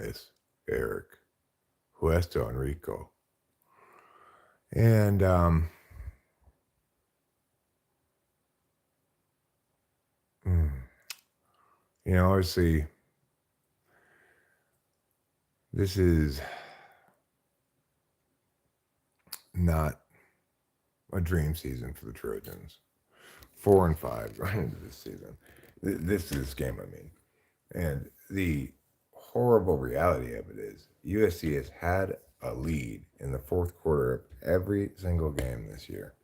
Elias, Eric, Puesto Enrico. And mm, obviously, this is not a dream season for the Trojans. 4-5 right into this season. This is game, I mean. And the horrible reality of it is USC has had a lead in the fourth quarter of every single game this year.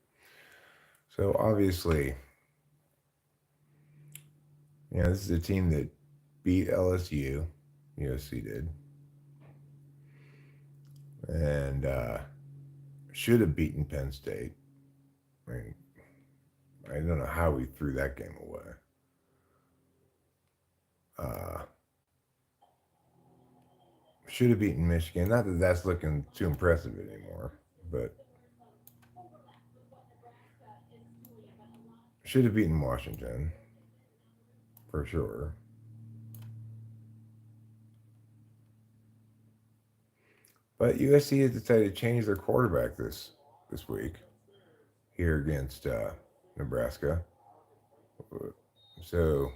So obviously, this is a team that beat LSU, USC did, and should have beaten Penn State. I mean, I don't know how we threw that game away. Uh, should have beaten Michigan. Not that that's looking too impressive anymore, but should have beaten Washington for sure. But USC has decided to change their quarterback this week here against Nebraska. So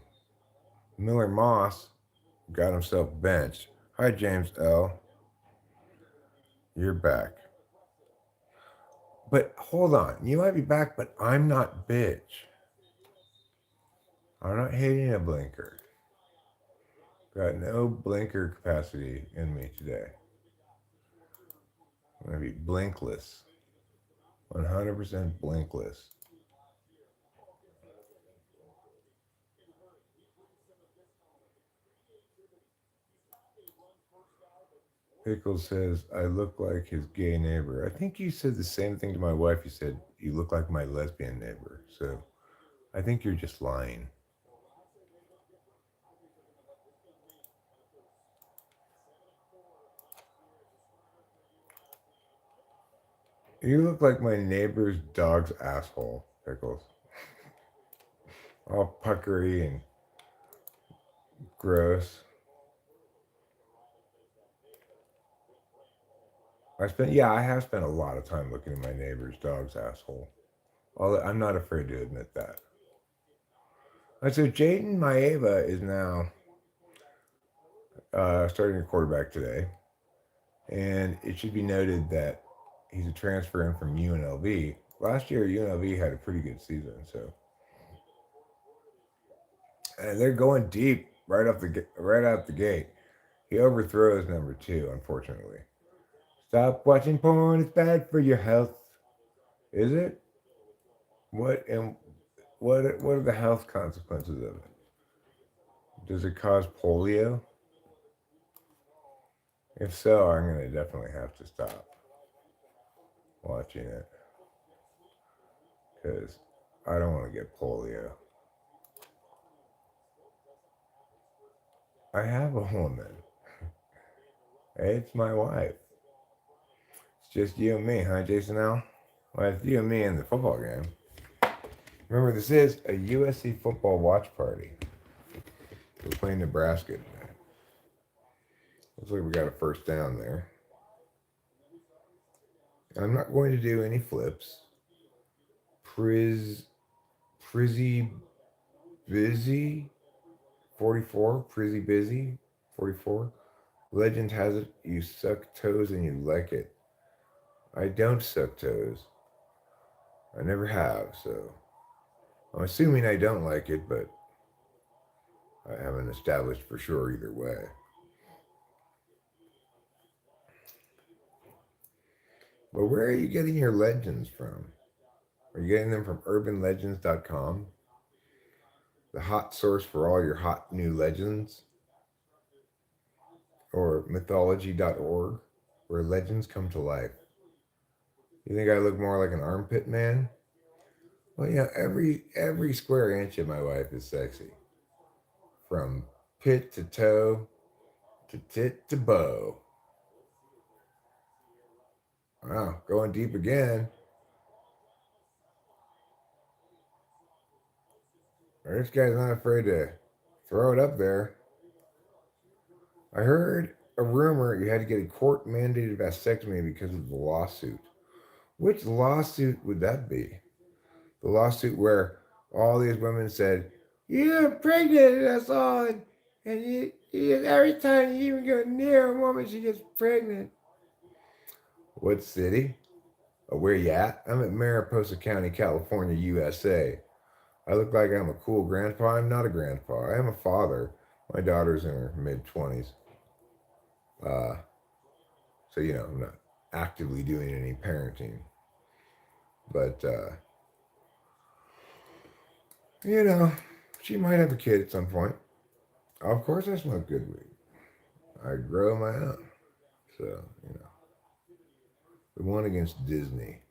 Miller Moss got himself benched. Hi, James L. You're back. But hold on. You might be back, but I'm not bitch. I'm not hitting a blinker. Got no blinker capacity in me today. I'm going to be blinkless. 100% blinkless. Pickles says, I look like his gay neighbor. I think you said the same thing to my wife. You said, you look like my lesbian neighbor. So I think you're just lying. You look like my neighbor's dog's asshole, Pickles. All puckery and gross. I have spent a lot of time looking at my neighbor's dog's asshole. Although I'm not afraid to admit that. And so Jaden Maeva is now starting a quarterback today. And it should be noted that he's a transfer in from UNLV. Last year, UNLV had a pretty good season, so and they're going deep right out the gate. He overthrows number 2, unfortunately. Stop watching porn; it's bad for your health. Is it? What are the health consequences of it? Does it cause polio? If so, I'm gonna definitely have to stop watching it because I don't want to get polio. I have a woman. It's my wife. It's just you and me, huh, Jason L? Well, it's you and me in the football game. Remember, this is a USC football watch party. We're playing Nebraska tonight. Looks like we got a first down there. I'm not going to do any flips. Prizzy Busy 44. Prizzy Busy 44. Legend has it you suck toes and you like it. I don't suck toes. I never have, so I'm assuming I don't like it, but I haven't established for sure either way. But where are you getting your legends from? Are you getting them from urbanlegends.com? The hot source for all your hot new legends? Or mythology.org, where legends come to life? You think I look more like an armpit man? Well, every square inch of my wife is sexy. From pit to toe to tit to bow. Wow, going deep again. This guy's not afraid to throw it up there. I heard a rumor you had to get a court mandated vasectomy because of the lawsuit. Which lawsuit would that be? The lawsuit where all these women said, "You're pregnant, that's all, and every time you even go near a woman, she gets pregnant." What city? Where you at? I'm at Mariposa County, California, USA. I look like I'm a cool grandpa. I'm not a grandpa. I am a father. My daughter's in her mid-20s. Uh, so, I'm not actively doing any parenting. But, you know, she might have a kid at some point. Of course, I smoke good weed. I grow my own. So, the one against Disney.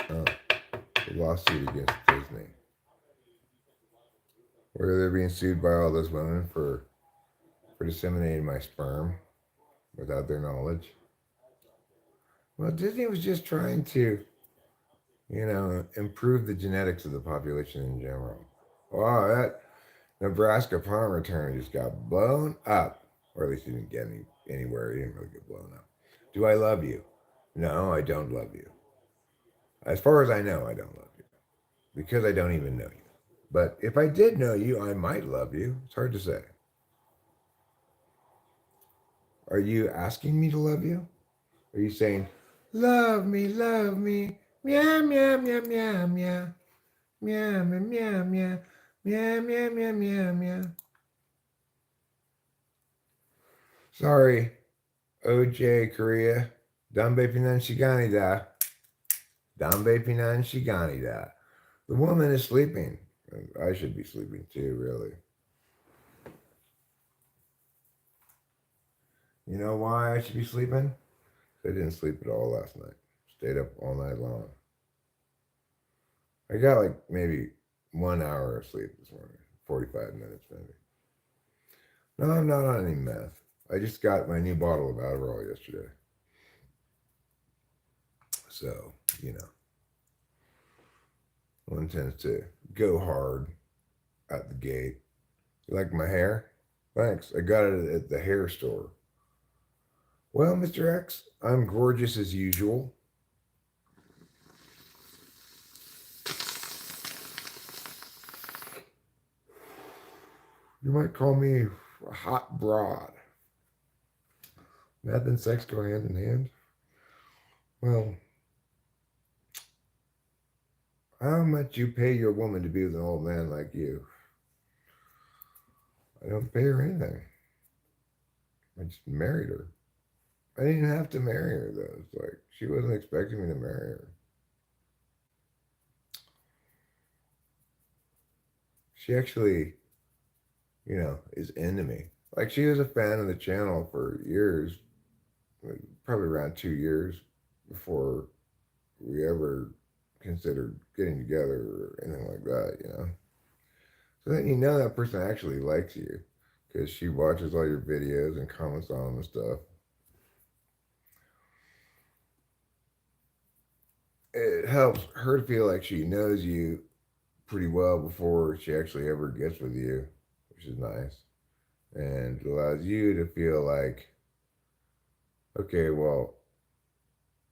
Oh, the lawsuit against Disney. Where they're being sued by all those women for disseminating my sperm without their knowledge. Well, Disney was just trying to, improve the genetics of the population in general. Wow, that Nebraska punt return just got blown up. Or at least he didn't get anywhere. He didn't really get blown up. Do I love you? No, I don't love you. As far as I know, I don't love you. Because I don't even know you. But if I did know you, I might love you. It's hard to say. Are you asking me to love you? Are you saying, love me, meow, meow, meow, meow, meow, meow, meow, meow, meow, meow, meow, meow, meow, meow. Sorry, OJ Korea. Dambe pinan shigani da. Dambe pinan shigani da. The woman is sleeping. I should be sleeping too, really. You know why I should be sleeping? I didn't sleep at all last night. Stayed up all night long. I got like maybe 1 hour of sleep this morning. 45 minutes maybe. No, I'm not on any meth. I just got my new bottle of Adderall yesterday. So, one tends to go hard at the gate. You like my hair? Thanks. I got it at the hair store. Well, Mr. X, I'm gorgeous as usual. You might call me a hot broad. Meth and sex go hand in hand? Well, how much you pay your woman to be with an old man like you? I don't pay her anything. I just married her. I didn't have to marry her, though. It's like she wasn't expecting me to marry her. She actually, is into me. Like, she was a fan of the channel for years, probably around 2 years before we ever considered getting together or anything like that. So then that person actually likes you because she watches all your videos and comments on them and stuff. It helps her to feel like she knows you pretty well before she actually ever gets with you, which is nice. And it allows you to feel like, okay, well,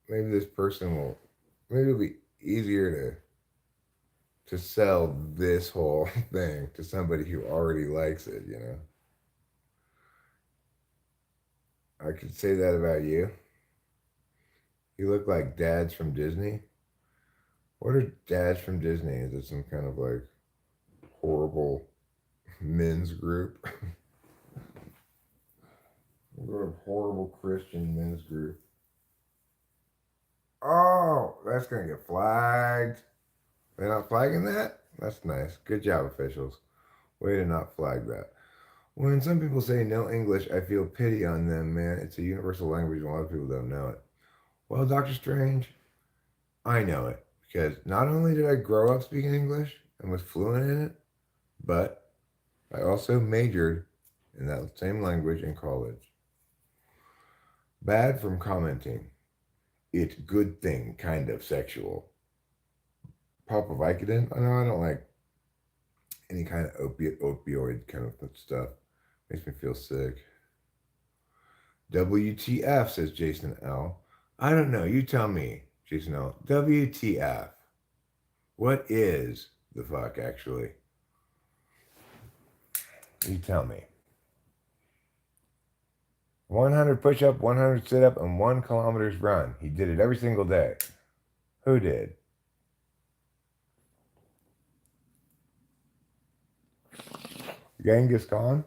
maybe this person maybe it'll be easier to sell this whole thing to somebody who already likes it. I could say that about you. You look like dads from Disney. What are dads from Disney? Is it some kind of like horrible men's group? What a horrible Christian men's group. Oh, that's going to get flagged. They're not flagging that? That's nice. Good job, officials. Way to not flag that. When some people say no English, I feel pity on them, man. It's a universal language and a lot of people don't know it. Well, Doctor Strange, I know it. Because not only did I grow up speaking English and was fluent in it, but I also majored in that same language in college. Bad from commenting. It's good thing, kind of sexual. Papa Vicodin? I know I don't like any kind of opioid kind of stuff. Makes me feel sick. WTF, says Jason L. I don't know. You tell me, Jason L. WTF. What is the fuck, actually? You tell me. 100 push up, 100 sit up, and 1 kilometers run. He did it every single day. Who did? Genghis Khan?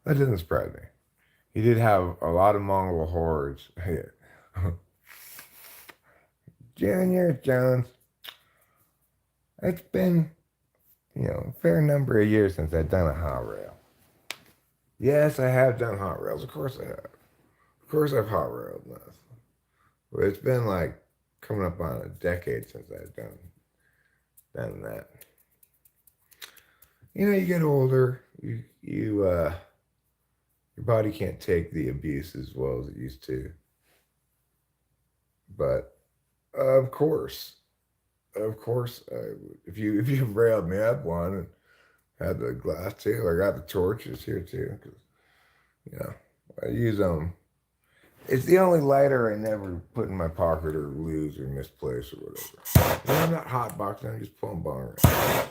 That doesn't surprise me. He did have a lot of Mongol hordes. Junior Jones. It's been, a fair number of years since I've done a hot rail. Yes, I have done hot rails. Of course I have. Of course I've hot railed this. But it's been like coming up on a decade since I've done that. You get older, your body can't take the abuse as well as it used to. But of course, if you railed me up one and had the glass too, I got the torches here too, because I use them. It's the only lighter I never put in my pocket or lose or misplace or whatever. I'm not hot boxing. I'm just pulling bong right.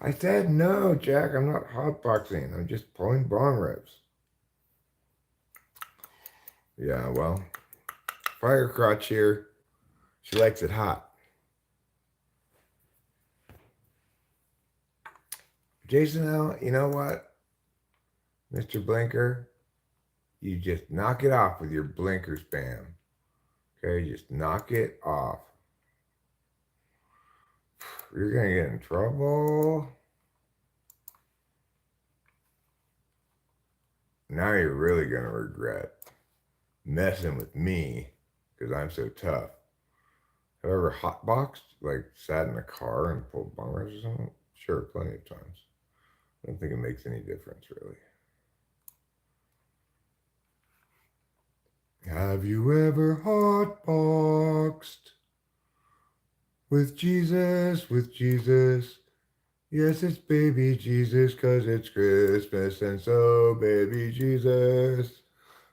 I said no, Jack. I'm not hotboxing. I'm just pulling bong rips. Yeah, well, Fire Crotch here. She likes it hot. Jason L., you know what, Mr. Blinker? You just knock it off with your blinker spam. Okay, just knock it off. You're going to get in trouble. Now you're really going to regret messing with me because I'm so tough. Have I ever hotboxed, like sat in a car and pulled bongers or something? Sure, plenty of times. I don't think it makes any difference, really. Have you ever hotboxed with Jesus, with Jesus? Yes, it's baby Jesus, 'cause it's Christmas, and so baby Jesus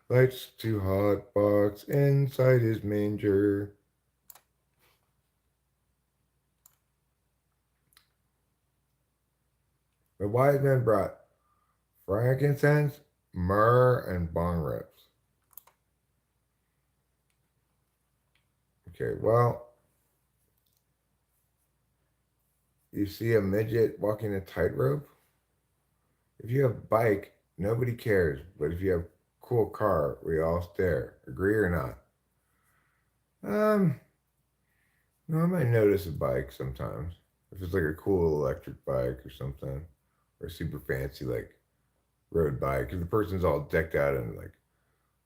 likes to hotbox inside his manger. The wise men brought frankincense, myrrh, and bong rips. Okay, well, you see a midget walking a tightrope? If you have a bike, nobody cares. But if you have a cool car, we all stare. Agree or not? No, I might notice a bike sometimes. If it's like a cool electric bike or something. Or super fancy like road bike. If the person's all decked out in like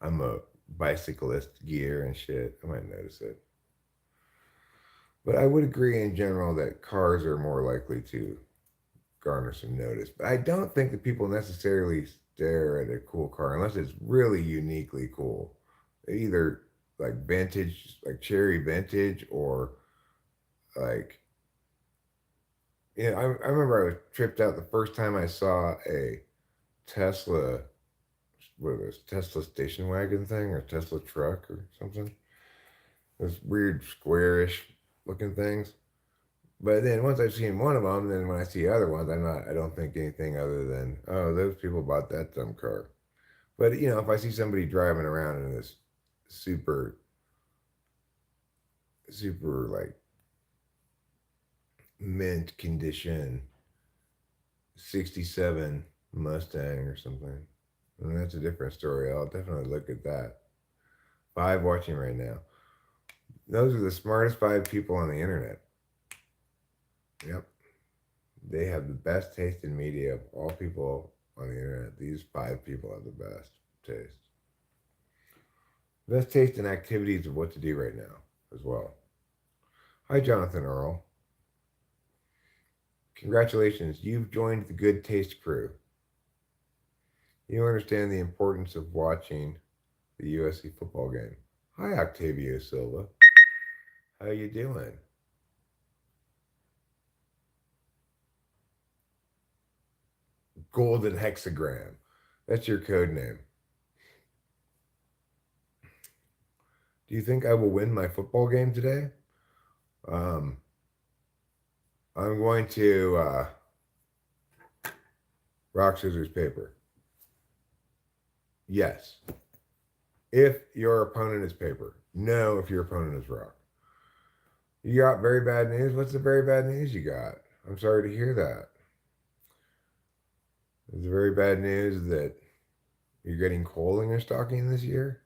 I'm a bicyclist gear and shit, I might notice it. But I would agree in general that cars are more likely to garner some notice. But I don't think that people necessarily stare at a cool car unless it's really uniquely cool. Either like vintage, like cherry vintage, or like, I remember I was tripped out the first time I saw a Tesla, what was it, Tesla station wagon thing or Tesla truck or something. Those weird squarish looking things. But then once I've seen one of them, then when I see other ones, I don't think anything other than, oh, those people bought that dumb car. But if I see somebody driving around in this super, super like mint condition 67 Mustang or something, and that's a different story. I'll definitely look at that. 5 watching right now. Those are the smartest 5 people on the internet. Yep. They have the best taste in media of all people on the internet. These 5 people have the best taste. Best taste in activities of what to do right now as well. Hi, Jonathan Earl. Congratulations, you've joined the good taste crew. You understand the importance of watching the USC football game. Hi, Octavio Silva. How you doing? Golden Hexagram. That's your code name. Do you think I will win my football game today? Um, I'm going to rock, scissors, paper. Yes. If your opponent is paper. No, if your opponent is rock. You got very bad news? What's the very bad news you got? I'm sorry to hear that. It's very bad news that you're getting coal in your stocking this year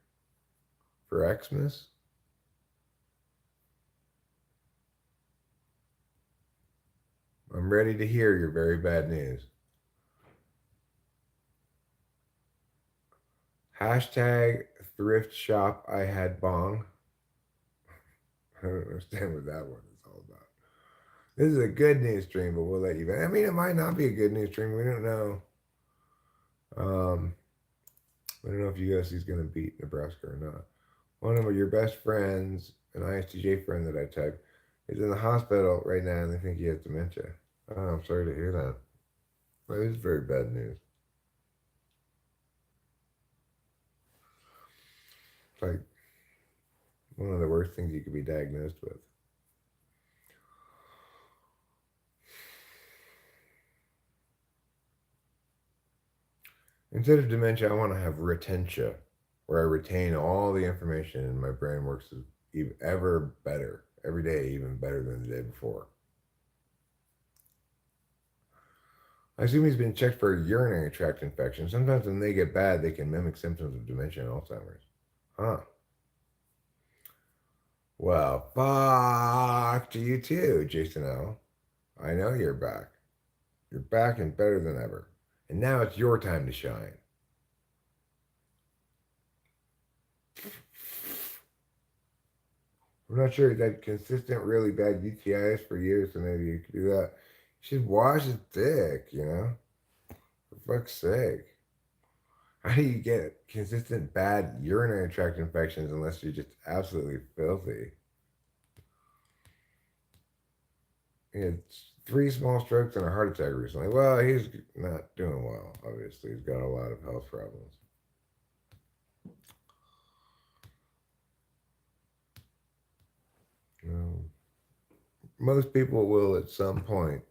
for Xmas. I'm ready to hear your very bad news. Hashtag thrift shop I had bong. I don't understand what that one is all about. This is a good news stream, but we'll let you. I mean, it might not be a good news stream. We don't know. Um, I don't know if USC is going to beat Nebraska or not. One of your best friends, an ISTJ friend that I typed, is in the hospital right now, and they think he has dementia. Oh, I'm sorry to hear that. That is very bad news. It's like one of the worst things you could be diagnosed with. Instead of dementia, I want to have retentia, where I retain all the information and my brain works ever better, every day, even better than the day before. I assume he's been checked for a urinary tract infection. Sometimes when they get bad, they can mimic symptoms of dementia and Alzheimer's. Huh. Well, fuck to you too, Jason L. I know you're back. You're back and better than ever. And now it's your time to shine. I'm not sure he's had consistent, really bad UTIs for years, so maybe you could do that. You should wash his dick, you know? For fuck's sake. How do you get consistent bad urinary tract infections unless you're just absolutely filthy? He had 3 small strokes and a heart attack recently. Well, he's not doing well, obviously. He's got a lot of health problems. Most people will at some point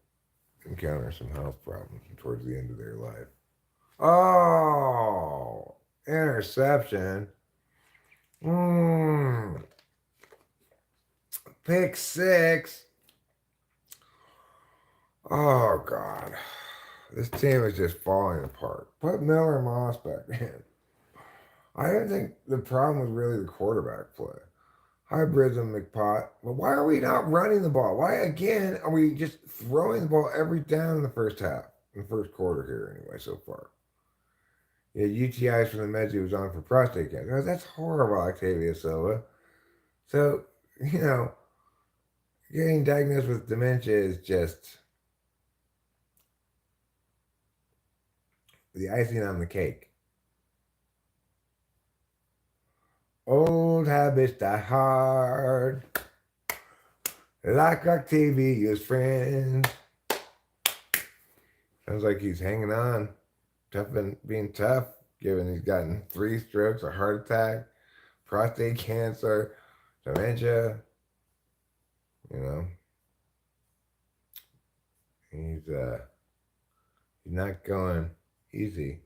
encounter some health problems towards the end of their life. Oh, interception. Mm, pick six. Oh, God. This team is just falling apart. Put Miller and Moss back in. I didn't think the problem was really the quarterback play. Hybrids and McPot. But why are we not running the ball? Why, again, are we just throwing the ball every down in the first half? In the first quarter here, anyway, so far. Yeah, UTIs from the meds he was on for prostate cancer. That's horrible, Octavia Silva. So, you know, getting diagnosed with dementia is just the icing on the cake. Old habits die hard, like Octavia's friends. Sounds like he's hanging on, tough and being tough, given he's gotten 3 strokes, a heart attack, prostate cancer, dementia. You know, he's he's not going easy.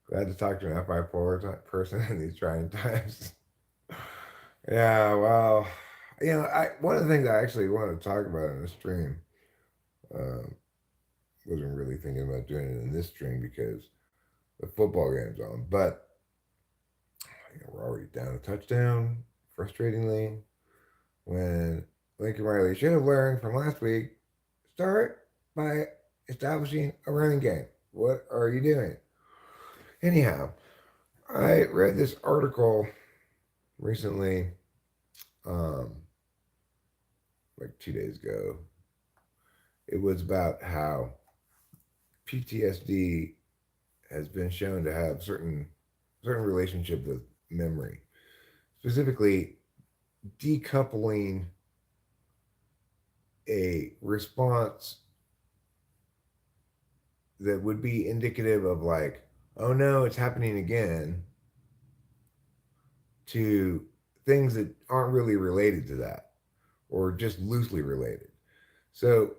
Glad to talk to an bipolar person in these trying times. Yeah, well, one of the things I actually wanted to talk about in the stream, uh, wasn't really thinking about doing it in this stream because the football game's on, but we're already down a touchdown, frustratingly, when Lincoln Riley should have learned from last week, start by establishing a running game. What are you doing? Anyhow, I read this article recently, um, like 2 days ago. It was about how PTSD has been shown to have certain relationship with memory. specifically decoupling a response that would be indicative of like, oh no, it's happening again, to things that aren't really related to that or just loosely related. So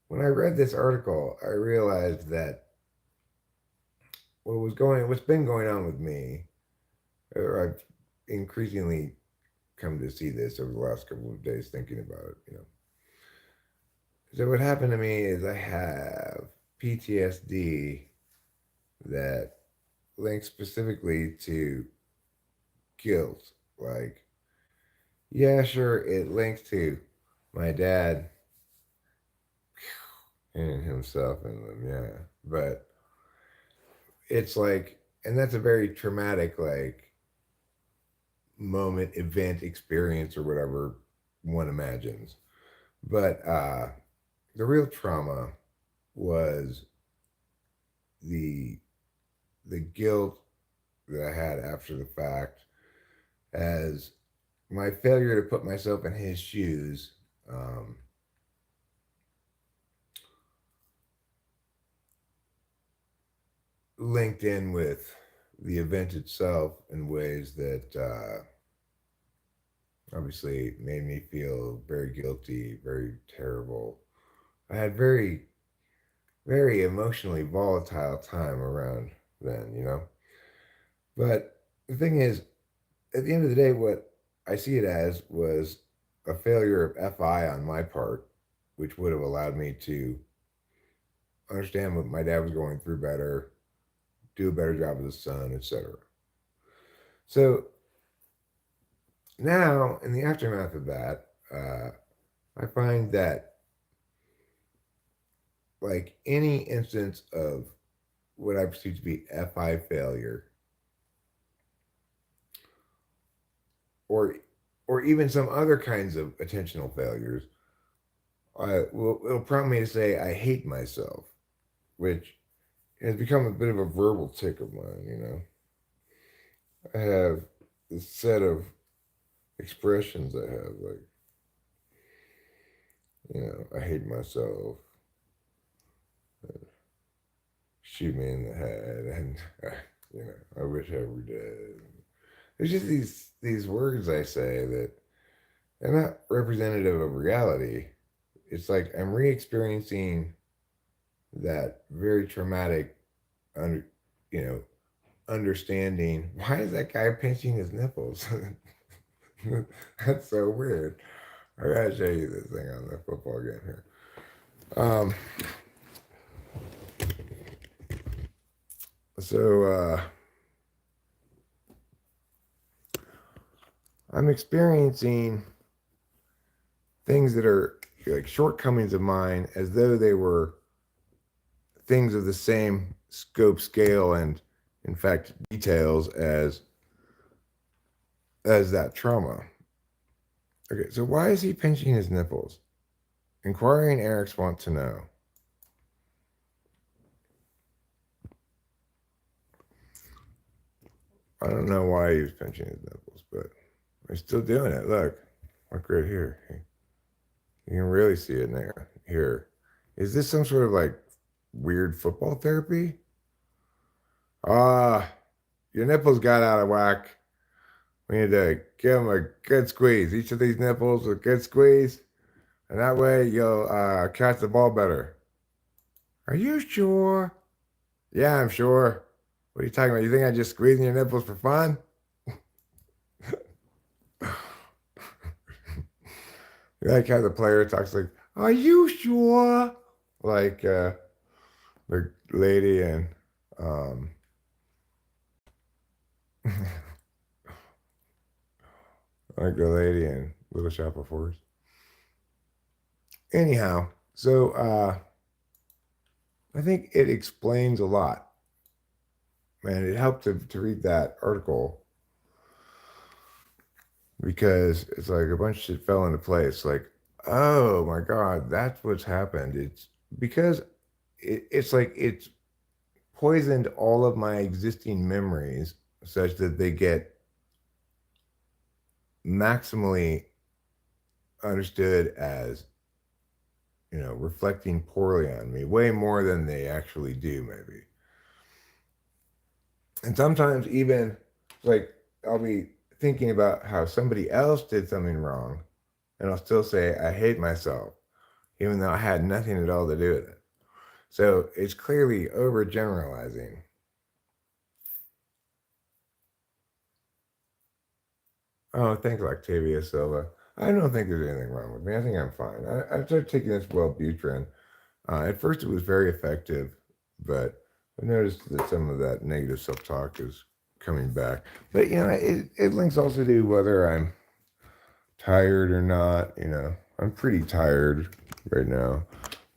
when I read this article, I realized that what's been going on with me, or I've increasingly come to see this over the last couple of days thinking about it. So what happened to me is I have PTSD that links specifically to guilt. Like, yeah, sure, it links to my dad and himself and them, yeah. But it's like, and that's a very traumatic, like, moment, event, experience, or whatever one imagines. But the real trauma was the the guilt that I had after the fact, as my failure to put myself in his shoes, um, linked in with the event itself in ways that obviously made me feel very guilty, very terrible. I had very emotionally volatile time around then. But the thing is, at the end of the day, what I see it as was a failure of FI on my part, which would have allowed me to understand what my dad was going through better, do a better job as a son, etc. So now, in the aftermath of that, I find that, like any instance of what I perceive to be FI failure, or or even some other kinds of attentional failures, it'll prompt me to say I hate myself, which has become a bit of a verbal tick of mine. I have this set of expressions I have, like, I hate myself, shoot me in the head, and I wish I were dead. There's just these words I say that they're not representative of reality. It's like I'm re-experiencing that very traumatic, under, you know, understanding. Why is that guy pinching his nipples? That's so weird. I gotta show you this thing on the football game here. Um, so I'm experiencing things that are like shortcomings of mine as though they were things of the same scope, scale, and in fact details as that trauma. Okay, so why is he pinching his nipples? Inquiring Erics want to know. I don't know why he was pinching his nipples, but he's still doing it. Look right here. You can really see it there. Here. Is this some sort of like weird football therapy? Ah, your nipples got out of whack. We need to give them a good squeeze. Each of these nipples a good squeeze, and that way you'll catch the ball better. Are you sure? Yeah, I'm sure. What are you talking about? You think I'm just squeezing your nipples for fun? You like how the player talks like, "Are you sure?" Like the lady and um, like the lady in Little Shop of Horrors. Anyhow, so I think it explains a lot, man. It helped to read that article because it's like a bunch of shit fell into place. Like, oh my God, that's what's happened. It's because it's like it's poisoned all of my existing memories such that they get maximally understood as, reflecting poorly on me, way more than they actually do, maybe. And sometimes even like I'll be thinking about how somebody else did something wrong, and I'll still say I hate myself, even though I had nothing at all to do with it. So it's clearly overgeneralizing. Oh, thanks, Octavia Silva. I don't think there's anything wrong with me. I think I'm fine. I started taking this Wellbutrin. At first, it was very effective, but I noticed that some of that negative self-talk is coming back. But it links also to whether I'm tired or not. I'm pretty tired right now.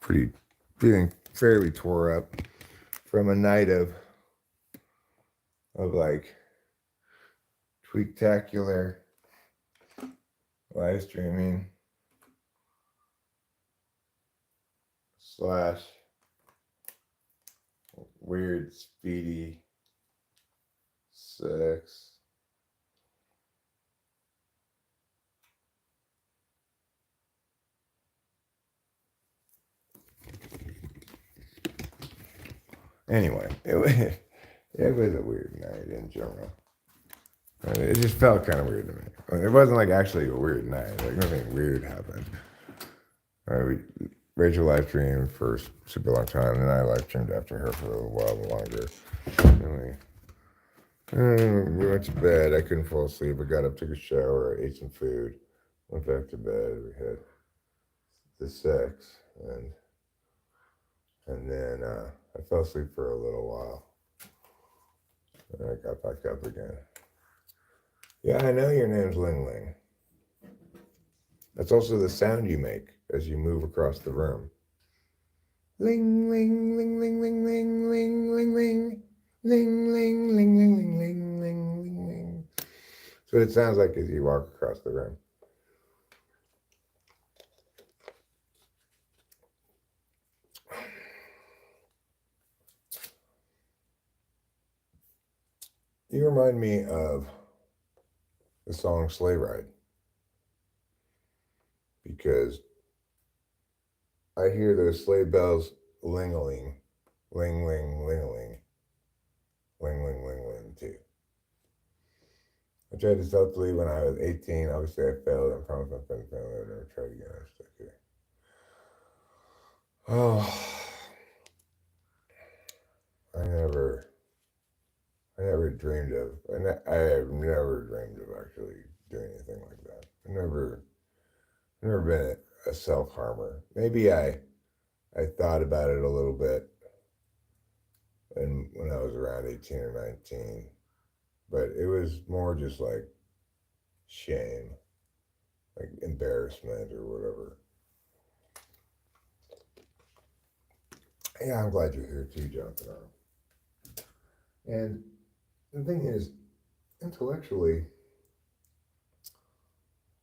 Pretty feeling fairly tore up from a night of like tweaktacular live streaming slash weird speedy sex. Anyway, it was a weird night in general. It just felt kind of weird to me. It wasn't like actually a weird night. Like nothing weird happened. Rachel live streamed for a super long time, and then I live streamed after her for a little while longer. Anyway, we went to bed. I couldn't fall asleep. I got up, took a shower, ate some food, went back to bed. We had the sex, and then I fell asleep for a little while. And I got back up again. Yeah, I know your name's Ling Ling. That's also the sound you make as you move across the room. Ling ling ling ling ling ling ling ling ling ling ling ling ling ling ling ling ling. So it sounds like as you walk across the room. You remind me of the song Sleigh Ride because I hear those sleigh bells ling-a-ling, ling-ling, ling-a-ling, ling-ling, ling-ling too. I tried to self-delete when I was 18. Obviously, I failed. I promised my friends and family I would never try again. I stuck here. Oh, I never, I never dreamed of, I have never dreamed of actually doing anything like that. I've never been a self-harmer. Maybe I thought about it a little bit and when I was around 18 or 19, but it was more just like shame, like embarrassment or whatever. Yeah, I'm glad you're here too, Jonathan. And the thing is, intellectually,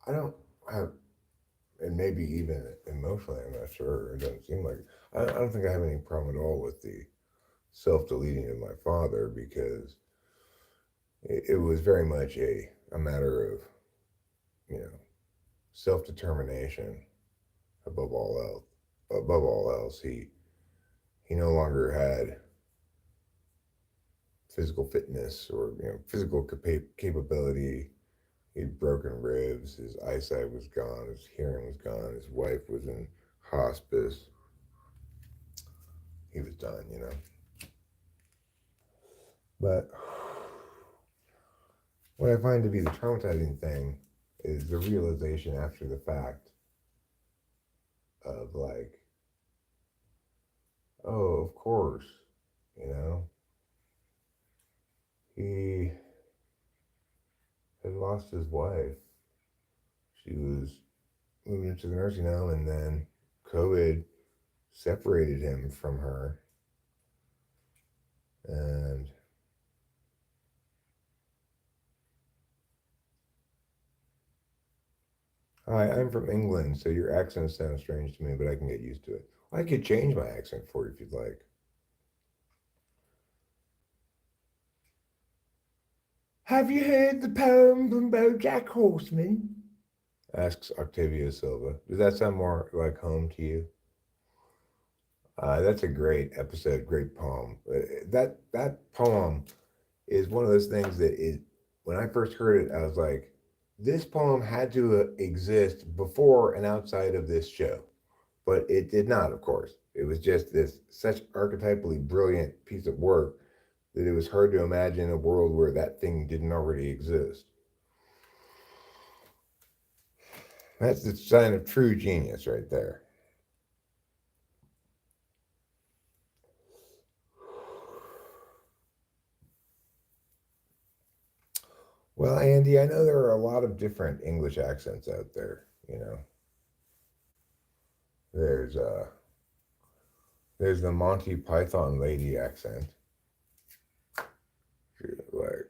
I don't have, and maybe even emotionally, I'm not sure. It doesn't seem like, I don't think I have any problem at all with the self-deleting of my father because it was very much a matter of, you know, self-determination above all else. Above all else, he no longer had physical fitness or physical capability. He'd broken ribs. His eyesight was gone. His hearing was gone. His wife was in hospice. He was done. But what I find to be the traumatizing thing is the realization after the fact of like, oh, of course, you know, he had lost his wife. She was moving into the nursing home, and then COVID separated him from her. And hi, I'm from England, so your accent sounds strange to me, but I can get used to it. I could change my accent for you if you'd like. Have you heard the poem from BoJack Horseman? Asks Octavio Silva. Does that sound more like home to you? That's a great episode, great poem. That poem is one of those things that is. When I first heard it, I was like, this poem had to exist before and outside of this show, but it did not. Of course, it was just this such archetypally brilliant piece of work that it was hard to imagine a world where that thing didn't already exist. That's the sign of true genius right there. Well, Andy, I know there are a lot of different English accents out there. There's uh there's the Monty Python lady accent. She's like,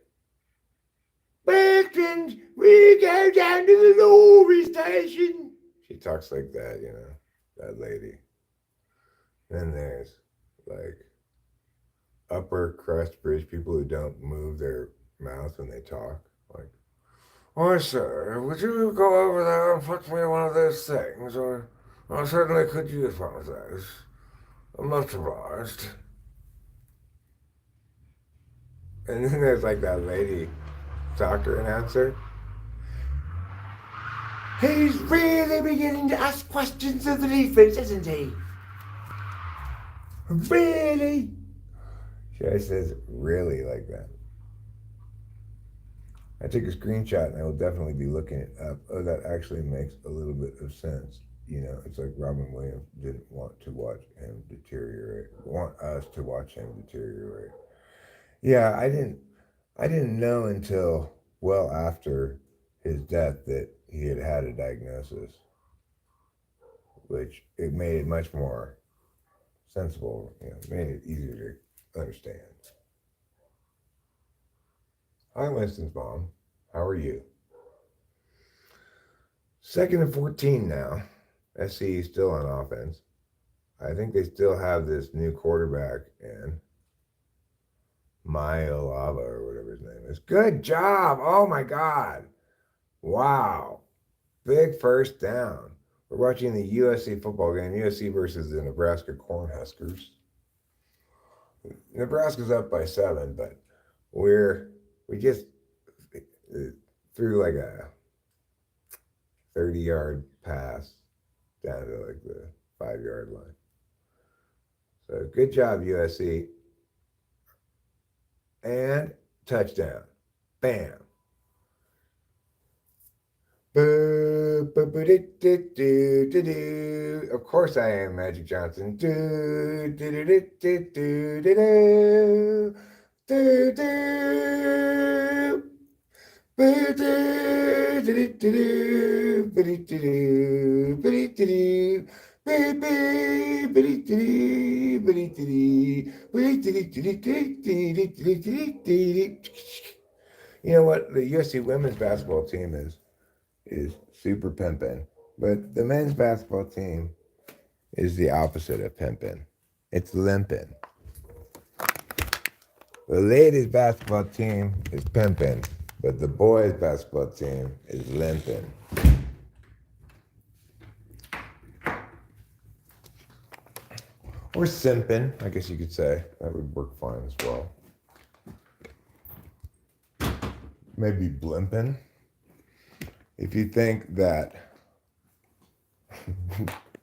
Patrons, we go down to the lorry station. She talks like that, that lady. Then there's like upper crust British people who don't move their mouth when they talk. Like, oh, sir, would you go over there and put me one of those things? Or I certainly could use one of those. I'm much obliged. And then there's like that lady soccer announcer. He's really beginning to ask questions of the defense, isn't he? Really? She always says really like that. I took a screenshot and I will definitely be looking it up. Oh, that actually makes a little bit of sense. It's like Robin Williams didn't want to watch him deteriorate, want us to watch him deteriorate. Yeah, I didn't know until well after his death that he had had a diagnosis, which it made it much more sensible, made it easier to understand. Hi, Winston's mom. How are you? 2nd and 14 now. SC is still on offense. I think they still have this new quarterback in Lava or whatever his name is. Good job. Oh my God. Wow. Big first down. We're watching the USC football game, USC versus the Nebraska Cornhuskers. Nebraska's up by 7, but we just threw like a 30-yard pass down to like the 5-yard line. So good job, USC. And touchdown. Bam. Of course I am Magic Johnson. You know what? The USC women's basketball team is super pimping, but the men's basketball team is the opposite of pimping. It's limping. The ladies basketball team is pimping, but the boys basketball team is limping. Or simping, I guess you could say. That would work fine as well. Maybe blimping. If you think that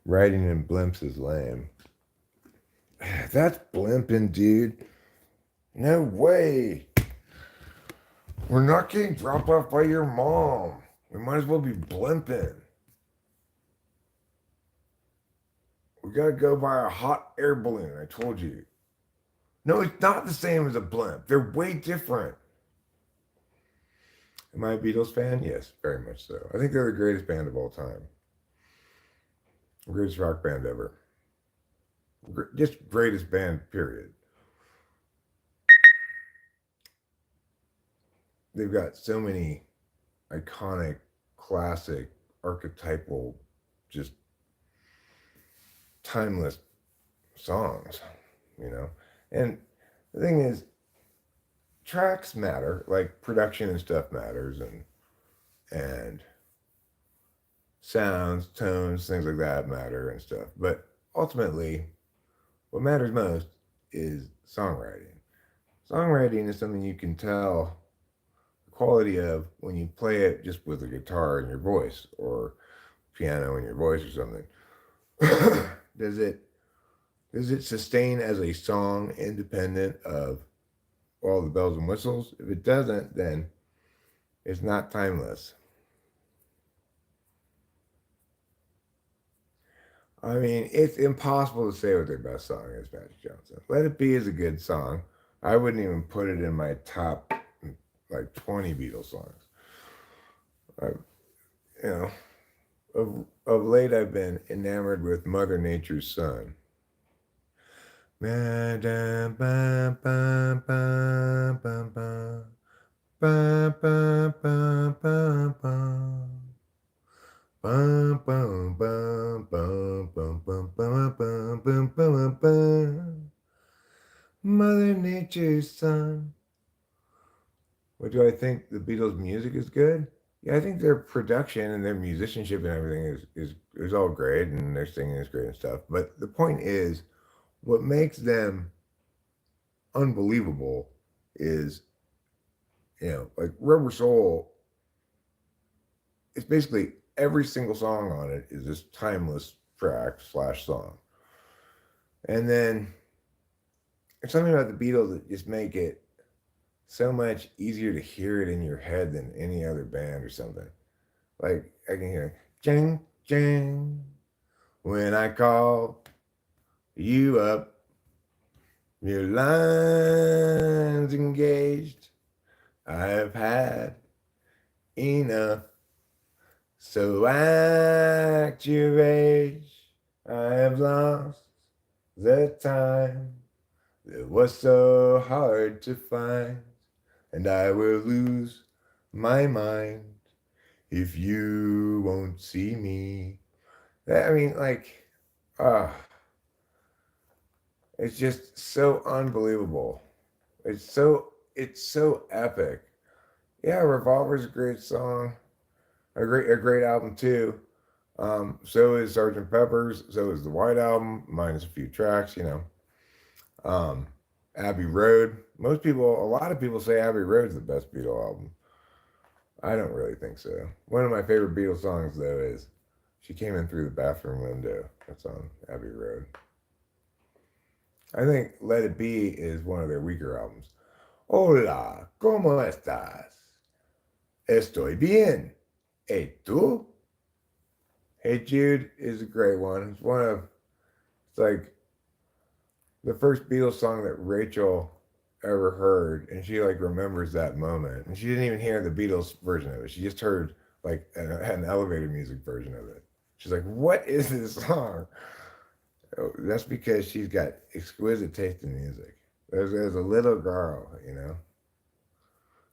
riding in blimps is lame, that's blimping, dude. No way. We're not getting dropped off by your mom. We might as well be blimping. We gotta go by a hot air balloon, I told you. No, it's not the same as a blimp. They're way different. Am I a Beatles fan? Yes, very much so. I think they're the greatest band of all time. The greatest rock band ever. Just greatest band, period. They've got so many iconic, classic, archetypal, just timeless songs, And the thing is, tracks matter, like production and stuff matters, and sounds, tones, things like that matter and stuff. But ultimately, what matters most is songwriting. Songwriting is something you can tell the quality of when you play it just with a guitar in your voice or piano in your voice or something. does it does it sustain as a song independent of all the bells and whistles? If it doesn't, then it's not timeless. I mean, it's impossible to say what their best song is, Magic Johnson. Let It Be is a good song. I wouldn't even put it in my top like 20 Beatles songs. I, you know, of late I've been enamored with Mother Nature's Son. Bum, bum, bum, bum, bum, bum, bum, bum, bum, bum, bum. Mother Nature's Son. What do I think the Beatles' music is good? Yeah, I think their production and their musicianship and everything is all great, and their singing is great and stuff. But the point is, what makes them unbelievable is, like Rubber Soul. It's basically every single song on it is this timeless track slash song, and then there's something about the Beatles that just make it so much easier to hear it in your head than any other band or something. Like I can hear jing jing when I call you up, your line's engaged. I've had enough, so act your age. I have lost the time that was so hard to find, and I will lose my mind if you won't see me. I mean, like, ah, it's just so unbelievable. It's so epic. Yeah, Revolver's a great song, a great album too. So is Sergeant Pepper's. So is the White Album, minus a few tracks. Um, Abbey Road. A lot of people say Abbey Road's the best Beatle album. I don't really think so. One of my favorite Beatles songs though is "She Came In Through the Bathroom Window." That's on Abbey Road. I think "Let It Be" is one of their weaker albums. Hola, ¿cómo estás? Estoy bien. ¿Y tú? Hey Jude is a great one. It's like the first Beatles song that Rachel ever heard, and she like remembers that moment. And she didn't even hear the Beatles version of it. She just heard like an elevator music version of it. She's like, "What is this song?" Oh, that's because she's got exquisite taste in music. There's a little girl.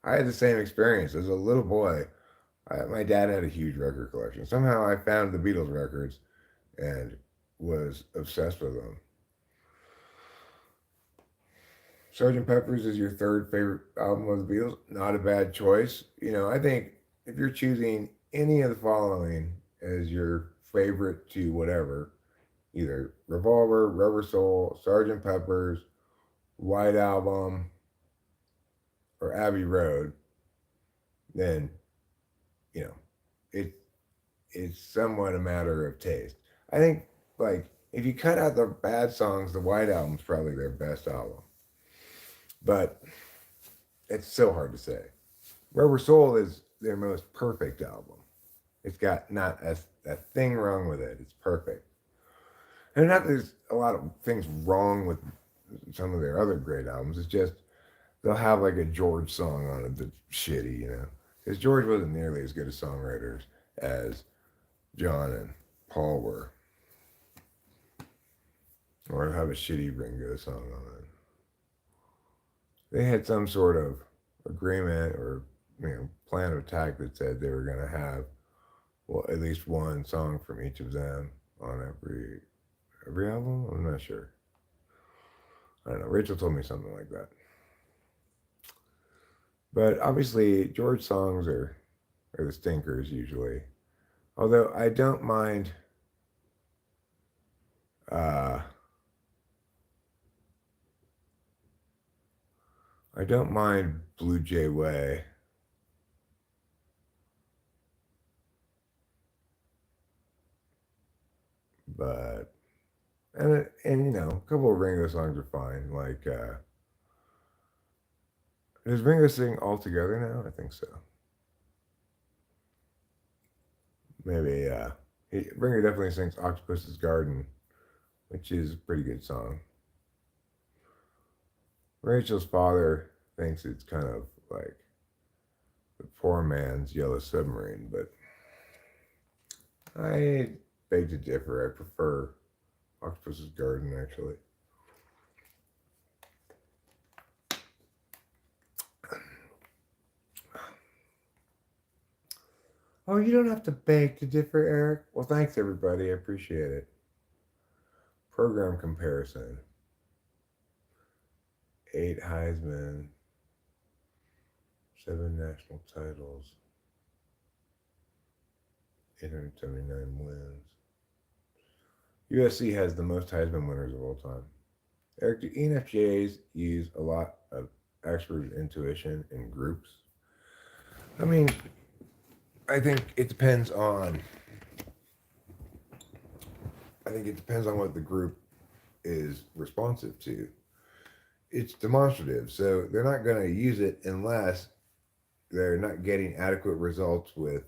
I had the same experience as a little boy. My dad had a huge record collection. Somehow I found the Beatles records and was obsessed with them. Sergeant Pepper's is your third favorite album of the Beatles. Not a bad choice. I think if you're choosing any of the following as your favorite to whatever, either Revolver, Rubber Soul, Sergeant Pepper's, White Album, or Abbey Road, then you know it it's somewhat a matter of taste. I think like if you cut out the bad songs, the White Album's probably their best album. But it's so hard to say. Rubber Soul is their most perfect album. It's got not a thing wrong with it. It's perfect. And not there's a lot of things wrong with some of their other great albums. It's just they'll have like a George song on it that's shitty. Because George wasn't nearly as good a songwriters as John and Paul were. Or have a shitty Ringo song on it. They had some sort of agreement or plan of attack that said they were going to have at least one song from each of them on every album. I'm not sure. I don't know. Rachel told me something like that. But obviously, George songs are the stinkers usually. Although uh, I don't mind Blue Jay Way, but and a couple of Ringo songs are fine. Like does Ringo sing all together now? I think so. Maybe Ringo definitely sings Octopus's Garden, which is a pretty good song. Rachel's father thinks it's kind of like the poor man's Yellow Submarine, but I beg to differ. I prefer Octopus's Garden, actually. Oh, you don't have to beg to differ, Eric. Well, thanks, everybody. I appreciate it. Program comparison. 8 Heisman, 7 national titles, 879 wins. USC has the most Heisman winners of all time. Eric, do ENFJs use a lot of expert intuition in groups? I mean, I think it depends on. I think it depends on what the group is responsive to. It's demonstrative, so they're not going to use it unless they're not getting adequate results with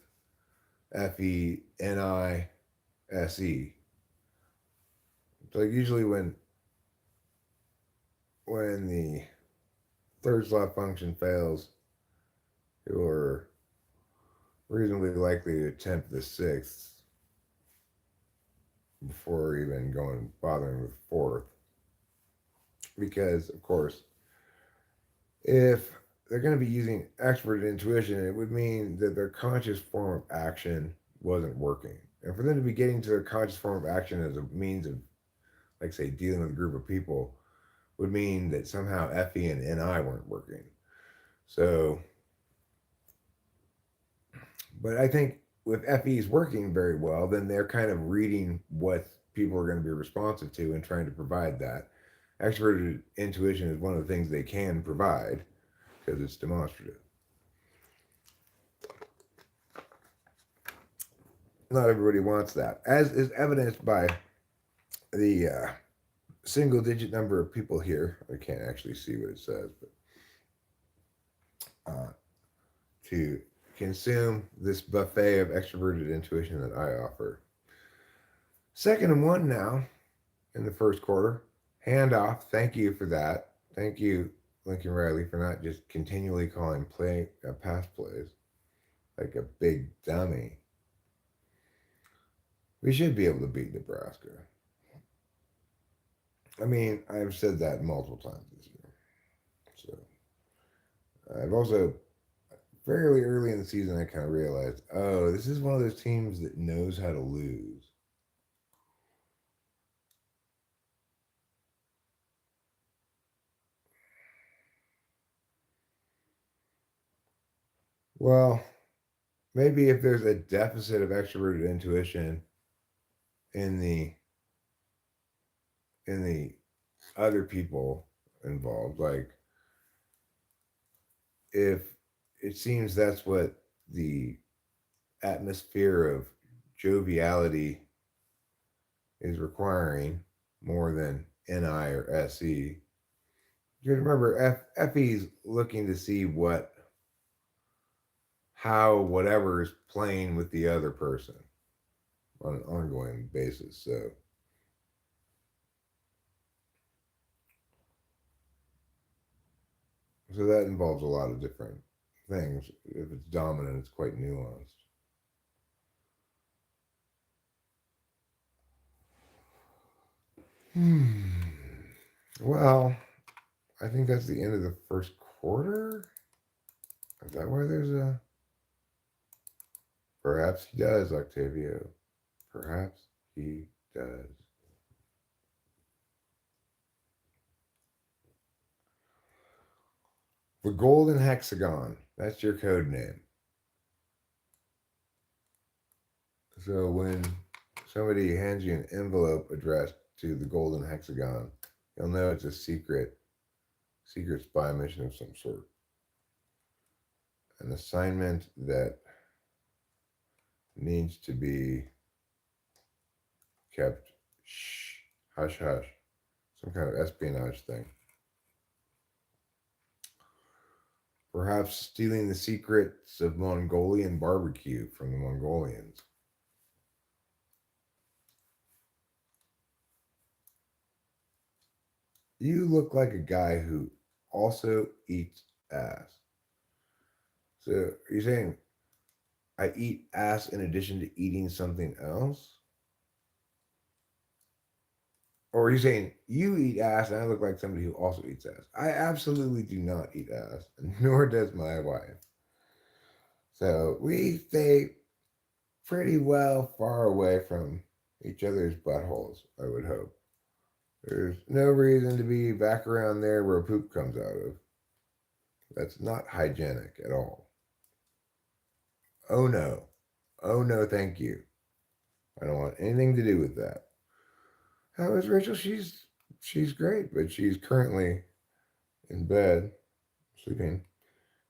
FE, NI, SE. So usually when the third slot function fails, you're reasonably likely to attempt the sixth before even bothering with fourth. Because of course, if they're going to be using expert intuition, it would mean that their conscious form of action wasn't working. And for them to be getting to their conscious form of action as a means of, like, say, dealing with a group of people, would mean that somehow FE and NI weren't working. So, but I think with FEs working very well, then they're kind of reading what people are going to be responsive to and trying to provide that. Extroverted intuition is one of the things they can provide because it's demonstrative. Not everybody wants that, as is evidenced by the single digit number of people here. I can't actually see what it says, but to consume this buffet of extroverted intuition that I offer. 2nd and 1 now in the first quarter. Handoff. Thank you for that. Thank you, Lincoln Riley, for not just continually calling pass plays like a big dummy. We should be able to beat Nebraska. I mean, I've said that multiple times this year. So I've also fairly early in the season I kind of realized, oh, this is one of those teams that knows how to lose. Well, maybe if there's a deficit of extroverted intuition in the other people involved, like if it seems that's what the atmosphere of joviality is requiring more than NI or SE. You remember FE's looking to see how whatever is playing with the other person on an ongoing basis. So that involves a lot of different things. If it's dominant, it's quite nuanced. Well, I think that's the end of the first quarter. Is that why there's a? Perhaps he does, Octavio. Perhaps he does. The Golden Hexagon. That's your code name. So when somebody hands you an envelope addressed to the Golden Hexagon, you'll know it's a secret spy mission of some sort. An assignment that needs to be kept shh, hush hush. Some kind of espionage thing. Perhaps stealing the secrets of Mongolian barbecue from the Mongolians. You look like a guy who also eats ass. So you're saying I eat ass in addition to eating something else? Or are you saying you eat ass and I look like somebody who also eats ass? I absolutely do not eat ass, nor does my wife. So we stay pretty well far away from each other's buttholes, I would hope. There's no reason to be back around there where poop comes out of. That's not hygienic at all. Oh no. Oh no, thank you. I don't want anything to do with that. How is Rachel? She's great, but she's currently in bed sleeping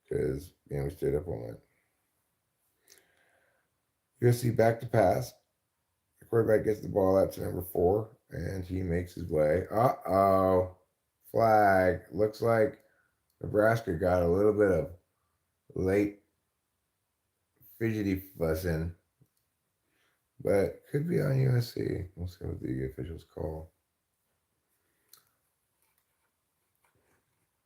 because we stayed up all night. USC back to pass. The quarterback gets the ball out to number 4, and he makes his way. Uh-oh. Flag. Looks like Nebraska got a little bit of late fidgety fussing, but could be on USC. We'll see what the officials call.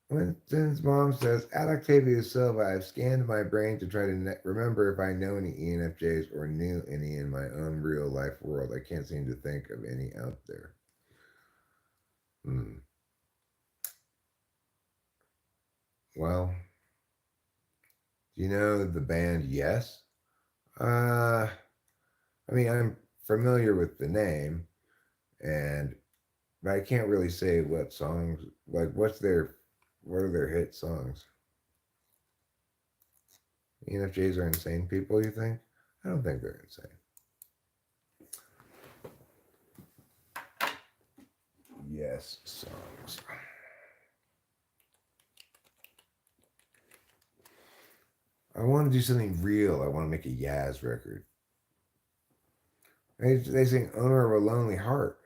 Winston's mom says, at Octavia Silva, I've scanned my brain to try to remember if I know any ENFJs or knew any in my own real life world. I can't seem to think of any out there. Well, do you know the band Yes? I mean, I'm familiar with the name, and but I can't really say what songs. Like, what are their hit songs? ENFJs are insane people. You think? I don't think they're insane. Yes, songs. I want to do something real. I want to make a Yaz record. They sing Owner of a Lonely Heart.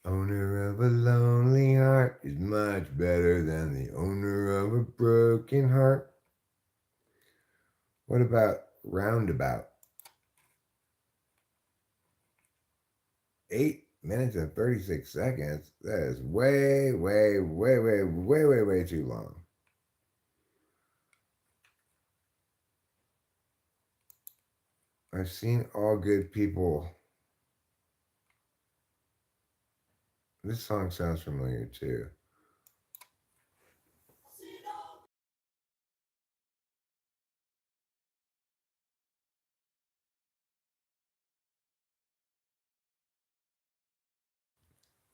Owner of a lonely heart is much better than the owner of a broken heart. What about Roundabout? 8 minutes and 36 seconds. That is way, way, way, way, way, way, way too long. I've seen All Good People. This song sounds familiar too.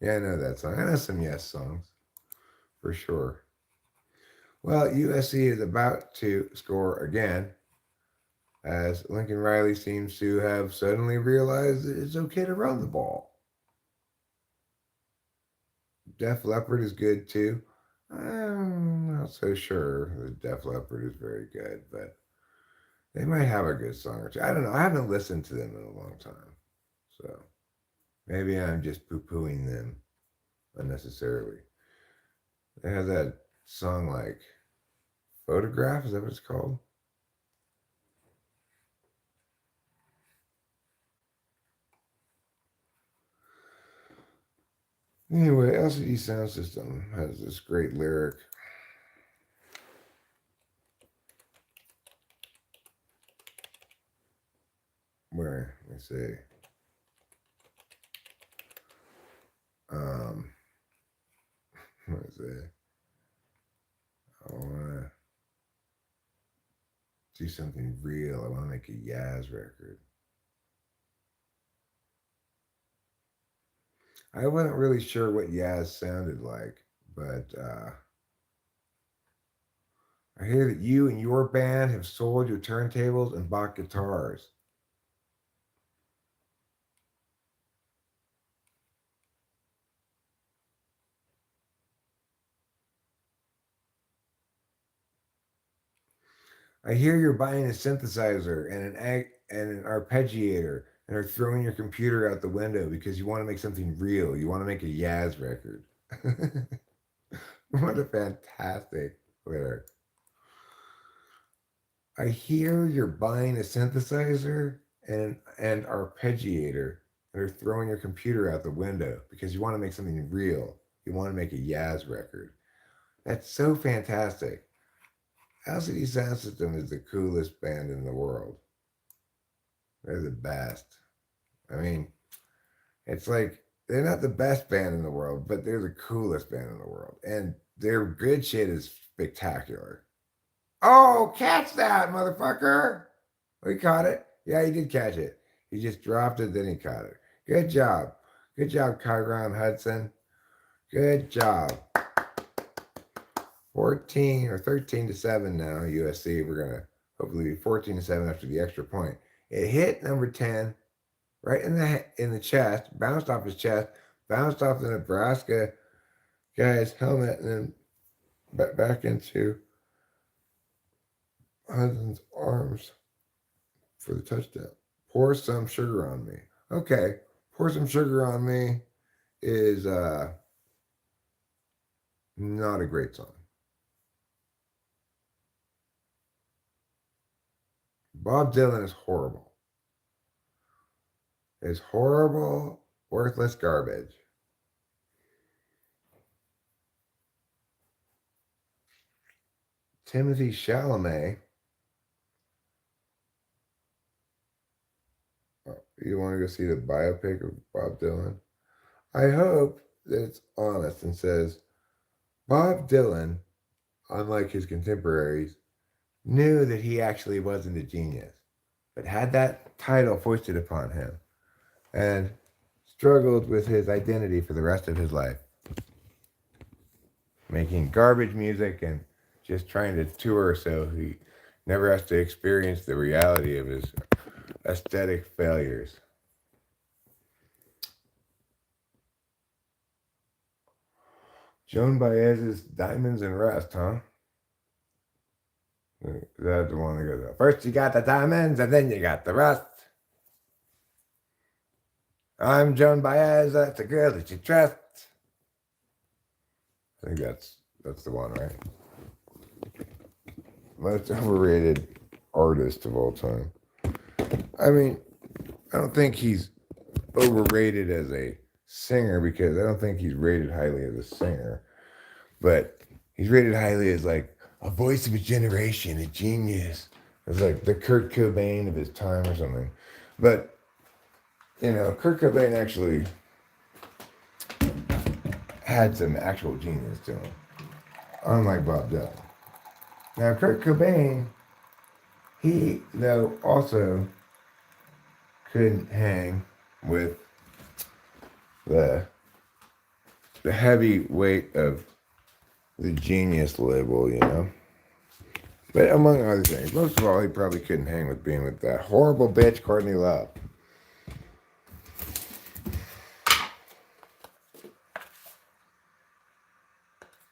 Yeah, I know that song. I know some Yes songs for sure. Well, USC is about to score again as Lincoln Riley seems to have suddenly realized that it's okay to run the ball. Def Leppard is good too. I'm not so sure that Def Leppard is very good, but they might have a good song or two. I don't know. I haven't listened to them in a long time. So maybe I'm just poo pooing them unnecessarily. They have that song like Photograph, is that what it's called? Anyway, LCD Sound System has this great lyric. Where, let me see. Um, what is it? I want to do something real. I want to make a Yaz record. I wasn't really sure what Yaz sounded like, but I hear that you and your band have sold your turntables and bought guitars. I hear you're buying a synthesizer and an arpeggiator and are throwing your computer out the window because you want to make something real. You want to make a Yaz record. What a fantastic lyric. I hear you're buying a synthesizer and arpeggiator and are throwing your computer out the window because you want to make something real. You want to make a Yaz record. That's so fantastic. LCD Sound System is the coolest band in the world. They're the best. I mean, it's like they're not the best band in the world, but they're the coolest band in the world. And their good shit is spectacular. Oh, catch that, motherfucker! We caught it. Yeah, he did catch it. He just dropped it, then he caught it. Good job. Good job, Kyron Hudson. Good job. 14 or 13 to 7 now, USC. We're going to hopefully be 14 to 7 after the extra point. It hit number 10 right in the chest, bounced off his chest, bounced off the Nebraska guy's helmet, and then back into Hudson's arms for the touchdown. Pour some sugar on me. Okay, pour some sugar on me is not a great song. Bob Dylan is horrible. Is horrible, worthless garbage. Timothy Chalamet. Oh, you want to go see the biopic of Bob Dylan? I hope that it's honest and says Bob Dylan, unlike his contemporaries, knew that he actually wasn't a genius, but had that title foisted upon him and struggled with his identity for the rest of his life, making garbage music and just trying to tour so he never has to experience the reality of his aesthetic failures. Joan Baez's Diamonds and Rust, huh? That's the one that goes, first you got the diamonds and then you got the rust. I'm Joan Baez, that's a girl that you trust. I think that's the one, right? Most overrated artist of all time. I mean, I don't think he's overrated as a singer because I don't think he's rated highly as a singer, but he's rated highly as like a voice of a generation, a genius. It's like the Kurt Cobain of his time or something. But, Kurt Cobain actually had some actual genius to him, unlike Bob Dylan. Now, Kurt Cobain, he, though, also couldn't hang with the heavy weight of the genius label, But among other things, most of all, he probably couldn't hang with being with that horrible bitch, Courtney Love.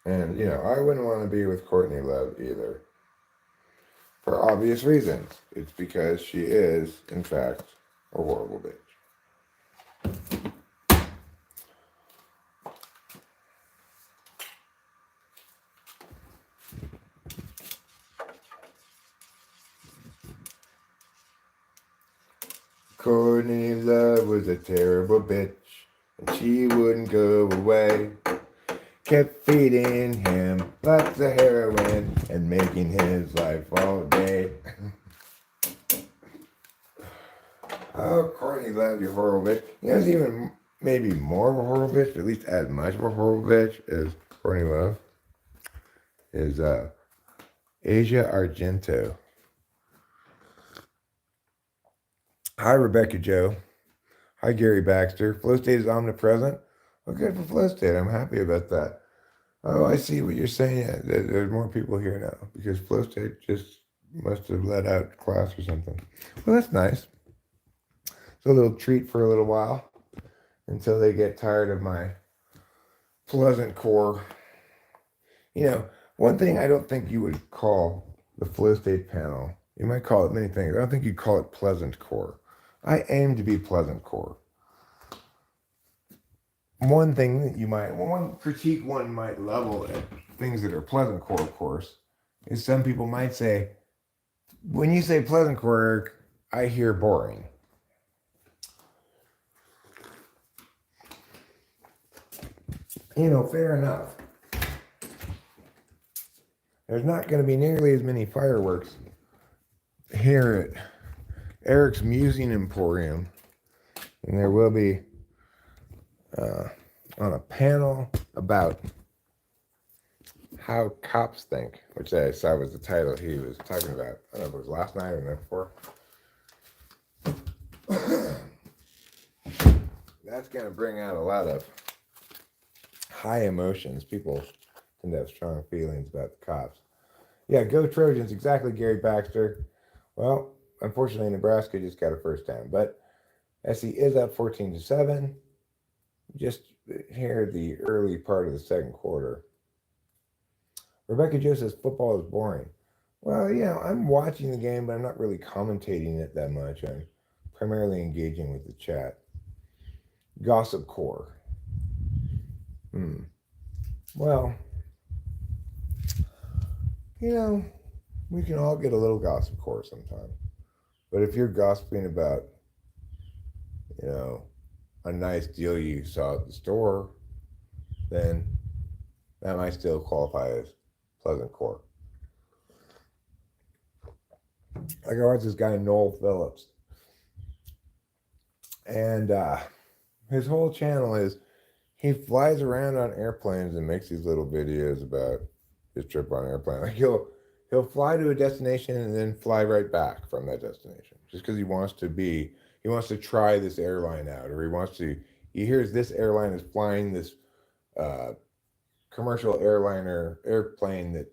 And, I wouldn't want to be with Courtney Love either. For obvious reasons. It's because she is, in fact, a horrible bitch. Courtney Love was a terrible bitch, and she wouldn't go away. Kept feeding him lots of heroin and making his life all day. Oh, Courtney Love, you horrible bitch. He's even maybe more of a horrible bitch, but at least as much of a horrible bitch as Courtney Love is Asia Argento. Hi, Rebecca Joe. Hi, Gary Baxter. Flow State is omnipresent. Well, good for Flow State. I'm happy about that. Oh, I see what you're saying. Yeah, there's more people here now because Flow State just must have let out class or something. Well, that's nice. It's a little treat for a little while until they get tired of my pleasant core. You know, one thing I don't think you would call the Flow State panel, you might call it many things. I don't think you'd call it pleasant core. I aim to be pleasant core. One thing that you might, one critique one might level at things that are pleasant core, of course, is some people might say, when you say pleasant core, Eric, I hear boring. Fair enough. There's not going to be nearly as many fireworks here at Eric's Musing Emporium, and there will be on a panel about how cops think, which I saw was the title he was talking about. I don't know if it was last night or the night before. That's going to bring out a lot of high emotions. People tend to have strong feelings about the cops. Yeah, go Trojans, exactly, Gary Baxter. Well, unfortunately, Nebraska just got a first down, but SC is up 14-7. Just here the early part of the second quarter. Rebecca Joe says football is boring. Well, I'm watching the game, but I'm not really commentating it that much. I'm primarily engaging with the chat. Gossip core. Well, we can all get a little gossip core sometime. But if you're gossiping about, a nice deal you saw at the store, then that might still qualify as pleasant core. Like I watched this guy, Noel Phillips. And his whole channel is he flies around on airplanes and makes these little videos about his trip on an airplane. Like he'll fly to a destination and then fly right back from that destination just because he wants to try this airline out, or he hears this airline is flying this commercial airplane that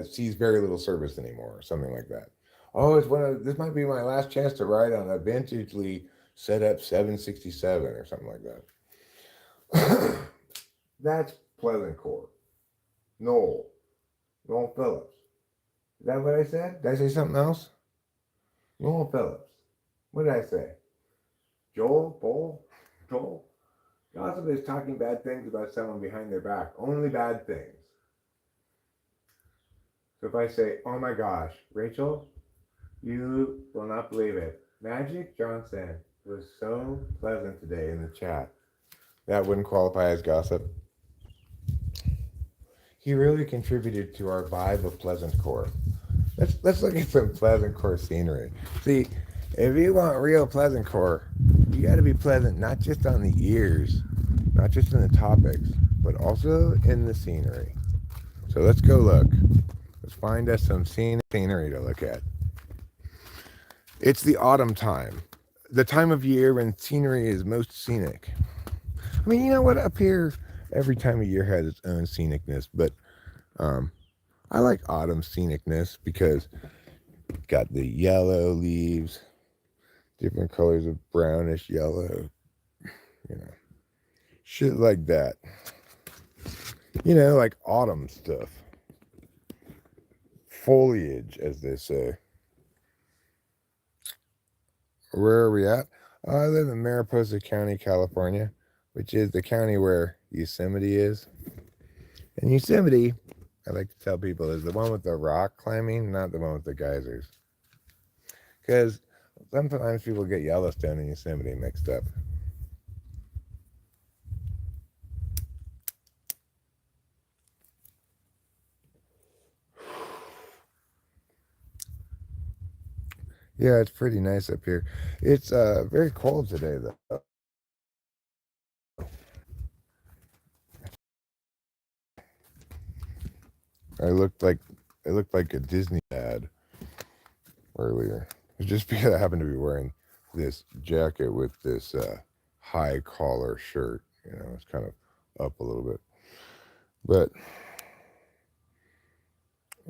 sees very little service anymore, or something like that. Oh, this might be my last chance to ride on a vintagely set up 767 or something like that. That's pleasant core. Noel Phillips. Is that what I said? Did I say something else? Noel Phillips. What did I say? Joel? Gossip is talking bad things about someone behind their back. Only bad things. So if I say, oh my gosh, Rachel, you will not believe it. Magic Johnson was so pleasant today in the chat. That wouldn't qualify as gossip. He really contributed to our vibe of pleasant core. Let's look at some pleasant core scenery. See, if you want real pleasant core, you got to be pleasant not just on the ears, not just in the topics, but also in the scenery. So let's go look. Let's find us some scenery to look at. It's the autumn time, the time of year when scenery is most scenic. I mean, you know what? Up here, every time of year has its own scenicness, but I like autumn scenicness because it's got the yellow leaves, different colors of brownish yellow, shit like that. Like autumn stuff. Foliage, as they say. Where are we at? I live in Mariposa County, California, which is the county where Yosemite is. And Yosemite, I like to tell people, is the one with the rock climbing, not the one with the geysers. Because sometimes people get Yellowstone and Yosemite mixed up. Yeah, it's pretty nice up here. It's very cold today, though. I looked like a Disney ad earlier. It's just because I happen to be wearing this jacket with this high collar shirt. It's kind of up a little bit. But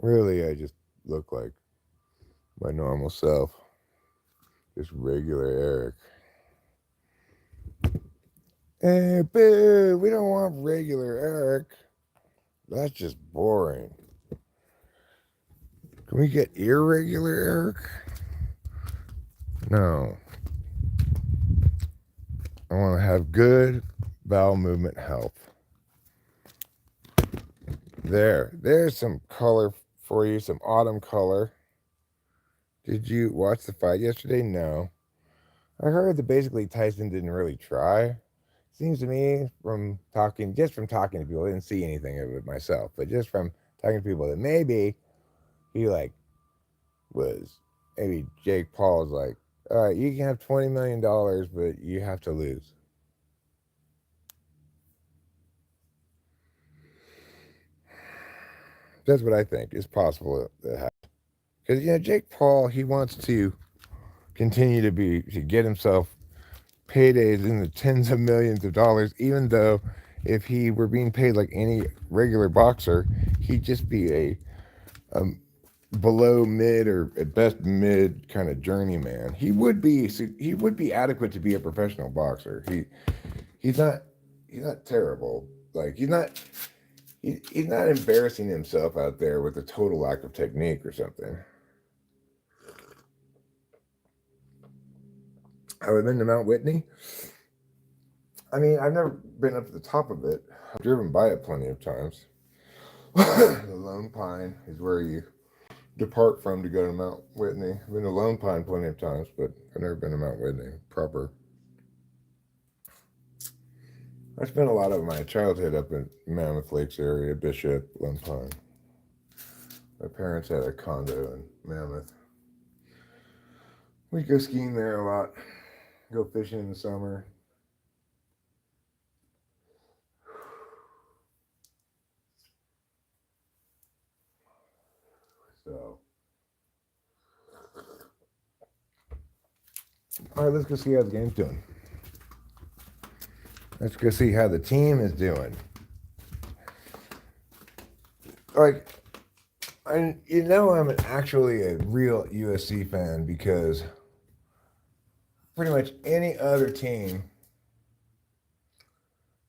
really, I just look like my normal self, just regular Eric. Hey, boo, we don't want regular Eric. That's just boring. Can we get irregular Eric? No. I want to have good bowel movement health. There's some color for you, some autumn color. Did you watch the fight yesterday? No. I heard that basically Tyson didn't really try. Seems to me from talking to people, I didn't see anything of it myself, but just from talking to people that maybe he was maybe Jake Paul's like, all right, you can have $20 million, but you have to lose. That's what I think is possible that happens. Because Jake Paul, he wants to continue to get himself paydays in the tens of millions of dollars, even though if he were being paid like any regular boxer, he'd just be a below mid or at best mid kind of journeyman. He would be adequate to be a professional boxer. He's not terrible. Like he's not embarrassing himself out there with a total lack of technique or something. I've been to Mount Whitney. I mean, I've never been up to the top of it. I've driven by it plenty of times. The Lone Pine is where you depart from to go to Mount Whitney. I've been to Lone Pine plenty of times, but I've never been to Mount Whitney proper. I spent a lot of my childhood up in Mammoth Lakes area, Bishop, Lone Pine. My parents had a condo in Mammoth. We go skiing there a lot, go fishing in the summer. So, all right, let's go see how the game's doing. Let's go see how the team is doing. Like, I'm actually a real USC fan because pretty much any other team,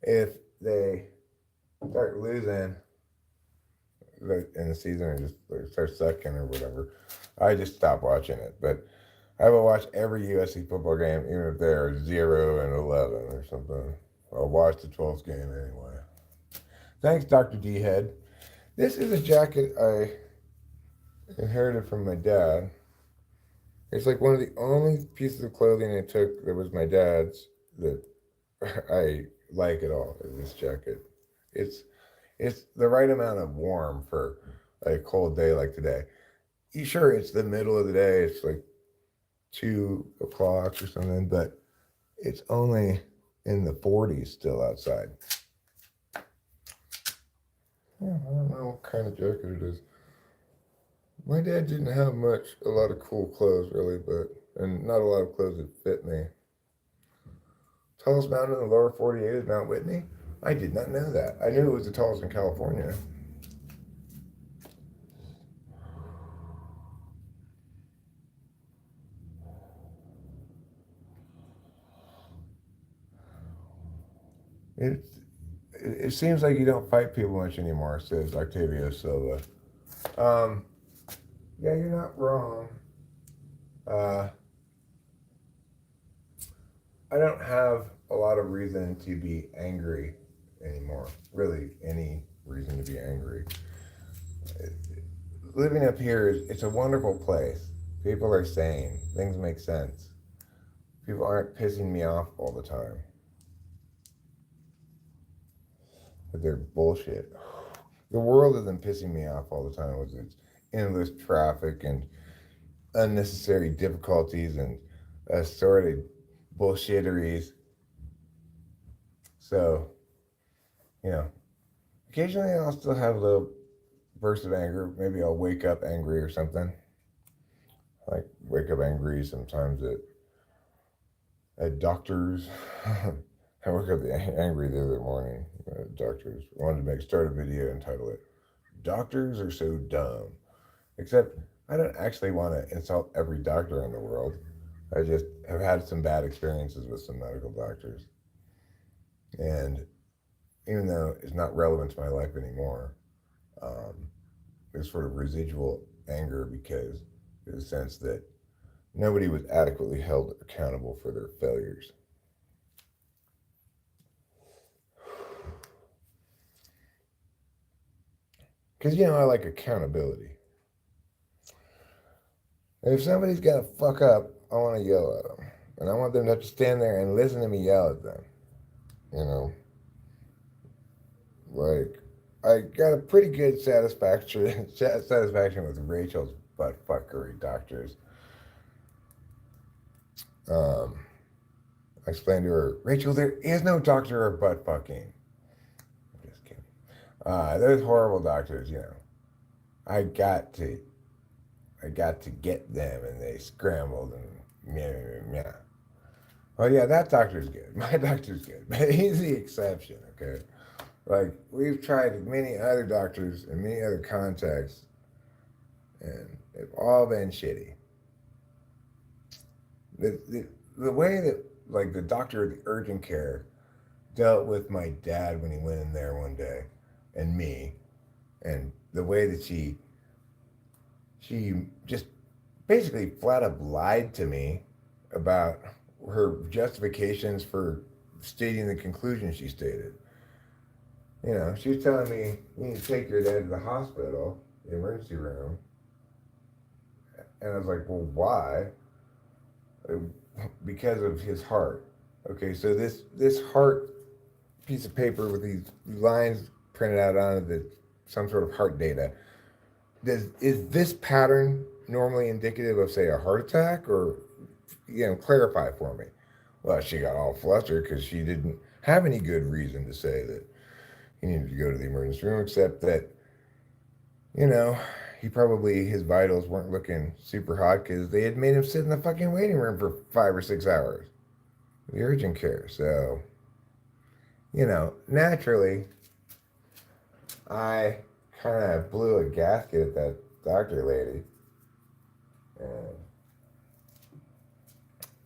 if they start losing in the season or just start sucking or whatever, I just stop watching it. But I will watch every USC football game, even if they're 0-11 or something. I'll watch the 12th game anyway. Thanks, Dr. D Head. This is a jacket I inherited from my dad. It's like one of the only pieces of clothing I took that was my dad's that I like at all. Is this jacket? It's it's the right amount of warm for a cold day like today. You sure it's the middle of the day? It's like 2 o'clock or something, but it's only in the 40s still outside. Yeah, I don't know what kind of jacket it is. My dad didn't have a lot of cool clothes really, and not a lot of clothes that fit me. Tallest mountain in the lower 48 is Mount Whitney. I did not know that. I knew it was the tallest in California. It, it seems like you don't fight people much anymore, says Octavio Silva. Um, yeah, you're not wrong. Uh, I don't have a lot of reason to be angry anymore. Really, any reason to be angry. Living up here it's a wonderful place. People are sane. Things make sense. People aren't pissing me off all the time with their bullshit. The world isn't pissing me off all the time with its endless traffic and unnecessary difficulties and assorted bullshitteries. So, you know, occasionally I'll still have a little burst of anger. Maybe I'll wake up angry or something. Like wake up angry sometimes at doctors. I woke up angry the other morning. Doctors wanted to start a video and title it "Doctors Are So Dumb." Except I don't actually want to insult every doctor in the world. I just have had some bad experiences with some medical doctors, and even though it's not relevant to my life anymore, um, there's sort of residual anger because in the sense that nobody was adequately held accountable for their failures. Because, I like accountability. If somebody's gonna fuck up, I want to yell at them. And I want them to have to stand there and listen to me yell at them. You know, like, I got a pretty good satisfaction with Rachel's butt fuckery doctors. Um, I explained to her, Rachel, there is no doctor of butt fucking. I'm just kidding. Those horrible doctors, I got to, I got to get them, and they scrambled and yeah. Well, yeah, that doctor's good. My doctor's good, but he's the exception. Okay, like we've tried many other doctors in many other contexts, and they've all been shitty. The way that like the doctor of the urgent care dealt with my dad when he went in there one day, and me, and the way that she just basically flat up lied to me about her justifications for stating the conclusion she stated. She was telling me you need to take your dad to the hospital, the emergency room, and I was like, well, why? Because of his heart. Okay, so this heart piece of paper with these lines printed out on it, that some sort of heart data. Is this pattern normally indicative of, say, a heart attack, or clarify for me? Well, she got all flustered because she didn't have any good reason to say that he needed to go to the emergency room, except that you know his vitals weren't looking super hot because they had made him sit in the fucking waiting room for 5 or 6 hours, the urgent care. So naturally, I kind of blew a gasket at that doctor lady. And,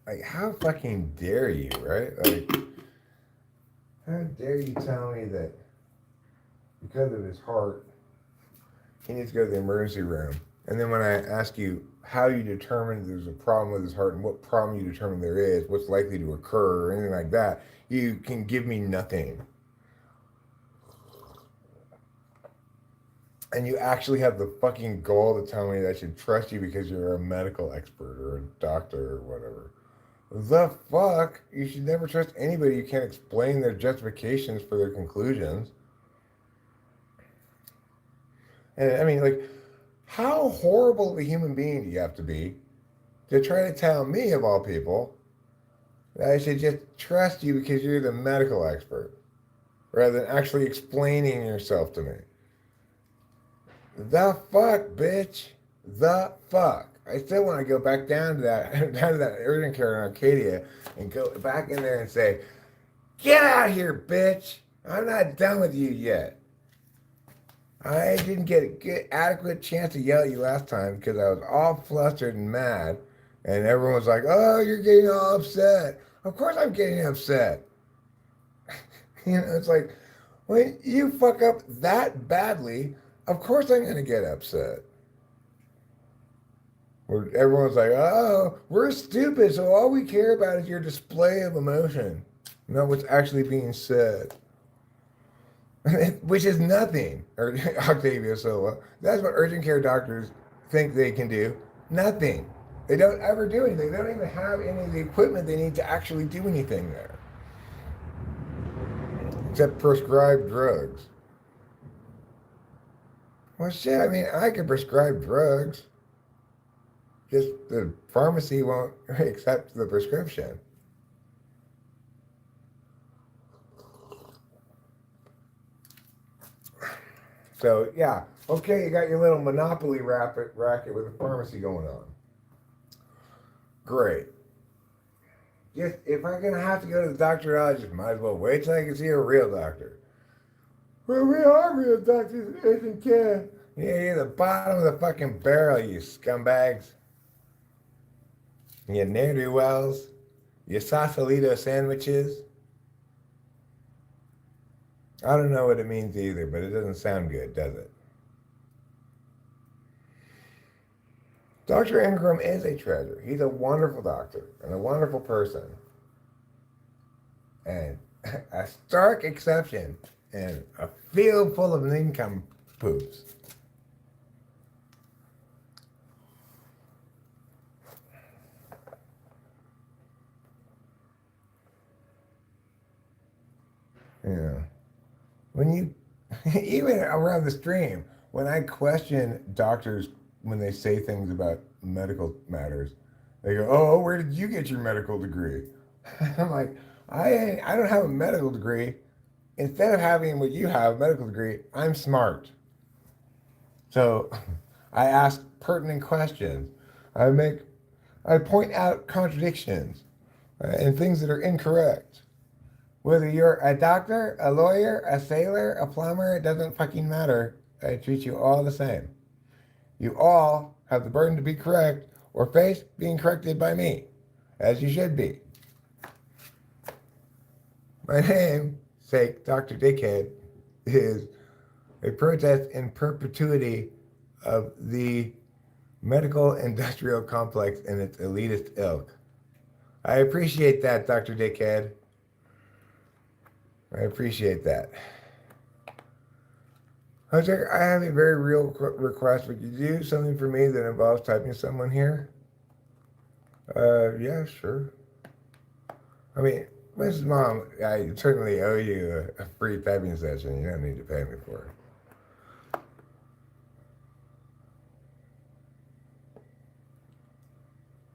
like, how fucking dare you, right? Like, how dare you tell me that because of his heart, he needs to go to the emergency room. And then when I ask you how you determine there's a problem with his heart and what problem you determine there is, what's likely to occur, or anything like that, you can give me nothing. And you actually have the fucking gall to tell me that I should trust you because you're a medical expert or a doctor or whatever. The fuck? You should never trust anybody who can't explain their justifications for their conclusions. And I mean, like, how horrible of a human being do you have to be to try to tell me, of all people, that I should just trust you because you're the medical expert, rather than actually explaining yourself to me? The fuck, bitch. The fuck. I still want to go back down to that down to that urgent care in Arcadia and go back in there and say, "Get out of here, bitch! I'm not done with you yet." I didn't get a good, adequate chance to yell at you last time because I was all flustered and mad, and everyone was like, "Oh, you're getting all upset." Of course, I'm getting upset. It's like when you fuck up that badly, of course I'm gonna get upset. Where everyone's like, oh, we're stupid, so all we care about is your display of emotion, not what's actually being said. Which is nothing. Or Octavia Silva. That's what urgent care doctors think they can do. Nothing. They don't ever do anything. They don't even have any of the equipment they need to actually do anything there. Except prescribe drugs. Well, shit, I mean, I could prescribe drugs. Just the pharmacy won't accept the prescription. So, yeah. Okay, you got your little monopoly racket with the pharmacy going on. Great. Just if I'm gonna have to go to the doctor, I just might as well wait till I can see a real doctor. Well, we are real doctors, urgent care. Yeah, you're the bottom of the fucking barrel, you scumbags. You ne'er-do-wells. You Sausalito sandwiches. I don't know what it means either, but it doesn't sound good, does it? Dr. Ingram is a treasure. He's a wonderful doctor and a wonderful person. And a stark exception in a field full of nincompoops. Yeah. When you, even around the stream, when I question doctors when they say things about medical matters, they go, "Oh, where did you get your medical degree?" I'm like, I don't have a medical degree. Instead of having what you have, a medical degree, I'm smart. So I ask pertinent questions. I make, I point out contradictions and things that are incorrect. Whether you're a doctor, a lawyer, a sailor, a plumber, it doesn't fucking matter. I treat you all the same. You all have the burden to be correct or face being corrected by me, as you should be. My name, sake, Dr. Dickhead, is a protest in perpetuity of the medical industrial complex and its elitist ilk. I appreciate that, Dr. Dickhead. I appreciate that. I have a very real request. Would you do something for me that involves typing someone here? Yeah, sure. I mean, Mrs. Mom, I certainly owe you a free typing session. You don't need to pay me for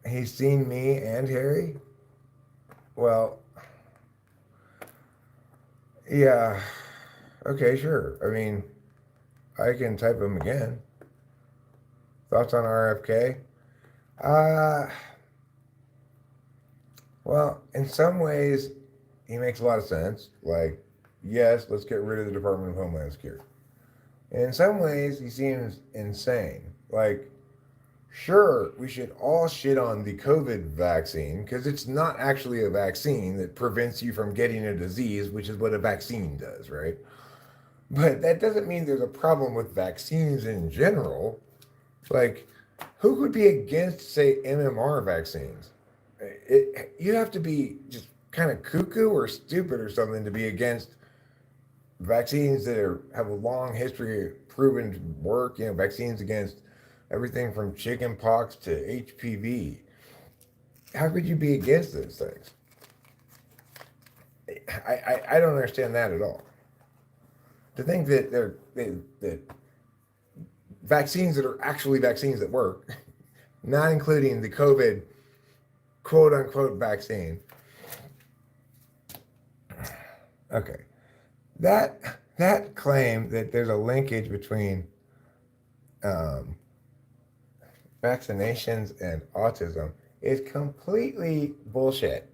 it. He's seen me and Harry? Well, yeah. Okay, sure. I mean, I can type him again. Thoughts on RFK? Uh, well, in some ways, he makes a lot of sense. Like, yes, let's get rid of the Department of Homeland Security. And in some ways, he seems insane. Like, sure, we should all shit on the COVID vaccine because it's not actually a vaccine that prevents you from getting a disease, which is what a vaccine does, right? But that doesn't mean there's a problem with vaccines in general. Like, who could be against, say, MMR vaccines? You have to be just kind of cuckoo or stupid or something to be against vaccines that have a long history of proven to work. You know, vaccines against everything from chicken pox to HPV. How could you be against those things? I don't understand that at all. To think that that vaccines that are actually vaccines that work, not including the COVID quote unquote vaccine. Okay. That claim that there's a linkage between vaccinations and autism is completely bullshit.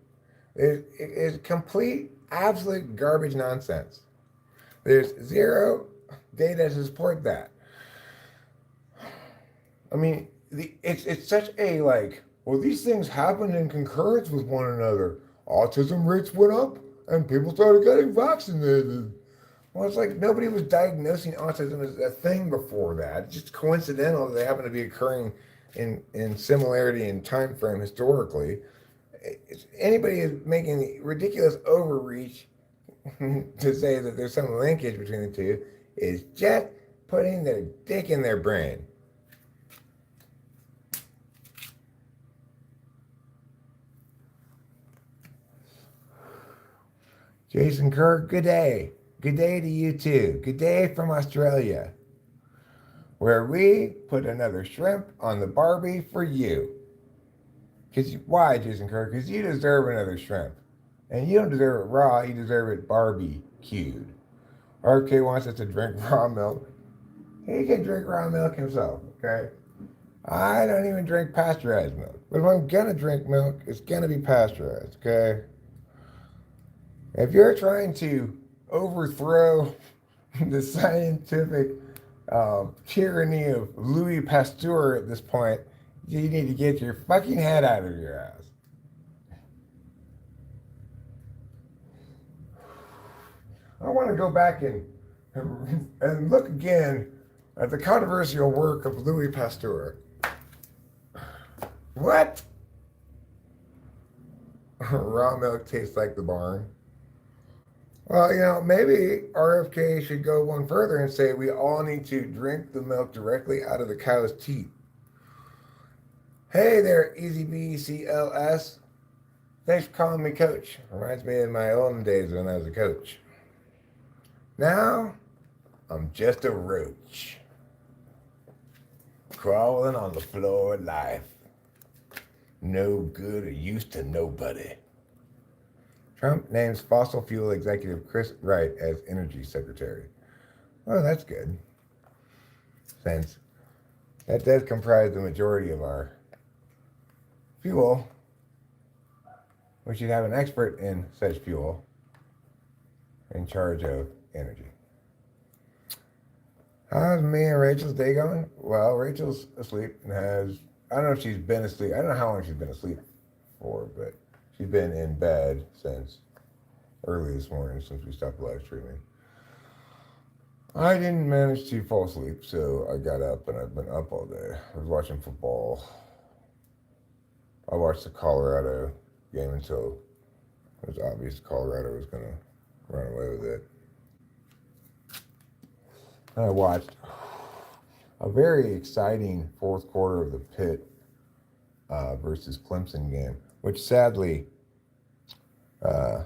It's complete, absolute garbage nonsense. There's zero data to support that. I mean, it's such a like, well, these things happened in concurrence with one another. Autism rates went up and people started getting vaccinated. Well, it's like nobody was diagnosing autism as a thing before that. It's just coincidental that they happen to be occurring in similarity in time frame historically. Anybody is making ridiculous overreach to say that there's some linkage between the two is just putting their dick in their brain. Jason Kirk, good day. Good day to you too. Good day from Australia, where we put another shrimp on the Barbie for you. Why, Jason Kirk? Because you deserve another shrimp. And you don't deserve it raw, you deserve it barbecued. RK wants us to drink raw milk. He can drink raw milk himself, okay? I don't even drink pasteurized milk. But if I'm gonna drink milk, it's gonna be pasteurized, okay? If you're trying to overthrow the scientific tyranny of Louis Pasteur at this point, you need to get your fucking head out of your ass. I want to go back and look again at the controversial work of Louis Pasteur. What? Raw milk tastes like the barn. Well, maybe RFK should go one further and say we all need to drink the milk directly out of the cow's teat. Hey there, Easy BCLS. Thanks for calling me coach. Reminds me of my olden days when I was a coach. Now, I'm just a roach. Crawling on the floor of life. No good or use to nobody. Trump names fossil fuel executive Chris Wright as energy secretary. Oh, that's good. Since that does comprise the majority of our fuel, we should have an expert in such fuel in charge of energy. How's me and Rachel's day going? Well, Rachel's asleep and I don't know if she's been asleep. I don't know how long she's been asleep for, but she's been in bed since early this morning, since we stopped live streaming. I didn't manage to fall asleep, so I got up and I've been up all day. I was watching football. I watched the Colorado game until it was obvious Colorado was going to run away with it. And I watched a very exciting fourth quarter of the Pitt versus Clemson game, which sadly Pitt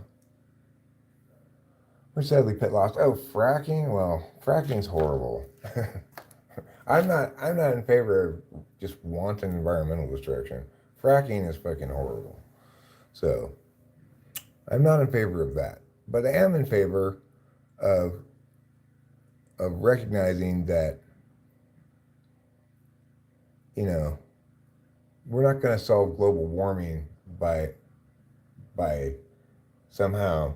lost. Oh, fracking? Well, fracking's horrible. I'm not in favor of just wanton environmental destruction. Fracking is fucking horrible. So I'm not in favor of that. But I am in favor of recognizing that, we're not going to solve global warming by somehow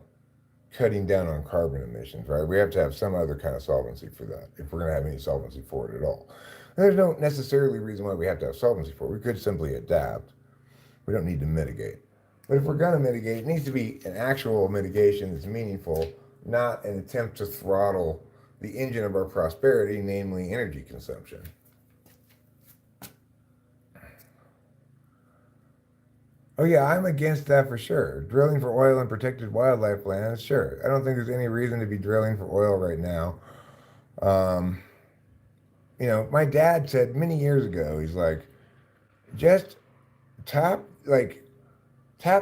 cutting down on carbon emissions, right? We have to have some other kind of solvency for that, if we're going to have any solvency for it at all. And there's no necessarily reason why we have to have solvency for it. We could simply adapt. We don't need to mitigate. But if we're going to mitigate, it needs to be an actual mitigation that's meaningful, not an attempt to throttle the engine of our prosperity, namely energy consumption. Oh yeah, I'm against that for sure. Drilling for oil in protected wildlife lands, sure. I don't think there's any reason to be drilling for oil right now. My dad said many years ago, he's like, just tap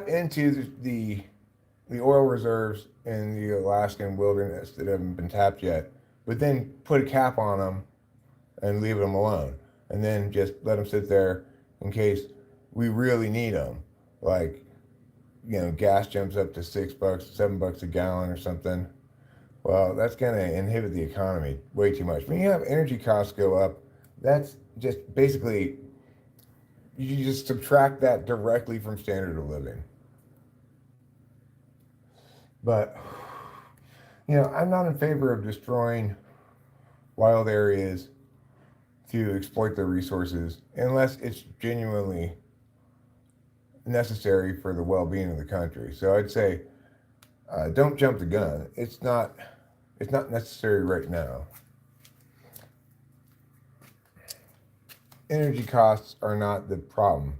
into the oil reserves in the Alaskan wilderness that haven't been tapped yet, but then put a cap on them and leave them alone, and then just let them sit there in case we really need them. Like, gas jumps up to $6, $7 a gallon or something. Well, that's going to inhibit the economy way too much. When you have energy costs go up, that's just basically, you just subtract that directly from standard of living. But, I'm not in favor of destroying wild areas to exploit their resources unless it's genuinely necessary for the well-being of the country. So I'd say, don't jump the gun. It's not necessary right now. Energy costs are not the problem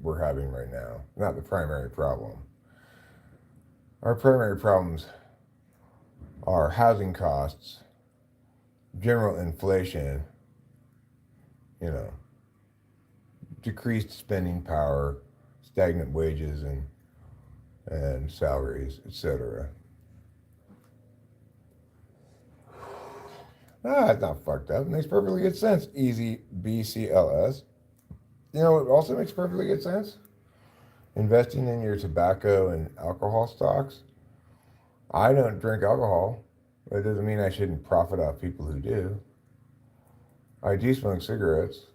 we're having right now, not the primary problem. Our primary problems are housing costs, general inflation, decreased spending power, stagnant wages and salaries, etc. It's not fucked up. It makes perfectly good sense. Easy BCLS. It also makes perfectly good sense. Investing in your tobacco and alcohol stocks. I don't drink alcohol, but it doesn't mean I shouldn't profit off people who do. I do smoke cigarettes.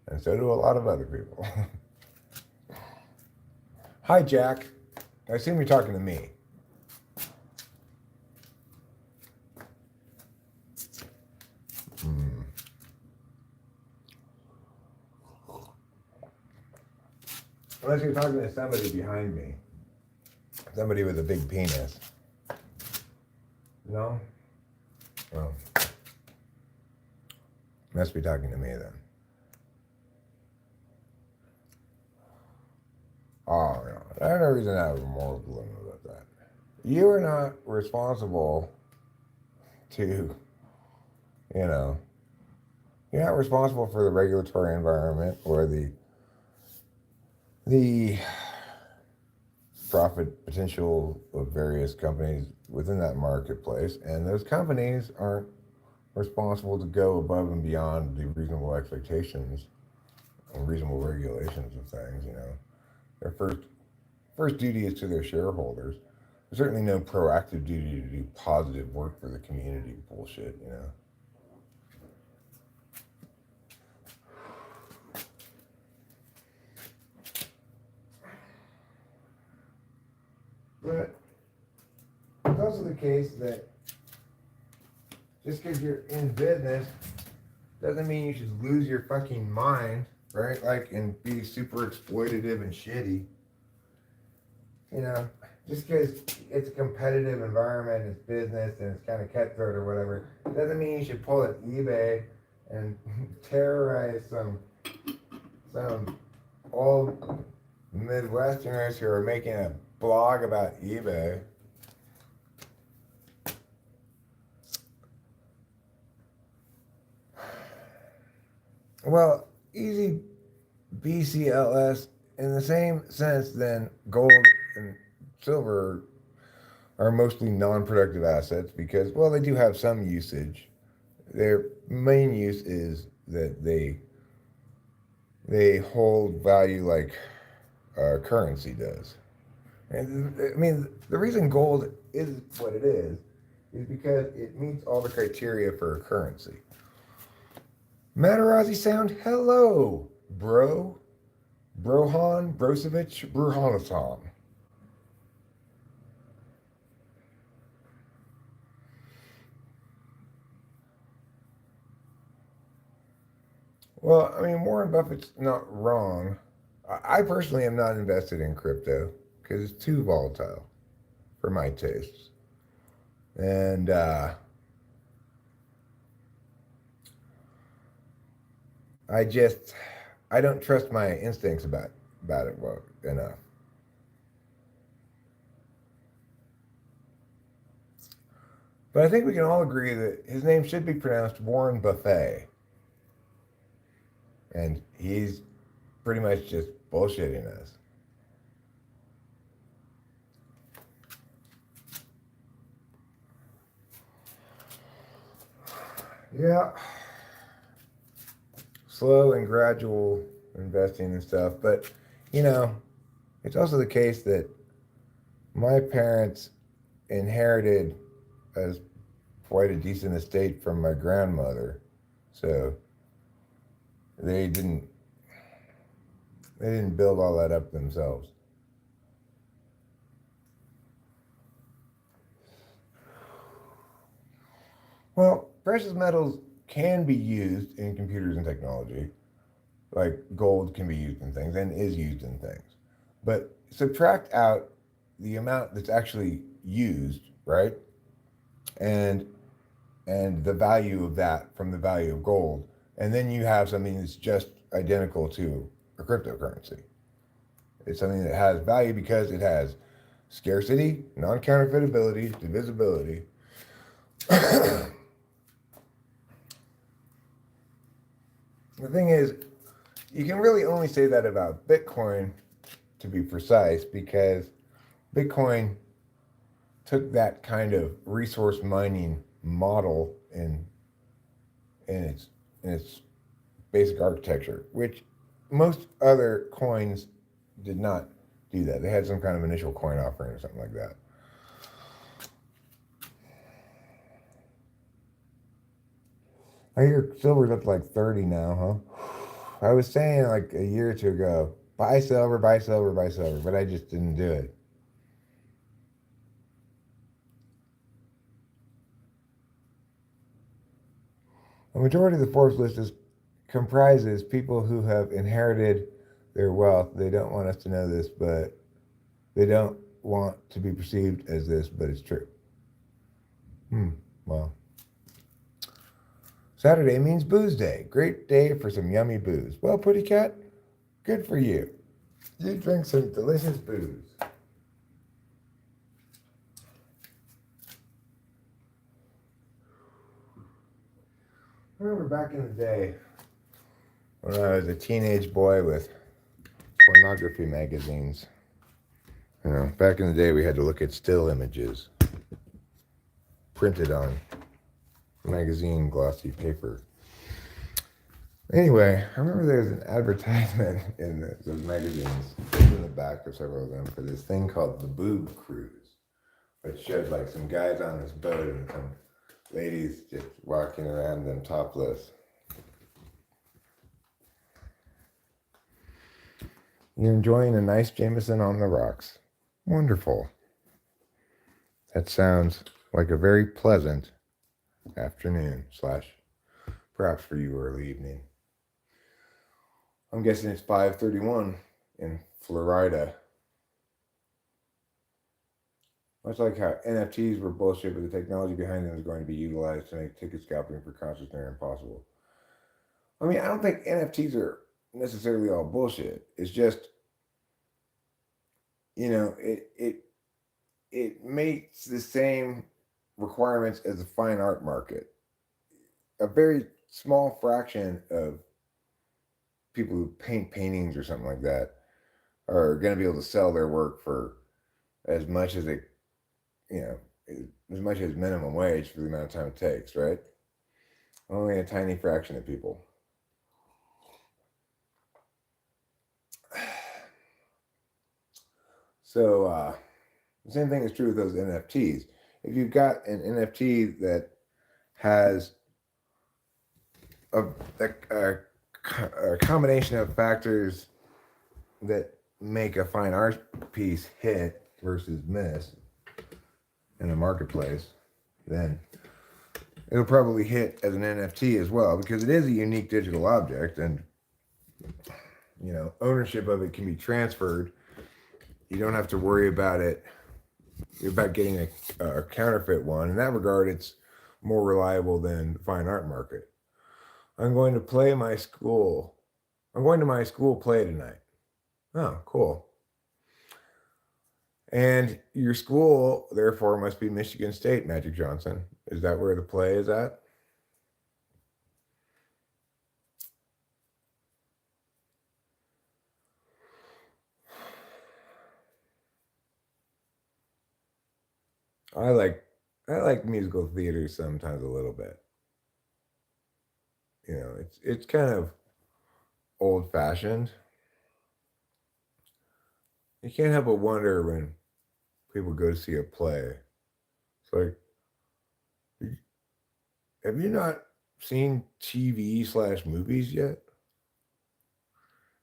And so do a lot of other people. Hi, Jack. I assume you're talking to me. Unless you're talking to somebody behind me. Somebody with a big penis. No? Well, must be talking to me then. Oh, no. I have no reason to have a moral dilemma about that. You are not responsible to, you know, you're not responsible for the regulatory environment or the profit potential of various companies within that marketplace, and those companies aren't responsible to go above and beyond the reasonable expectations and reasonable regulations of things. Their first duty is to their shareholders. There's certainly no proactive duty to do positive work for the community bullshit. But it's also the case that just because you're in business doesn't mean you should lose your fucking mind, right? Like, and be super exploitative and shitty. Just because it's a competitive environment, it's business, and it's kind of cutthroat or whatever, doesn't mean you should pull at eBay and terrorize some old Midwesterners who are making a blog about eBay. Well, easy BCLS in the same sense then gold and silver are mostly non-productive assets because, well, they do have some usage. Their main use is that they hold value like currency does. And I mean, the reason gold is what it is because it meets all the criteria for a currency. Matarazzi sound, hello, bro. Brohan, Brozovic, Bruhanathon. Well, I mean, Warren Buffett's not wrong. I personally am not invested in crypto because it's too volatile for my tastes. And I don't trust my instincts about it well enough. But I think we can all agree that his name should be pronounced Warren Buffet. And he's pretty much just bullshitting us. Yeah. Slow and gradual investing and stuff. But, it's also the case that my parents inherited as quite a decent estate from my grandmother. So they didn't build all that up themselves. Well, precious metals can be used in computers and technology. Like gold can be used in things and is used in things. But subtract out the amount that's actually used, right? And the value of that from the value of gold. And then you have something that's just identical to a cryptocurrency. It's something that has value because it has scarcity, non-counterfeitability, divisibility. The thing is, you can really only say that about Bitcoin, to be precise, because Bitcoin took that kind of resource mining model in its basic architecture, which most other coins did not do that. They had some kind of initial coin offering or something like that. I hear silver's up to like 30 now, huh? I was saying like a year or two ago, buy silver, buy silver, buy silver, but I just didn't do it. A majority of the Forbes list comprises people who have inherited their wealth. They don't want us to know this, but they don't want to be perceived as this, but it's true. Well, Saturday means booze day. Great day for some yummy booze. Well, Putty Cat, good for you. You drink some delicious booze. I remember back in the day when I was a teenage boy with pornography magazines. You know, back in the day we had to look at still images printed on magazine glossy paper. Anyway, I remember there was an advertisement in those magazines, in the back of several of them, for this thing called the Boob Cruise, which showed like some guys on this boat and some ladies just walking around them topless. You're enjoying a nice Jameson on the rocks. Wonderful. That sounds like a very pleasant afternoon / perhaps for you early evening. I'm guessing it's 5:31 in Florida. Much like how NFTs were bullshit, but the technology behind them is going to be utilized to make ticket scalping for concerts near impossible. I mean, I don't think NFTs are necessarily all bullshit. It's just, you know, it makes the same requirements as the fine art market. A very small fraction of people who paint paintings or something like that are going to be able to sell their work for as much as you know, as much as minimum wage for the amount of time it takes, right? Only a tiny fraction of people. So the same thing is true with those NFTs. If you've got an NFT that has a combination of factors that make a fine art piece hit versus miss in a marketplace, then it'll probably hit as an NFT as well, because it is a unique digital object, and you know, ownership of it can be transferred. You don't have to worry about getting a counterfeit one. In that regard, it's more reliable than the fine art market. I'm going to my school play tonight. Oh, cool. And your school, therefore, must be Michigan State, Magic Johnson. Is that where the play is at? I like musical theater sometimes a little bit. You know, it's kind of old fashioned. You can't help but wonder when people go to see a play. It's like, have you not seen TV / movies yet?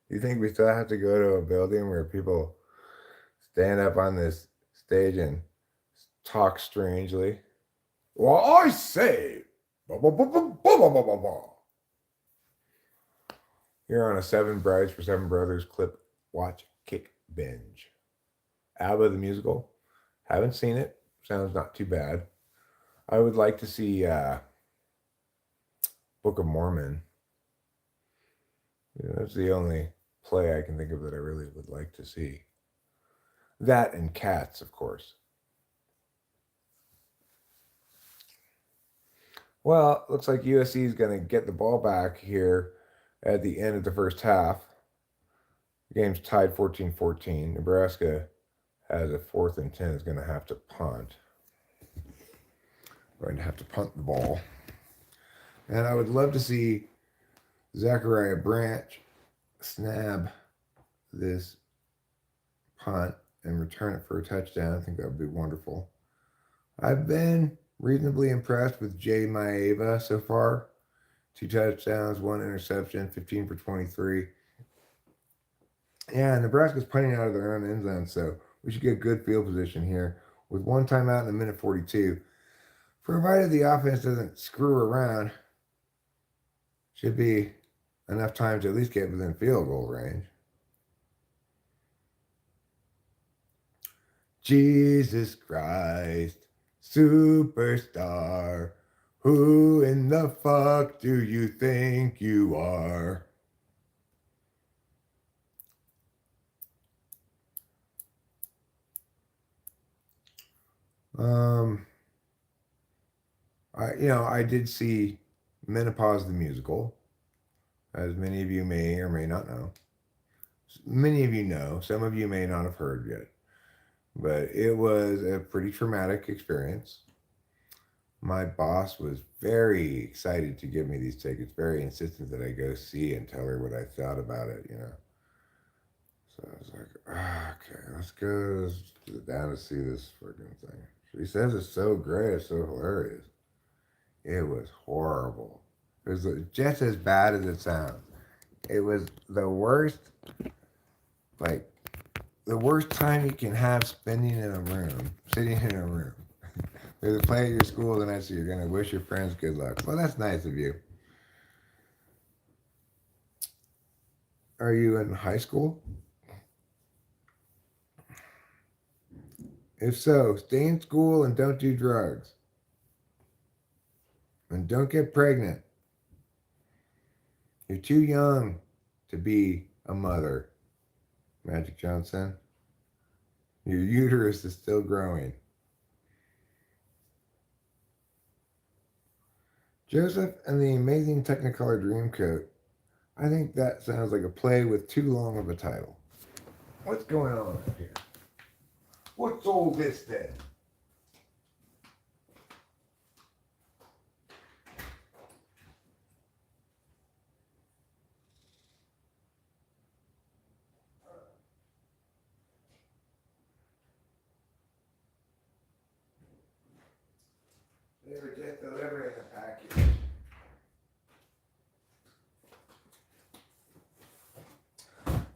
You think we still have to go to a building where people stand up on this stage and talk strangely? Well, I say, blah, blah, blah, blah, blah, blah, blah, blah. You're on a Seven Brides for Seven Brothers clip watch kick binge. ABBA the musical. Haven't seen it. Sounds not too bad. I would like to see Book of Mormon. You know, that's the only play I can think of that I really would like to see. That and Cats, of course. Well, looks like USC is going to get the ball back here at the end of the first half. The game's tied 14-14. Nebraska has a 4th and 10, is going to have to punt. Going to have to punt the ball. And I would love to see Zachariah Branch snab this punt and return it for a touchdown. I think that would be wonderful. I've been reasonably impressed with Jay Maeva so far. 2 touchdowns, 1 interception, 15 for 23. Yeah, Nebraska's punting out of their own end zone, so we should get good field position here with 1 timeout in a minute 42. Provided the offense doesn't screw around, should be enough time to at least get within field goal range. Jesus Christ, superstar, who in the fuck do you think you are? Um, I did see Menopause the musical, as many of you may or may not know. Many of you know, some of you may not have heard yet, but it was a pretty traumatic experience. My boss was very excited to give me these tickets, very insistent that I go see and tell her what I thought about it. So I was like, okay, let's go down to see this freaking thing. She says it's so great, it's so hilarious. It was horrible. It was just as bad as it sounds. It was the worst, like, the worst time you can have spending in a room, sitting in a room. There's a play at your school tonight, so you're going to wish your friends good luck. Well, that's nice of you. Are you in high school? If so, stay in school and don't do drugs. And don't get pregnant. You're too young to be a mother, Magic Johnson. Your uterus is still growing. Joseph and the Amazing Technicolor Dreamcoat. I think that sounds like a play with too long of a title. What's going on up here? What's all this then? They were just delivering a package.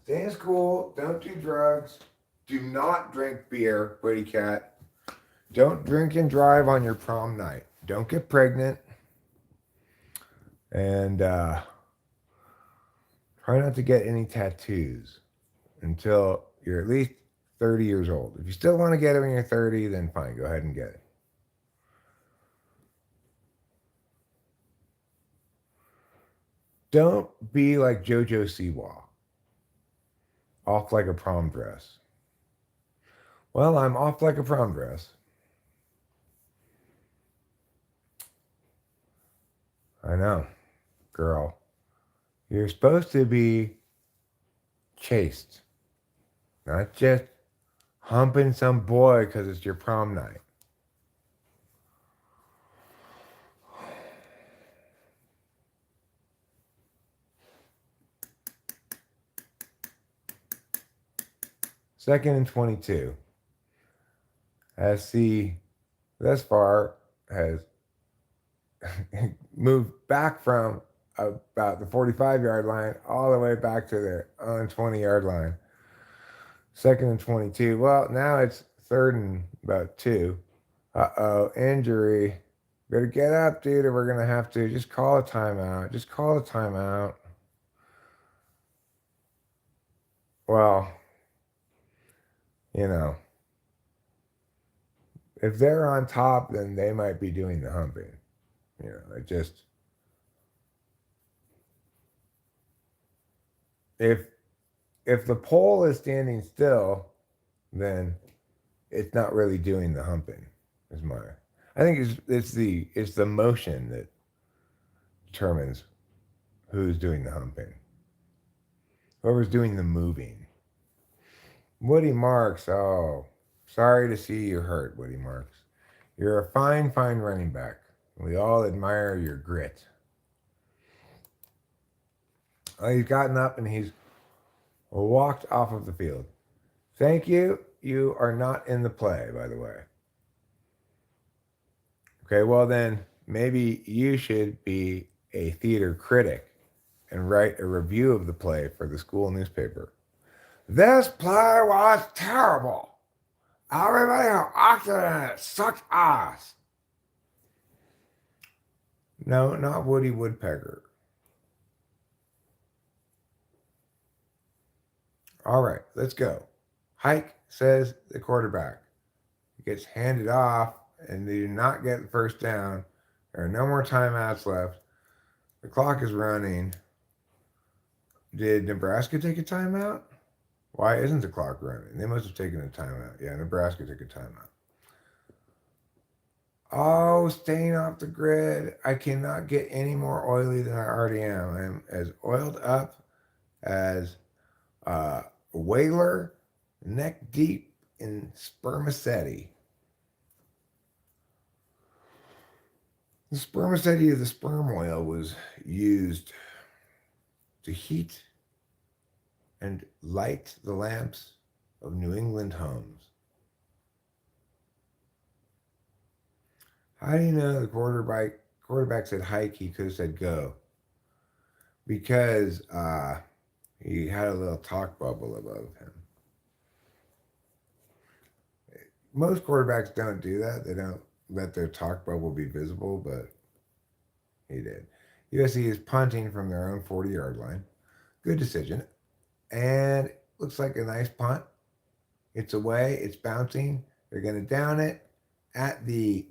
Stay in school, don't do drugs, do not drink beer, Buddy Cat. Don't drink and drive on your prom night. Don't get pregnant. And try not to get any tattoos until you're at least 30 years old. If you still want to get it when you're 30, then fine, go ahead and get it. Don't be like JoJo Siwa, off like a prom dress. Well, I'm off like a prom dress. I know, girl. You're supposed to be chaste, not just humping some boy because it's your prom night. Second and 22. SC thus far has moved back from about the 45-yard line all the way back to their own 20-yard line. Second and 22. Well, now it's third and about 2. Uh-oh, injury. Better get up, dude, or we're going to have to just call a timeout. Just call a timeout. Well, if they're on top, then they might be doing the humping. It just, if the pole is standing still, then it's not really doing the humping. I think it's the motion that determines who's doing the humping. Whoever's doing the moving. Woody Marks, oh, sorry to see you hurt, Woody Marks. You're a fine, fine running back. We all admire your grit. He's gotten up and he's walked off of the field. Thank you. You are not in the play, by the way. Okay, well then, maybe you should be a theater critic and write a review of the play for the school newspaper. This play was terrible. Everybody who acted in it sucked ass. No, not Woody Woodpecker. All right, let's go. Hike, says the quarterback. He gets handed off, and they do not get the first down. There are no more timeouts left. The clock is running. Did Nebraska take a timeout? Why isn't the clock running? They must have taken a timeout. Yeah, Nebraska took a timeout. Oh, staying off the grid. I cannot get any more oily than I already am. I'm as oiled up as a whaler neck deep in spermaceti. The spermaceti of the sperm whale was used to heat and light the lamps of New England homes. How do you know the quarterback said hike? He could have said go, because he had a little talk bubble above him. Most quarterbacks don't do that. They don't let their talk bubble be visible, but he did. USC is punting from their own 40-yard line. Good decision. And looks like a nice punt. It's away. It's bouncing. They're going to down it at the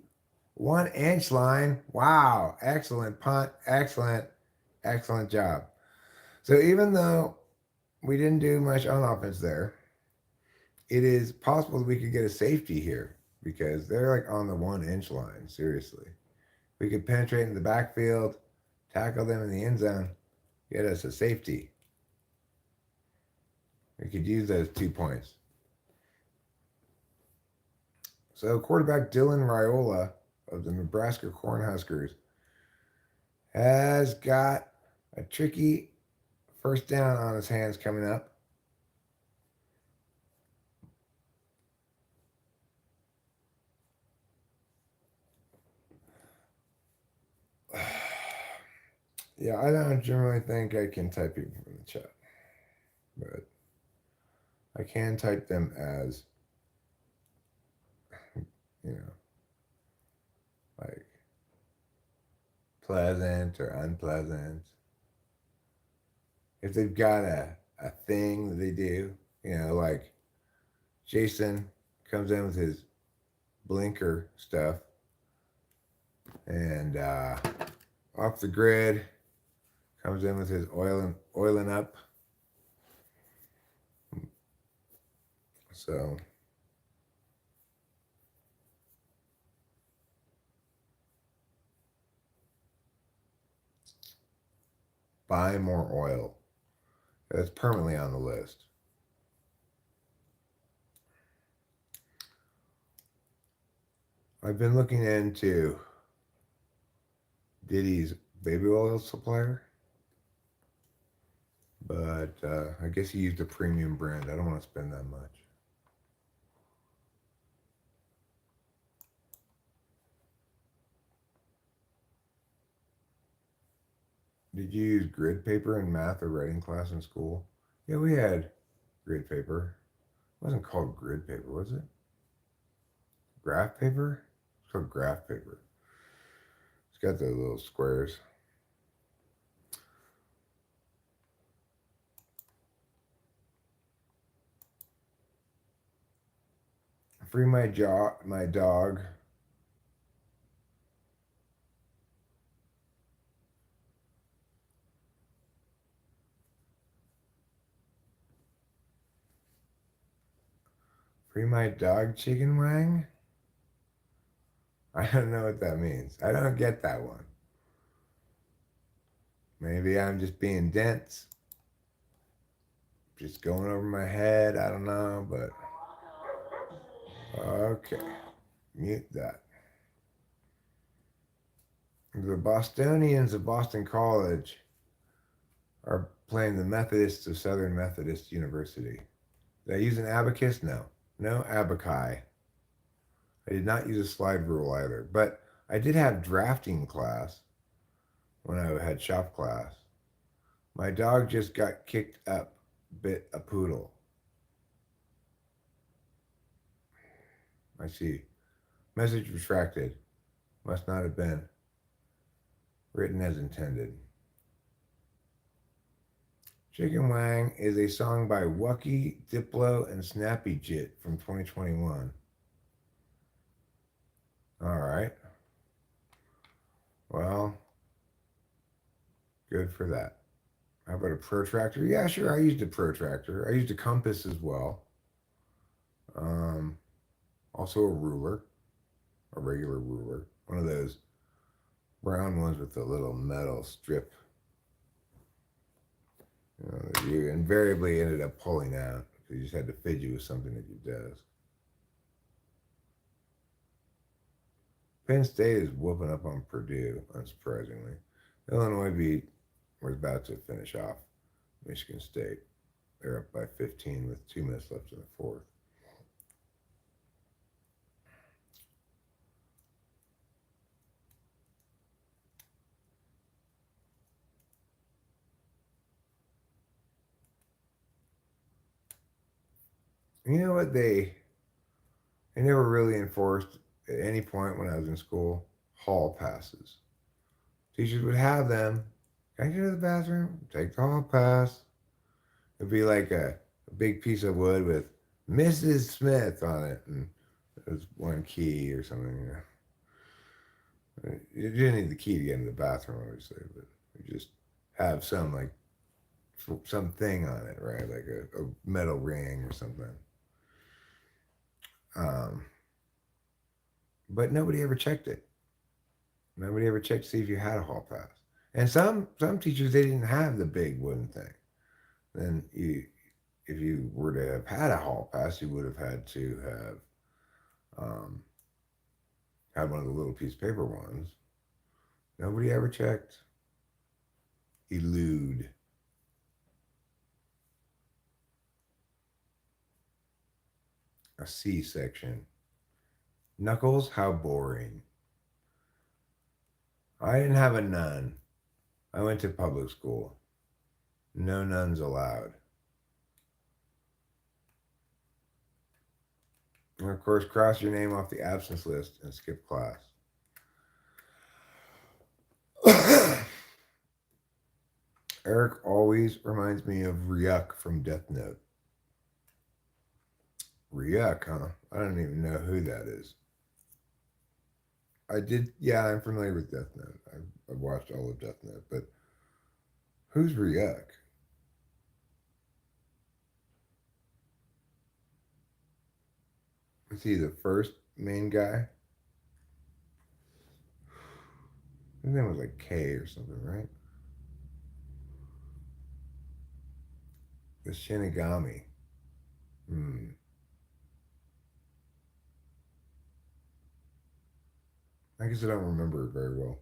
1-inch line. Wow. Excellent punt. Excellent job. So even though we didn't do much on offense there, it is possible that we could get a safety here, because they're like on the 1-inch line. Seriously. We could penetrate in the backfield, tackle them in the end zone, get us a safety. We could use those 2 points. So quarterback Dylan Raiola of the Nebraska Cornhuskers has got a tricky first down on his hands coming up. Yeah, I don't generally think I can type people from the chat, but I can type them as, like pleasant or unpleasant. If they've got a thing that they do, like Jason comes in with his blinker stuff and off the grid, comes in with his oiling up. So buy more oil. That's permanently on the list. I've been looking into Diddy's baby oil supplier, but I guess he used a premium brand. I don't want to spend that much. Did you use grid paper in math or writing class in school? Yeah, we had grid paper. It wasn't called grid paper, was it? Graph paper? It's called graph paper. It's got the little squares. Free my dog. Free my dog, chicken wang? I don't know what that means. I don't get that one. Maybe I'm just being dense. Just going over my head. I don't know, but okay. Mute that. The Bostonians of Boston College are playing the Methodists of Southern Methodist University. Did I use an abacus? No. No abaci. I did not use a slide rule either, but I did have drafting class when I had shop class. My dog just got kicked up, bit a poodle. I see. Message retracted. Must not have been written as intended. Chicken Wang is a song by Wucky, Diplo, and Snappy Jit from 2021. All right. Well, good for that. How about a protractor? Yeah, sure. I used a protractor. I used a compass as well. Um, Also a ruler, a regular ruler. One of those brown ones with the little metal strip. That you invariably ended up pulling out because you just had to fidget with something at your desk. Penn State is whooping up on Purdue, unsurprisingly. Illinois beat, we're about to finish off Michigan State. They're up by 15 with 2 minutes left in the fourth. You know what? They never really enforced at any point when I was in school hall passes. Teachers would have them. Can I go to the bathroom? Take the hall pass. It'd be like a big piece of wood with Mrs. Smith on it, and there's one key or something. You didn't need the key to get into the bathroom, obviously, but you just have some like something on it, right? Like a metal ring or something. Um, but nobody ever checked it. Nobody ever checked to see if you had a hall pass. And some teachers they didn't have the big wooden thing. Then if you were to have had a hall pass, you would have had to have um, had one of the little piece of paper ones. Nobody ever checked. Elude. A C section. Knuckles, how boring. I didn't have a nun. I went to public school. No nuns allowed. And of course, cross your name off the absence list and skip class. Eric always reminds me of Ryuk from Death Note. Ryuk, huh? I don't even know who that is. I did, yeah, I'm familiar with Death Note. I've watched all of Death Note, but who's Ryuk? Is he the first main guy? His name was like K or something, right? The Shinigami. Hmm. I guess I don't remember it very well.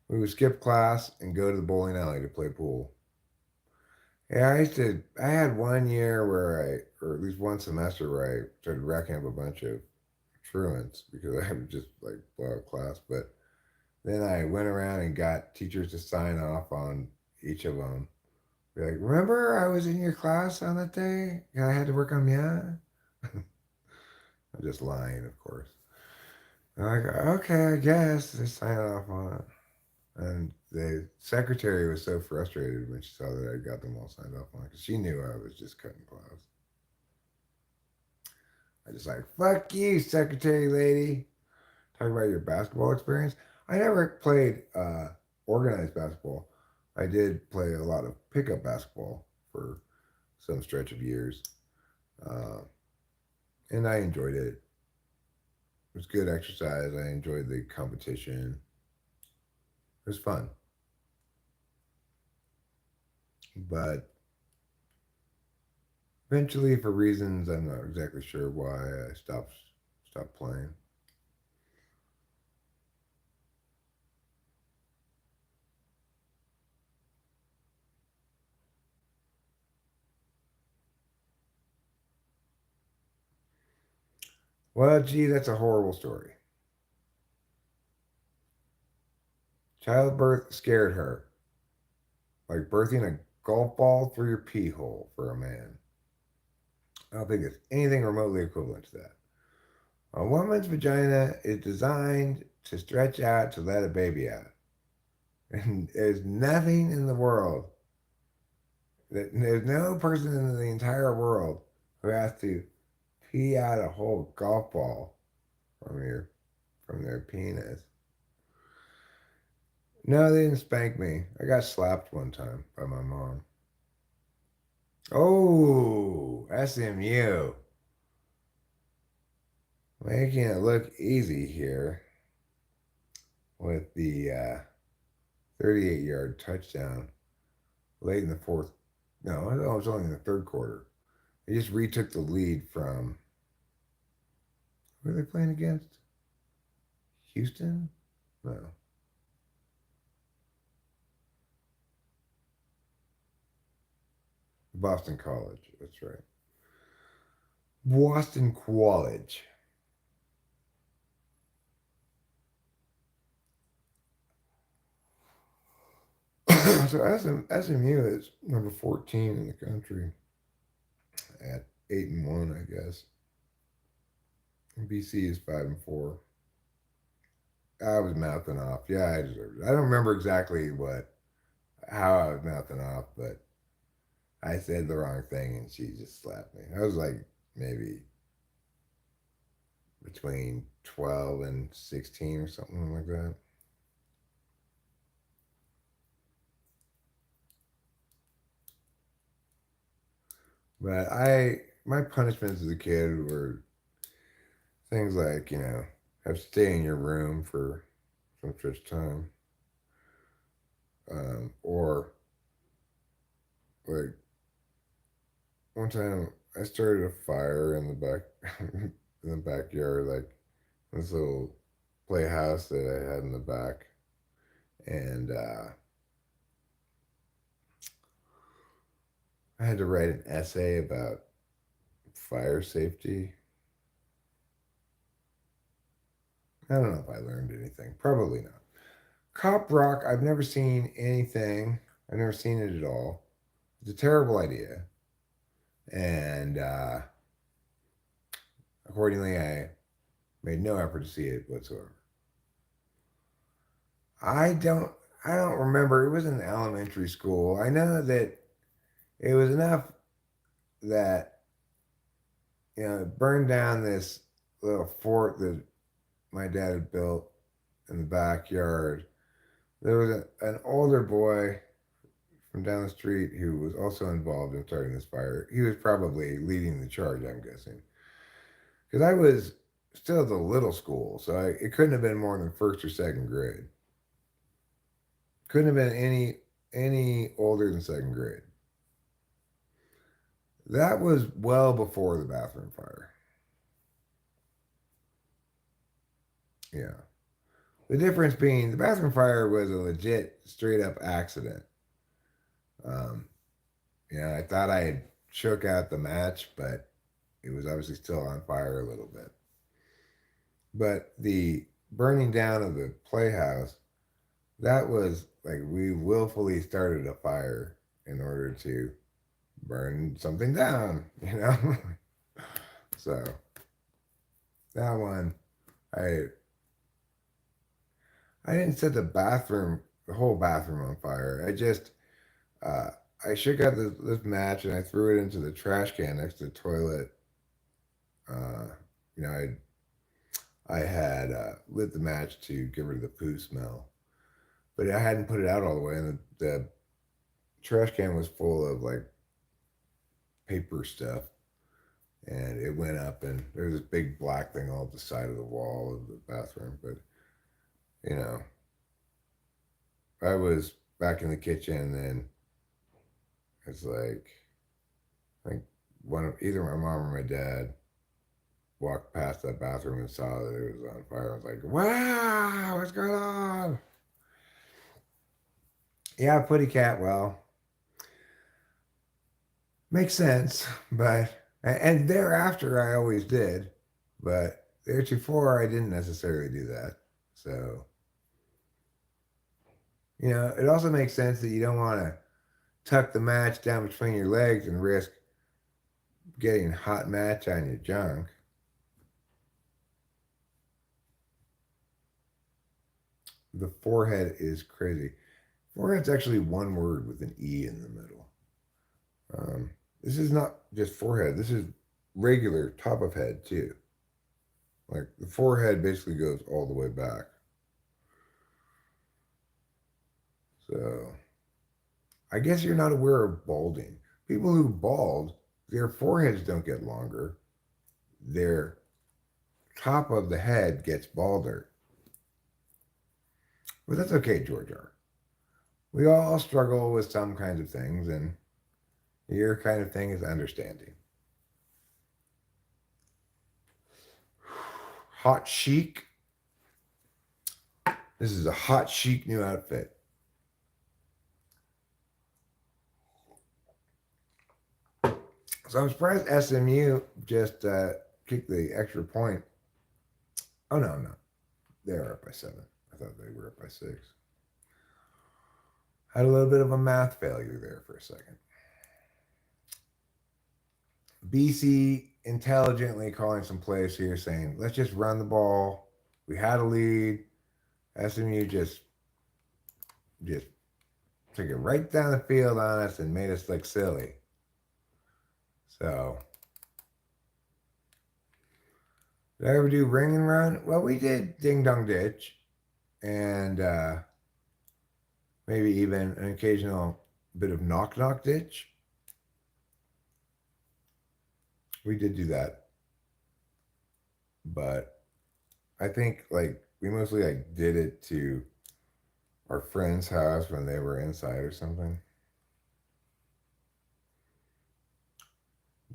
We would skip class and go to the bowling alley to play pool. Yeah, I used to. I had one year where or at least one semester where I started racking up a bunch of truants because I would just like blow out class. But then I went around and got teachers to sign off on each of them. Be like, remember I was in your class on that day? And I had to work on yeah. I'm just lying, of course. And I go, okay, I guess. They sign off on it. And the secretary was so frustrated when she saw that I got them all signed off on because she knew I was just cutting class. I just like, fuck you, secretary lady. Talk about your basketball experience. I never played organized basketball. I did play a lot of pickup basketball for some stretch of years, uh, and I enjoyed it. It was good exercise. I enjoyed the competition. It was fun, but eventually, for reasons I'm not exactly sure why, I stopped playing. Well, gee, that's a horrible story. Childbirth scared her, like birthing a golf ball through your pee hole for a man. I don't think it's anything remotely equivalent to that. A woman's vagina is designed to stretch out to let a baby out. And there's nothing in the world there's no person in the entire world who has to pee out a whole golf ball from their penis. No, they didn't spank me. I got slapped one time by my mom. Oh, SMU. Making it look easy here with the 38-yard touchdown late in the fourth. No, it was only in the third quarter. They just retook the lead from, who are they playing against? Houston? No. Boston College. That's right. Boston College. So SMU is number 14 in the country at 8-1, I guess. And BC is 5-4. I was mouthing off. Yeah, I deserved it. I don't remember exactly how I was mouthing off, but I said the wrong thing and she just slapped me. I was like maybe between 12 and 16 or something like that. But my punishments as a kid were things like, have to stay in your room for some such time. Or like one time I started a fire in the back in the backyard, like this little playhouse that I had in the back. And I had to write an essay about fire safety. I don't know if I learned anything. Probably not. Cop Rock, I've never seen anything. I've never seen it at all. It's a terrible idea. And accordingly, I made no effort to see it whatsoever. I don't I don't remember. It was in elementary school. I know that it was enough that it burned down this little fort that my dad had built in the backyard. There was an older boy from down the street who was also involved in starting this fire. He was probably leading the charge, I'm guessing. Because I was still at the little school, so it couldn't have been more than first or second grade. Couldn't have been any older than second grade. That was well before the bathroom fire. Yeah. The difference being the bathroom fire was a legit, straight up accident. Um, I thought I had shook out the match, but it was obviously still on fire a little bit. But the burning down of the playhouse, that was like we willfully started a fire in order to burn something down. So that one, I I didn't set the whole bathroom on fire. Uh, I shook out this match and I threw it into the trash can next to the toilet. Uh, you know, I had lit the match to get rid of the poo smell, but I hadn't put it out all the way, and the trash can was full of like paper stuff, and it went up, and there was this big black thing all at the side of the wall of the bathroom. But you know, I was back in the kitchen, and it's like one of either my mom or my dad walked past that bathroom and saw that it was on fire. I was like, "Wow, what's going on?" Yeah, Putty Cat. Well, makes sense, but and thereafter I always did, but theretofore I didn't necessarily do that. So It also makes sense that you don't want to tuck the match down between your legs and risk getting hot match on your junk. The forehead is crazy. Forehead's actually one word with an E in the middle. Um, this is not just forehead. This is regular top of head too. Like the forehead basically goes all the way back. So I guess you're not aware of balding. People who bald, their foreheads don't get longer. Their top of the head gets balder. But that's okay, George R. We all struggle with some kinds of things, and your kind of thing is understanding. Hot chic. This is a hot chic new outfit. So I'm surprised SMU just kicked the extra point. Oh, no, no. They're up by 7. I thought they were up by 6. Had a little bit of a math failure there for a second. BC intelligently calling some plays here saying, let's just run the ball. We had a lead. SMU just took it right down the field on us and made us look silly. So, did I ever do ring and run? Well, we did ding dong ditch and maybe even an occasional bit of knock knock ditch. We did do that. But I think like we mostly like did it to our friend's house when they were inside or something.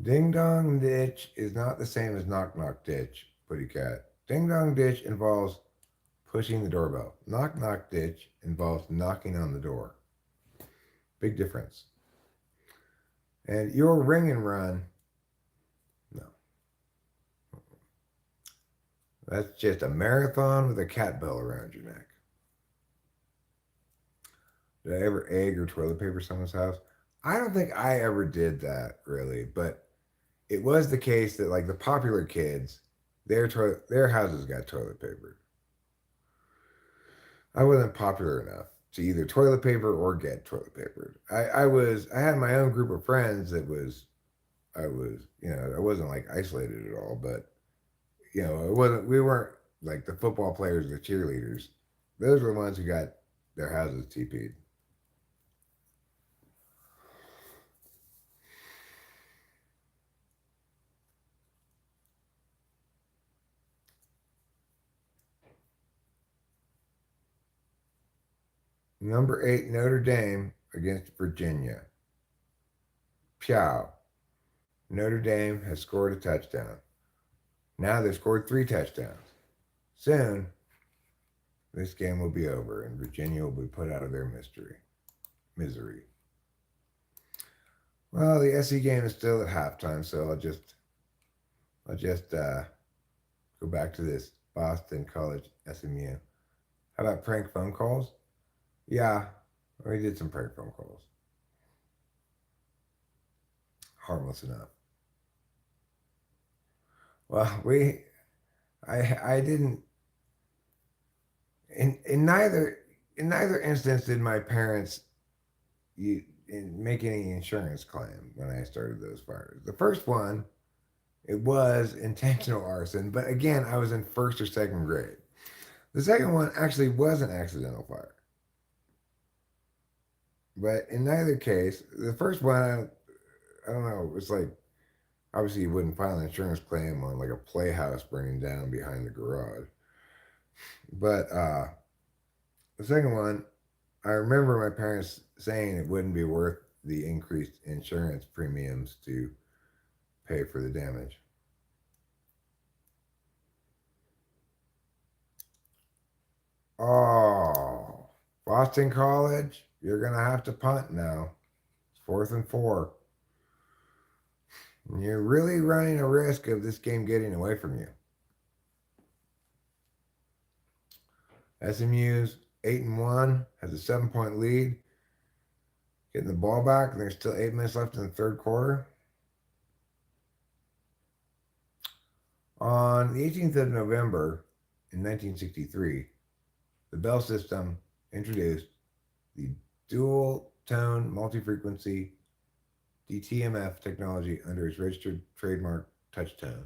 Ding dong ditch is not the same as knock knock ditch, Putty Cat. Ding dong ditch involves pushing the doorbell. Knock knock ditch involves knocking on the door. Big difference. And your ring and run, no. That's just a marathon with a cat bell around your neck. Did I ever egg or toilet paper someone's house? I don't think I ever did that really, but it was the case that like the popular kids, their houses got toilet papered. I wasn't popular enough to either toilet paper or get toilet papered. I had my own group of friends that was I was I wasn't like isolated at all, but it wasn't we weren't like the football players, the cheerleaders. Those were the ones who got their houses TP'd. Number 8, Notre Dame against Virginia. Pyow. Notre Dame has scored a touchdown. Now they've scored 3 touchdowns. Soon, this game will be over and Virginia will be put out of their misery. Well, the SE game is still at halftime, so I'll just go back to this Boston College SMU. How about prank phone calls? Yeah, we did some prank phone calls. Harmless enough. Well, I didn't in neither instance did my parents make any insurance claim when I started those fires. The first one, it was intentional arson, but again, I was in first or second grade. The second one actually was an accidental fire. But in neither case, the first one, I don't know, it was like obviously you wouldn't file an insurance claim on like a playhouse burning down behind the garage. But the second one, I remember my parents saying it wouldn't be worth the increased insurance premiums to pay for the damage. Oh, Boston College, you're going to have to punt now. It's 4th and 4. And you're really running a risk of this game getting away from you. SMU's 8-1, has a 7-point lead, getting the ball back, and there's still 8 minutes left in the third quarter. On the 18th of November in 1963, the Bell system introduced the dual tone multi-frequency DTMF technology under its registered trademark touchtone.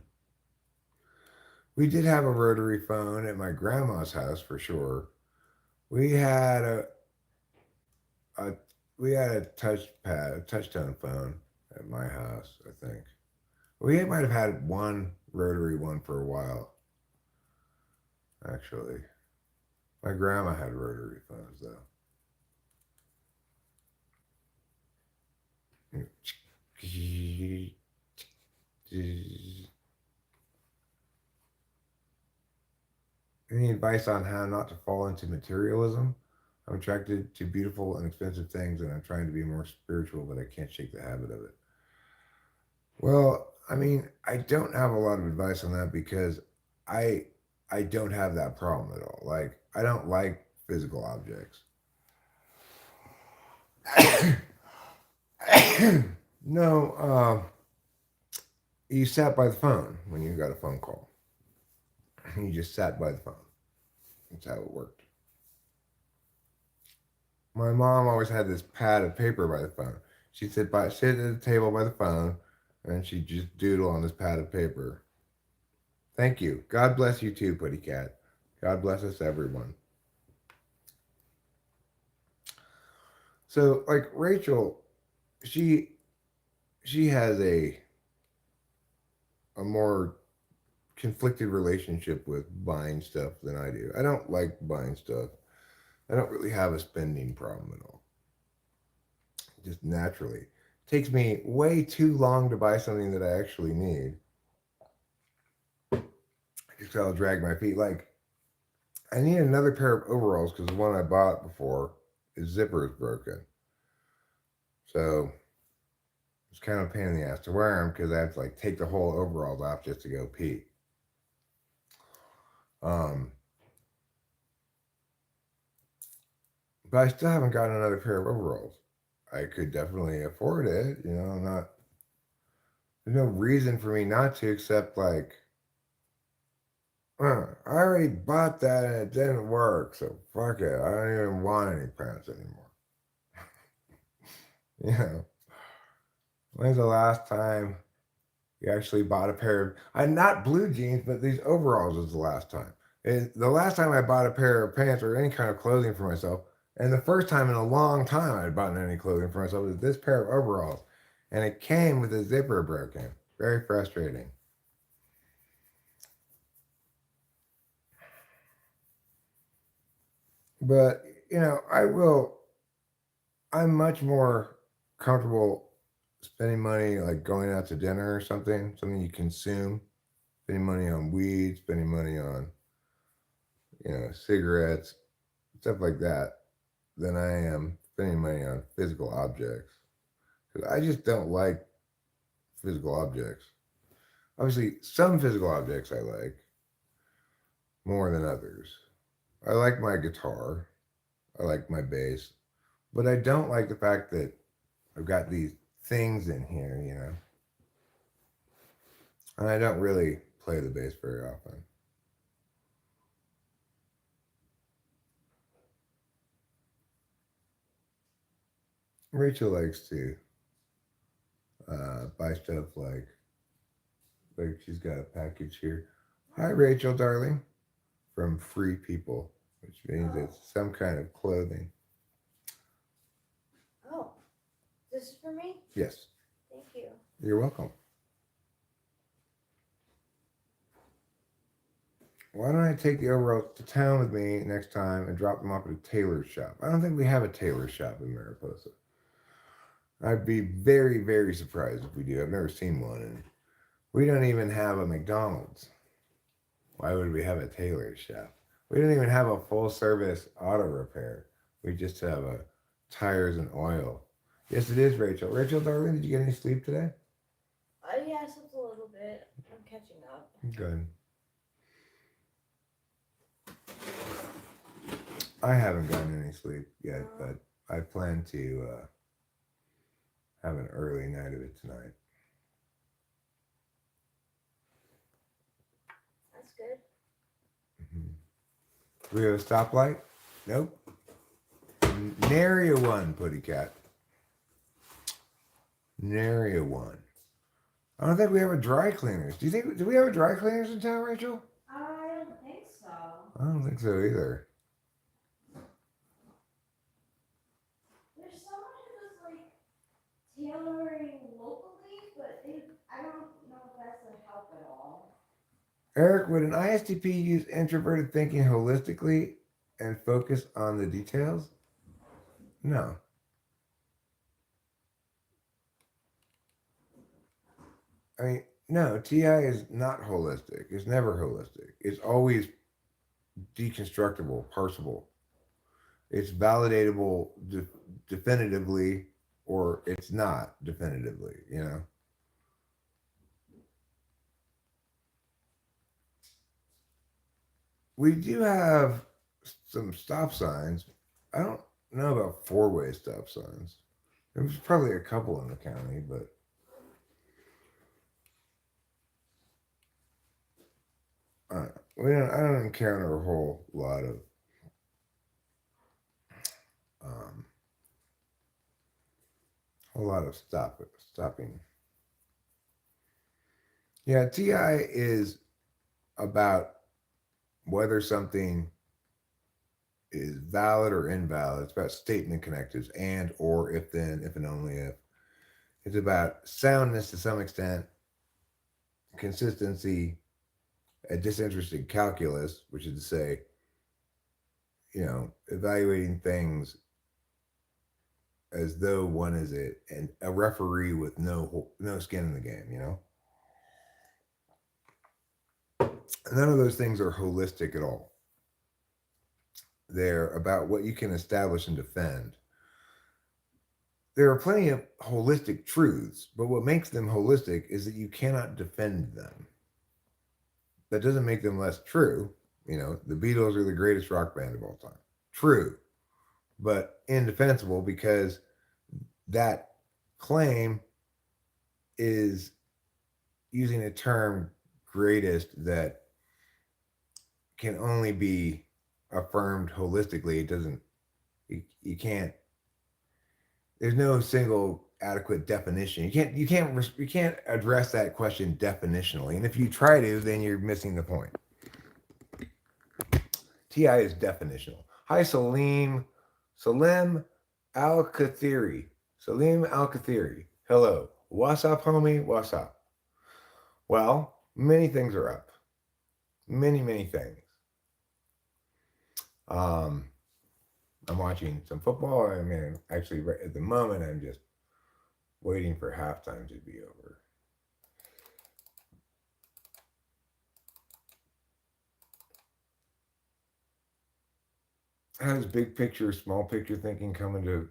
We did have a rotary phone at my grandma's house for sure. We had a we had a touchpad, a touchtone phone at my house, I think. We might have had one rotary one for a while, actually. My grandma had rotary phones though. Any advice on how not to fall into materialism? I'm attracted to beautiful and expensive things, and I'm trying to be more spiritual, but I can't shake the habit of it. Well, I mean, I don't have a lot of advice on that because I I don't have that problem at all. Like, I don't like physical objects. No, you sat by the phone when you got a phone call. You just sat by the phone. That's how it worked. My mom always had this pad of paper by the phone. She'd sit at the table by the phone, and she'd just doodle on this pad of paper. Thank you. God bless you too, Putty Cat. God bless us, everyone. So, like Rachel, she she has a more conflicted relationship with buying stuff than I do. I don't like buying stuff. I don't really have a spending problem at all. Just naturally. It takes me way too long to buy something that I actually need. Just I'll drag my feet. Like, I need another pair of overalls because the one I bought before, its zipper is broken. So it's kind of a pain in the ass to wear them because I have to like take the whole overalls off just to go pee. Um, but I still haven't gotten another pair of overalls. I could definitely afford it. I'm not. There's no reason for me not to, except like, I already bought that and it didn't work, so fuck it. I don't even want any pants anymore. You know, when's the last time you actually bought a pair of, not blue jeans, but these overalls was the last time. And the last time I bought a pair of pants or any kind of clothing for myself, and the first time in a long time I had bought any clothing for myself, was this pair of overalls. And it came with a zipper broken. Very frustrating. But, I'm much more comfortable spending money like going out to dinner or something you consume, spending money on weed, spending money on, cigarettes, stuff like that, than I am spending money on physical objects. Because I just don't like physical objects. Obviously, some physical objects I like more than others. I like my guitar, I like my bass, but I don't like the fact that I've got these things in here. And I don't really play the bass very often. Rachel likes to buy stuff like she's got a package here. Hi, Rachel, darling, from Free People, which means Oh, it's some kind of clothing. oh, this is for me? Yes, Thank you. you're welcome. Why don't I take the overalls to town with me next time and drop them off at a tailor's shop? I don't think we have a tailor shop in Mariposa. I'd be very, very surprised if we do. I've never seen one, and we don't even have a McDonald's. Why would we have a tailor shop? We don't even have a full service auto repair. We just have a tires and oil. Yes, it is, Rachel. Rachel, darling, did you get any sleep today? Yeah, I slept a little bit. I'm catching up. Good. I haven't gotten any sleep yet, but I plan to have an early night of it tonight. That's good. We have a stoplight? Nope. Nary a one, Putty Cat. Nary a one. I don't think we have a dry cleaners. Do we have a dry cleaners in town, Rachel? I don't think so. I don't think so either. There's someone who does like tailoring locally, but I don't know if that's a help at all. Eric, would an ISTP use introverted thinking holistically and focus on the details? No. I mean, no, TI is not holistic. It's never holistic. It's always deconstructible, parsable. It's validatable definitively, or it's not definitively, you know? We do have some stop signs. I don't know about four-way stop signs. There's probably a couple in the county, but I don't encounter a whole lot of um, stopping. Yeah, TI is about whether something is valid or invalid. It's about statement connectives and or if then, if and only if. It's about soundness to some extent, consistency, a disinterested calculus, which is to say, evaluating things as though one is a referee with no skin in the game. None of those things are holistic at all. They're about what you can establish and defend. There are plenty of holistic truths, but what makes them holistic is that you cannot defend them. That doesn't make them less true. The Beatles are the greatest rock band of all time. True, but indefensible because that claim is using a term greatest that can only be affirmed holistically. It doesn't, you can't, there's no single adequate definition. You can't address that question definitionally. And if you try to, then you're missing the point. TI is definitional. Hi, Salim Al-Kathiri. Salim Al-Kathiri. Hello. What's up, homie? What's up? Well, many things are up. Many, many things. I'm watching some football. I mean, actually, right at the moment, I'm just waiting for halftime to be over. How does big picture, small picture thinking come into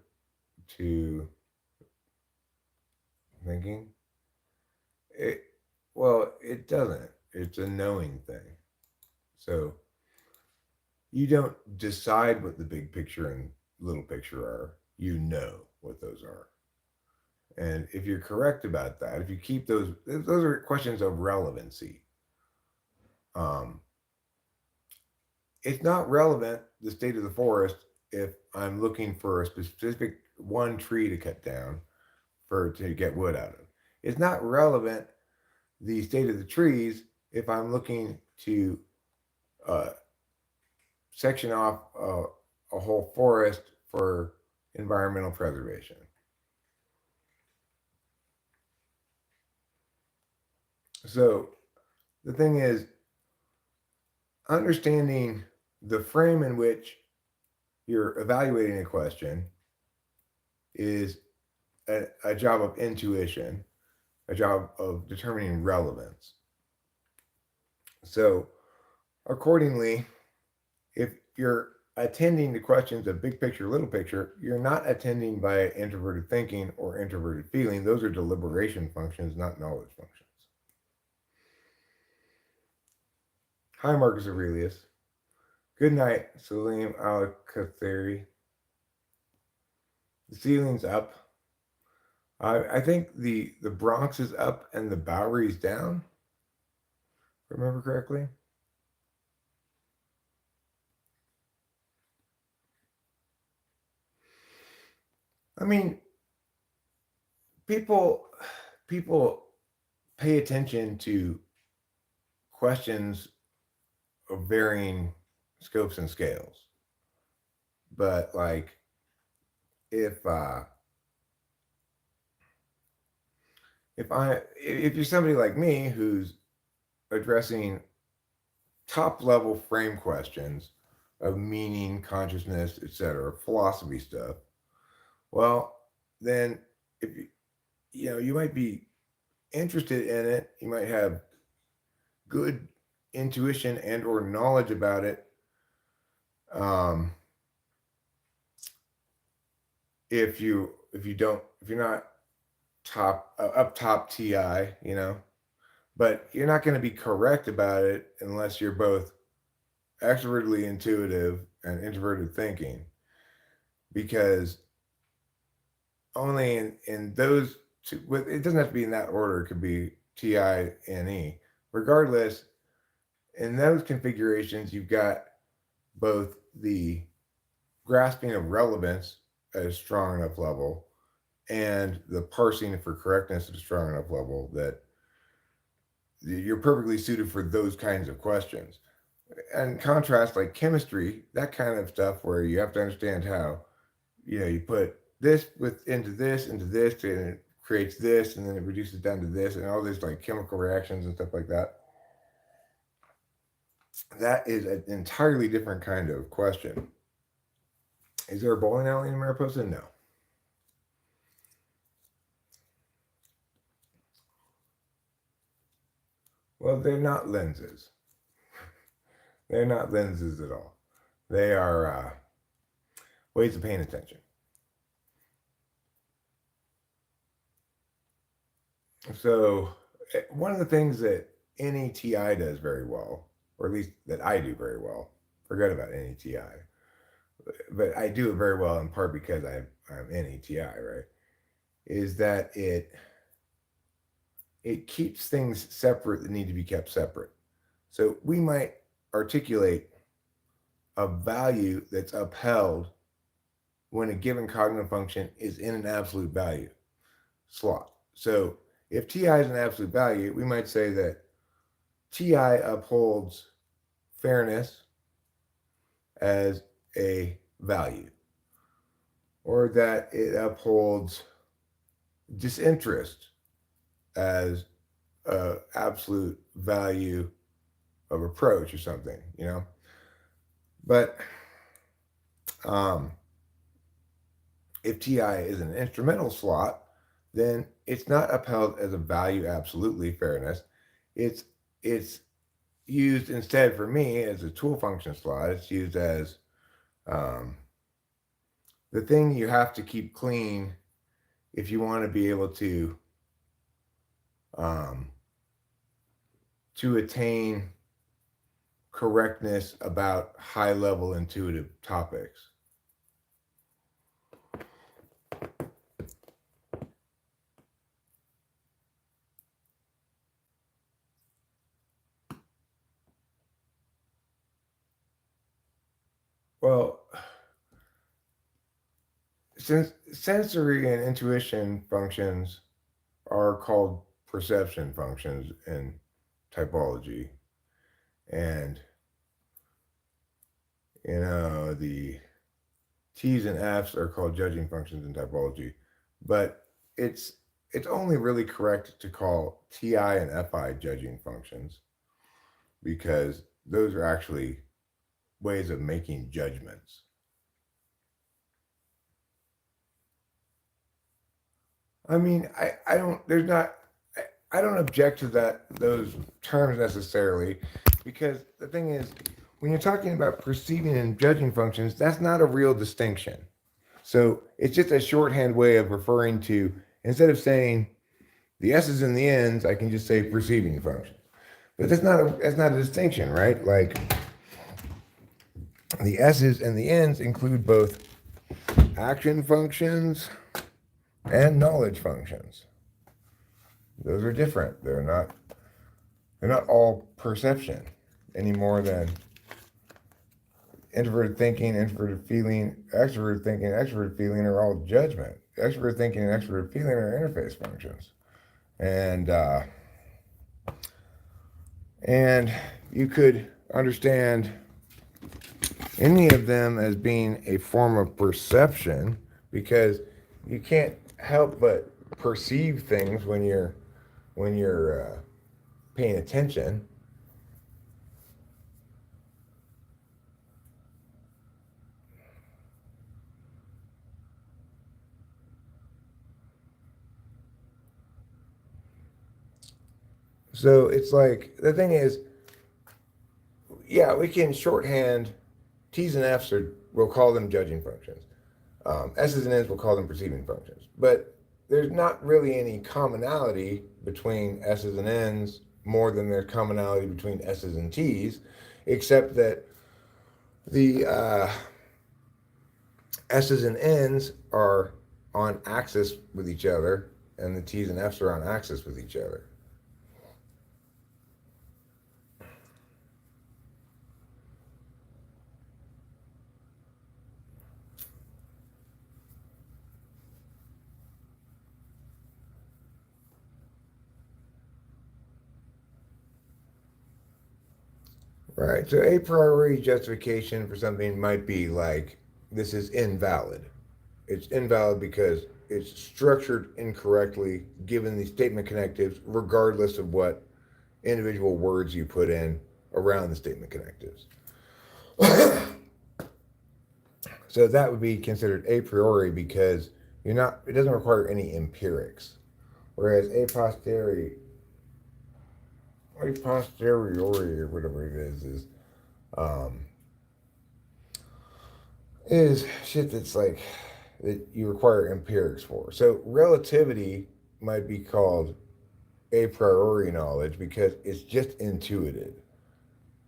thinking? It doesn't. It's a knowing thing. So you don't decide what the big picture and little picture are. You know what those are. And if you're correct about that, if you keep those are questions of relevancy. It's not relevant, the state of the forest, if I'm looking for a specific one tree to cut down to get wood out of. It's not relevant, the state of the trees, if I'm looking to section off a whole forest for environmental preservation. So the thing is, understanding the frame in which you're evaluating a question is a job of intuition, a job of determining relevance. So accordingly, if you're attending to questions of big picture, little picture, you're not attending by introverted thinking or introverted feeling. Those are deliberation functions, not knowledge functions. Hi, Marcus Aurelius. Good night, Salim Al Katheri. The ceiling's up. I think the Bronx is up and the Bowery's down. If I remember correctly. I mean, people people pay attention to questions of varying scopes and scales. But like if uh if you're somebody like me who's addressing top level frame questions of meaning, consciousness, etc., philosophy stuff, well, then if you might be interested in it, you might have good intuition and or knowledge about it. Um, if you're not top up top TI, but you're not going to be correct about it unless you're both extrovertedly intuitive and introverted thinking, because only in those two, it doesn't have to be in that order. It could be TI and E. Regardless, in those configurations, you've got both the grasping of relevance at a strong enough level and the parsing for correctness at a strong enough level that you're perfectly suited for those kinds of questions. And contrast, like chemistry, that kind of stuff where you have to understand how, you put this into this, and it creates this, and then it reduces down to this, and all these like chemical reactions and stuff like that. That is an entirely different kind of question. Is there a bowling alley in Mariposa? No. Well, they're not lenses. They're not lenses at all. They are ways of paying attention. So, one of the things that NETI does very well, or at least that I do very well, forget about NETI, but I do it very well in part because I'm NETI, right? Is that it keeps things separate that need to be kept separate. So we might articulate a value that's upheld when a given cognitive function is in an absolute value slot. So if TI is an absolute value, we might say that TI upholds fairness as a value, or that it upholds disinterest as an absolute value of approach or something. But if TI is an instrumental slot, then it's not upheld as a value absolutely fairness. It's used instead for me as a tool function slot. It's used as the thing you have to keep clean if you want to be able to attain correctness about high level intuitive topics. Well, since sensory and intuition functions are called perception functions in typology, and the T's and F's are called judging functions in typology, but it's only really correct to call TI and FI judging functions, because those are actually ways of making judgments. I mean, I don't there's not I don't object to those terms necessarily, because the thing is, when you're talking about perceiving and judging functions, that's not a real distinction. So it's just a shorthand way of referring to, instead of saying the S's and the N's, I can just say perceiving functions. But that's not a distinction, right? Like The S's and the N's include both action functions and knowledge functions. Those are different. They're not all perception any more than introverted thinking, introverted feeling, extroverted feeling are all judgment. Extroverted thinking and extroverted feeling are interface functions. And and you could understand any of them as being a form of perception because you can't help but perceive things when you're paying attention. So it's like the thing is, yeah, we can shorthand T's and F's are we'll call them judging functions. S's and N's we'll call them perceiving functions. But there's not really any commonality between S's and N's more than there's commonality between S's and T's, except that the S's and N's are on axis with each other, and the T's and F's are on axis with each other. Right. So a priori justification for something might be like this is invalid. It's invalid because it's structured incorrectly given the statement connectives, regardless of what individual words you put in around the statement connectives. So that would be considered a priori because it doesn't require any empirics. Whereas a posteriori or whatever it um, is shit that's like that you require empirics for. So relativity might be called a priori knowledge because it's just intuited.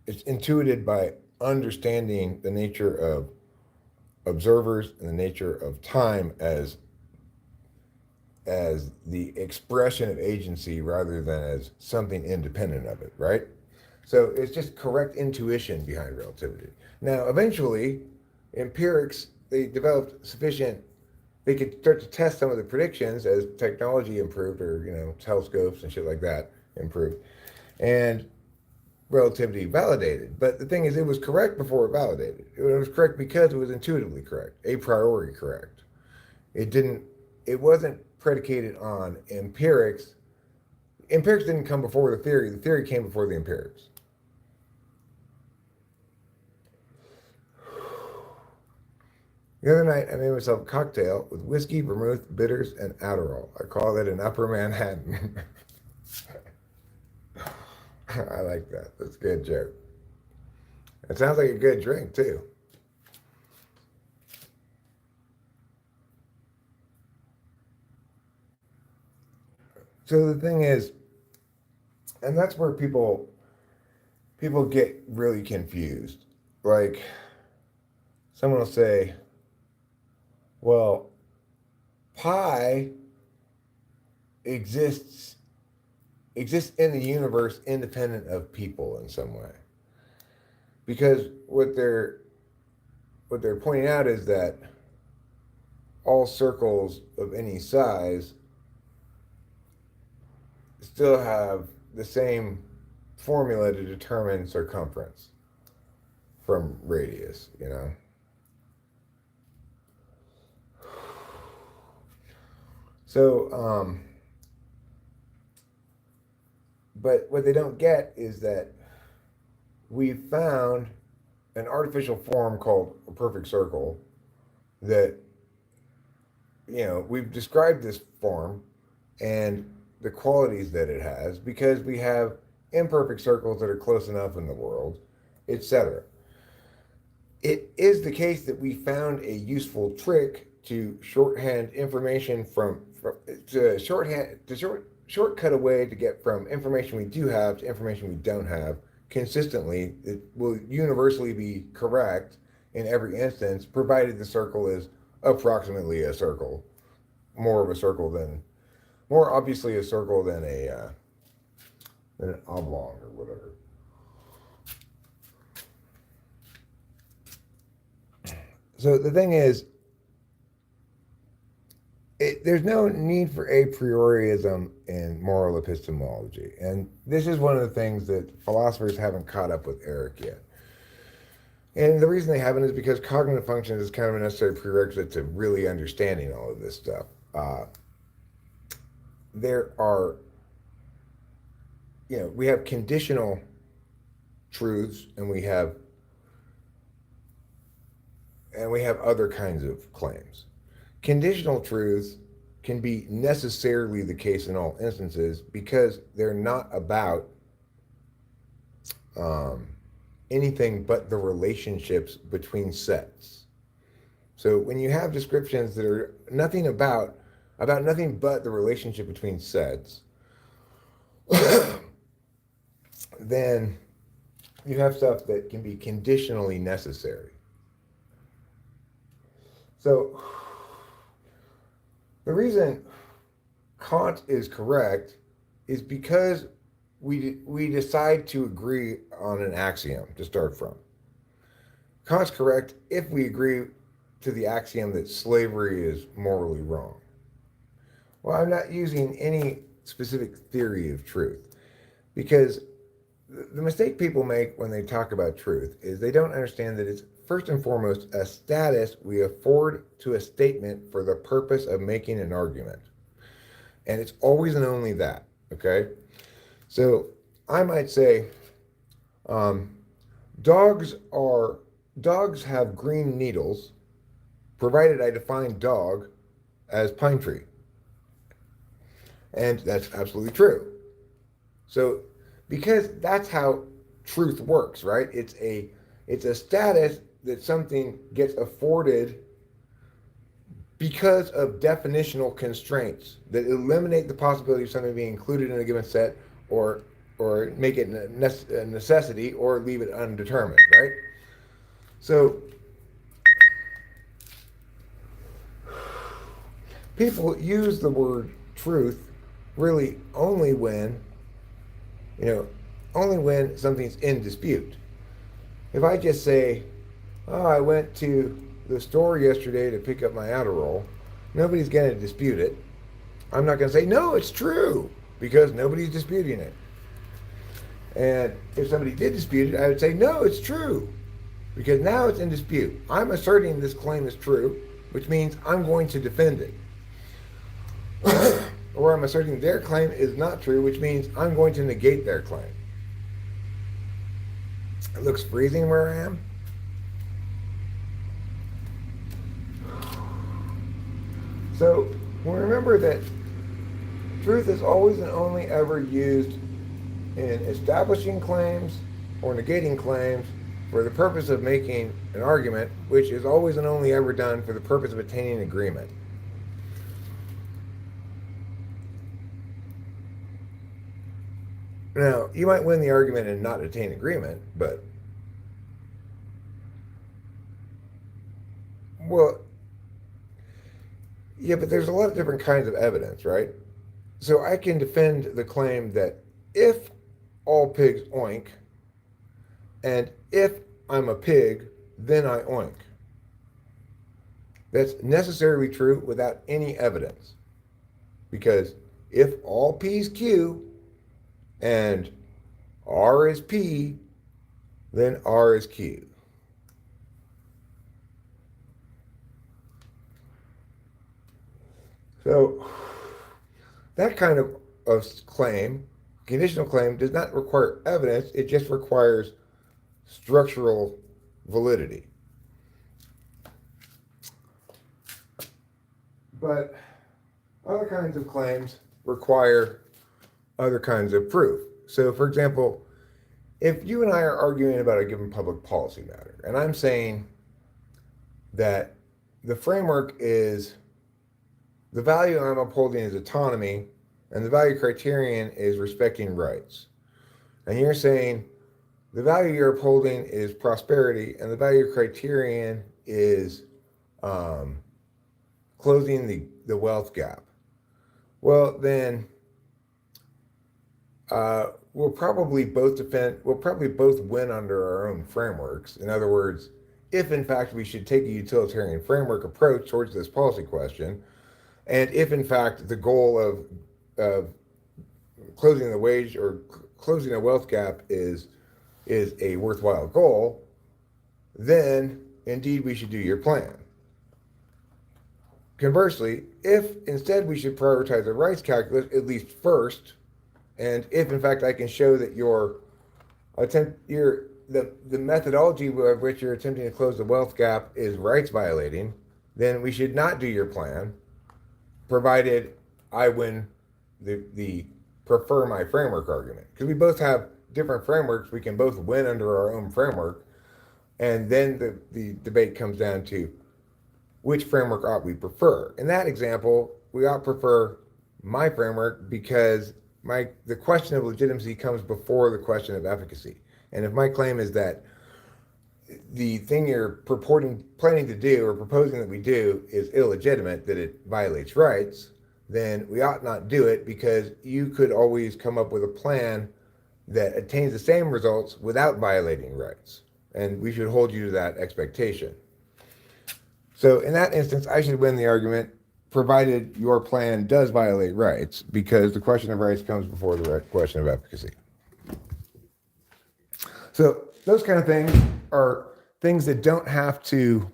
It's intuited by understanding the nature of observers and the nature of time as the expression of agency rather than as something independent of it, right? So it's just correct intuition behind relativity. Now, eventually, empirics, they developed sufficient, they could start to test some of the predictions as technology improved or, telescopes and shit like that improved. And relativity validated. But the thing is, it was correct before it validated. It was correct because it was intuitively correct, a priori correct. It didn't, it wasn't predicated on empirics. Empirics didn't come before the theory came before the empirics. The other night, I made myself a cocktail with whiskey, vermouth, bitters, and Adderall. I call it an Upper Manhattan. I like that. That's a good joke. It sounds like a good drink, too. So the thing is, and that's where people get really confused. Like someone will say, "Well, pi exists in the universe independent of people in some way." Because what they're pointing out is that all circles of any size still have the same formula to determine circumference from radius. So, but what they don't get is that we found an artificial form called a perfect circle that, we've described this form and the qualities that it has because we have imperfect circles that are close enough in the world, etc. It is the case that we found a useful trick to shorthand information from to shortcut a way to get from information we do have to information we don't have consistently. It will universally be correct in every instance, provided the circle is approximately a circle, more of a circle than, more obviously a circle than an oblong or whatever. So the thing is, there's no need for a priorism in moral epistemology. And this is one of the things that philosophers haven't caught up with Eric yet. And the reason they haven't is because cognitive function is kind of a necessary prerequisite to really understanding all of this stuff. There are, we have conditional truths and we have other kinds of claims. Conditional truths can be necessarily the case in all instances because they're not about anything but the relationships between sets. So when you have descriptions that are nothing about nothing but the relationship between sets, then you have stuff that can be conditionally necessary. So the reason Kant is correct is because we decide to agree on an axiom to start from. Kant's correct if we agree to the axiom that slavery is morally wrong. Well, I'm not using any specific theory of truth because the mistake people make when they talk about truth is they don't understand that it's first and foremost a status we afford to a statement for the purpose of making an argument. And it's always and only that, okay? So I might say, dogs have green needles, provided I define dog as pine tree. And that's absolutely true. So because that's how truth works, right? It's a status that something gets afforded because of definitional constraints that eliminate the possibility of something being included in a given set or make it a necessity or leave it undetermined, right? So people use the word truth really only when something's in dispute. If I just say, oh, I went to the store yesterday to pick up my Adderall, nobody's going to dispute it. I'm not going to say, no, it's true, because nobody's disputing it. And if somebody did dispute it, I would say, no, it's true, because now it's in dispute. I'm asserting this claim is true, which means I'm going to defend it. Or I'm asserting their claim is not true, which means I'm going to negate their claim. It looks freezing where I am. So remember that truth is always and only ever used in establishing claims or negating claims for the purpose of making an argument, which is always and only ever done for the purpose of attaining agreement. Now, you might win the argument and not attain agreement, but, well, yeah, but there's a lot of different kinds of evidence, right? So I can defend the claim that if all pigs oink, and if I'm a pig, then I oink. That's necessarily true without any evidence. Because if all P's Q and R is P, then R is Q. So that kind of claim, conditional claim, does not require evidence. It just requires structural validity. But other kinds of claims require other kinds of proof. So, for example, if you and I are arguing about a given public policy matter, and I'm saying that the framework is the value I'm upholding is autonomy, and the value criterion is respecting rights. And you're saying, the value you're upholding is prosperity, and the value criterion is um, closing the wealth gap. Well, then we'll probably both win under our own frameworks. In other words, if in fact we should take a utilitarian framework approach towards this policy question, and if in fact the goal of closing the wage or closing a wealth gap is a worthwhile goal, then indeed we should do your plan. Conversely, if instead we should prioritize the rights calculus at least first, and if in fact I can show that the methodology of which you're attempting to close the wealth gap is rights violating, then we should not do your plan, provided I win the prefer my framework argument. Because we both have different frameworks, we can both win under our own framework, and then the debate comes down to which framework ought we prefer. In that example, we ought prefer my framework because the question of legitimacy comes before the question of efficacy. And if my claim is that the thing you're planning to do or proposing that we do is illegitimate, that it violates rights, then we ought not do it because you could always come up with a plan that attains the same results without violating rights. And we should hold you to that expectation. So in that instance, I should win the argument, provided your plan does violate rights, because the question of rights comes before the question of efficacy. So those kind of things are things that don't have to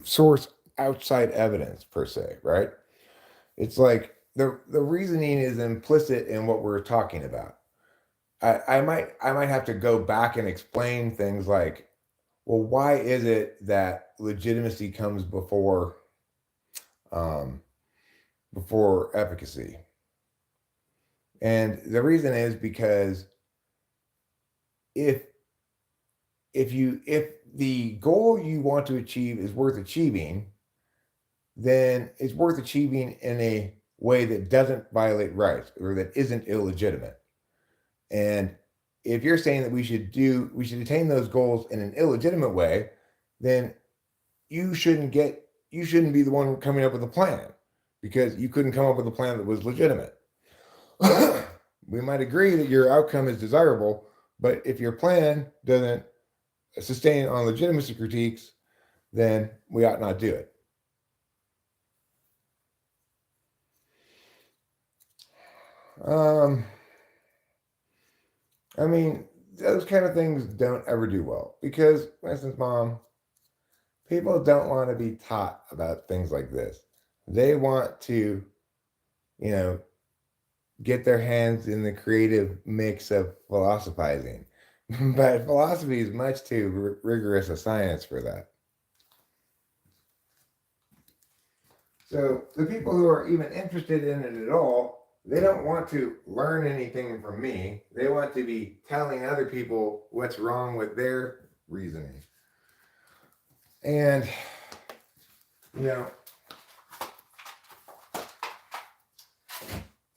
source outside evidence per se, right? It's like the reasoning is implicit in what we're talking about. I might have to go back and explain things like, well, why is it that legitimacy comes before efficacy? And the reason is because if the goal you want to achieve is worth achieving, then it's worth achieving in a way that doesn't violate rights or that isn't illegitimate. And if you're saying that we should attain those goals in an illegitimate way, then you shouldn't be the one coming up with a plan, because you couldn't come up with a plan that was legitimate. We might agree that your outcome is desirable, but if your plan doesn't sustain on legitimacy critiques, then we ought not do it. I mean, those kind of things don't ever do well because, for instance, Mom, people don't want to be taught about things like this. They want to, get their hands in the creative mix of philosophizing. But philosophy is much too rigorous a science for that. So the people who are even interested in it at all, they don't want to learn anything from me. They want to be telling other people what's wrong with their reasoning. And,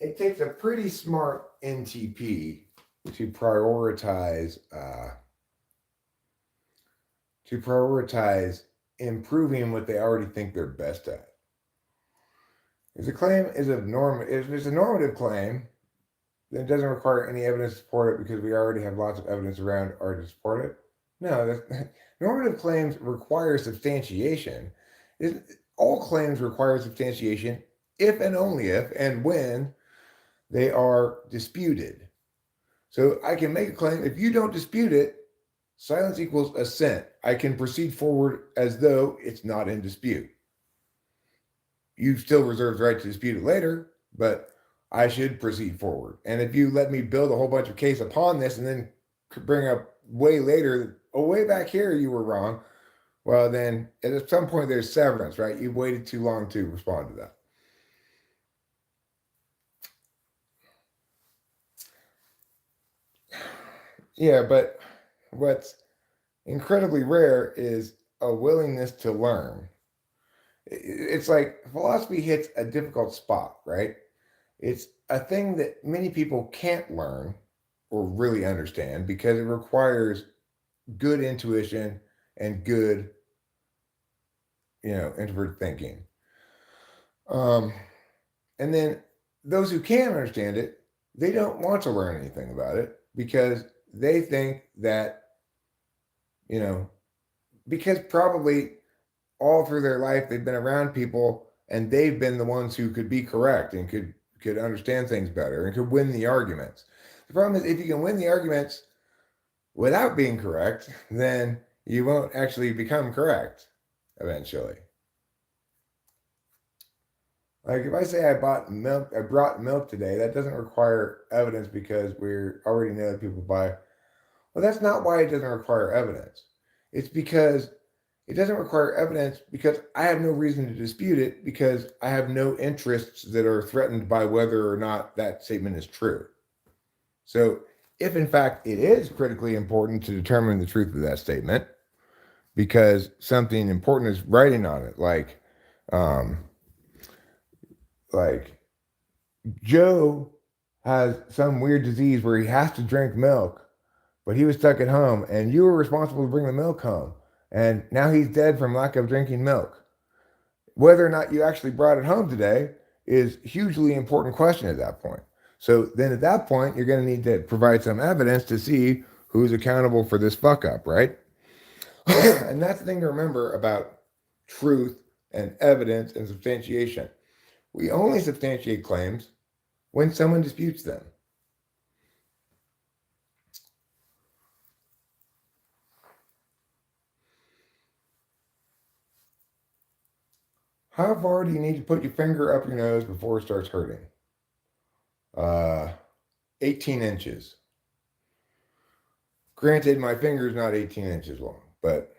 it takes a pretty smart NTP to prioritize improving what they already think they're best at. If the claim is if it's a normative claim, then it doesn't require any evidence to support it because we already have lots of evidence around to support it. No, normative claims require substantiation. All claims require substantiation if and only if and when they are disputed. So I can make a claim, if you don't dispute it, silence equals assent. I can proceed forward as though it's not in dispute. You still reserve the right to dispute it later, but I should proceed forward. And if you let me build a whole bunch of case upon this and then bring up way later, way back here you were wrong, well then at some point there's severance, right? You've waited too long to respond to that. Yeah, but what's incredibly rare is a willingness to learn. It's like philosophy hits a difficult spot, right? It's a thing that many people can't learn or really understand because it requires good intuition and good, introvert thinking. Um, and then those who can understand it, they don't want to learn anything about it because they think that, you know, because probably all through their life they've been around people and they've been the ones who could be correct and could understand things better and could win the arguments. The problem is if you can win the arguments without being correct, then you won't actually become correct eventually. Like if I say I brought milk today, that doesn't require evidence because we already know that people buy. Well, that's not why it doesn't require evidence. It's because it doesn't require evidence because I have no reason to dispute it because I have no interests that are threatened by whether or not that statement is true. So, if in fact it is critically important to determine the truth of that statement because something important is writing on it, um, like Joe has some weird disease where he has to drink milk, but he was stuck at home, and you were responsible to bring the milk home, and now he's dead from lack of drinking milk. Whether or not you actually brought it home today is hugely important question at that point. So then at that point, you're going to need to provide some evidence to see who's accountable for this fuck up, right? And that's the thing to remember about truth and evidence and substantiation. We only substantiate claims when someone disputes them. How far do you need to put your finger up your nose before it starts hurting? Uh, 18 inches. Granted, my finger's not 18 inches long, but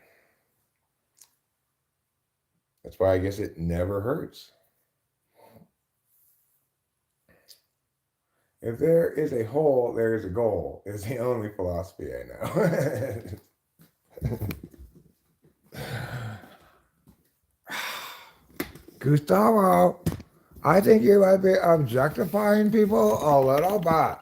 that's why I guess it never hurts. If there is a hole, there is a goal, is the only philosophy I know. Gustavo, I think you might be objectifying people a little bit.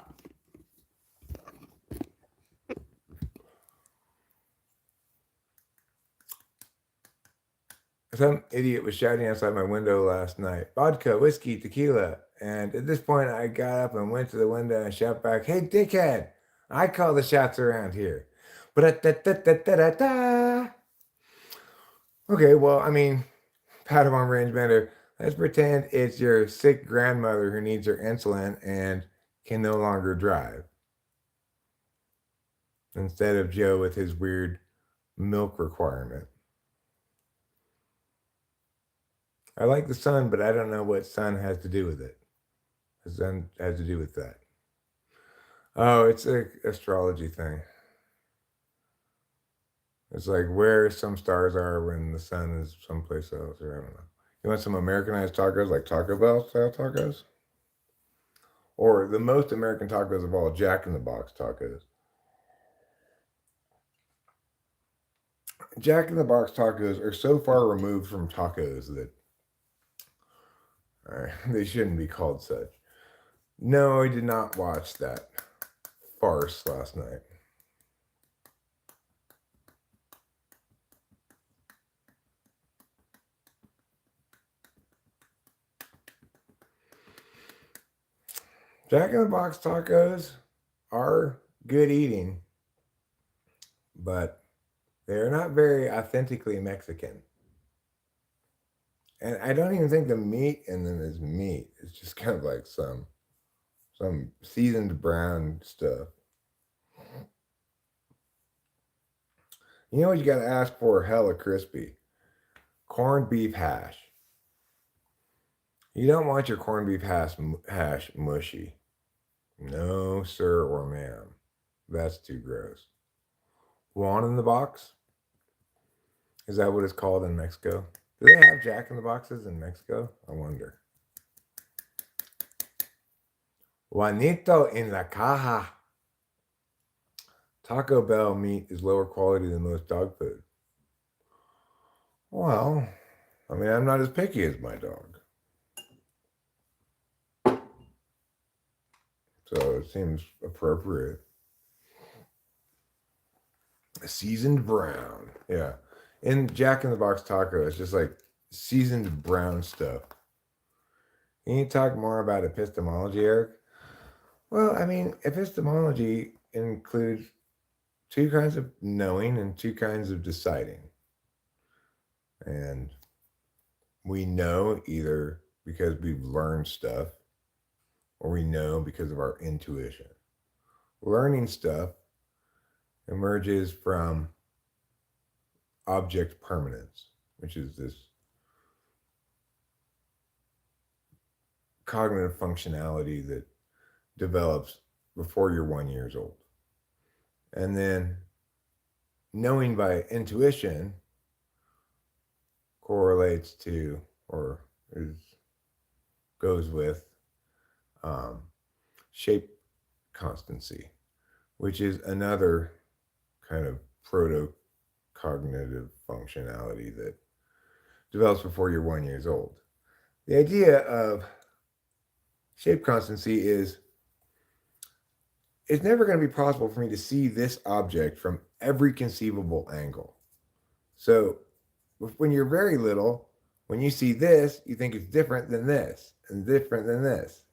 Some idiot was shouting outside my window last night, vodka, whiskey, tequila. And at this point, I got up and went to the window and shouted back, hey, dickhead, I call the shots around here. But okay, well, I mean, Padawan range bender, let's pretend it's your sick grandmother who needs her insulin and can no longer drive. Instead of Joe with his weird milk requirement. I like the sun, but I don't know what sun has to do with it. The sun has to do with that. Oh, it's an astrology thing. It's like where some stars are when the sun is someplace else, or I don't know. You want some Americanized tacos like Taco Bell style tacos? Or the most American tacos of all, Jack in the Box tacos. Jack in the Box tacos are so far removed from tacos that they shouldn't be called such. No, I did not watch that farce last night. Jack in the Box tacos are good eating, but they're not very authentically Mexican. And I don't even think the meat in them is meat. It's just kind of like some seasoned brown stuff. You know what you got to ask for? Hella crispy. Corned beef hash. You don't want your corned beef hash mushy. No, sir or ma'am. That's too gross. Juan in the box? Is that what it's called in Mexico? Do they have Jack in the Boxes in Mexico? I wonder. Juanito in la caja. Taco Bell meat is lower quality than most dog food. Well, I mean, I'm not as picky as my dog. So it seems appropriate. Seasoned brown. Yeah. In Jack in the Box taco, it's just like seasoned brown stuff. Can you talk more about epistemology, Eric? Well, I mean, epistemology includes two kinds of knowing and two kinds of deciding. And we know either because we've learned stuff or we know because of our intuition. Learning stuff emerges from object permanence, which is this cognitive functionality that develops before you're 1 year old. And then knowing by intuition correlates to or is goes with um, shape constancy, which is another kind of proto cognitive functionality that develops before you're 1 year old. The idea of shape constancy is it's never going to be possible for me to see this object from every conceivable angle. So when you're very little, when you see this, you think it's different than this and different than this.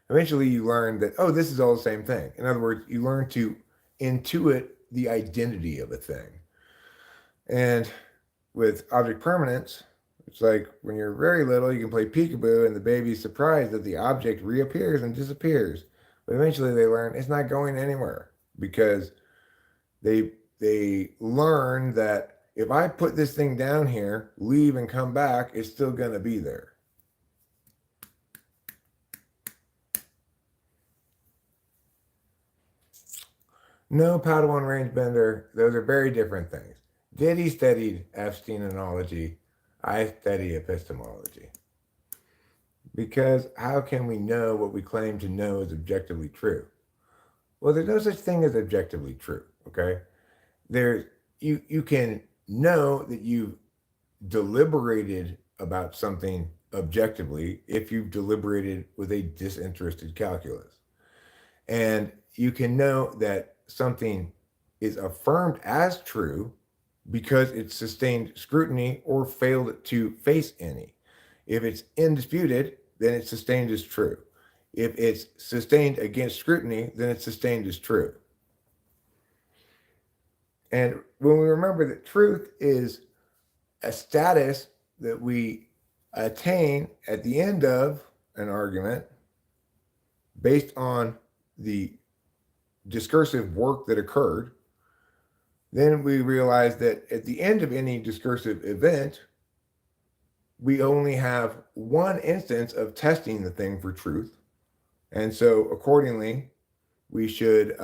Eventually, you learn that, oh, this is all the same thing. In other words, you learn to intuit the identity of a thing. And with object permanence, it's like when you're very little, you can play peekaboo and the baby's surprised that the object reappears and disappears. But eventually they learn it's not going anywhere because they learn that if I put this thing down here, leave and come back, it's still going to be there. No, Padawan range bender, those are very different things. Diddy studied abstainology. I study epistemology. Because how can we know what we claim to know is objectively true? Well, there's no such thing as objectively true, okay? You can know that you've deliberated about something objectively if you've deliberated with a disinterested calculus. And you can know that something is affirmed as true because it sustained scrutiny or failed to face any. If it's indisputed, then it's sustained as true. If it's sustained against scrutiny, then it's sustained as true. And when we remember that truth is a status that we attain at the end of an argument based on the discursive work that occurred, then we realize that at the end of any discursive event, we only have one instance of testing the thing for truth. And so accordingly, we should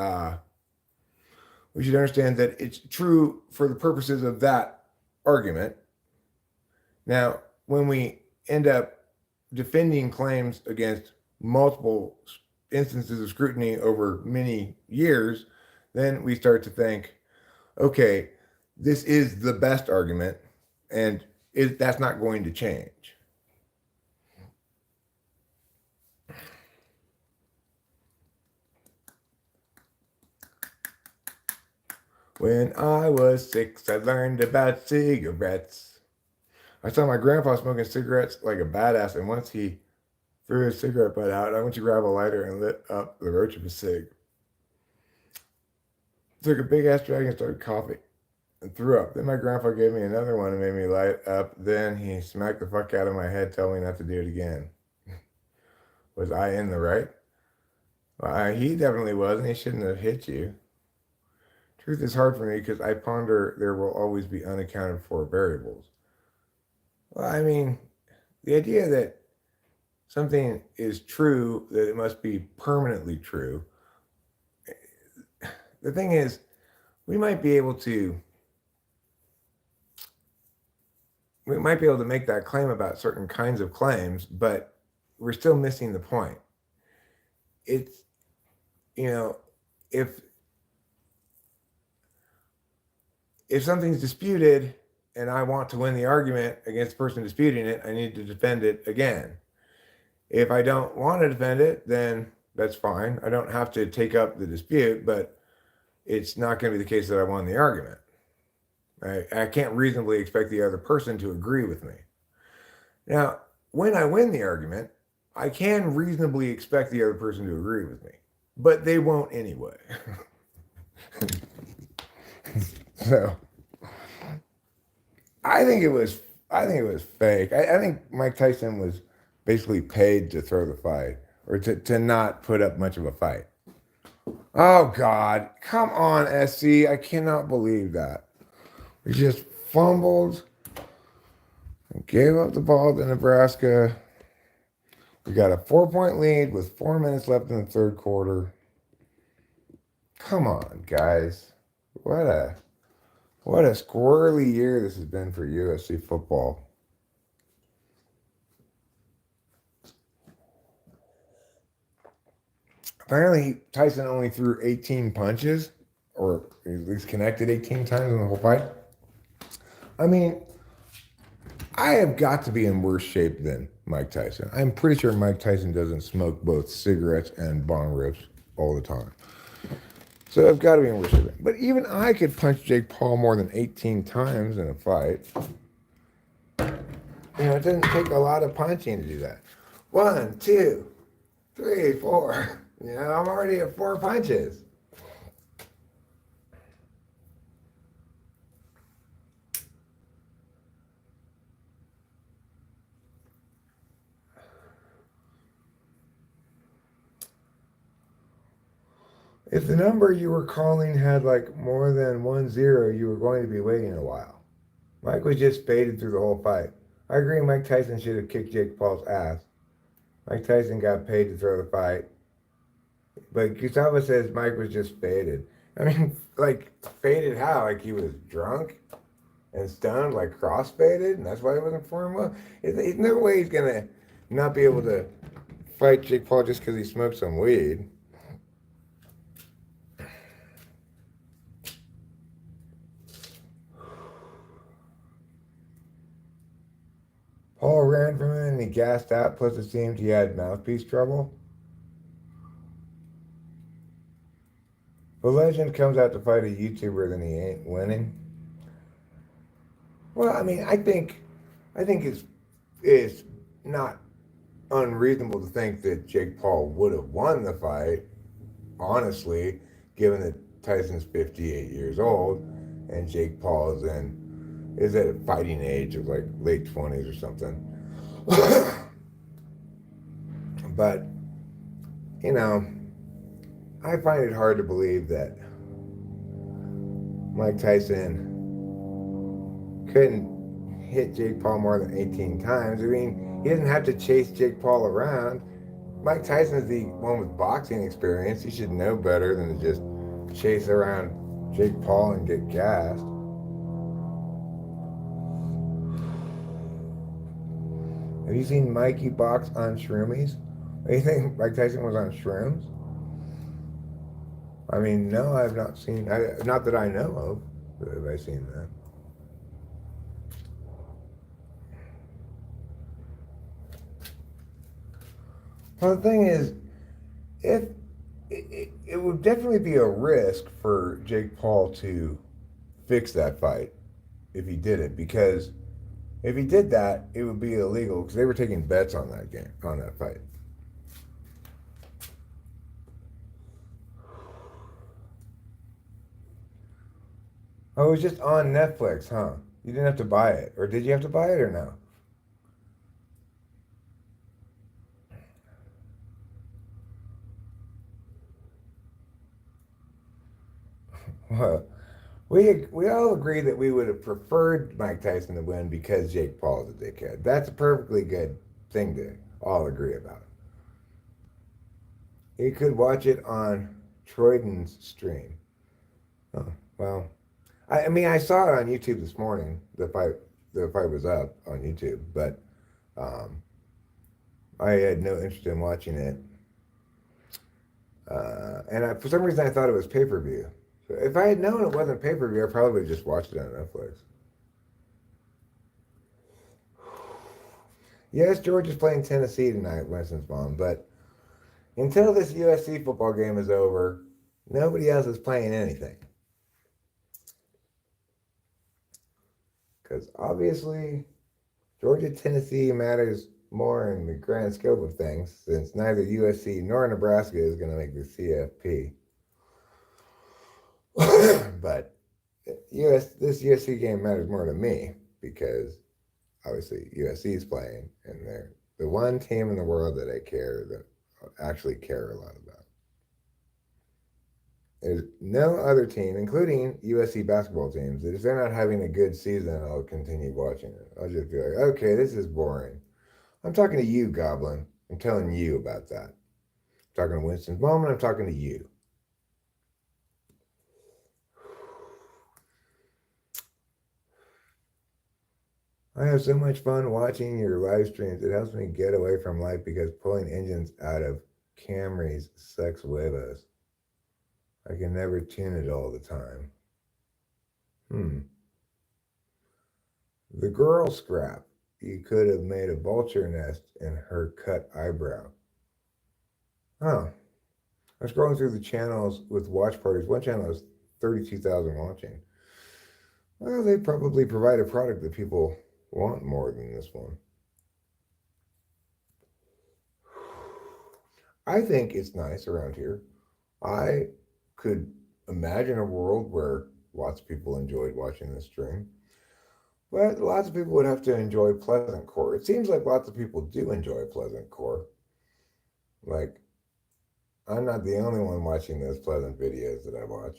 understand that it's true for the purposes of that argument. Now, when we end up defending claims against multiple instances of scrutiny over many years, then we start to think, okay, this is the best argument, and that's not going to change. When I was 6, I learned about cigarettes. I saw my grandpa smoking cigarettes like a badass, and once he threw his cigarette butt out, I went to grab a lighter and lit up the roach of a cig. Took a big ass drag and started coughing and threw up. Then my grandpa gave me another one and made me light up. Then he smacked the fuck out of my head, telling me not to do it again. Was I in the right? Well, he definitely was, and he shouldn't have hit you. Truth is hard for me because I ponder there will always be unaccounted for variables. Well, I mean, the idea that something is true, that it must be permanently true. The thing is, we might be able to make that claim about certain kinds of claims, but we're still missing the point. It's, if something's disputed, and I want to win the argument against the person disputing it, I need to defend it again. If I don't want to defend it, then that's fine. I don't have to take up the dispute, but it's not going to be the case that I won the argument. I can't reasonably expect the other person to agree with me. Now, when I win the argument, I can reasonably expect the other person to agree with me, but they won't anyway. So I think it was fake. I think Mike Tyson was basically paid to throw the fight or to not put up much of a fight. Oh God, come on, SC. I cannot believe that. We just fumbled and gave up the ball to Nebraska. We got a 4-point lead with 4 minutes left in the third quarter. Come on, guys. What a squirrely year this has been for USC football. Apparently, Tyson only threw 18 punches, or at least connected 18 times in the whole fight. I mean, I have got to be in worse shape than Mike Tyson. I'm pretty sure Mike Tyson doesn't smoke both cigarettes and bong rips all the time. So I've got to be in worse shape. But even I could punch Jake Paul more than 18 times in a fight. You know, it doesn't take a lot of punching to do that. 1, 2, 3, 4. You know, I'm already at 4 punches. If the number you were calling had like more than 1-0, you were going to be waiting a while. Mike was just faded through the whole fight. I agree Mike Tyson should have kicked Jake Paul's ass. Mike Tyson got paid to throw the fight. But Gustavo says Mike was just faded. I mean, like, faded how? Like he was drunk and stoned, like cross-faded? And that's why he wasn't performing well? There's no way he's going to not be able to fight Jake Paul just because he smoked some weed. Paul ran from him and he gassed out, plus it seemed he had mouthpiece trouble. The legend comes out to fight a YouTuber, then he ain't winning. Well, I mean, I think it's not unreasonable to think that Jake Paul would have won the fight, honestly, given that Tyson's 58 years old and Jake Paul is at a fighting age of like late 20s or something. But, you know, I find it hard to believe that Mike Tyson couldn't hit Jake Paul more than 18 times. I mean, he doesn't have to chase Jake Paul around. Mike Tyson's the one with boxing experience. He should know better than to just chase around Jake Paul and get gassed. Have you seen Mikey box on shroomies? Do you think Mike Tyson was on shrooms? I mean, no, I've not seen. Not that I know of. Have I seen that? Well, the thing is, if it would definitely be a risk for Jake Paul to fix that fight if he did it, because if he did that, it would be illegal because they were taking bets on that game, on that fight. Oh, it was just on Netflix, huh? You didn't have to buy it. Or did you have to buy it or no? Well, we all agree that we would have preferred Mike Tyson to win because Jake Paul is a dickhead. That's a perfectly good thing to all agree about. You could watch it on Troyden's stream. Oh, well, I mean, I saw it on YouTube this morning. The fight was up on YouTube, but I had no interest in watching it. For some reason, I thought it was pay-per-view. So if I had known it wasn't pay-per-view, I probably would have just watched it on Netflix. Yes, Georgia's playing Tennessee tonight, Winston's mom, but until this USC football game is over, nobody else is playing anything. Because obviously, Georgia Tennessee matters more in the grand scope of things, since neither USC nor Nebraska is going to make the CFP. But this USC game matters more to me because obviously USC is playing, and they're the one team in the world that I care that actually care a lot about. There's no other team, including USC basketball teams, that if they're not having a good season, I'll continue watching it. I'll just be like, okay, this is boring. I'm talking to you, Goblin. I'm telling you about that. I'm talking to Winston's mom, and I'm talking to you. I have so much fun watching your live streams. It helps me get away from life because pulling engines out of Camrys sucks huevos. I can never tune it all the time. The girl scrap. You could have made a vulture nest in her cut eyebrow. Oh, I was scrolling through the channels with watch parties. One channel has 32,000 watching. Well, they probably provide a product that people want more than this one. I think it's nice around here. I could imagine a world where lots of people enjoyed watching this stream, but lots of people would have to enjoy Pleasant Core. It seems like lots of people do enjoy Pleasant Core. Like, I'm not the only one watching those Pleasant videos that I watch.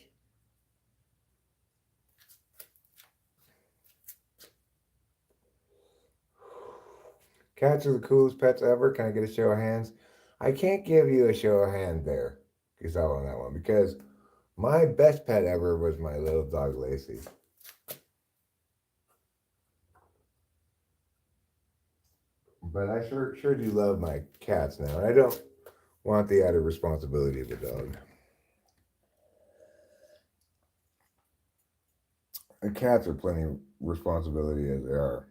Cats are the coolest pets ever. Can I get a show of hands? I can't give you a show of hands there, Gazelle, on that one, because my best pet ever was my little dog Lacey. But I sure do love my cats now, and I don't want the added responsibility of a dog. The cats are plenty of responsibility as they are.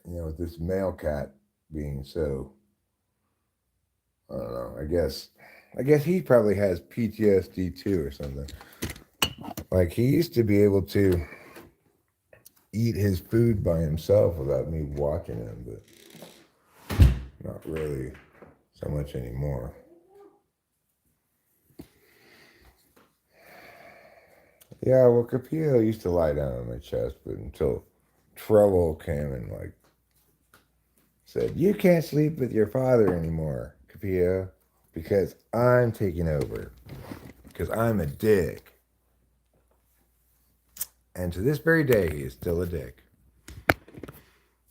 With this male cat being so, I don't know. I guess he probably has PTSD too or something. Like he used to be able to eat his food by himself without me watching him, but not really so much anymore. Yeah, well, Capillo used to lie down on my chest, but until Trouble came and said, "You can't sleep with your father anymore, Capillo, because I'm taking over, because I'm a dick." And to this very day, he is still a dick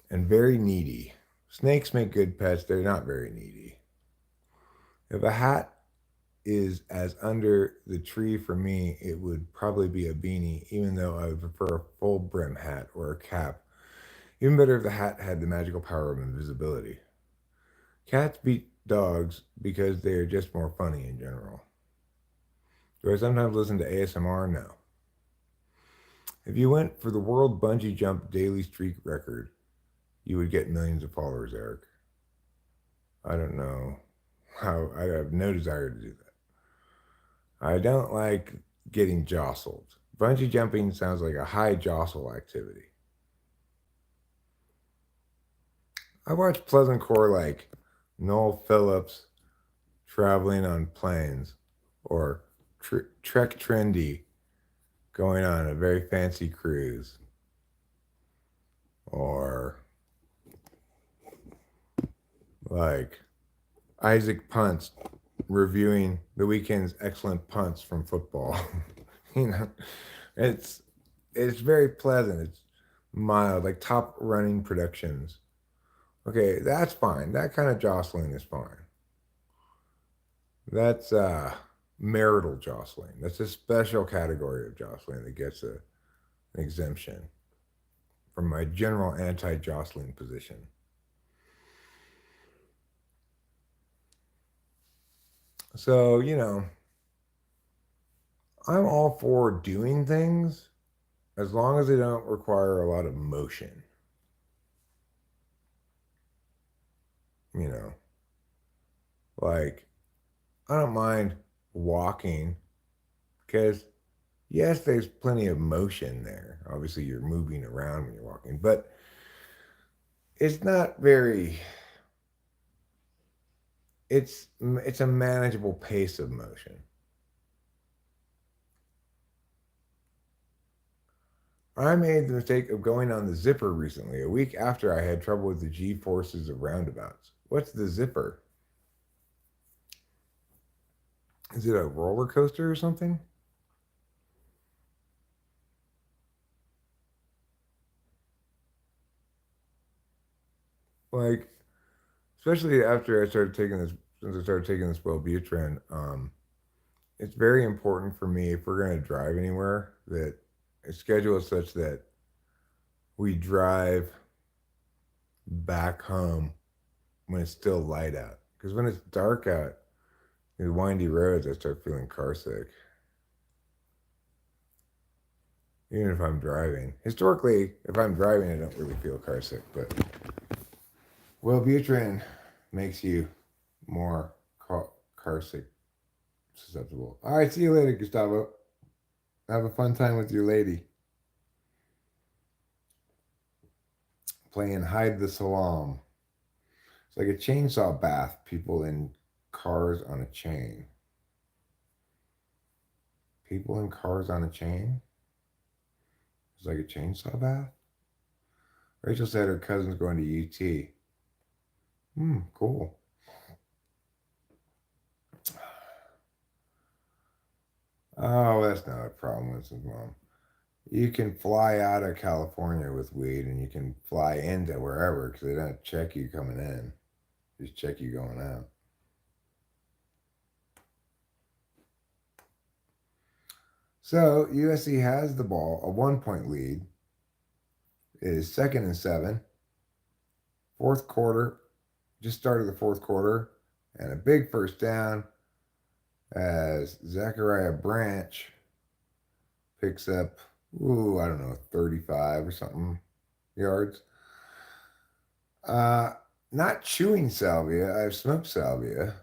and very needy. Snakes make good pets; they're not very needy. If a hat is as under the tree for me, it would probably be a beanie, even though I would prefer a full brim hat or a cap. Even better if the hat had the magical power of invisibility. Cats beat dogs because they are just more funny in general. Do I sometimes listen to ASMR? No. If you went for the world bungee jump daily streak record, you would get millions of followers, Eric. I don't know how, I have no desire to do that. I don't like getting jostled. Bungee jumping sounds like a high jostle activity. I watch Pleasant Core like Noel Phillips traveling on planes or Trek Trendy going on a very fancy cruise or like Isaac Punts reviewing the weekend's excellent punts from football. you know, it's it's very pleasant. It's mild, like Top Running Productions. Okay, that's fine. That kind of jostling is fine. That's marital jostling. That's a special category of jostling that gets an exemption from my general anti-jostling position. So, I'm all for doing things as long as they don't require a lot of motion. you know, like I don't mind walking because yes, there's plenty of motion there. Obviously, you're moving around when you're walking, but it's not very. It's a manageable pace of motion. I made the mistake of going on the zipper recently, a week after I had trouble with the G forces of roundabouts. What's the zipper? Is it a roller coaster or something? Like, especially after I started taking this, since I started taking this Wellbutrin, it's very important for me if we're going to drive anywhere that a schedule is such that we drive back home when it's still light out. Because when it's dark out, these windy roads, I start feeling car sick. Even if I'm driving. Historically, if I'm driving, I don't really feel car sick. But Wellbutrin makes you more car sick susceptible. All right, see you later, Gustavo. Have a fun time with your lady. Playing Hide the Salam. It's like a chainsaw bath, people in cars on a chain. People in cars on a chain? It's like a chainsaw bath? Rachel said her cousin's going to UT. Cool. Oh, that's not a problem with his mom. You can fly out of California with weed and you can fly into wherever because they don't check you coming in. Just check you going out. So USC has the ball, a 1 point lead. It is 2nd and 7. Fourth quarter, just started the fourth quarter, and a big first down as Zachariah Branch picks up, I don't know, 35 or something yards. Uh, Not chewing salvia. I've smoked salvia.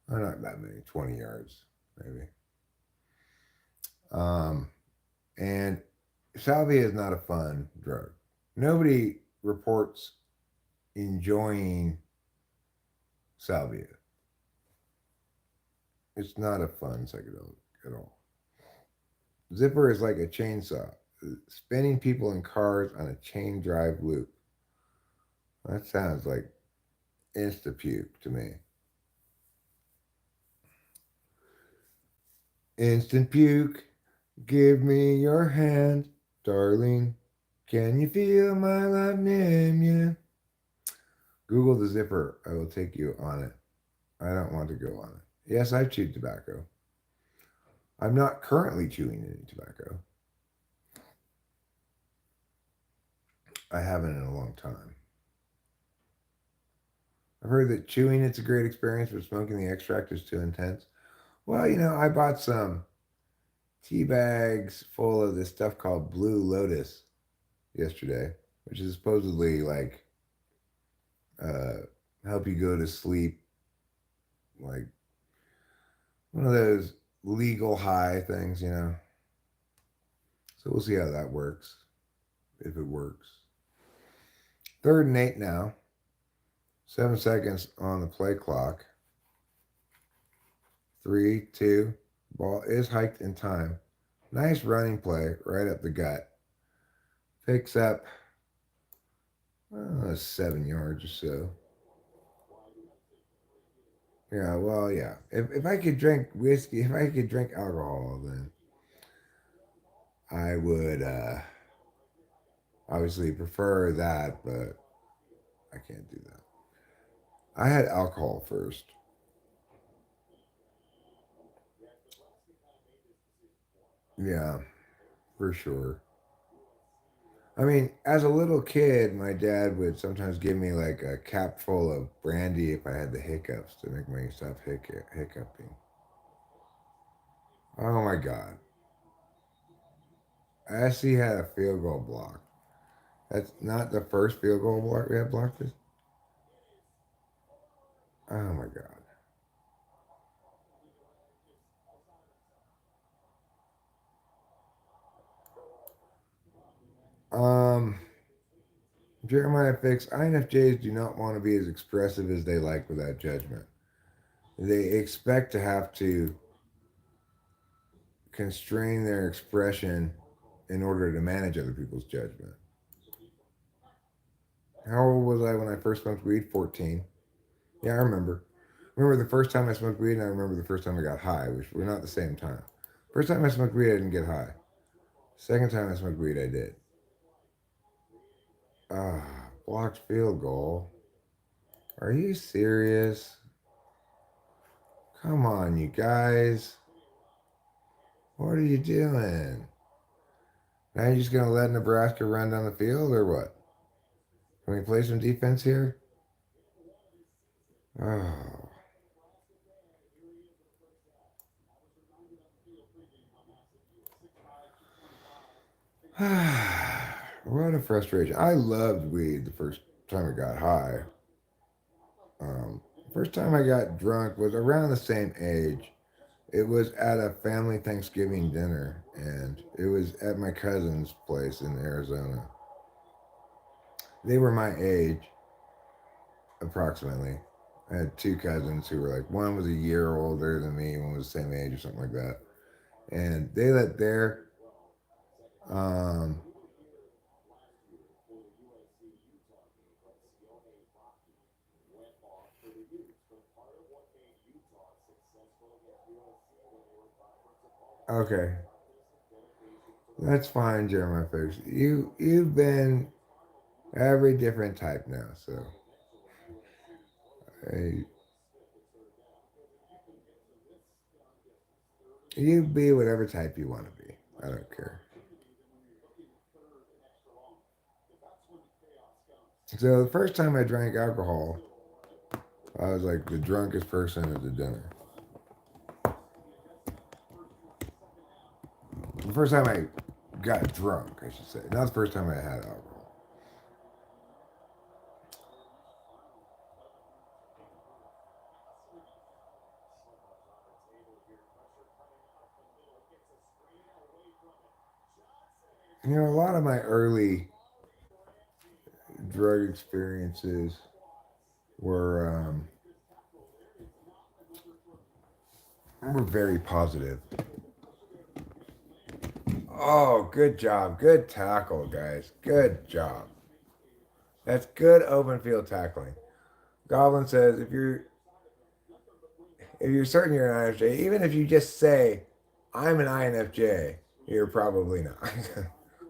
Oh, not that many, 20 yards, maybe. Um, and salvia is not a fun drug. Nobody reports enjoying salvia. It's not a fun psychedelic at all. Zipper is like a chainsaw, spinning people in cars on a chain drive loop. That sounds like insta puke to me. Instant puke, give me your hand, darling. Can you feel my love name? Yeah. Google the zipper. I will take you on it. I don't want to go on it. Yes, I've chewed tobacco. I'm not currently chewing any tobacco. I haven't in a long time. I've heard that chewing it's a great experience, but smoking the extract is too intense. Well, I bought some tea bags full of this stuff called Blue Lotus yesterday, which is supposedly like uh, help you go to sleep, like one of those legal high things. So we'll see how that works, if it works. 3rd and 8 now. 7 seconds on the play clock. 3, 2. Ball is hiked in time. Nice running play right up the gut. Picks up 7 yards or so. Yeah, well, yeah. If I could drink whiskey, if I could drink alcohol, then I would obviously prefer that, but I can't do that. I had alcohol first. Yeah, for sure. I mean, as a little kid, my dad would sometimes give me like a cap full of brandy if I had the hiccups to make me stop hiccuping. Oh my God. I actually had a field goal block. That's not the first field goal block we had blocked this. Oh my God. Um, Jeremiah Fix, INFJs do not want to be as expressive as they like without judgment. They expect to have to constrain their expression in order to manage other people's judgment. How old was I when I first smoked weed? 14. Yeah, I remember. I remember the first time I smoked weed, and I remember the first time I got high, which were not the same time. First time I smoked weed, I didn't get high. Second time I smoked weed, I did. Blocked field goal. Are you serious? Come on, you guys. What are you doing? Now you're just going to let Nebraska run down the field or what? Can we play some defense here? Oh. What a frustration. I loved weed the first time I got high. First time I got drunk was around the same age. It was at a family Thanksgiving dinner, and it was at my cousin's place in Arizona. They were my age, approximately. I had two cousins who were like, one was a year older than me, one was the same age or something like that. And they let their, um, okay, that's fine, Jeremiah Fix. You've been every different type now, so hey, you be whatever type you want to be. I don't care. So the first time I drank alcohol, I was like the drunkest person at the dinner. The first time I got drunk, I should say. Not the first time I had alcohol. You know, a lot of my early drug experiences were very positive. Oh, good job. Good tackle, guys. Good job. That's good open field tackling. Goblin says if you're certain you're an INFJ, even if you just say I'm an INFJ, you're probably not.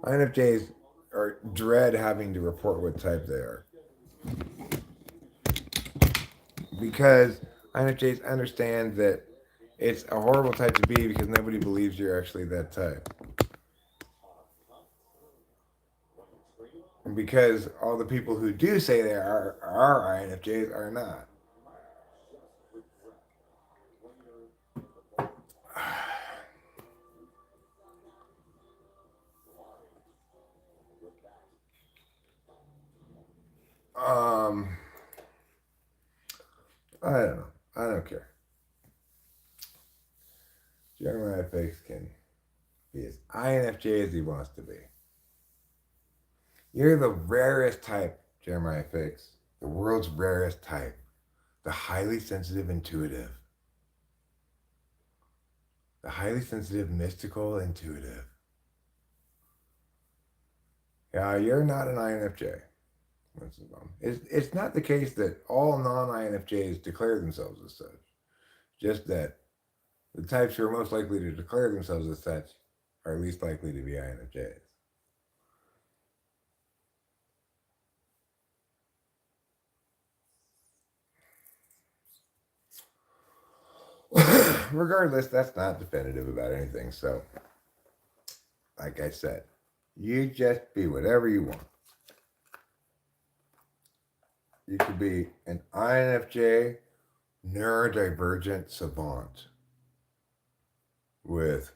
INFJs are dread having to report what type they are because INFJs understand that it's a horrible type to be because nobody believes you're actually that type. And because all the people who do say they are INFJs are not. Um, I don't know. I don't care. Jeremiah Fix can be as INFJ as he wants to be. You're the rarest type, Jeremiah Fix. The world's rarest type. The highly sensitive intuitive. The highly sensitive, mystical, intuitive. Yeah, you're not an INFJ. It's not the case that all non-INFJs declare themselves as such. Just that the types who are most likely to declare themselves as such are least likely to be INFJs. Regardless, that's not definitive about anything. So, like I said, you just be whatever you want. You could be an INFJ neurodivergent savant with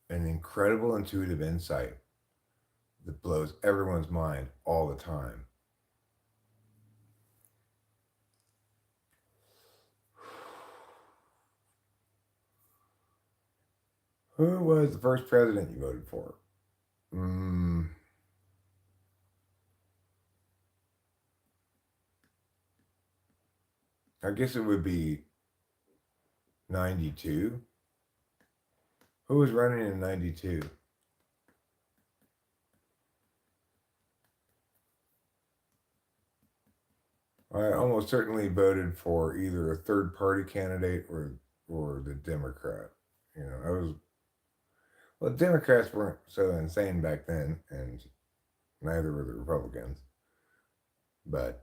an incredible intuitive insight that blows everyone's mind all the time. Who was the first president you voted for? Mm, I guess it would be 92. Who was running in 92? I almost certainly voted for either a third party candidate or the Democrat. You know, I was well, the Democrats weren't so insane back then, and neither were the Republicans. But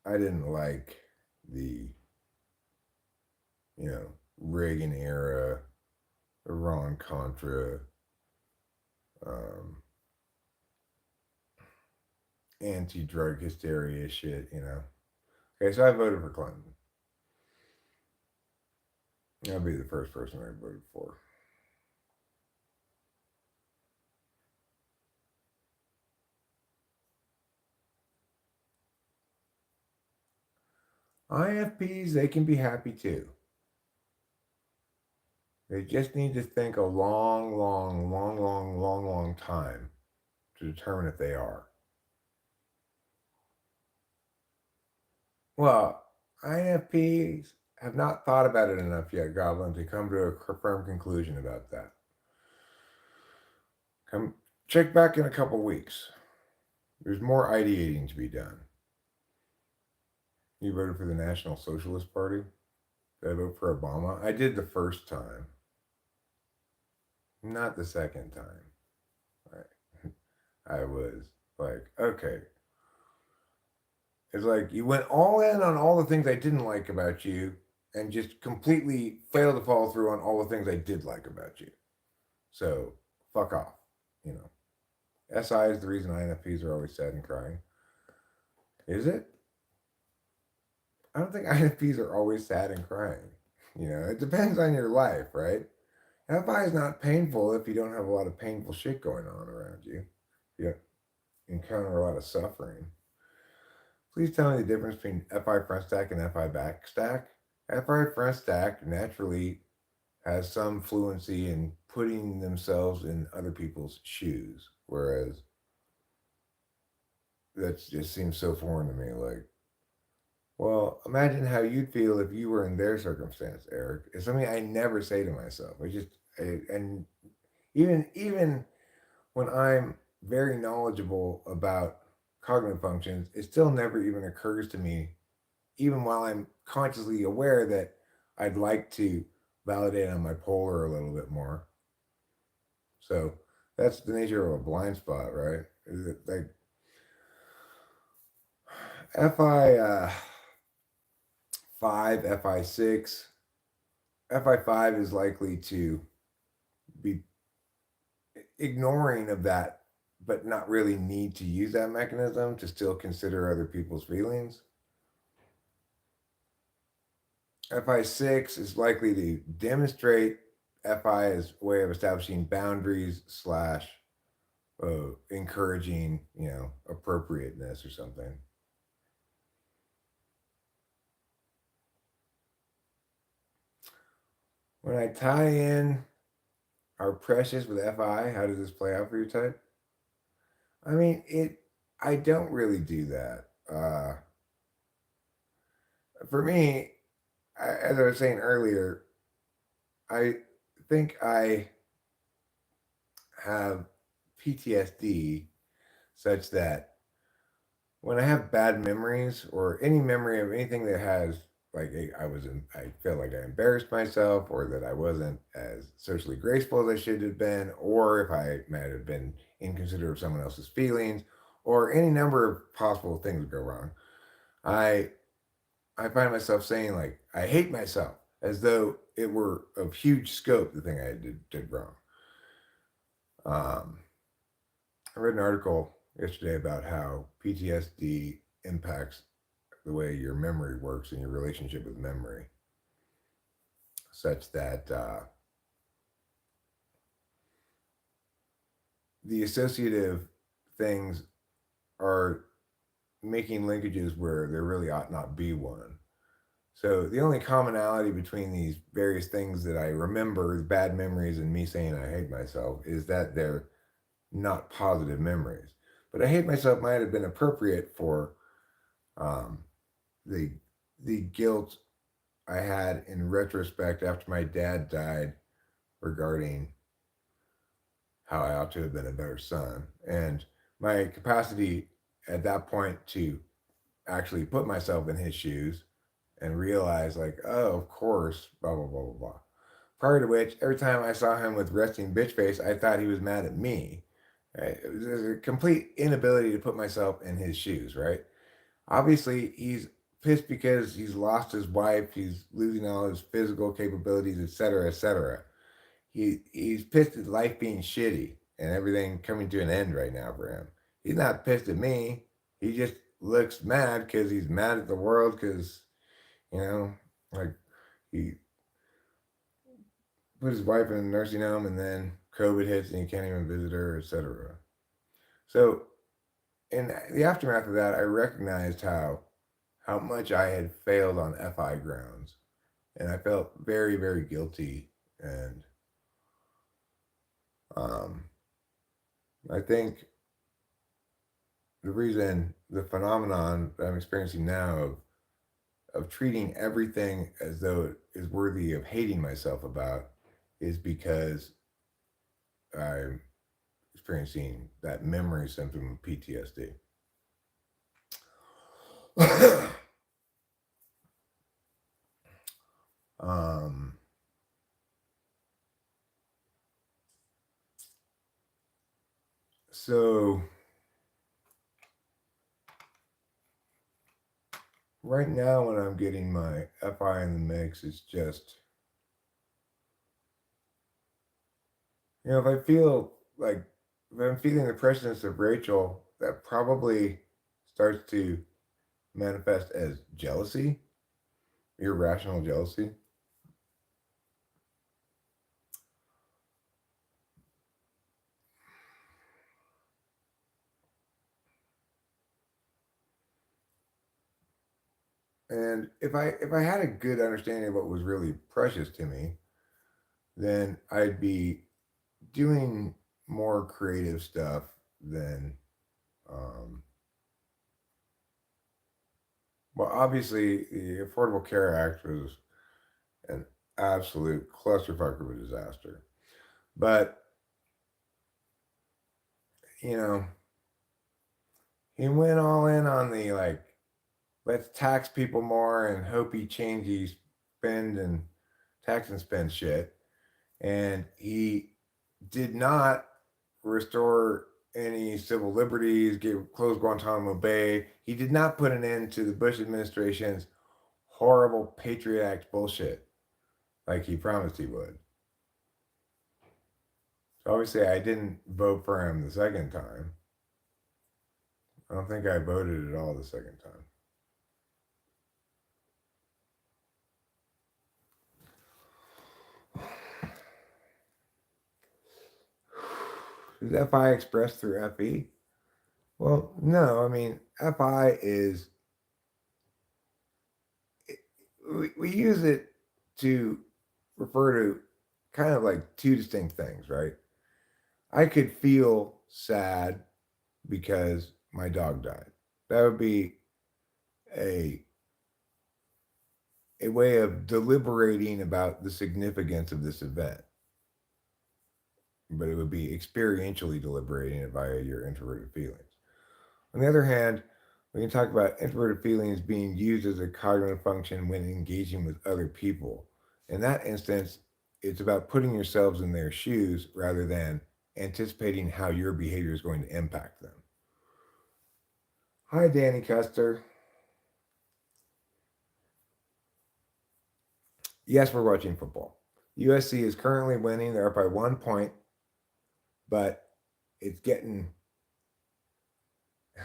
I didn't like the Reagan era, Iran Contra, um, anti drug hysteria shit. Okay, so I voted for Clinton. I'll be the first person I voted for. IFPs, they can be happy too. They just need to think a long, long, long, long, long, long time to determine if they are. Well, INFPs have not thought about it enough yet, Goblin, to come to a firm conclusion about that. Come check back in a couple weeks. There's more ideating to be done. You voted for the National Socialist Party? Did I vote for Obama? I did the first time, not the second time. I was like, okay. It's like you went all in on all the things I didn't like about you and just completely failed to follow through on all the things I did like about you. So fuck off. You know. SI is the reason INFPs are always sad and crying. Is it? I don't think INFPs are always sad and crying. It depends on your life, right? FI is not painful if you don't have a lot of painful shit going on around you. You encounter a lot of suffering. Please tell me the difference between FI front stack and FI back stack. FI front stack naturally has some fluency in putting themselves in other people's shoes, whereas that just seems so foreign to me. Like, well, imagine how you'd feel if you were in their circumstance, Eric. It's something I never say to myself. And even when I'm very knowledgeable about cognitive functions, it still never even occurs to me, even while I'm consciously aware that I'd like to validate on my polar a little bit more. So that's the nature of a blind spot, right? Is it like FI 5, FI 6, FI 5 is likely to be ignoring of that, but not really need to use that mechanism to still consider other people's feelings. FI 6 is likely to demonstrate FI as a way of establishing boundaries slash encouraging, appropriateness or something. When I tie in our precious with FI, how does this play out for your type? I mean, I don't really do that. For me, as I was saying earlier, I think I have PTSD such that when I have bad memories or any memory of anything that has like I felt like I embarrassed myself or that I wasn't as socially graceful as I should have been, or if I might have been inconsiderate of someone else's feelings, or any number of possible things go wrong. I I find myself saying like I hate myself as though it were of huge scope the thing I did wrong. Um, I read an article yesterday about how PTSD impacts the way your memory works and your relationship with memory, such that the associative things are making linkages where there really ought not be one. So the only commonality between these various things that I remember, bad memories, and me saying I hate myself, is that they're not positive memories. But I hate myself might have been appropriate for um, the the guilt I had in retrospect after my dad died regarding how I ought to have been a better son, and my capacity at that point to actually put myself in his shoes and realize, like, oh, of course, blah blah blah blah blah. Prior to which, every time I saw him with resting bitch face, I thought he was mad at me. Right? It was a complete inability to put myself in his shoes. Right? Obviously, he's pissed because he's lost his wife. He's losing all his physical capabilities, etc., etc. He's pissed at life being shitty and everything coming to an end right now for him. He's not pissed at me. He just looks mad because he's mad at the world because, you know, like, he put his wife in a nursing home and then COVID hits and he can't even visit her, etc. So in the aftermath of that, I recognized how much I had failed on FI grounds, and I felt very very guilty. And um, I think the reason the phenomenon that I'm experiencing now of treating everything as though it is worthy of hating myself about is because I'm experiencing that memory symptom of PTSD. um, so right now, when I'm getting my FI in the mix, it's just, if I feel like, if I'm feeling the presence of Rachel, that probably starts to manifest as jealousy, irrational jealousy. And if I had a good understanding of what was really precious to me, then I'd be doing more creative stuff than, um, well, obviously the Affordable Care Act was an absolute clusterfuck of a disaster. But, you know, he went all in on the, like, let's tax people more and hope he changes spend and tax and spend shit. And he did not restore any civil liberties, close Guantanamo Bay. He did not put an end to the Bush administration's horrible Patriot Act bullshit like he promised he would. So obviously, I didn't vote for him the second time. I don't think I voted at all the second time. Is FI expressed through FE? Well, no. I mean, FI is, we use it to refer to kind of like two distinct things, right? I could feel sad because my dog died. That would be a a way of deliberating about the significance of this event, but it would be experientially deliberating it via your introverted feelings. On the other hand, we can talk about introverted feelings being used as a cognitive function when engaging with other people. In that instance, it's about putting yourselves in their shoes rather than anticipating how your behavior is going to impact them. Hi, Danny Custer. Yes, we're watching football. USC is currently winning. They're up by 1 point, but it's getting.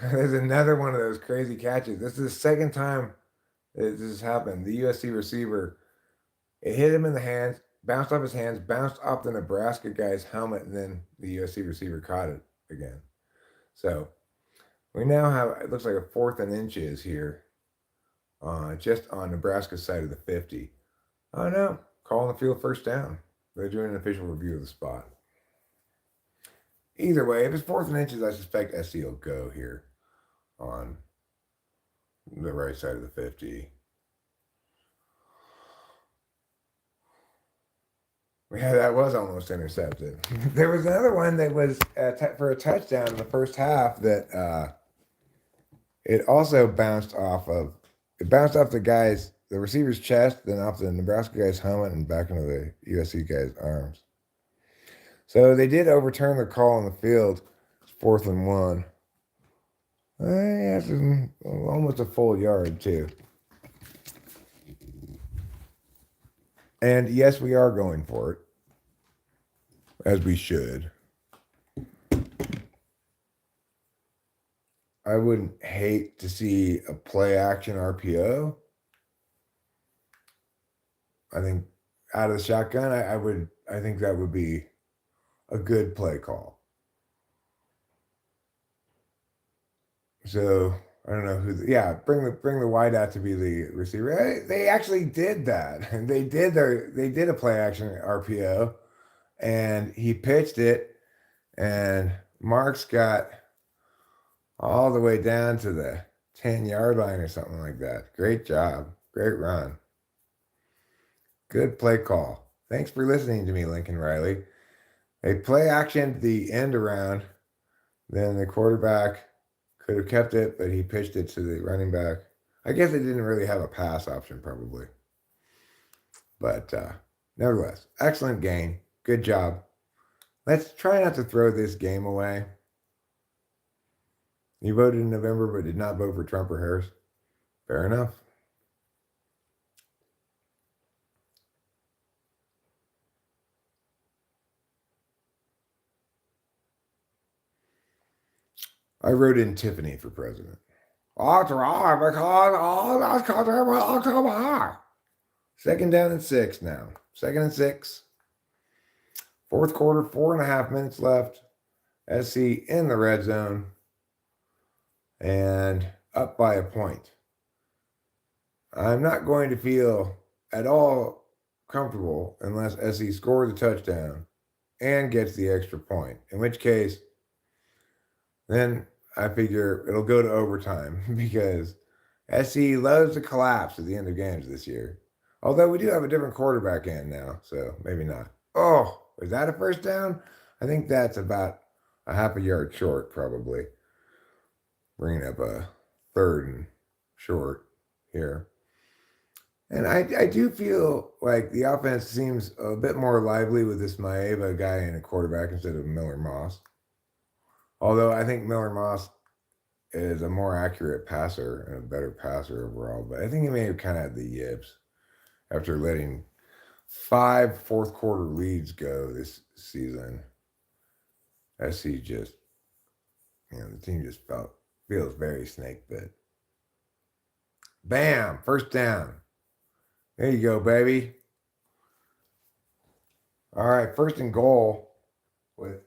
There's another one of those crazy catches. This is the second time that this has happened. The USC receiver, it hit him in the hands, bounced off his hands, bounced off the Nebraska guy's helmet, and then the USC receiver caught it again. So we now have, it looks like a 4th and inches here just on Nebraska's side of the 50. Oh no, call on the field first down. They're doing an official review of the spot. Either way, if it's 4th and inches, I suspect SC will go here on the right side of the 50. Yeah, that was almost intercepted. There was another one that was for a touchdown in the first half that it also bounced off of. It bounced off the receiver's chest, then off the Nebraska guy's helmet, and back into the USC guy's arms. So they did overturn their call on the field. It's 4th and 1. That's almost a full yard too. And yes, we are going for it, as we should. I wouldn't hate to see a play action RPO. I think out of the shotgun, I think that would be a good play call. So I don't know bring the wide out to be the receiver. They actually did that. They did a play action RPO, and he pitched it, and Marks got all the way down to the 10-yard line or something like that. Great job. Great run. Good play call. Thanks for listening to me, Lincoln Riley. They play action the end around. Then the quarterback could have kept it, but he pitched it to the running back. I guess they didn't really have a pass option, probably. But nevertheless, excellent game. Good job. Let's try not to throw this game away. You voted in November but did not vote for Trump or Harris. Fair enough. I wrote in Tiffany for president. That's right, because all that's October. 2nd down and 6 now. 2nd and 6. 4th quarter, 4.5 minutes left. SC in the red zone. And up by a point. I'm not going to feel at all comfortable unless SC scores a touchdown and gets the extra point. In which case, then I figure it'll go to overtime because SC loves to collapse at the end of games this year. Although we do have a different quarterback in now, so maybe not. Oh, is that a first down? I think that's about a half a yard short, probably. Bringing up a 3rd and short here. And I do feel like the offense seems a bit more lively with this Maeva guy and a quarterback instead of Miller Moss. Although I think Miller Moss is a more accurate passer and a better passer overall. But I think he may have kind of had the yips after letting 5 4th quarter leads go this season. SC just, the team just feels very snake bit. Bam! First down. There you go, baby. All right, 1st and goal with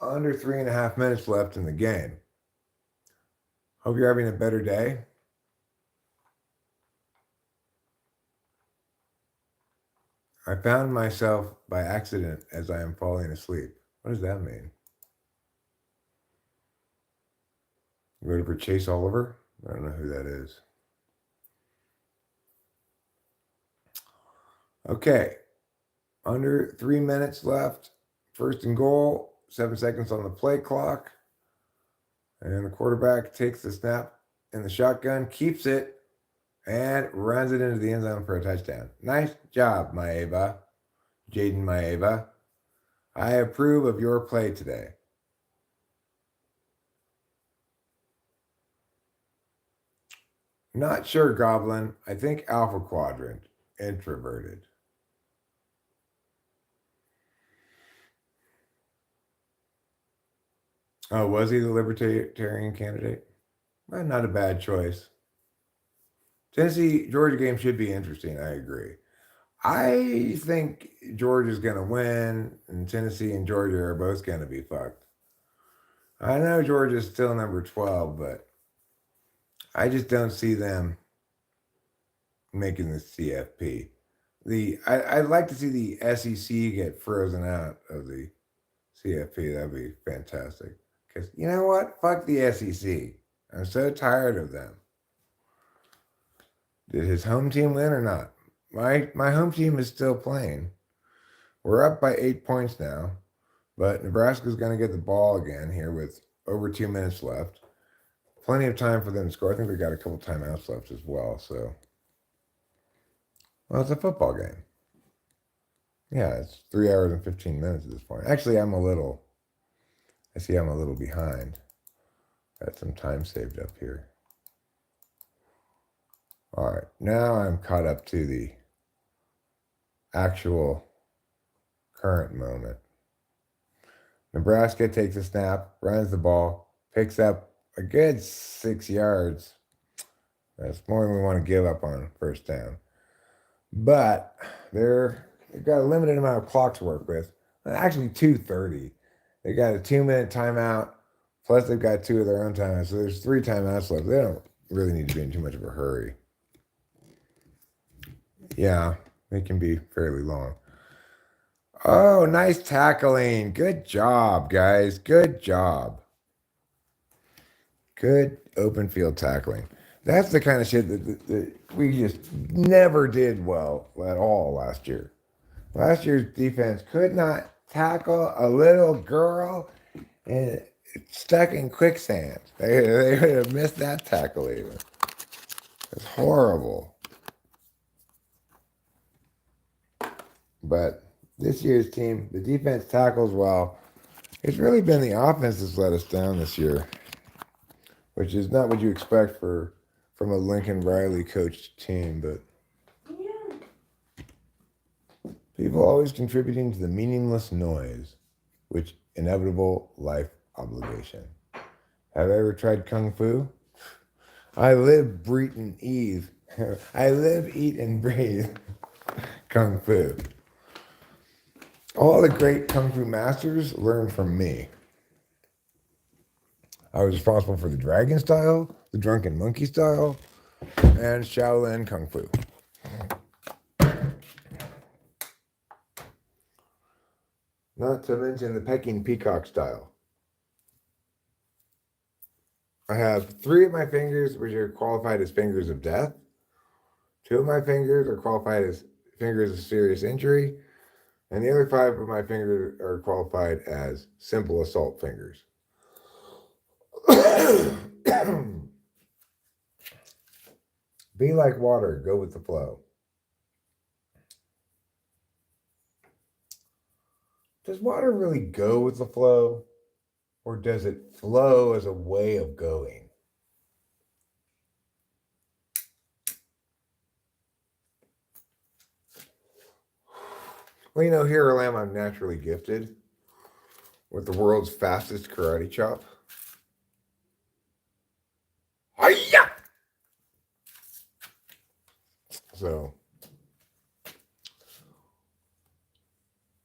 under 3.5 minutes left in the game. Hope you're having a better day. I found myself by accident as I am falling asleep. What does that mean? You voted for Chase Oliver? I don't know who that is. Okay. Under 3 minutes left. 1st and goal. 7 seconds on the play clock. And the quarterback takes the snap in the shotgun, keeps it, and runs it into the end zone for a touchdown. Nice job, Maeva. Jaden Maeva. I approve of your play today. Not sure, Goblin. I think Alpha Quadrant. Introverted. Oh, was he the Libertarian candidate? Well, not a bad choice. Tennessee-Georgia game should be interesting. I agree. I think Georgia's going to win, and Tennessee and Georgia are both going to be fucked. I know Georgia's still number 12, but I just don't see them making the CFP. I'd like to see the SEC get frozen out of the CFP. That'd be fantastic. Because you know what? Fuck the SEC. I'm so tired of them. Did his home team win or not? My home team is still playing. We're up by 8 points now, but Nebraska's going to get the ball again here with over 2 minutes left. Plenty of time for them to score. I think we got a couple timeouts left as well. So, well, it's a football game. Yeah, it's 3 hours and 15 minutes at this point. Actually, I see I'm a little behind. Got some time saved up here. All right, now I'm caught up to the actual current moment. Nebraska takes a snap, runs the ball, picks up a good 6 yards. That's more than we want to give up on first down. But they've got a limited amount of clock to work with. Actually, 2:30. They got a 2-minute timeout, plus they've got 2 of their own timeouts. So there's 3 timeouts left. They don't really need to be in too much of a hurry. Yeah, they can be fairly long. Oh, nice tackling. Good job, guys. Good job. Good open field tackling. That's the kind of shit that we just never did well at all last year. Last year's defense could not tackle a little girl and stuck in quicksand. They would have missed that tackle even. It's horrible. But this year's team, the defense tackles well. It's really been the offense that's let us down this year, which is not what you expect from a Lincoln Riley coached team, but people always contributing to the meaningless noise, which inevitable life obligation. Have I ever tried Kung Fu? I live, breathe, and eat. I live, eat, and breathe Kung Fu. All the great Kung Fu masters learned from me. I was responsible for the dragon style, the drunken monkey style, and Shaolin Kung Fu. Not to mention the Peking peacock style. I have 3 of my fingers which are qualified as fingers of death. 2 of my fingers are qualified as fingers of serious injury. And the other 5 of my fingers are qualified as simple assault fingers. Be like water, go with the flow. Does water really go with the flow? Or does it flow as a way of going? Well, you know, here I am, I'm naturally gifted with the world's fastest karate chop. Hi-ya! So,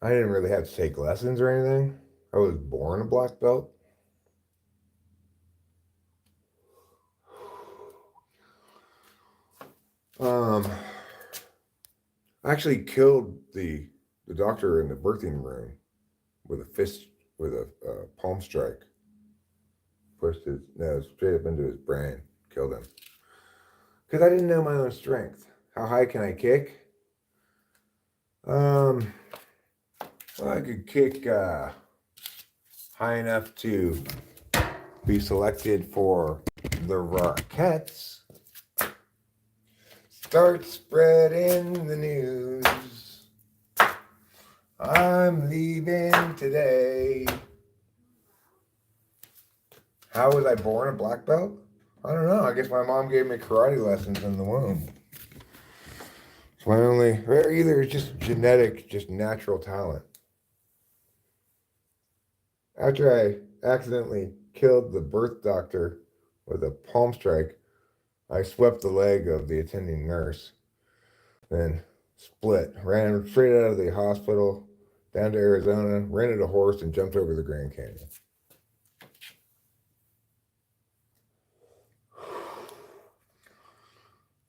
I didn't really have to take lessons or anything. I was born a black belt. I actually killed the doctor in the birthing room with a fist, with a palm strike. Pushed his nose straight up into his brain, killed him. Because I didn't know my own strength. How high can I kick? Well, I could kick high enough to be selected for the Rockettes. Start spreading the news. I'm leaving today. How was I born a black belt? I don't know. I guess my mom gave me karate lessons in the womb. It's my only, or either it's just genetic, just natural talent. After I accidentally killed the birth doctor with a palm strike, I swept the leg of the attending nurse, then split, ran straight out of the hospital, down to Arizona, rented a horse, and jumped over the Grand Canyon.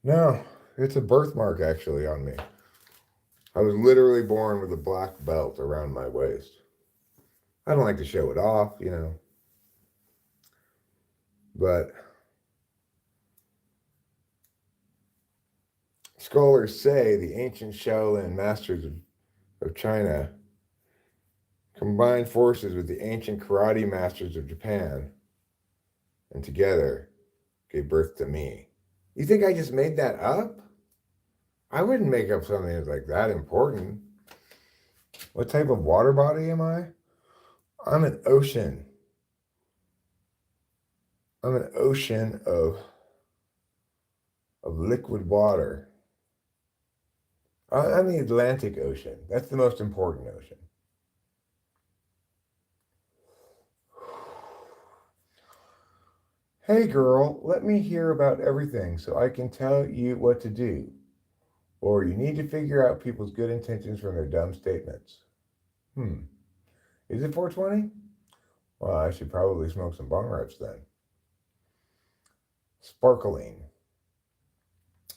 No, It's a birthmark actually on me. I was literally born with a black belt around my waist. I don't like to show it off, you know, but scholars say the ancient Shaolin masters of China combined forces with the ancient karate masters of Japan and together gave birth to me. You think I just made that up? I wouldn't make up something that's like that important. What type of water body am I? I'm an ocean. I'm an ocean of liquid water. I'm the Atlantic Ocean. That's the most important ocean. Hey girl, let me hear about everything so I can tell you what to do. Or you need to figure out people's good intentions from their dumb statements. Is it 420? Well, I should probably smoke some bong rips then. Sparkling.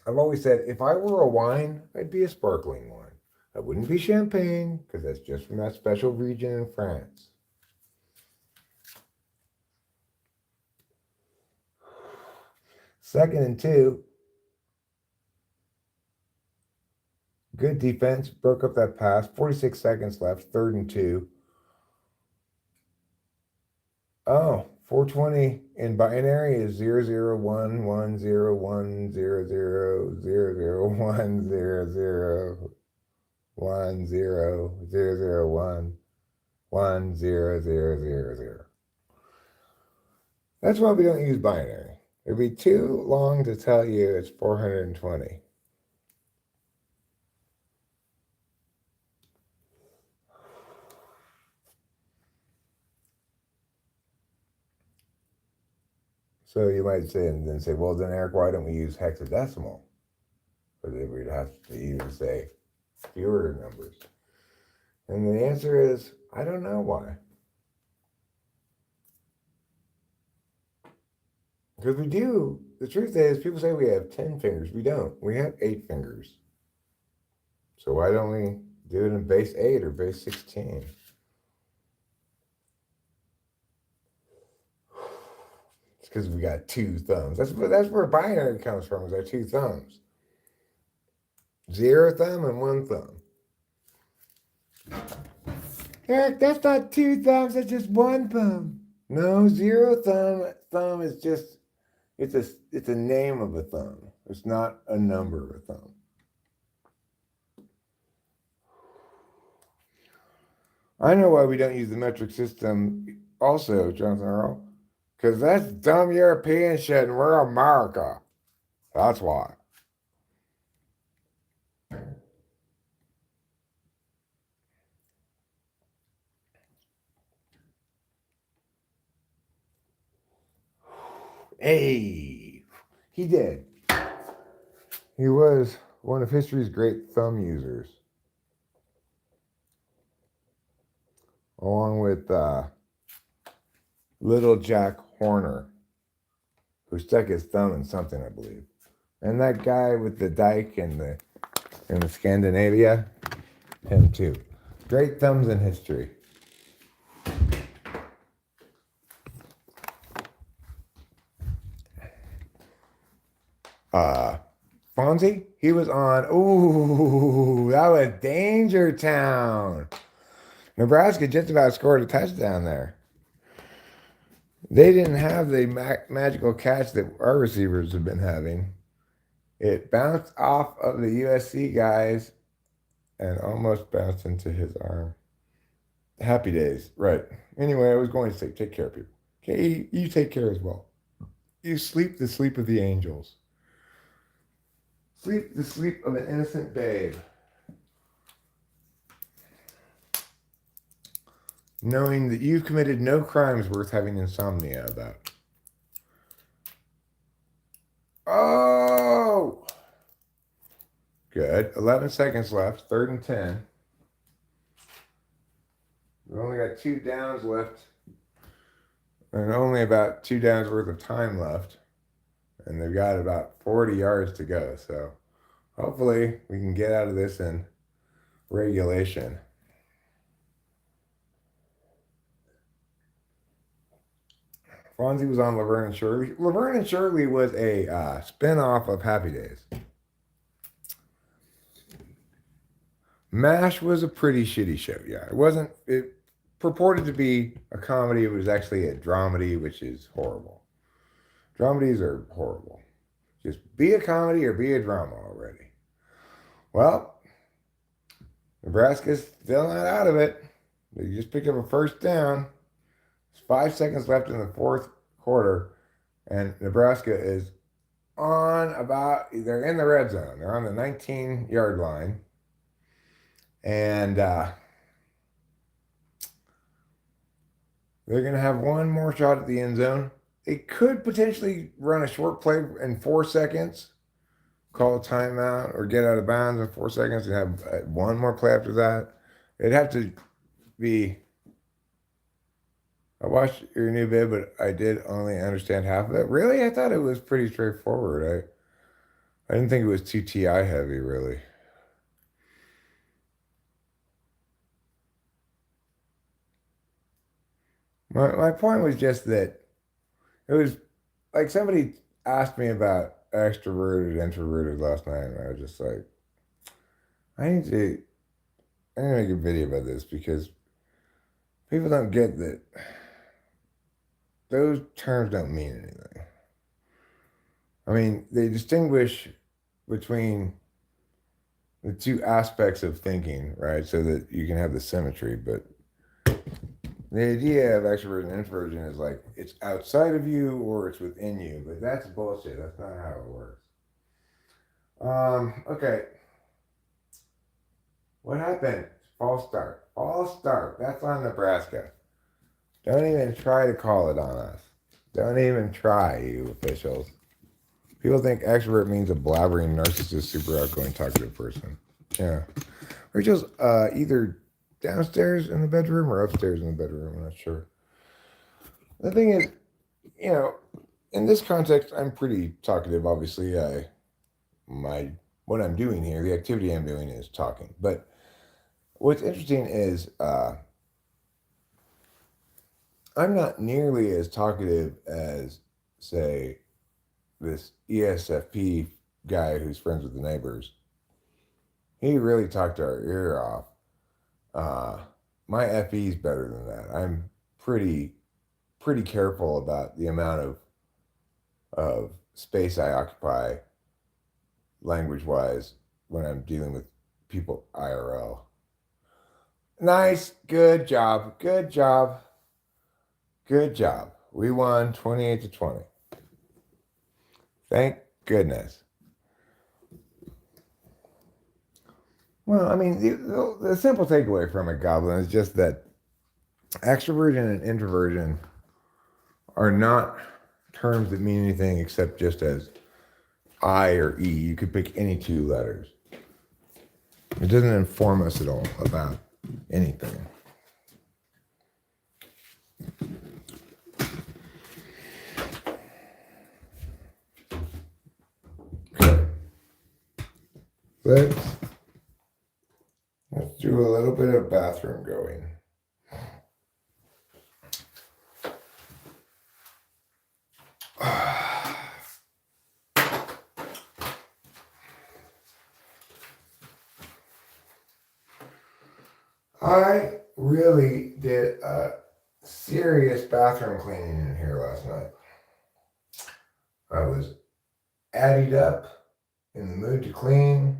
I've always said if I were a wine, I'd be a sparkling wine. I wouldn't be champagne because that's just from that special region in France. Second and 2. Good defense. Broke up that pass. 46 seconds left. Third and 2. Oh, 420 in binary is 001110010010010011000. That's why we don't use binary. It'd be too long to tell you it's 420. So you might say, and then say, well, then Eric, why don't we use hexadecimal? But they would have to even say fewer numbers. And the answer is, I don't know why. Because we do. The truth is, people say we have 10 fingers. We don't. We have 8 fingers. So why don't we do it in base 8 or base 16? It's because we got 2 thumbs. That's where binary comes from, is our 2 thumbs. 0 thumb and 1 thumb. Eric, that's not 2 thumbs, that's just 1 thumb. No, 0 thumb is just, it's a name of a thumb. It's not a number of a thumb. I know why we don't use the metric system also, Jonathan Earl. Because that's dumb European shit and we're America. That's why. Hey, he did. He was one of history's great thumb users. Along with little Jack Horner, who stuck his thumb in something, I believe. And that guy with the dike in the Scandinavia, him too. Great thumbs in history. Fonzie, he was on, ooh, that was Danger Town. Nebraska just about scored a touchdown there. They didn't have the magical catch that our receivers have been having. It bounced off of the USC guys and almost bounced into his arm. Happy days, right. Anyway, I was going to say, take care of people. Okay, you take care as well. You sleep the sleep of the angels. Sleep the sleep of an innocent babe. Knowing that you've committed no crimes worth having insomnia about. Oh! Good. 11 seconds left. Third and 10. We've only got 2 downs left. And only about 2 downs worth of time left. And they've got about 40 yards to go. So Hopefully, we can get out of this in regulation. Fonzie was on Laverne and Shirley. Laverne and Shirley was a spin-off of Happy Days. MASH was a pretty shitty show. Yeah, it wasn't. It purported to be a comedy. It was actually a dramedy, which is horrible. Dramedies are horrible. Just be a comedy or be a drama already. Well, Nebraska's still not out of it. They just picked up a first down. There's 5 seconds left in the fourth quarter, and Nebraska is they're in the red zone. They're on the 19-yard line. And they're going to have one more shot at the end zone. They could potentially run a short play in 4 seconds, call a timeout, or get out of bounds in 4 seconds and have one more play after that. It'd have to be. I watched your new vid, but I did only understand half of it. Really? I thought it was pretty straightforward. I didn't think it was too TI heavy, really. My point was just that it was like somebody asked me about extroverted, introverted last night, and I was just like, I'm gonna make a video about this because people don't get that those terms don't mean anything. I mean, they distinguish between the two aspects of thinking, right? So that you can have the symmetry, but the idea of extroversion and introversion is like it's outside of you or it's within you, but that's bullshit. That's not how it works. Okay. What happened? False start. False start. That's on Nebraska. Don't even try to call it on us. Don't even try, you officials. People think extrovert means a blabbering, narcissist, super outgoing, talkative person. Yeah. Rachel's either downstairs in the bedroom or upstairs in the bedroom. I'm not sure. The thing is, in this context, I'm pretty talkative. Obviously, what I'm doing here, the activity I'm doing is talking. But what's interesting is I'm not nearly as talkative as, say, this ESFP guy who's friends with the neighbors. He really talked our ear off. My FE is better than that. I'm pretty careful about the amount of space I occupy language-wise when I'm dealing with people IRL. Nice, good job. We won 28-20. Thank goodness. Well, I mean, the simple takeaway from it, Goblin, is just that extroversion and introversion are not terms that mean anything except just as I or E. You could pick any two letters. It doesn't inform us at all about anything. Okay. Let's do a little bit of bathroom going. I really did a serious bathroom cleaning in here last night. I was added up, in the mood to clean,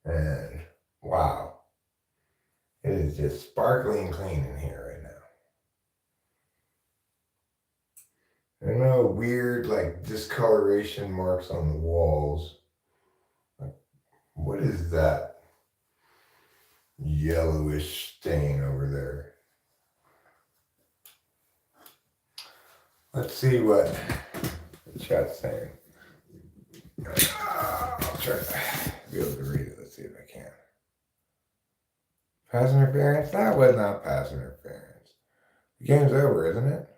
and wow, it is just sparkling clean in here right now. There are no weird discoloration marks on the walls. What is that yellowish stain over there? Let's see what the chat's saying. I'll try to be able to read it. Let's see if I can. Pass interference? That was not pass interference. The game's over, isn't it?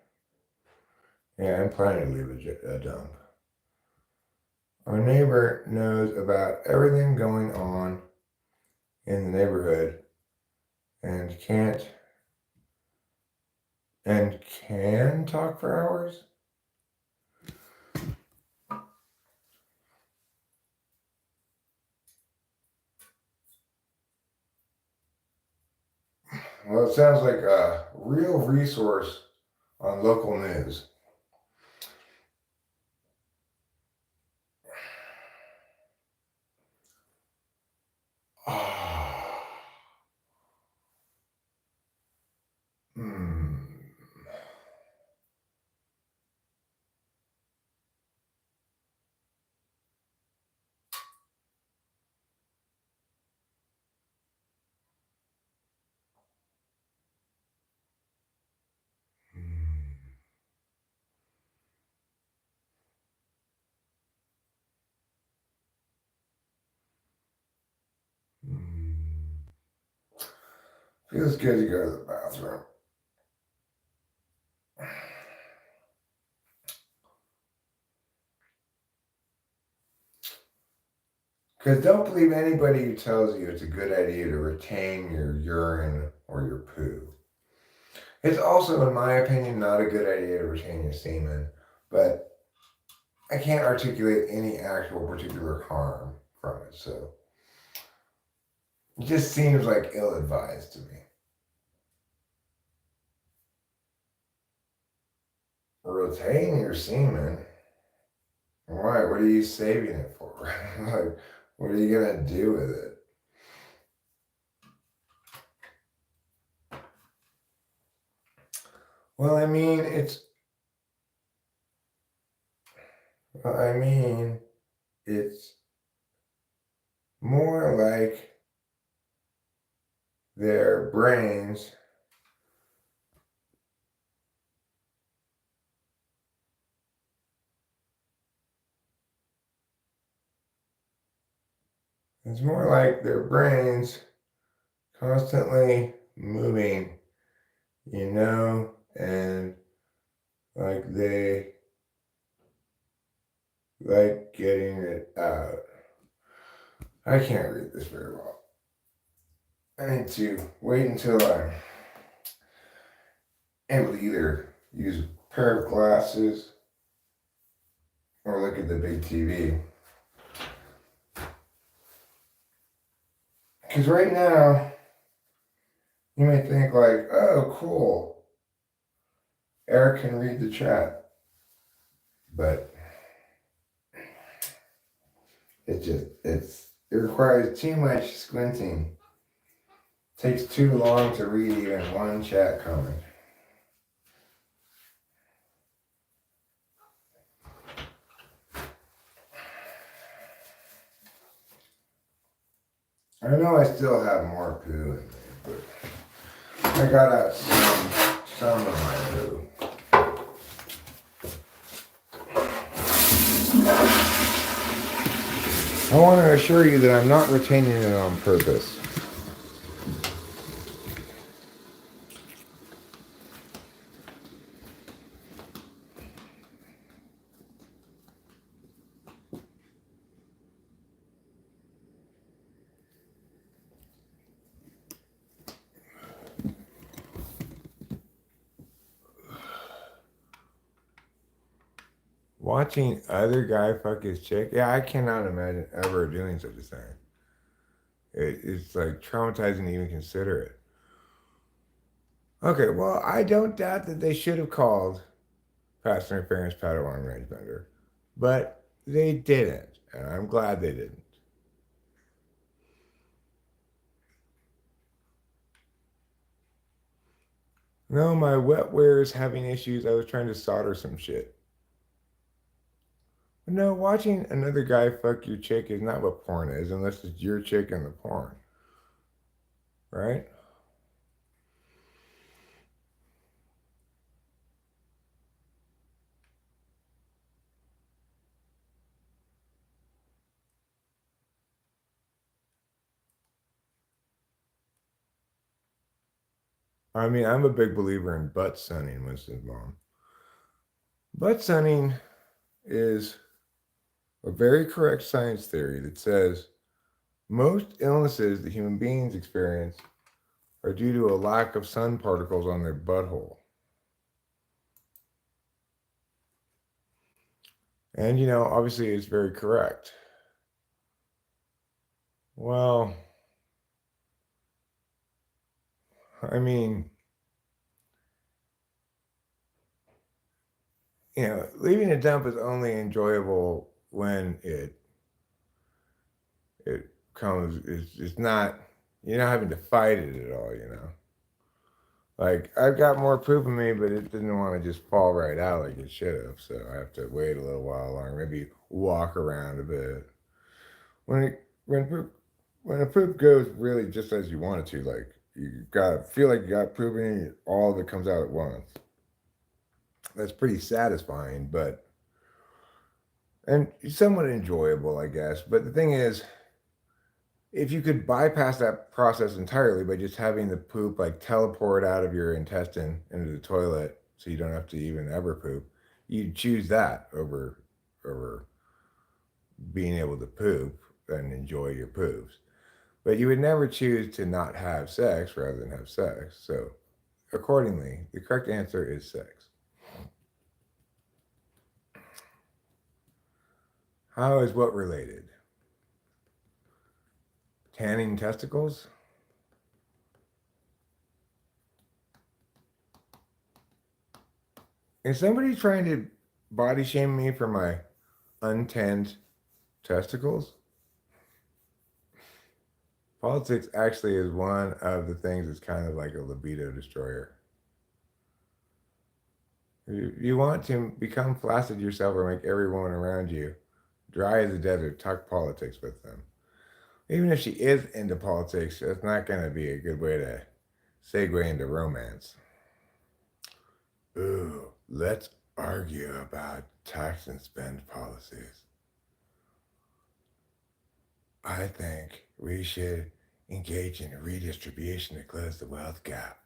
Yeah, I'm planning to leave a dump. Our neighbor knows about everything going on in the neighborhood and can talk for hours. Well, it sounds like a real resource on local news. Hmm. Feels good to go to the bathroom. Because don't believe anybody who tells you it's a good idea to retain your urine or your poo. It's also, in my opinion, not a good idea to retain your semen, but I can't articulate any actual particular harm from it, so it just seems like ill-advised to me. Retain your semen? Why? What are you saving it for? Like, what are you gonna do with it? Well, I mean, it's more like their brains it's more like their brains constantly moving, and like they like getting it out. I can't read this very well. I need to wait until I'm able to either use a pair of glasses or look at the big TV. Because right now, you may think like, oh, cool, Eric can read the chat. But it requires too much squinting. It takes too long to read even one chat comment. I know I still have more poo in me, but I got out some of my poo. I want to assure you that I'm not retaining it on purpose. Watching other guy fuck his chick, yeah, I cannot imagine ever doing such a thing. It's like traumatizing to even consider it. Okay, well, I don't doubt that they should have called pass interference Padawan range bender, but they didn't, and I'm glad they didn't. No, my wetware is having issues. I was trying to solder some shit. No, watching another guy fuck your chick is not what porn is, unless it's your chick in the porn, right? I mean, I'm a big believer in butt sunning, Winston's mom. Butt sunning is a very correct science theory that says most illnesses that human beings experience are due to a lack of sun particles on their butthole. And, obviously it's very correct. Well, I mean, leaving a dump is only enjoyable when it comes, it's not, you're not having to fight it at all. Like, I've got more poop in me, but it didn't want to just fall right out like it should have. So I have to wait a little while longer, maybe walk around a bit. When it, when poop, when a poop goes really just as you want it to, like you got feel like you got poop in you, all of it comes out at once. That's pretty satisfying, but and somewhat enjoyable, I guess. But the thing is, if you could bypass that process entirely by just having the poop like teleport out of your intestine into the toilet so you don't have to even ever poop, you'd choose that over being able to poop and enjoy your poops. But you would never choose to not have sex rather than have sex. So accordingly, the correct answer is sex. How is what related? Tanning testicles? Is somebody trying to body shame me for my untanned testicles? Politics actually is one of the things that's kind of like a libido destroyer. You want to become flaccid yourself or make every woman around you dry as a desert, talk politics with them. Even if she is into politics, that's not going to be a good way to segue into romance. Ooh, let's argue about tax and spend policies. I think we should engage in redistribution to close the wealth gap.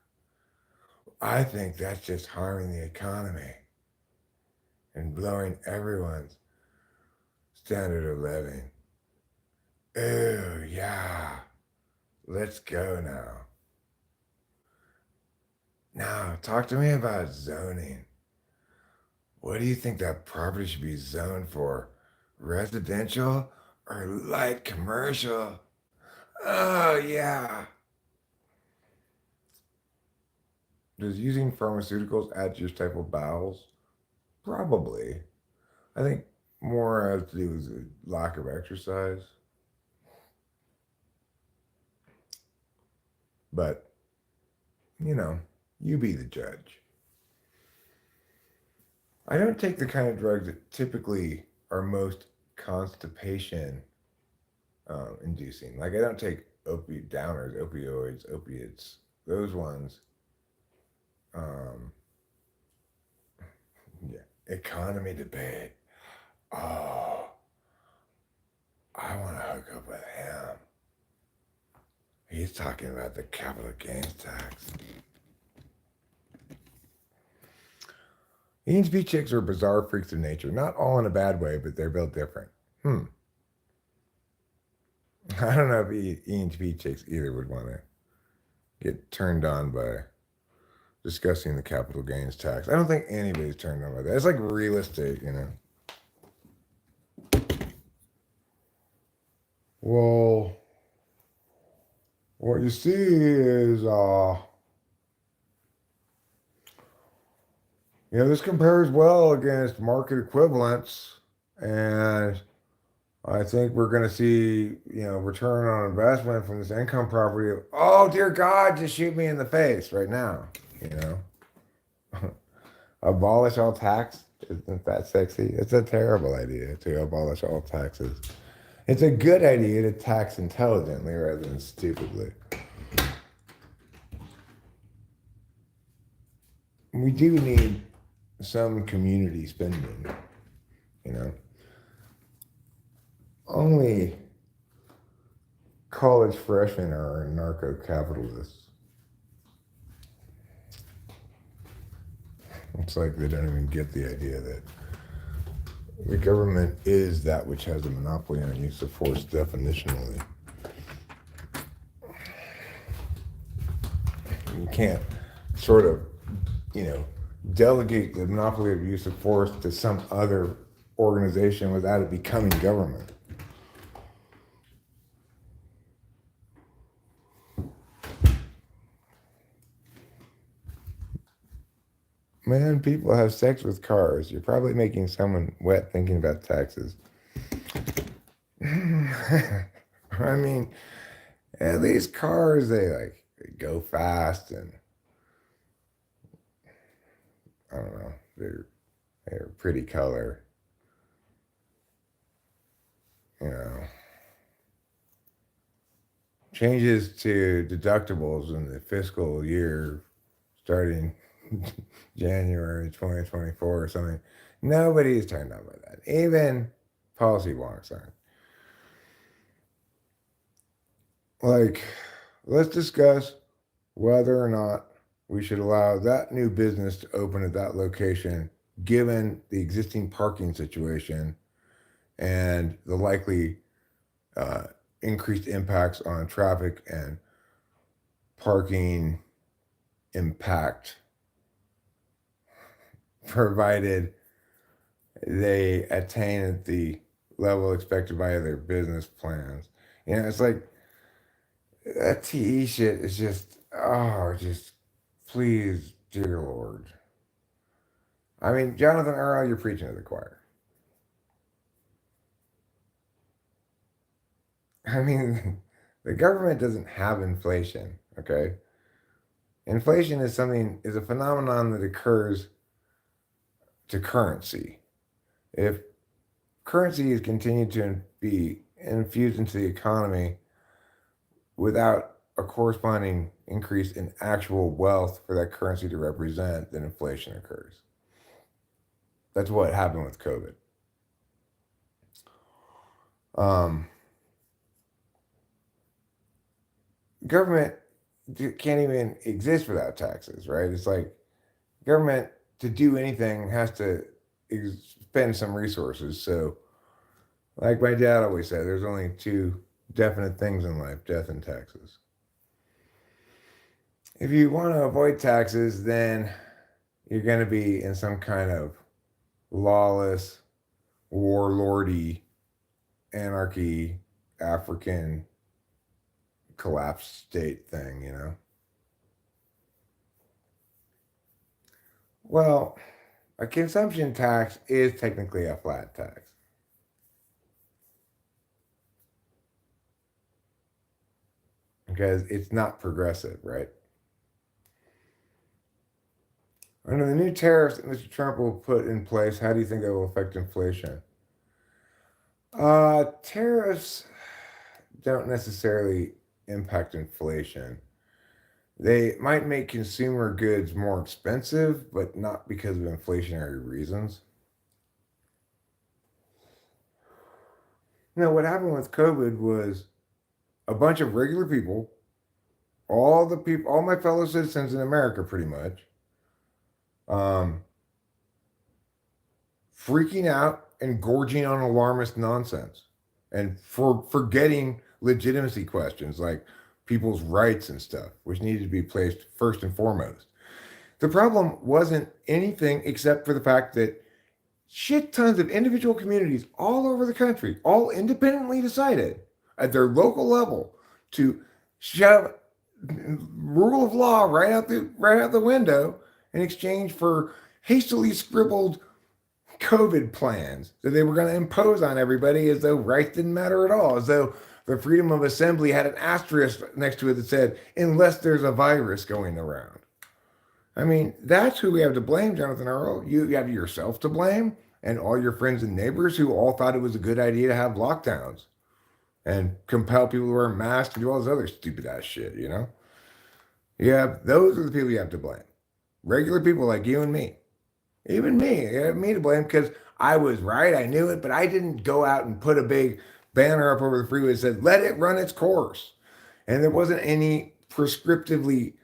I think that's just harming the economy and blowing everyone's standard of living. Ooh, yeah. Let's go now. Now, talk to me about zoning. What do you think that property should be zoned for? Residential or light commercial? Oh, yeah. Does using pharmaceuticals add to your stifled bowels? Probably. I think more has to do with the lack of exercise. But, you be the judge. I don't take the kind of drugs that typically are most constipation inducing. Like, I don't take opiate downers, opioids, opiates, those ones. Um, yeah, economy debate. Oh, I want to hook up with him. He's talking about the capital gains tax. E&P chicks are bizarre freaks of nature. Not all in a bad way, but they're built different. I don't know if E&P chicks either would want to get turned on by discussing the capital gains tax. I don't think anybody's turned on by that. It's like real estate. Well, what you see is, this compares well against market equivalents, and I think we're going to see, return on investment from this income property. Oh, dear God, just shoot me in the face right now, Abolish all tax. Isn't that sexy? It's a terrible idea to abolish all taxes. It's a good idea to tax intelligently rather than stupidly. We do need some community spending, Only college freshmen are narco-capitalists. It's like they don't even get the idea that The government is that which has a monopoly on use of force definitionally. You can't sort of, you know, delegate the monopoly of use of force to some other organization without it becoming government. Man, people have sex with cars. You're probably making someone wet thinking about taxes. I mean, at least cars, they go fast and I don't know, they're pretty color. You know, changes to deductibles in the fiscal year starting January 2024 or something. Nobody's turned on by that. Even policy wonks aren't. Like, let's discuss whether or not we should allow that new business to open at that location given the existing parking situation and the likely uh, increased impacts on traffic and parking impact, provided they attain the level expected by their business plans. You know, it's like that TE shit is just, oh, just please, dear Lord. I mean, Jonathan Earl, you're preaching to the choir. I mean, the government doesn't have inflation, okay? Inflation is a phenomenon that occurs to currency. If currency is continued to be infused into the economy without a corresponding increase in actual wealth for that currency to represent, then inflation occurs. That's what happened with COVID. Um, Government can't even exist without taxes, right? It's like government to do anything has to spend some resources. So, like my dad always said, there's only two definite things in life: death and taxes. If you want to avoid taxes, then you're going to be in some kind of lawless, warlordy, anarchy, African collapsed state thing, you know? Well, a consumption tax is technically a flat tax. Because it's not progressive, right? Under the new tariffs that Mr. Trump will put in place, how do you think that will affect inflation? Tariffs don't necessarily impact inflation. They might make consumer goods more expensive, but not because of inflationary reasons. You know, what happened with COVID was a bunch of regular people, all my fellow citizens in America pretty much, um, freaking out and gorging on alarmist nonsense and forgetting legitimacy questions like people's rights and stuff, which needed to be placed first and foremost. The problem wasn't anything except for the fact that shit tons of individual communities all over the country all independently decided at their local level to shove rule of law right out the window in exchange for hastily scribbled COVID plans that they were going to impose on everybody as though rights didn't matter at all, as though the freedom of assembly had an asterisk next to it that said, unless there's a virus going around. I mean, that's who we have to blame, Jonathan Earl. You have yourself to blame and all your friends and neighbors who all thought it was a good idea to have lockdowns and compel people to wear masks and do all this other stupid ass shit, you know? Yeah, those are the people you have to blame. Regular people like you and me. Even me, you have me to blame because I was right, I knew it, but I didn't go out and put a big banner up over the freeway that said, let it run its course. And there wasn't any prescriptively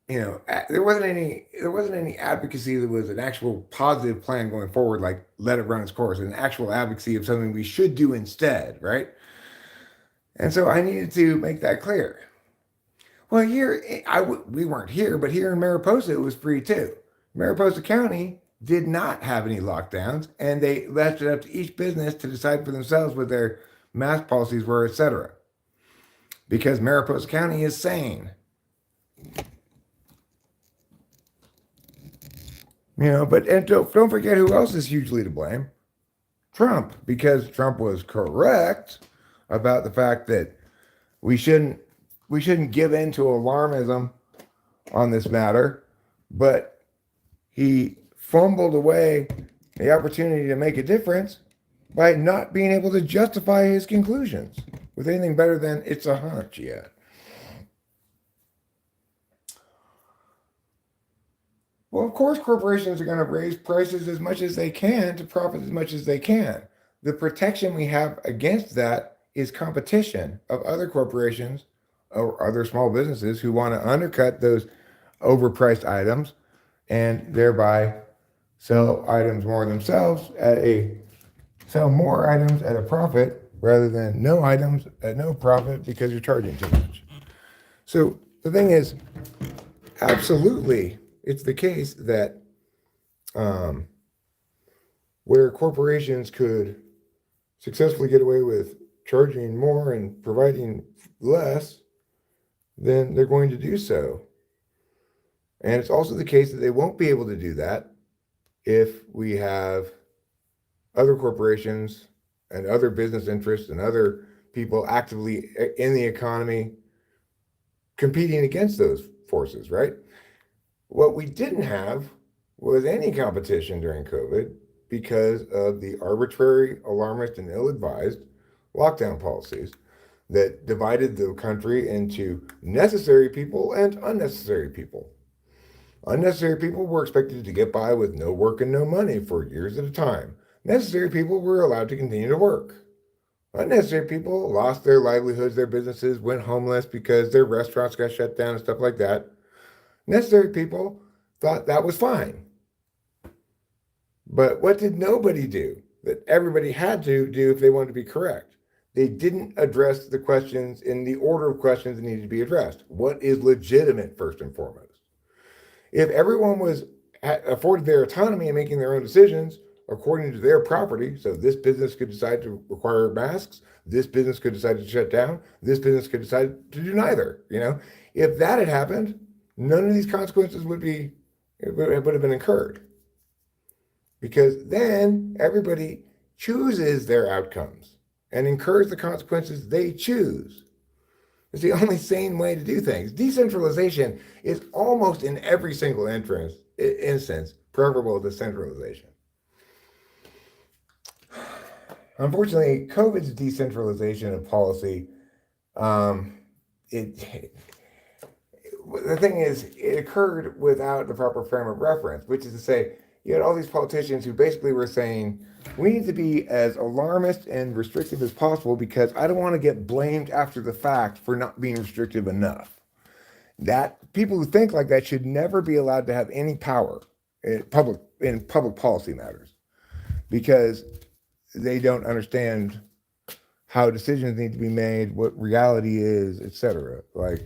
there wasn't any advocacy that was an actual positive plan going forward, like let it run its course, an actual advocacy of something we should do instead, right? And so I needed to make that clear. Well, we weren't here, but here in Mariposa, it was free too. Mariposa County did not have any lockdowns, and they left it up to each business to decide for themselves what their mask policies were, etc. Because Mariposa County is sane. But and don't forget who else is hugely to blame. Trump, because Trump was correct about the fact that we shouldn't we shouldn't give in to alarmism on this matter, but he fumbled away the opportunity to make a difference by not being able to justify his conclusions with anything better than it's a hunch yet. Well, of course, corporations are going to raise prices as much as they can to profit as much as they can. The protection we have against that is competition of other corporations or other small businesses who want to undercut those overpriced items and thereby sell items more themselves sell more items at a profit rather than no items at no profit because you're charging too much. So the thing is, absolutely, it's the case that where corporations could successfully get away with charging more and providing less, then they're going to do so. And it's also the case that they won't be able to do that if we have other corporations and other business interests and other people actively in the economy competing against those forces, right? What we didn't have was any competition during COVID because of the arbitrary, alarmist, and ill-advised lockdown policies that divided the country into necessary people and unnecessary people. Unnecessary people were expected to get by with no work and no money for years at a time. Necessary people were allowed to continue to work. Unnecessary people lost their livelihoods, their businesses, went homeless because their restaurants got shut down and stuff like that. Necessary people thought that was fine. But what did nobody do that everybody had to do if they wanted to be correct? They didn't address the questions in the order of questions that needed to be addressed. What is legitimate, first and foremost? If everyone was afforded their autonomy in making their own decisions according to their property, so this business could decide to require masks, this business could decide to shut down, this business could decide to do neither. If that had happened, none of these consequences would have been incurred, because then everybody chooses their outcomes and incurs the consequences they choose. It's the only sane way to do things. Decentralization is almost in every single instance preferable to centralization. Unfortunately, COVID's decentralization of policy, the thing is, it occurred without the proper frame of reference, which is to say, you had all these politicians who basically were saying, we need to be as alarmist and restrictive as possible because I don't want to get blamed after the fact for not being restrictive enough. That people who think like that should never be allowed to have any power in public policy matters, because they don't understand how decisions need to be made, what reality is, etc. Like,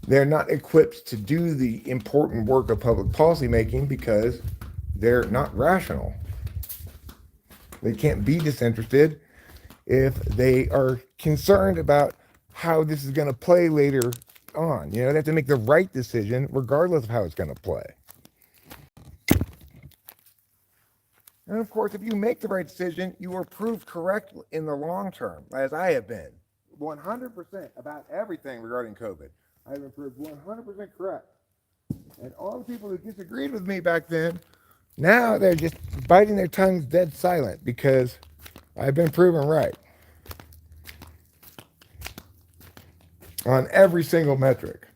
they're not equipped to do the important work of public policy making because they're not rational. They can't be disinterested if they are concerned about how this is going to play later on. They have to make the right decision regardless of how it's going to play. And of course, if you make the right decision, you are proved correct in the long term, as I have been. 100% about everything regarding COVID. I've been proved 100% correct. And all the people who disagreed with me back then, now they're just biting their tongues dead silent because I've been proven right on every single metric.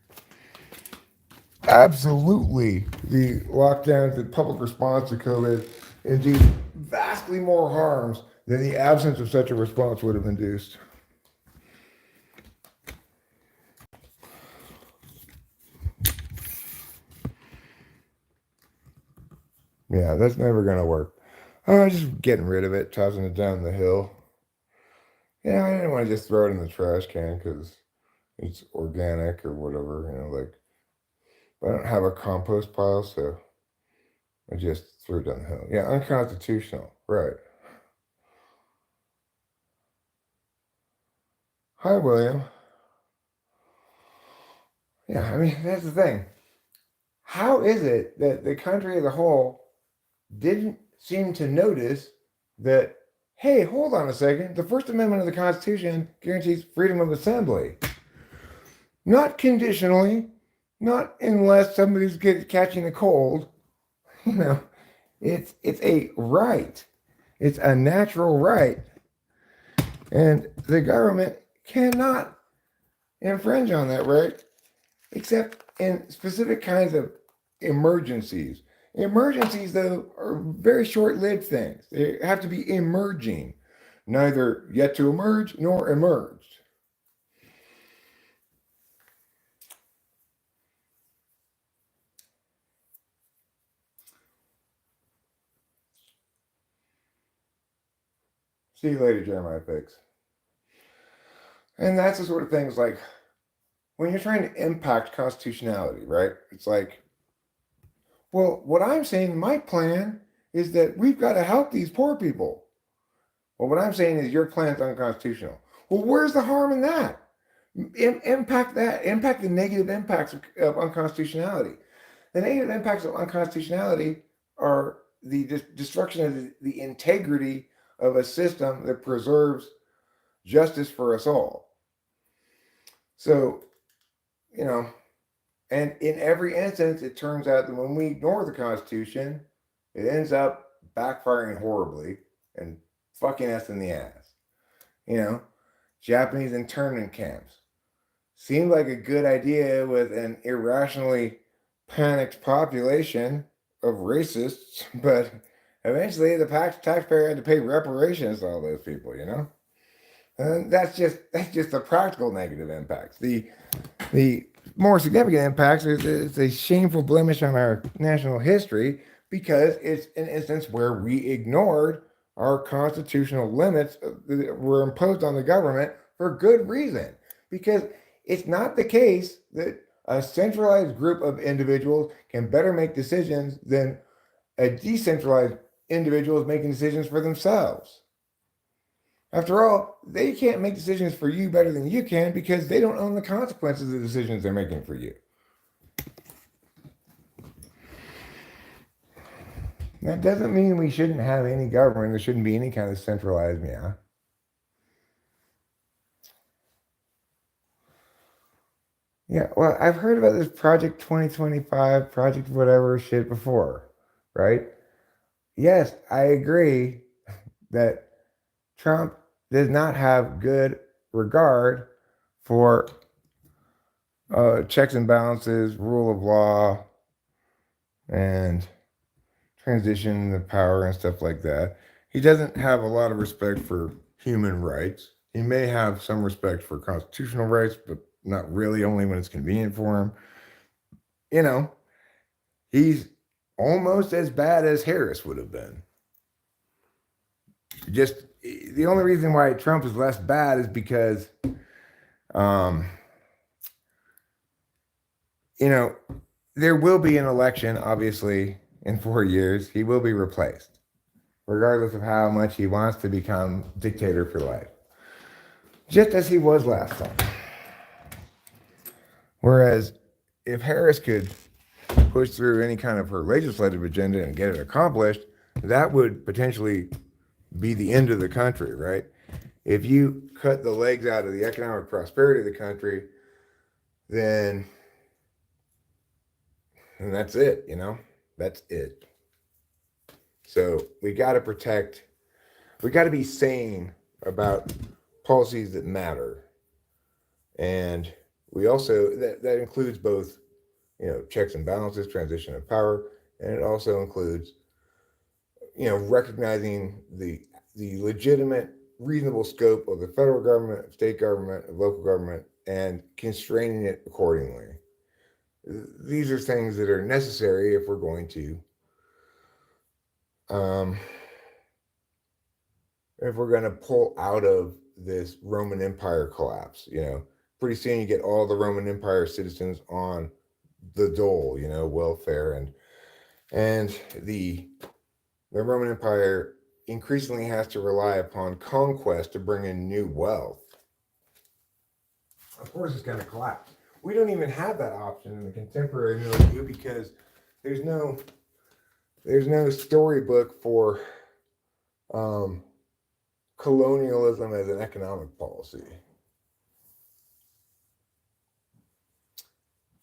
Absolutely, the lockdowns, the public response to COVID induced vastly more harms than the absence of such a response would have induced. Yeah, that's never gonna work. Oh, just getting rid of it, tossing it down the hill. Yeah, I didn't want to just throw it in the trash can because it's organic or whatever, like I don't have a compost pile, so I just threw it down the hill. Yeah, unconstitutional. Right. Hi, William. Yeah, I mean, that's the thing. How is it that the country as a whole didn't seem to notice that, hey, hold on a second, the First Amendment of the Constitution guarantees freedom of assembly? Not conditionally, not unless somebody's catching a cold. You know, it's a right. It's a natural right. And the government cannot infringe on that right except in specific kinds of emergencies. Emergencies, though, are very short lived things. They have to be emerging, neither yet to emerge nor emerged. See you later, Jeremiah Fix. And that's the sort of things like when you're trying to impact constitutionality, right? It's like, well, what I'm saying, my plan is that we've got to help these poor people. Well, what I'm saying is your plan's unconstitutional. Well, where's the harm in that? Impact that, impact the negative impacts of unconstitutionality. The negative impacts of unconstitutionality are the destruction of the integrity of a system that preserves justice for us all. So, you know, and in every instance, it turns out that when we ignore the Constitution, it ends up backfiring horribly and fucking us in the ass. You know, Japanese internment camps seemed like a good idea with an irrationally panicked population of racists, but eventually the taxpayer had to pay reparations to all those people. And that's just the practical negative impacts. The more significant impacts is a shameful blemish on our national history because it's an instance where we ignored our constitutional limits that were imposed on the government for good reason. Because it's not the case that a centralized group of individuals can better make decisions than a decentralized individual is making decisions for themselves. After all, they can't make decisions for you better than you can because they don't own the consequences of the decisions they're making for you. That doesn't mean we shouldn't have any government. There shouldn't be any kind of centralized, yeah. Yeah, well, I've heard about this Project 2025, Project whatever shit before, right? Yes, I agree that Trump does not have good regard for checks and balances, rule of law, and transition of power and stuff like that. He doesn't have a lot of respect for human rights. He may have some respect for constitutional rights, but not really, only when it's convenient for him. You know, he's almost as bad as Harris would have been. Just the only reason why Trump is less bad is because, um, you know, there will be an election, obviously, in 4 years. He will be replaced, regardless of how much he wants to become dictator for life, just as he was last time. Whereas if Harris could push through any kind of her legislative agenda and get it accomplished, that would potentially be the end of the country, right? If you cut the legs out of the economic prosperity of the country, then and that's it. That's it. So we got to protect, we got to be sane about policies that matter. And we also, that includes both, checks and balances, transition of power, and it also includes, recognizing the legitimate, reasonable scope of the federal government, state government, local government, and constraining it accordingly. These are things that are necessary if we're going to um, if we're going to pull out of this Roman Empire collapse, pretty soon you get all the Roman Empire citizens on the dole, welfare, and the Roman Empire increasingly has to rely upon conquest to bring in new wealth. Of course, it's going to collapse. We don't even have that option in the contemporary milieu because there's no storybook for um, colonialism as an economic policy.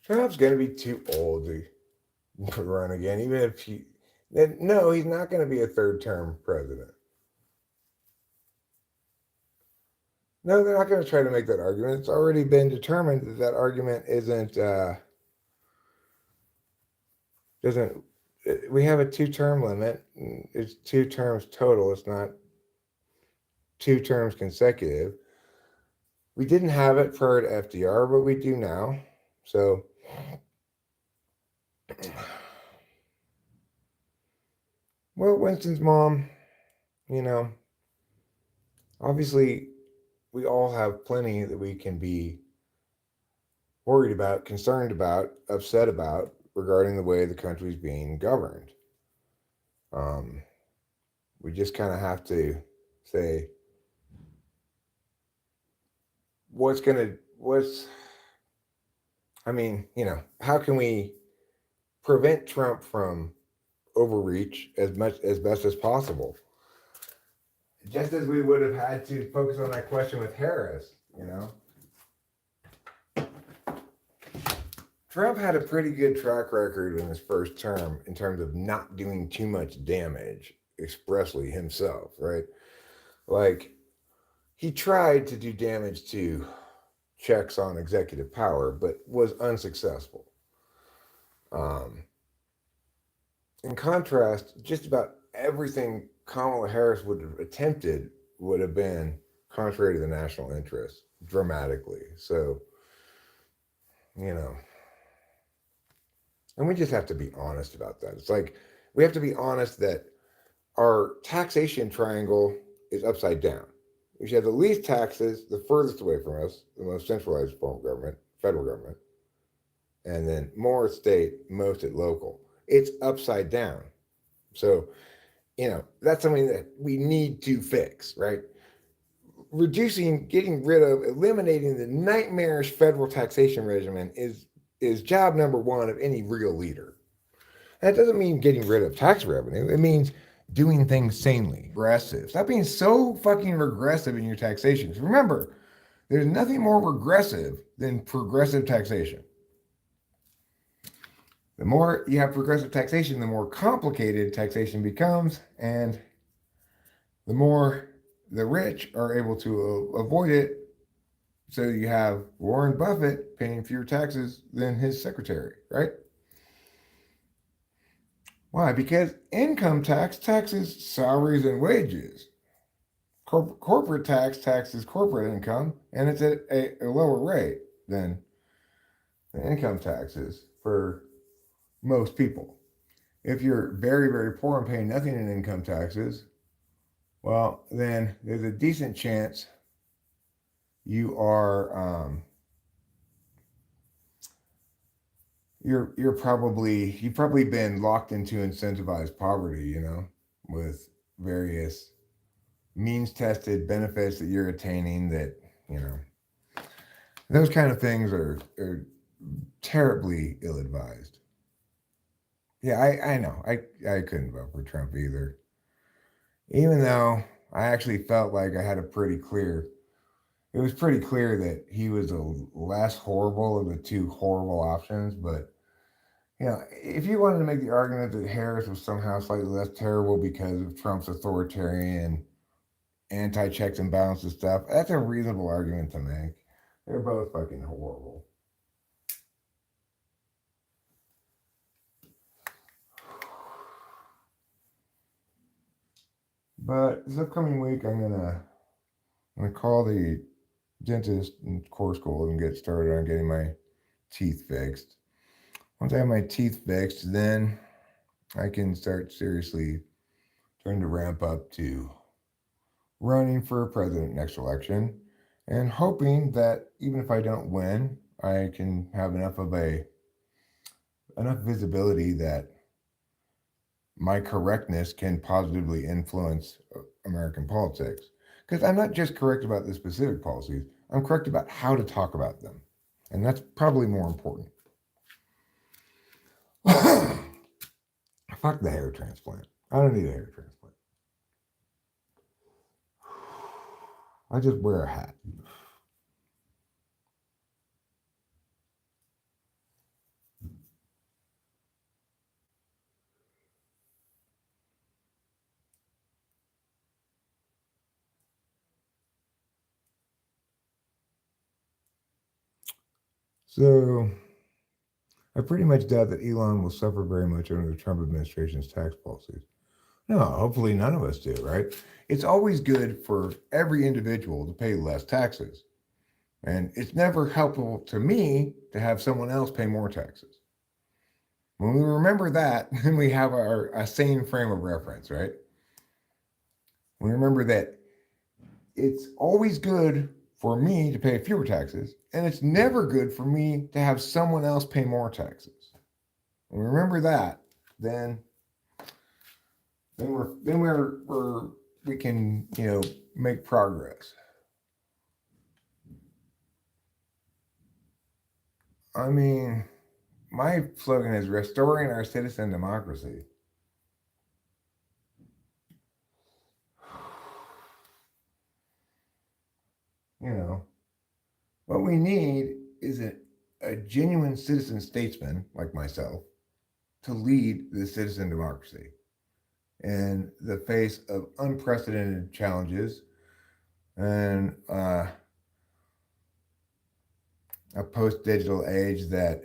Trump's going to be too old to run again, even if no, he's not going to be a third-term president. No, they're not going to try to make that argument. It's already been determined that that argument doesn't. We have a 2-term limit. It's 2 terms total. It's not 2 terms consecutive. We didn't have it prior to FDR, but we do now. So, well, Winston's mom, obviously we all have plenty that we can be worried about, concerned about, upset about regarding the way the country's being governed. We just kind of have to say, how can we prevent Trump from overreach as best as possible? Just as we would have had to focus on that question with Harris, Trump had a pretty good track record in his first term in terms of not doing too much damage expressly himself, right? Like, he tried to do damage to checks on executive power, but was unsuccessful. In contrast, just about everything Kamala Harris would have attempted would have been contrary to the national interest dramatically. So, and we just have to be honest about that. It's like we have to be honest that our taxation triangle is upside down. We should have the least taxes, the furthest away from us, the most centralized form of government, federal government, and then more at state, most at local. It's upside down. So, that's something that we need to fix, right? Getting rid of, eliminating the nightmarish federal taxation regimen is job number one of any real leader. That doesn't mean getting rid of tax revenue. It means doing things sanely, regressive. Stop being so fucking regressive in your taxation. Remember, there's nothing more regressive than progressive taxation. The more you have progressive taxation, the more complicated taxation becomes, and the more the rich are able to avoid it. So you have Warren Buffett paying fewer taxes than his secretary, right? Why? Because income tax taxes salaries and wages. Corporate tax taxes corporate income, and it's at a lower rate than the income taxes for most people. If you're very, very poor and paying nothing in income taxes, well, then there's a decent chance you've probably been locked into incentivized poverty, with various means tested benefits that you're attaining that, those kind of things are terribly ill advised. Yeah, I know. I couldn't vote for Trump either. Even though I actually felt like I had it was pretty clear that he was the less horrible of the two horrible options. But, if you wanted to make the argument that Harris was somehow slightly less terrible because of Trump's authoritarian anti-checks and balances stuff, that's a reasonable argument to make. They're both fucking horrible. But this upcoming week, I'm gonna call the dentist and core school and get started on getting my teeth fixed. Once I have my teeth fixed, then I can start seriously trying to ramp up to running for president next election and hoping that even if I don't win, I can have enough visibility that my correctness can positively influence American politics. Because I'm not just correct about the specific policies, I'm correct about how to talk about them. And that's probably more important. Fuck the hair transplant. I don't need a hair transplant. I just wear a hat. So I pretty much doubt that Elon will suffer very much under the Trump administration's tax policies. No, hopefully none of us do, right? It's always good for every individual to pay less taxes. And it's never helpful to me to have someone else pay more taxes. When we remember that, then we have a sane frame of reference, right? We remember that it's always good for me to pay fewer taxes, and it's never good for me to have someone else pay more taxes. When we remember that, then we can make progress. I mean, my slogan is restoring our citizen democracy. What we need is a genuine citizen statesman like myself to lead the citizen democracy in the face of unprecedented challenges and a post-digital age that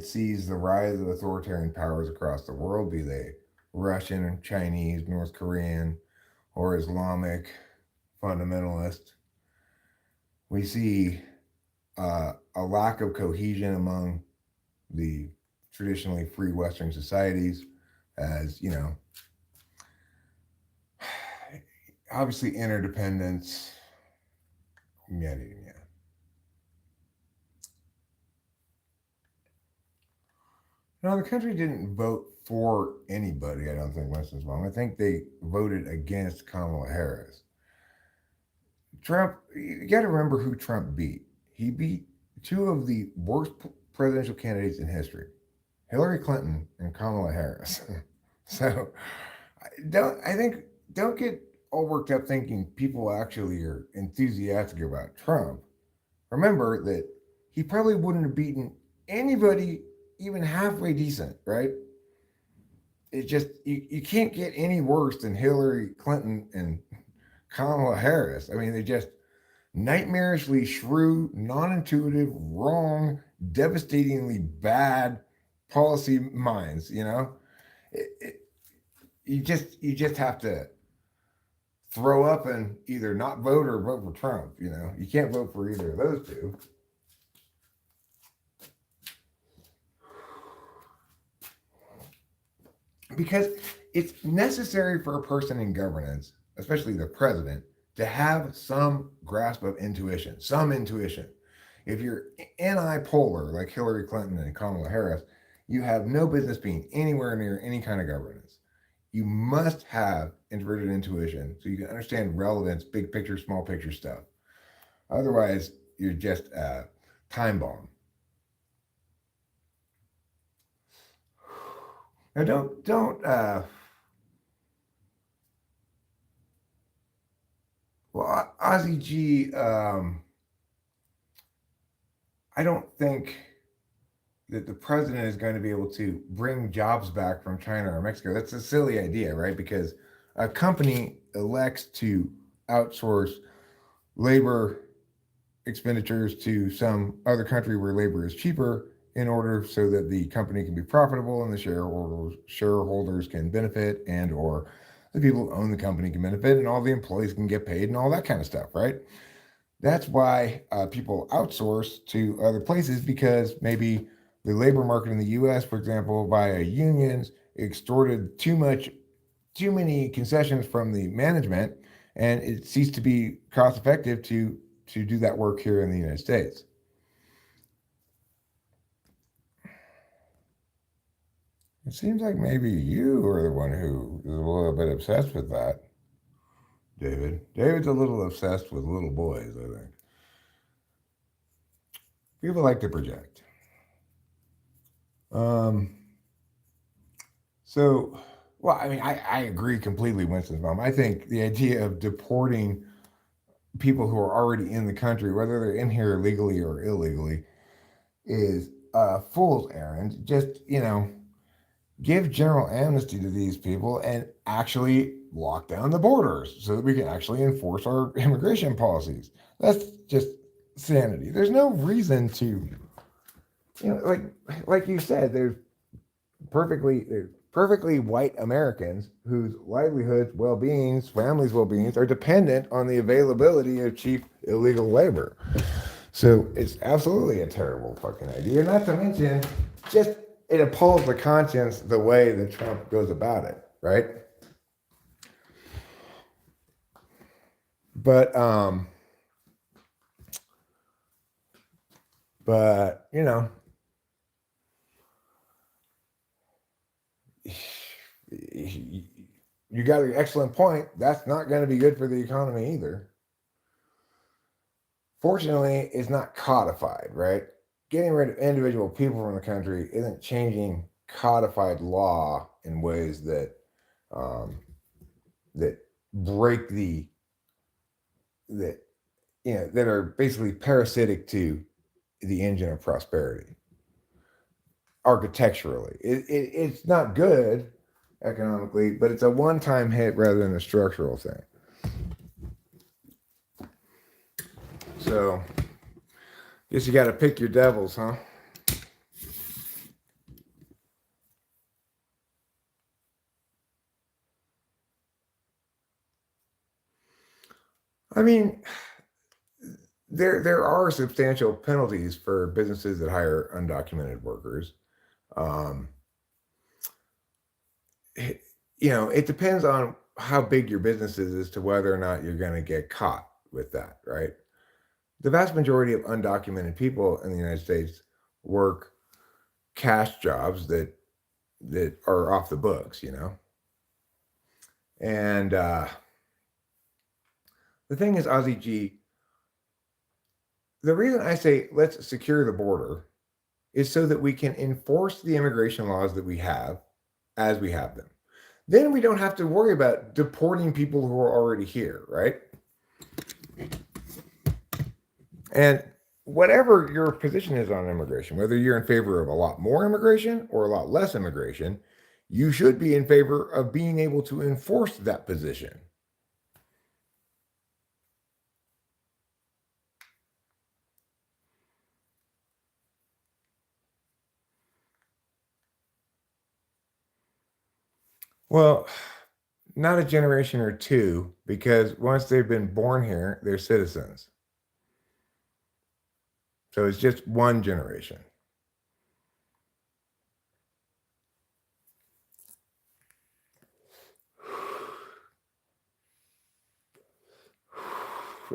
sees the rise of authoritarian powers across the world, be they Russian, Chinese, North Korean, or Islamic fundamentalist. We see a lack of cohesion among the traditionally free Western societies, as obviously interdependence. Yeah. No, the country didn't vote for anybody, I don't think, Winston's long. I think they voted against Kamala Harris. Trump, you got to remember who Trump beat. He beat two of the worst presidential candidates in history, Hillary Clinton and Kamala Harris. So don't get all worked up thinking people actually are enthusiastic about Trump. Remember that he probably wouldn't have beaten anybody even halfway decent, right? It's just you can't get any worse than Hillary Clinton and Kamala Harris. I mean, they're just nightmarishly shrewd, non-intuitive, wrong, devastatingly bad policy minds. You just have to throw up and either not vote or vote for Trump. You can't vote for either of those two. Because it's necessary for a person in governance, especially the president, to have some grasp of intuition, some intuition. If you're anti-polar like Hillary Clinton and Kamala Harris, you have no business being anywhere near any kind of governance. You must have introverted intuition so you can understand relevance, big picture, small picture stuff. Otherwise, you're just a time bomb. Now, don't. Well, Ozzy G. I don't think that the president is going to be able to bring jobs back from China or Mexico. That's a silly idea, right? Because a company elects to outsource labor expenditures to some other country where labor is cheaper in order so that the company can be profitable and the shareholders can benefit, and or the people who own the company can benefit, and all the employees can get paid and all that kind of stuff, right? That's why people outsource to other places, because maybe the labor market in the U.S., for example, via unions, extorted too much too many concessions from the management, and it ceased to be cost effective to do that work here in the United States. It seems like maybe you are the one who is a little bit obsessed with that, David. David's a little obsessed with little boys, I think. People like to project. Um, so, well, I mean, I agree completely, Winston's mom. I think the idea of deporting people who are already in the country, whether they're in here legally or illegally, is a fool's errand. Just, give general amnesty to these people and actually lock down the borders so that we can actually enforce our immigration policies. That's just sanity. There's no reason to, like you said, there's perfectly white Americans whose livelihoods, well-beings, families' well-beings are dependent on the availability of cheap illegal labor. So it's absolutely a terrible fucking idea. Not to mention, just it appalls the conscience the way that Trump goes about it, right? But you got an excellent point. That's not going to be good for the economy either. Fortunately, it's not codified, right? Getting rid of individual people from the country isn't changing codified law in ways that that break that that are basically parasitic to the engine of prosperity. Architecturally, it's not good economically, but it's a one-time hit rather than a structural thing. So, guess you got to pick your devils, huh? I mean, there are substantial penalties for businesses that hire undocumented workers. Um, it depends on how big your business is as to whether or not you're going to get caught with that, right? The vast majority of undocumented people in the United States work cash jobs that are off the books, And the thing is, Ozzy G, the reason I say let's secure the border is so that we can enforce the immigration laws that we have as we have them. Then we don't have to worry about deporting people who are already here, right? And whatever your position is on immigration, whether you're in favor of a lot more immigration or a lot less immigration, you should be in favor of being able to enforce that position. Well, not a generation or two, because once they've been born here, they're citizens. So it's just one generation.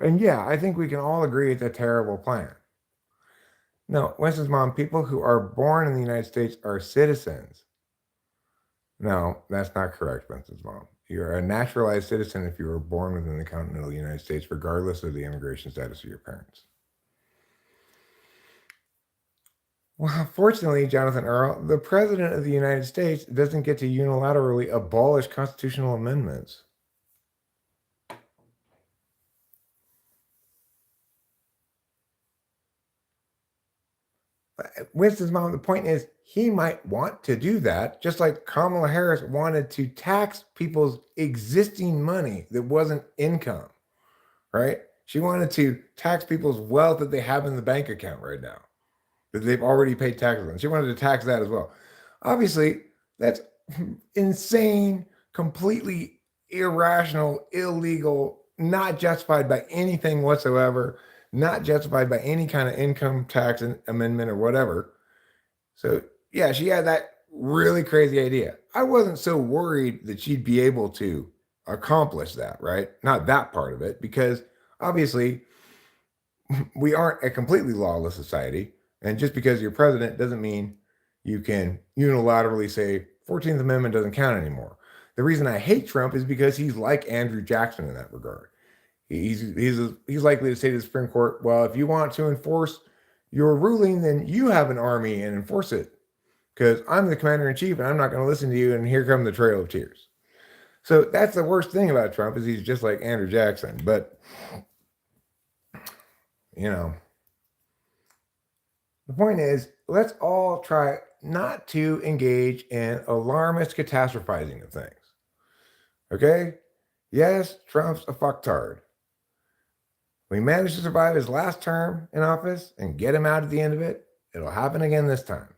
And yeah, I think we can all agree it's a terrible plan. No, Winston's mom, people who are born in the United States are citizens. No, that's not correct, Winston's mom. You're a naturalized citizen if you were born within the continental United States, regardless of the immigration status of your parents. Well, fortunately, Jonathan Earl, the President of the United States doesn't get to unilaterally abolish constitutional amendments. Winston's mom, the point is, he might want to do that, just like Kamala Harris wanted to tax people's existing money that wasn't income, right? She wanted to tax people's wealth that they have in the bank account right now, that they've already paid taxes on. She wanted to tax that as well. Obviously, that's insane, completely irrational, illegal, not justified by anything whatsoever, not justified by any kind of income tax amendment or whatever. So yeah, she had that really crazy idea. I wasn't so worried that she'd be able to accomplish that, right? Not that part of it, because obviously we aren't a completely lawless society. And just because you're president doesn't mean you can unilaterally say 14th Amendment doesn't count anymore. The reason I hate Trump is because he's like Andrew Jackson in that regard. He's likely to say to the Supreme Court, well, if you want to enforce your ruling, then you have an army and enforce it, because I'm the commander in chief and I'm not going to listen to you. And here come the Trail of Tears. So that's the worst thing about Trump, is he's just like Andrew Jackson. But you know, the point is, let's all try not to engage in alarmist catastrophizing of things. Okay? Yes, Trump's a fucktard. We managed to survive his last term in office and get him out at the end of it. It'll happen again this time.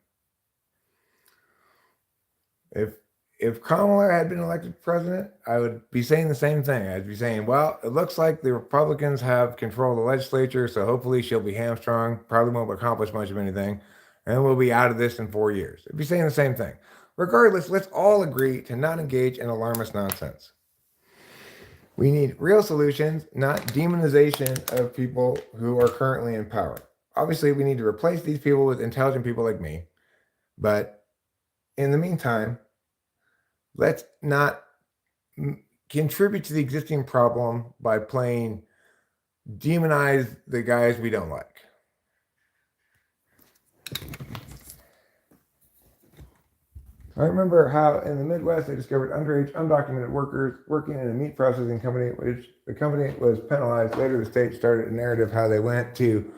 If Kamala had been elected president, I would be saying the same thing. I'd be saying, well, it looks like the Republicans have control of the legislature, so hopefully she'll be hamstrung, probably won't accomplish much of anything, and we'll be out of this in 4 years. I'd be saying the same thing. Regardless, let's all agree to not engage in alarmist nonsense. We need real solutions, not demonization of people who are currently in power. Obviously, we need to replace these people with intelligent people like me, but in the meantime, let's not contribute to the existing problem by demonize the guys we don't like. I remember how in the Midwest they discovered underage, undocumented workers working in a meat processing company, which the company was penalized. Later, the state started a narrative how they went to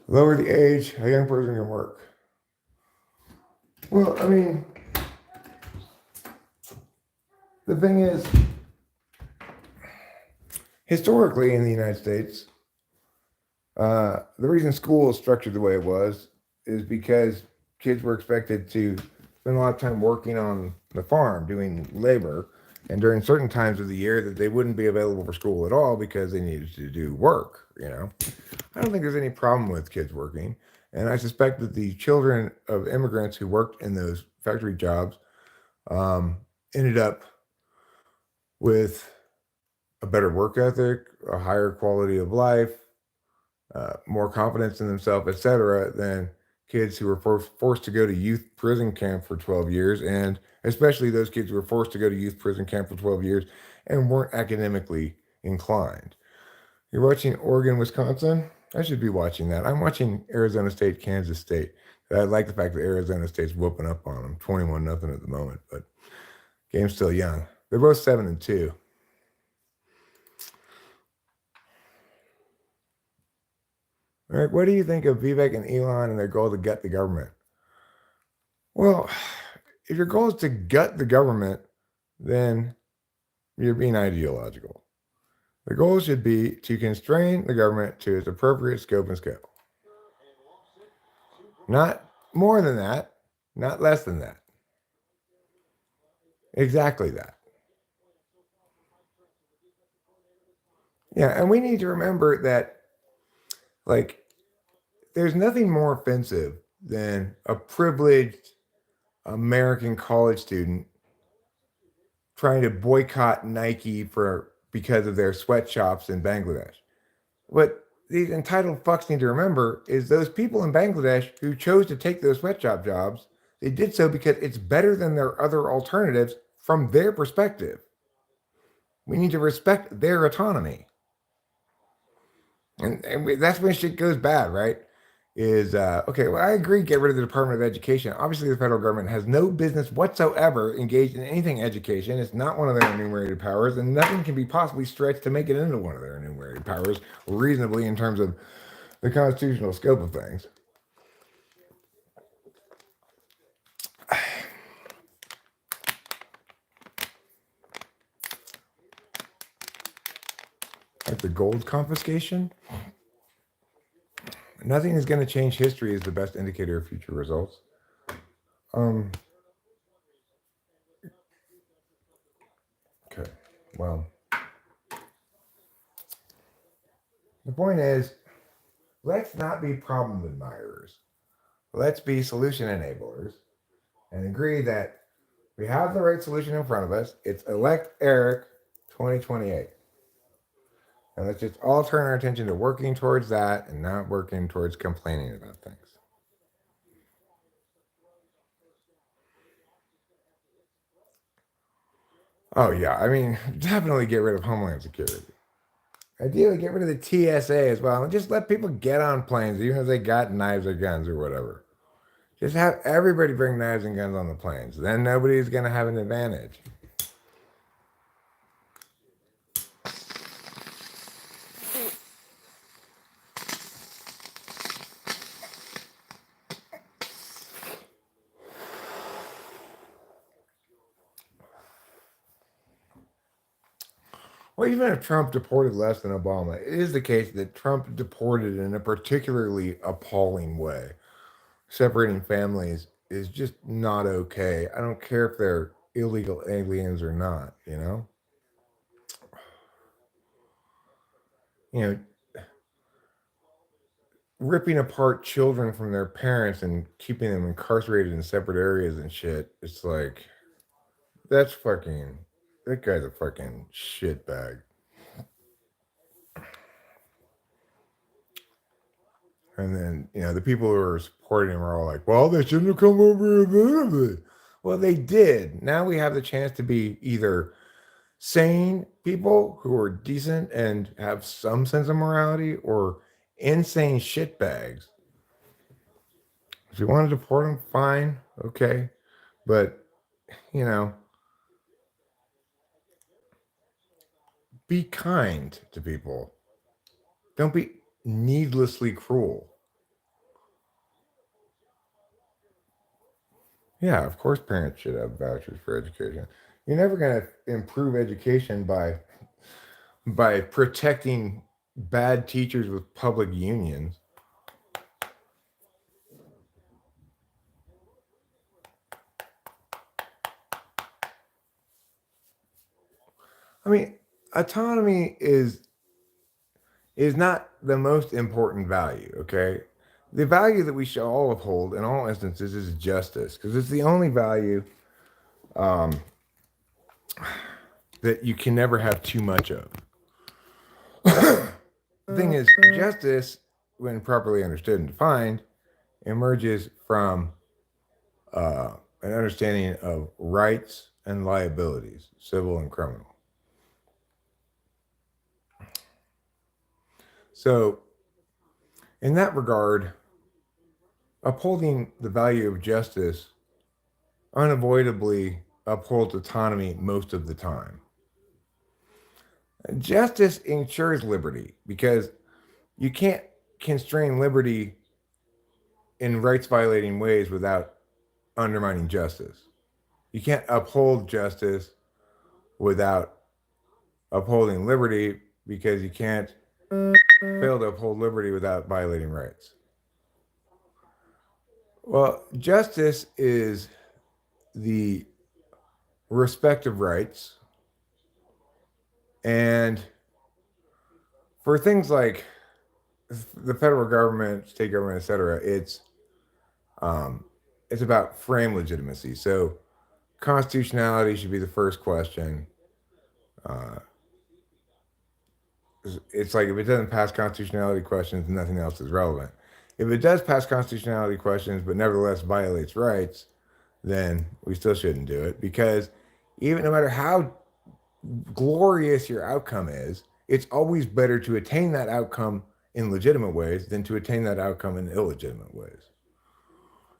lower the age a young person can work. Well, I mean, the thing is, historically in the United States, the reason school is structured the way it was is because kids were expected to spend a lot of time working on the farm, doing labor, and during certain times of the year that they wouldn't be available for school at all because they needed to do work, you know. I don't think there's any problem with kids working, and I suspect that the children of immigrants who worked in those factory jobs ended up with a better work ethic, a higher quality of life, more confidence in themselves, etc., than kids who were forced to go to youth prison camp for 12 years, and especially those kids who were forced to go to youth prison camp for 12 years and weren't academically inclined. You're watching Oregon, Wisconsin? I should be watching that. I'm watching Arizona State, Kansas State. I like the fact that Arizona State's whooping up on them, 21-0 at the moment, but game's still young. They're both 7-2. All right, what do you think of Vivek and Elon and their goal to gut the government? Well, if your goal is to gut the government, then you're being ideological. The goal should be to constrain the government to its appropriate scope and scale. Not more than that, not less than that. Exactly that. Yeah, and we need to remember that, like, there's nothing more offensive than a privileged American college student trying to boycott Nike because of their sweatshops in Bangladesh. What these entitled fucks need to remember is those people in Bangladesh who chose to take those sweatshop jobs, they did so because it's better than their other alternatives from their perspective. We need to respect their autonomy. And that's when shit goes bad, right? Okay, well, I agree, get rid of the Department of Education. Obviously, the federal government has no business whatsoever engaged in anything education. It's not one of their enumerated powers, and nothing can be possibly stretched to make it into one of their enumerated powers reasonably in terms of the constitutional scope of things. Like the gold confiscation? Nothing is going to change history is the best indicator of future results. Okay, well, the point is, let's not be problem admirers. Let's be solution enablers. and agree that we have the right solution in front of us. It's elect Eric 2028. And let's just all turn our attention to working towards that and not working towards complaining about things. Oh, yeah. I mean, definitely get rid of Homeland Security. Ideally, get rid of the TSA as well. And just let people get on planes, even if they got knives or guns or whatever. Just have everybody bring knives and guns on the planes. Then nobody's going to have an advantage. Well, even if Trump deported less than Obama, it is the case that Trump deported in a particularly appalling way. Separating families is just not okay. I don't care if they're illegal aliens or not, you know? You know, ripping apart children from their parents and keeping them incarcerated in separate areas and shit. It's like, that's fucking, that guy's a fucking shitbag. And then, the people who are supporting him are all like, well, they shouldn't have come over here. Well, they did. Now we have the chance to be either sane people who are decent and have some sense of morality or insane shitbags. If you want to deport them, fine. Okay. But, you know, be kind to people. Don't be needlessly cruel. Yeah, of course parents should have vouchers for education. You're never going to improve education by protecting bad teachers with public unions. I mean, autonomy is not the most important value, okay? The value that we should all uphold in all instances is justice, because it's the only value um, that you can never have too much of. The thing is, justice, when properly understood and defined, emerges from an understanding of rights and liabilities, civil and criminal. So, in that regard, upholding the value of justice unavoidably upholds autonomy most of the time. Justice ensures liberty because you can't constrain liberty in rights violating ways without undermining justice. You can't uphold justice without upholding liberty because you can't fail to uphold liberty without violating rights. Well, justice is the respect of rights, and for things like the federal government, state government, etc., um, it's about frame legitimacy. So constitutionality should be the first question. Uh, it's like if it doesn't pass constitutionality questions, nothing else is relevant. If it does pass constitutionality questions, but nevertheless violates rights, then we still shouldn't do it because even no matter how glorious your outcome is, it's always better to attain that outcome in legitimate ways than to attain that outcome in illegitimate ways.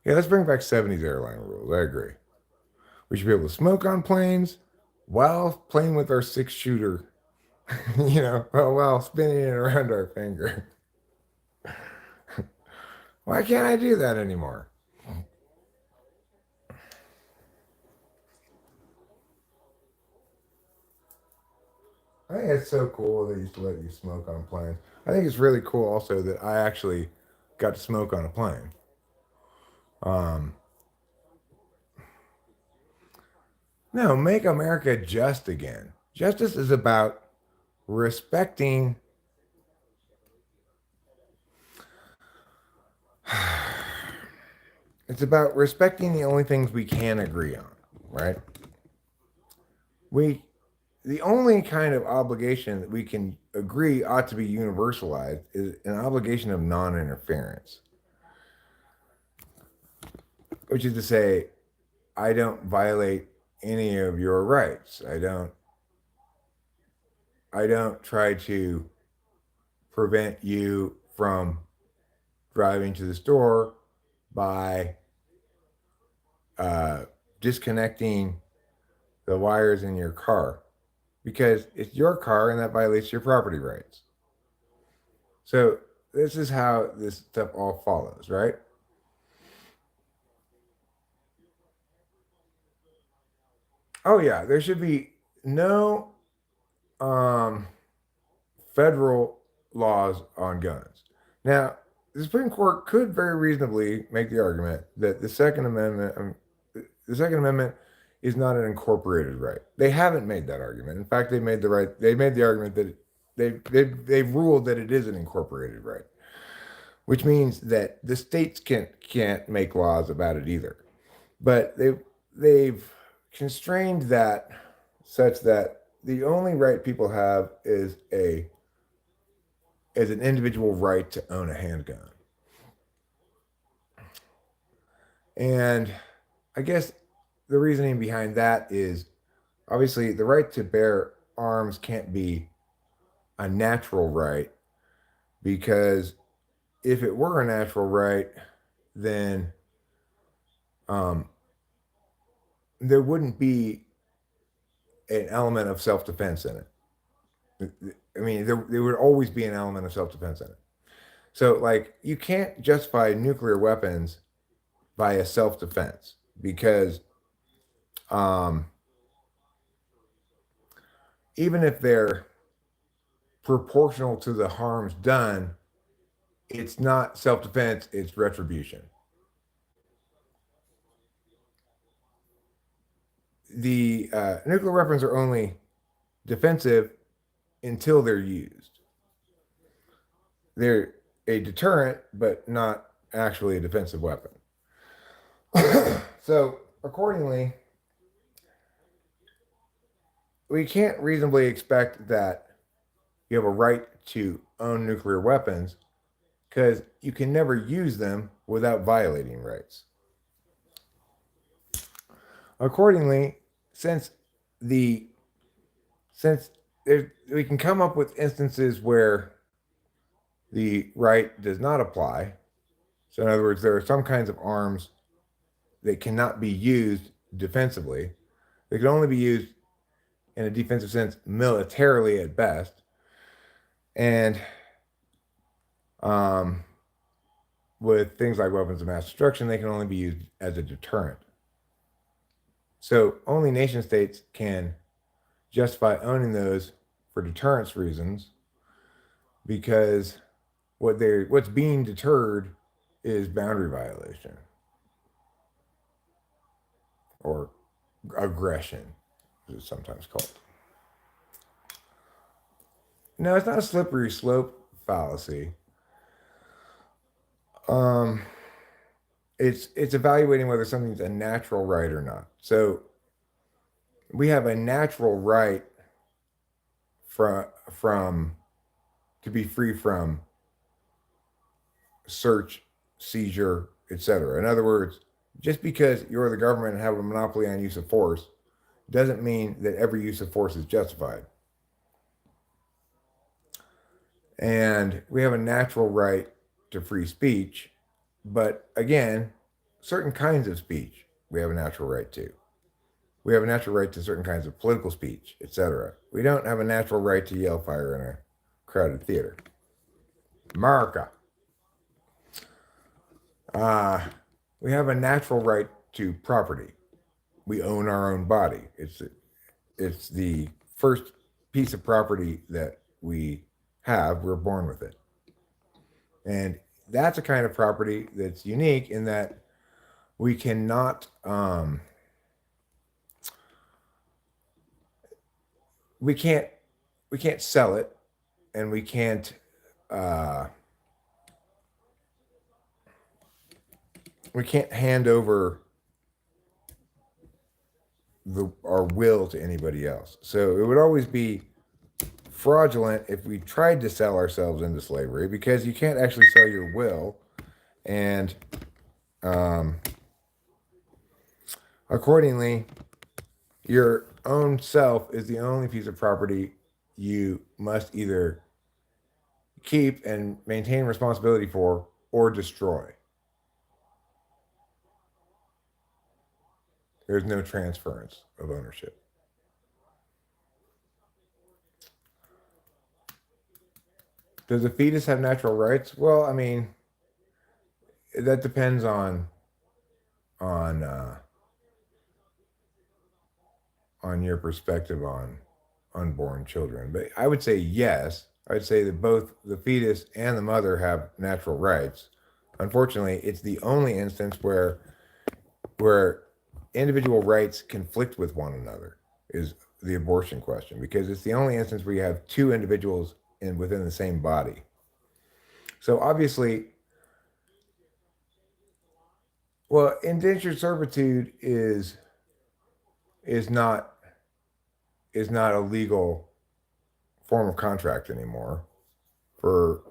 Yeah, let's bring back 70s airline rules. I agree. We should be able to smoke on planes while playing with our 6-shooter, while spinning it around our finger. Why can't I do that anymore? I think it's so cool they used to let you smoke on planes. I think it's really cool also that I actually got to smoke on a plane. Um, no, make America just again. Justice is about respecting It's about respecting the only things we can agree on, right? We the only kind of obligation that we can agree ought to be universalized is an obligation of non-interference, which is to say, I don't violate any of your rights. I don't try to prevent you from driving to the store by uh, disconnecting the wires in your car because it's your car and that violates your property rights. So this is how this stuff all follows, right? Oh yeah, there should be no um, federal laws on guns. Now, the Supreme Court could very reasonably make the argument that the Second Amendment is not an incorporated right. They haven't made that argument. In fact, they made the argument that they've ruled that it is an incorporated right, which means that the states can't make laws about it either. But they've constrained that such that the only right people have is an individual right to own a handgun. And I guess the reasoning behind that is obviously the right to bear arms can't be a natural right because if it were a natural right, then um, there wouldn't be an element of self defense in it. I mean, there would always be an element of self defense in it. So, like, you can't justify nuclear weapons by a self defense because um, even if they're proportional to the harms done, it's not self defense, it's retribution. The nuclear weapons are only defensive until they're used. They're a deterrent, but not actually a defensive weapon. So, accordingly, we can't reasonably expect that you have a right to own nuclear weapons because you can never use them without violating rights. Accordingly, since the since we can come up with instances where the right does not apply. So, in other words, there are some kinds of arms that cannot be used defensively. They can only be used in a defensive sense militarily at best. And um, with things like weapons of mass destruction, they can only be used as a deterrent. So only nation states can justify owning those for deterrence reasons because what's being deterred is boundary violation or aggression, as it's sometimes called. No, it's not a slippery slope fallacy. Um, it's evaluating whether something's a natural right or not. So we have a natural right from from to be free from search, seizure, etc. In other words, just because you're the government and have a monopoly on use of force doesn't mean that every use of force is justified. And we have a natural right to free speech, but again, certain kinds of speech we have a natural right to. We have a natural right to certain kinds of political speech, etc. We don't have a natural right to yell fire in a crowded theater. America. Uh, we have a natural right to property. We own our own body. It's the first piece of property that we have. We're born with it, and that's a kind of property that's unique in that we cannot we can't we can't sell it, and we can't uh, we can't hand over our will to anybody else. So it would always be fraudulent if we tried to sell ourselves into slavery, because you can't actually sell your will, and um, accordingly, your own self is the only piece of property you must either keep and maintain responsibility for or destroy. There's no transference of ownership. Does a fetus have natural rights? Well, I mean, that depends on on your perspective on unborn children. But I would say yes. I'd say that both the fetus and the mother have natural rights. Unfortunately, it's the only instance where individual rights conflict with one another is the abortion question, because it's the only instance where you have two individuals within the same body. So obviously, well, indentured servitude is not is not a legal form of contract anymore for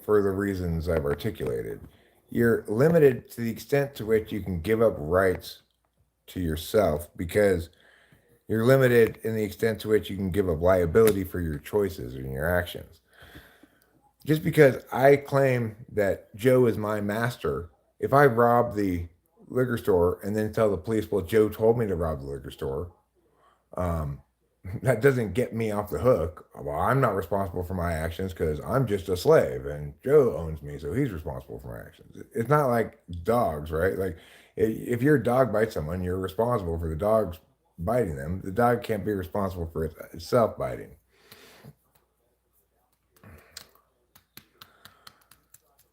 the reasons I've articulated. You're limited to the extent to which you can give up rights to yourself, because you're limited in the extent to which you can give up liability for your choices and your actions. Just because I claim that Joe is my master, if I rob the liquor store and then tell the police, well, Joe told me to rob the liquor store, um, that doesn't get me off the hook. Well, I'm not responsible for my actions because I'm just a slave and Joe owns me, so he's responsible for my actions. It's not like dogs, right? Like if your dog bites someone, you're responsible for the dog's biting them. The dog can't be responsible for itself biting.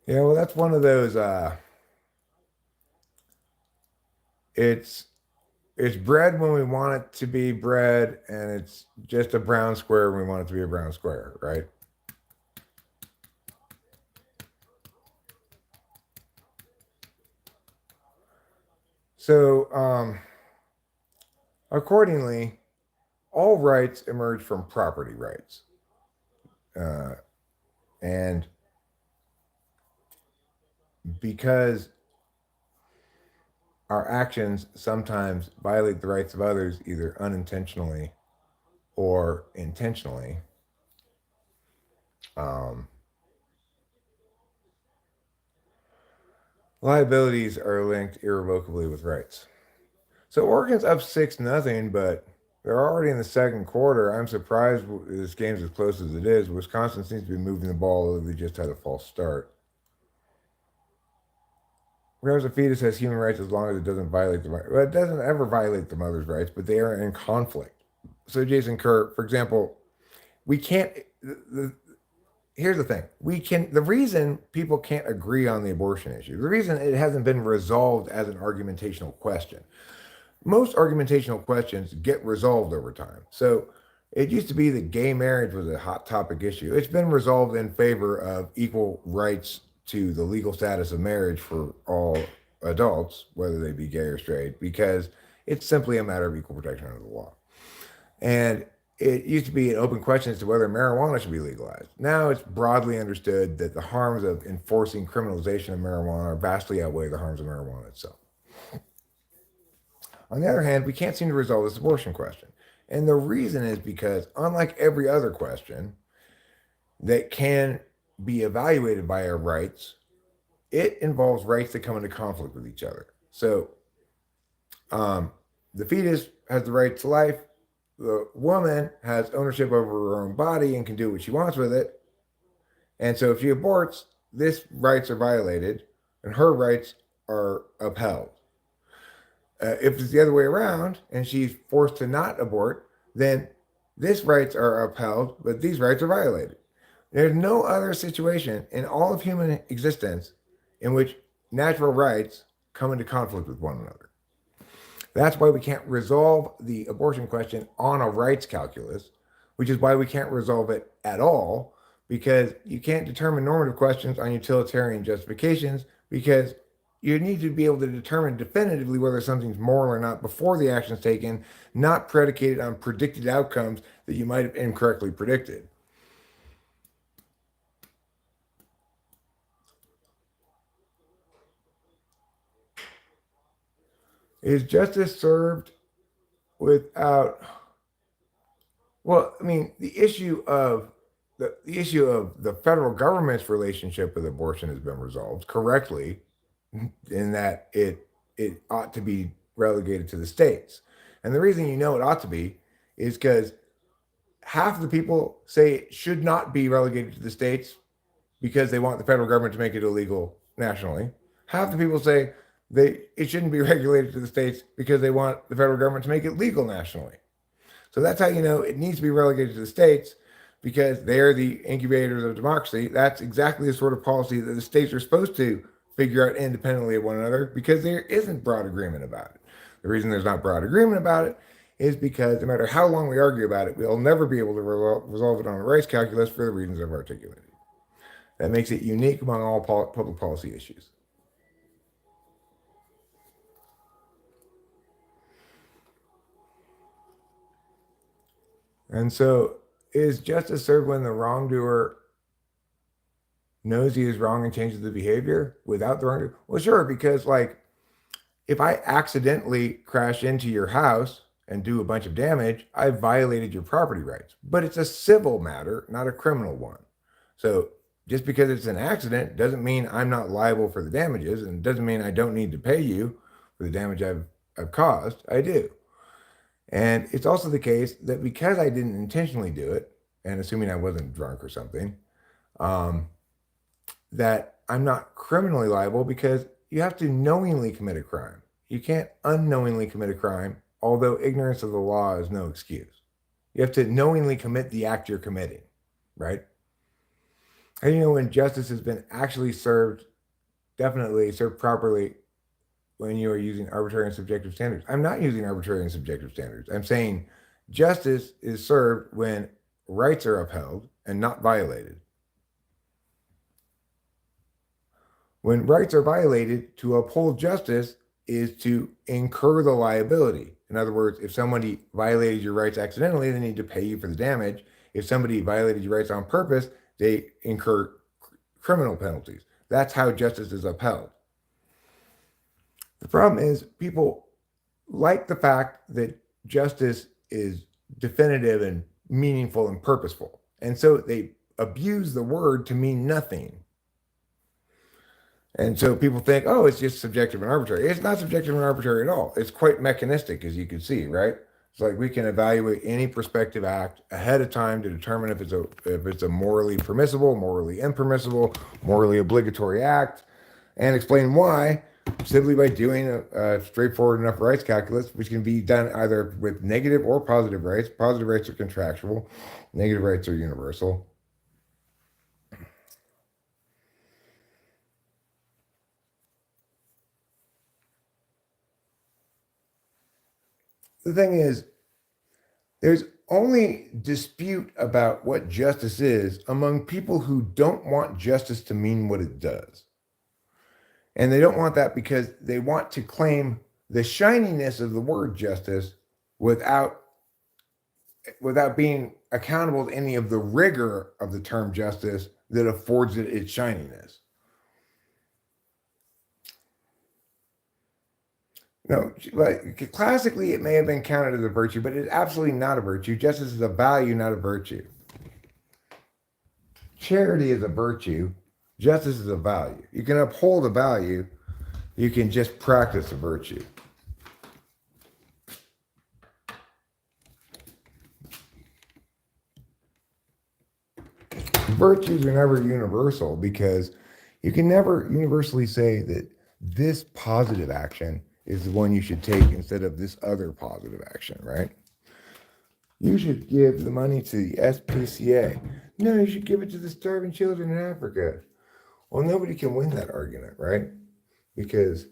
Yeah, well, that's one of those. It's it's bread when we want it to be bread, and it's just a brown square when we want it to be a brown square, right? So, accordingly, all rights emerge from property rights, uh, and because our actions sometimes violate the rights of others, either unintentionally or intentionally, um, liabilities are linked irrevocably with rights. So Oregon's up 6-0, but they're already in the second quarter. I'm surprised this game's as close as it is. Wisconsin seems to be moving the ball, although they just had a false start. Whereas a fetus has human rights as long as it doesn't violate the right. Well, it doesn't ever violate the mother's rights, but they are in conflict. So Jason Kerr, for example, we can't. Here's the thing: the reason people can't agree on the abortion issue, the reason it hasn't been resolved as an argumentational question. Most argumentational questions get resolved over time. So it used to be that gay marriage was a hot topic issue. It's been resolved in favor of equal rights to the legal status of marriage for all adults, whether they be gay or straight, because it's simply a matter of equal protection under the law. And it used to be an open question as to whether marijuana should be legalized. Now it's broadly understood that the harms of enforcing criminalization of marijuana vastly outweigh the harms of marijuana itself. On the other hand, we can't seem to resolve this abortion question. And the reason is because, unlike every other question that can be evaluated by our rights, it involves rights that come into conflict with each other. So, the fetus has the right to life. The woman has ownership over her own body and can do what she wants with it. And so, if she aborts, these rights are violated and her rights are upheld. If it's the other way around and she's forced to not abort, then these rights are upheld, but these rights are violated. There's no other situation in all of human existence in which natural rights come into conflict with one another. That's why we can't resolve the abortion question on a rights calculus, which is why we can't resolve it at all, because you can't determine normative questions on utilitarian justifications, because you need to be able to determine definitively whether something's moral or not before the action is taken, not predicated on predicted outcomes that you might have incorrectly predicted. Is justice served without? Well, I mean, the issue of the federal government's relationship with abortion has been resolved correctly, in that it ought to be relegated to the states. And the reason you know it ought to be is because half the people say it should not be relegated to the states because they want the federal government to make it illegal nationally. Half the people say it shouldn't be regulated to the states because they want the federal government to make it legal nationally. So that's how you know it needs to be relegated to the states, because they are the incubators of democracy. That's exactly the sort of policy that the states are supposed to figure out independently of one another, because there isn't broad agreement about it. The reason there's not broad agreement about it is because no matter how long we argue about it, we'll never be able to resolve it on a rights calculus for the reasons I've articulated. That makes it unique among all public policy issues. And so, is justice served when the wrongdoer knows he is wrong and changes the behavior without the wrongdoer? Well, sure, because like if I accidentally crash into your house and do a bunch of damage, I violated your property rights. But it's a civil matter, not a criminal one. So just because it's an accident doesn't mean I'm not liable for the damages, and doesn't mean I don't need to pay you for the damage I've caused. I do. And it's also the case that because I didn't intentionally do it, and assuming I wasn't drunk or something, um, that I'm not criminally liable, because you have to knowingly commit a crime. You can't unknowingly commit a crime, although ignorance of the law is no excuse. You have to knowingly commit the act you're committing, right? How do you know when justice has been actually served, definitely served properly, when you are using arbitrary and subjective standards? I'm not using arbitrary and subjective standards. I'm saying justice is served when rights are upheld and not violated. When rights are violated, to uphold justice is to incur the liability. In other words, if somebody violated your rights accidentally, they need to pay you for the damage. If somebody violated your rights on purpose, they incur criminal penalties. That's how justice is upheld. The problem is people like the fact that justice is definitive and meaningful and purposeful. And so they abuse the word to mean nothing. And so people think, oh, it's just subjective and arbitrary. It's not subjective and arbitrary at all. It's quite mechanistic, as you can see, right? It's like we can evaluate any prospective act ahead of time to determine if it's a morally permissible, morally impermissible, morally obligatory act, and explain why simply by doing a straightforward enough rights calculus, which can be done either with negative or positive rights. Positive rights are contractual, negative rights are universal. The thing is, there's only dispute about what justice is among people who don't want justice to mean what it does. And they don't want that because they want to claim the shininess of the word justice without being accountable to any of the rigor of the term justice that affords it its shininess. No, like classically, it may have been counted as a virtue, but it's absolutely not a virtue. Justice is a value, not a virtue. Charity is a virtue. Justice is a value. You can uphold a value. You can just practice a virtue. Virtues are never universal, because you can never universally say that this positive action is the one you should take instead of this other positive action, right? You should give the money to the SPCA. No, you should give it to the starving children in Africa. Well, nobody can win that argument, right? Because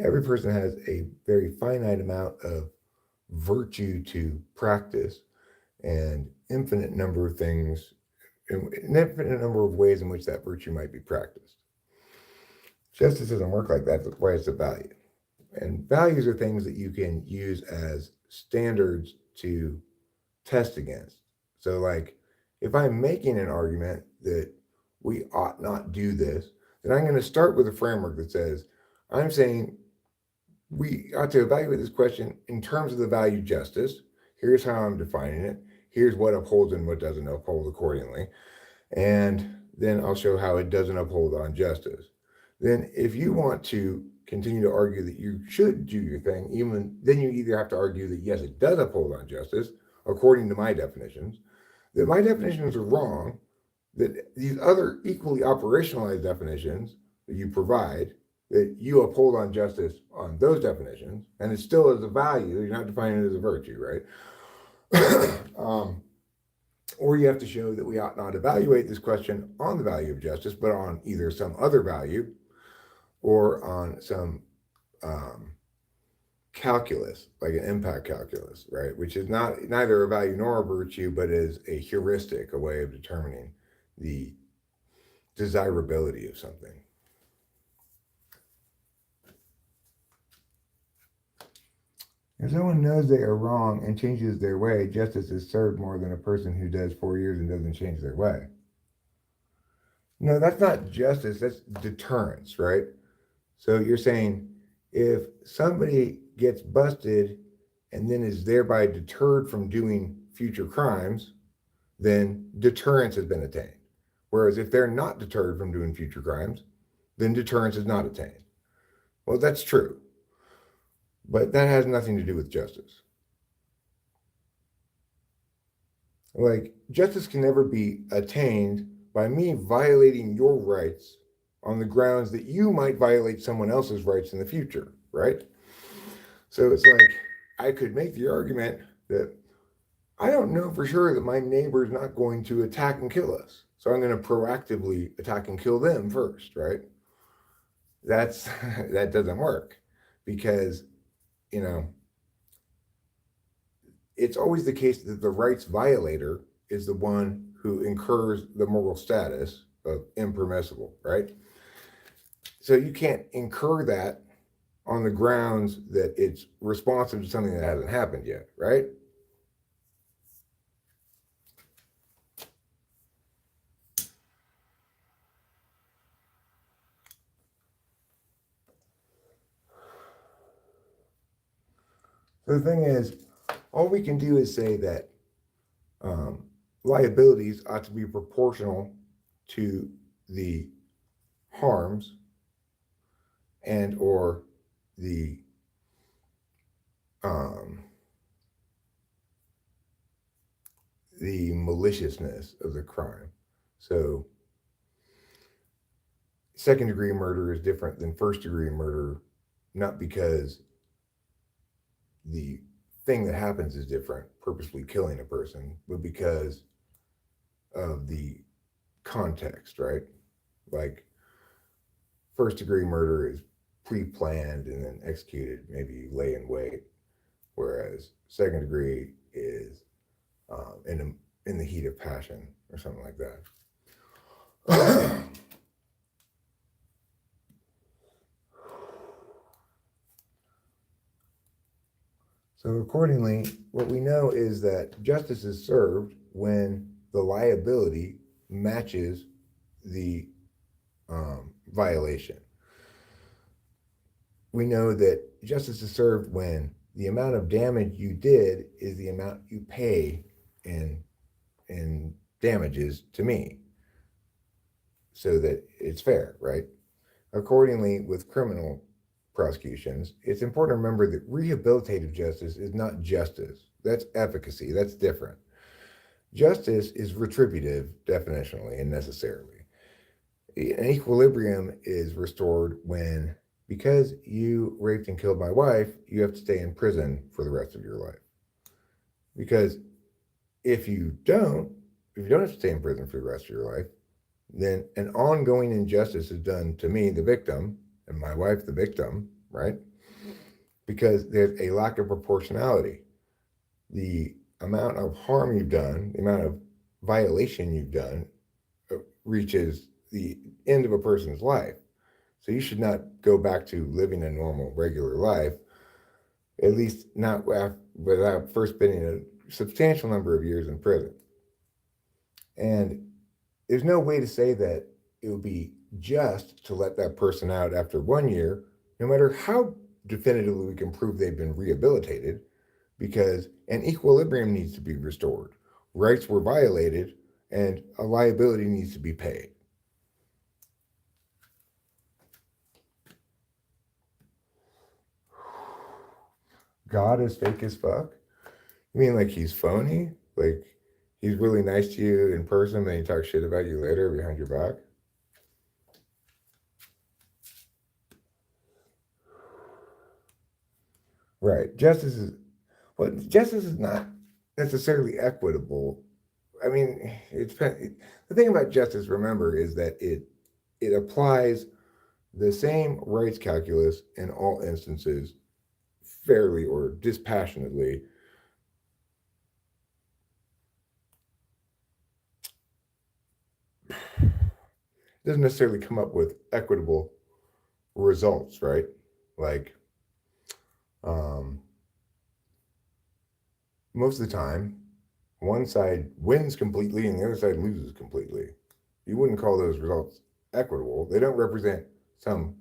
every person has a very finite amount of virtue to practice, and infinite number of things, an infinite number of ways in which that virtue might be practiced. Justice doesn't work like that. That's why it's a value. And values are things that you can use as standards to test against. So, like, if I'm making an argument that we ought not do this, then I'm going to start with a framework that says, I'm saying we ought to evaluate this question in terms of the value justice. Here's how I'm defining it. Here's what upholds and what doesn't uphold accordingly. And then I'll show how it doesn't uphold on justice. Then, if you want to continue to argue that you should do your thing, even then you either have to argue that yes, it does uphold on justice according to my definitions, that my definitions are wrong, that these other equally operationalized definitions that you provide, that you uphold on justice on those definitions, and it still is a value, you're not defining it as a virtue, right? Or you have to show that we ought not evaluate this question on the value of justice, but on either some other value or on some um, calculus, like an impact calculus, right? Which is not neither a value nor a virtue, but is a heuristic, a way of determining the desirability of something. If someone knows they are wrong and changes their way, justice is served more than a person who does 4 years and doesn't change their way. No, that's not justice, that's deterrence, right? So you're saying if somebody gets busted and then is thereby deterred from doing future crimes, then deterrence has been attained. Whereas if they're not deterred from doing future crimes, then deterrence is not attained. Well, that's true. But that has nothing to do with justice. Like, justice can never be attained by me violating your rights on the grounds that you might violate someone else's rights in the future, right? So it's like, I could make the argument that I don't know for sure that my neighbor is not going to attack and kill us. So I'm going to proactively attack and kill them first, right? That doesn't work because, it's always the case that the rights violator is the one who incurs the moral status of impermissible, right? So you can't incur that on the grounds that it's responsive to something that hasn't happened yet, right? So the thing is, all we can do is say that liabilities ought to be proportional to the harms and or the maliciousness of the crime. So second degree murder is different than first degree murder, not because the thing that happens is different, purposely killing a person, but because of the context, right? Like, first degree murder is pre-planned and then executed, maybe you lay in wait, whereas second degree is in the heat of passion or something like that. So accordingly, what we know is that justice is served when the liability matches the violation. We know that justice is served when the amount of damage you did is the amount you pay in damages to me, so that it's fair, right? Accordingly, with criminal prosecutions, it's important to remember that rehabilitative justice is not justice. That's efficacy. That's different. Justice is retributive, definitionally and necessarily. An equilibrium is restored when, because you raped and killed my wife, you have to stay in prison for the rest of your life. Because if you don't have to stay in prison for the rest of your life, then an ongoing injustice is done to me, the victim, and my wife, the victim, right? Because there's a lack of proportionality. The amount of harm you've done, the amount of violation you've done, reaches the end of a person's life. So you should not go back to living a normal, regular life, at least not without first spending a substantial number of years in prison. And there's no way to say that it would be just to let that person out after 1 year, no matter how definitively we can prove they've been rehabilitated, because an equilibrium needs to be restored. Rights were violated, and a liability needs to be paid. God is fake as fuck? You mean like he's phony? Like he's really nice to you in person, then he talks shit about you later behind your back? Right. Justice is not necessarily equitable. I mean, the thing about justice. Remember, is that it applies the same rights calculus in all instances, fairly or dispassionately. It doesn't necessarily come up with equitable results, right? Like, um, most of the time, one side wins completely and the other side loses completely. You wouldn't call those results equitable. They don't represent some